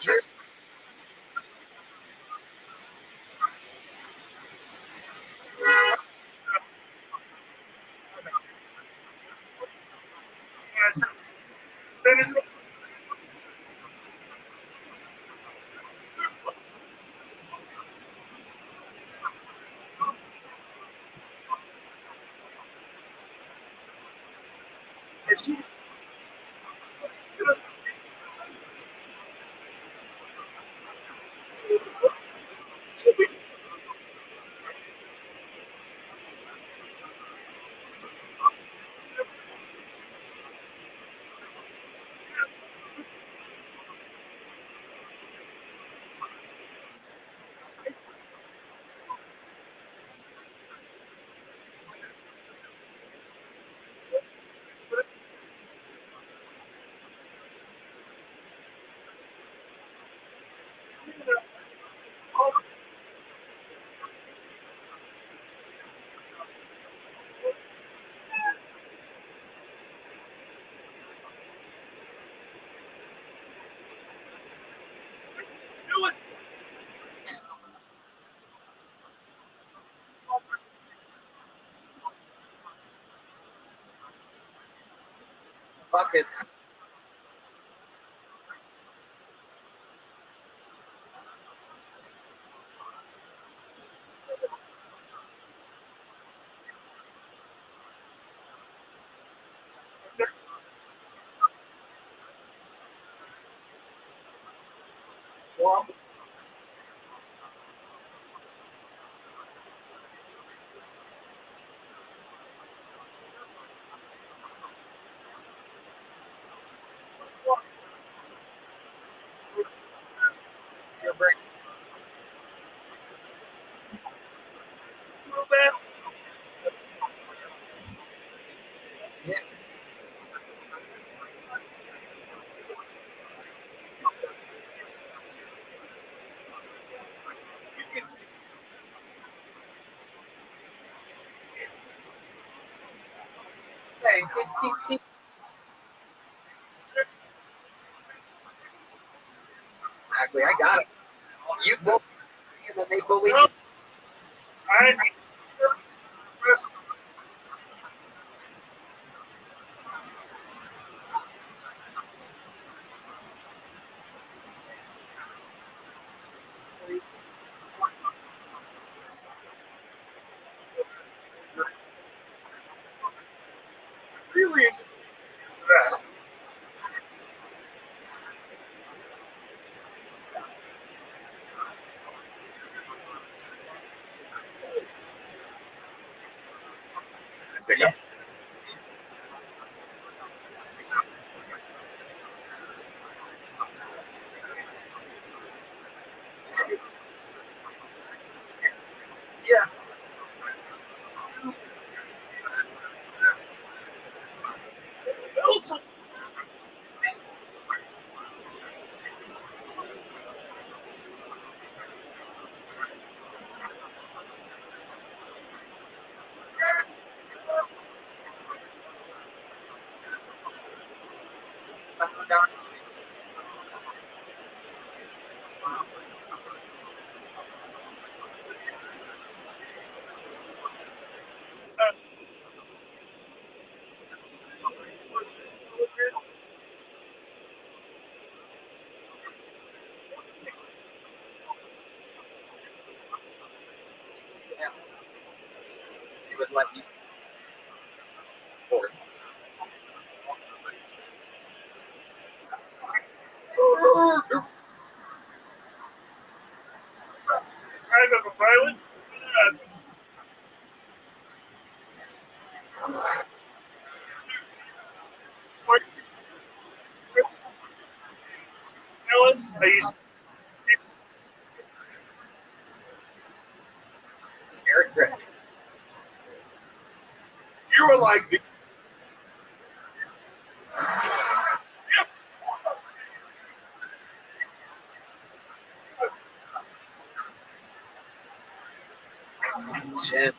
Buckets. Your brain. Yeah. Hey, keep. Exactly, I got it. You both. They believe. Really? Yeah. Yeah. Also, yeah. You would let me forth. I used Eric Griffin. you were like the Jim.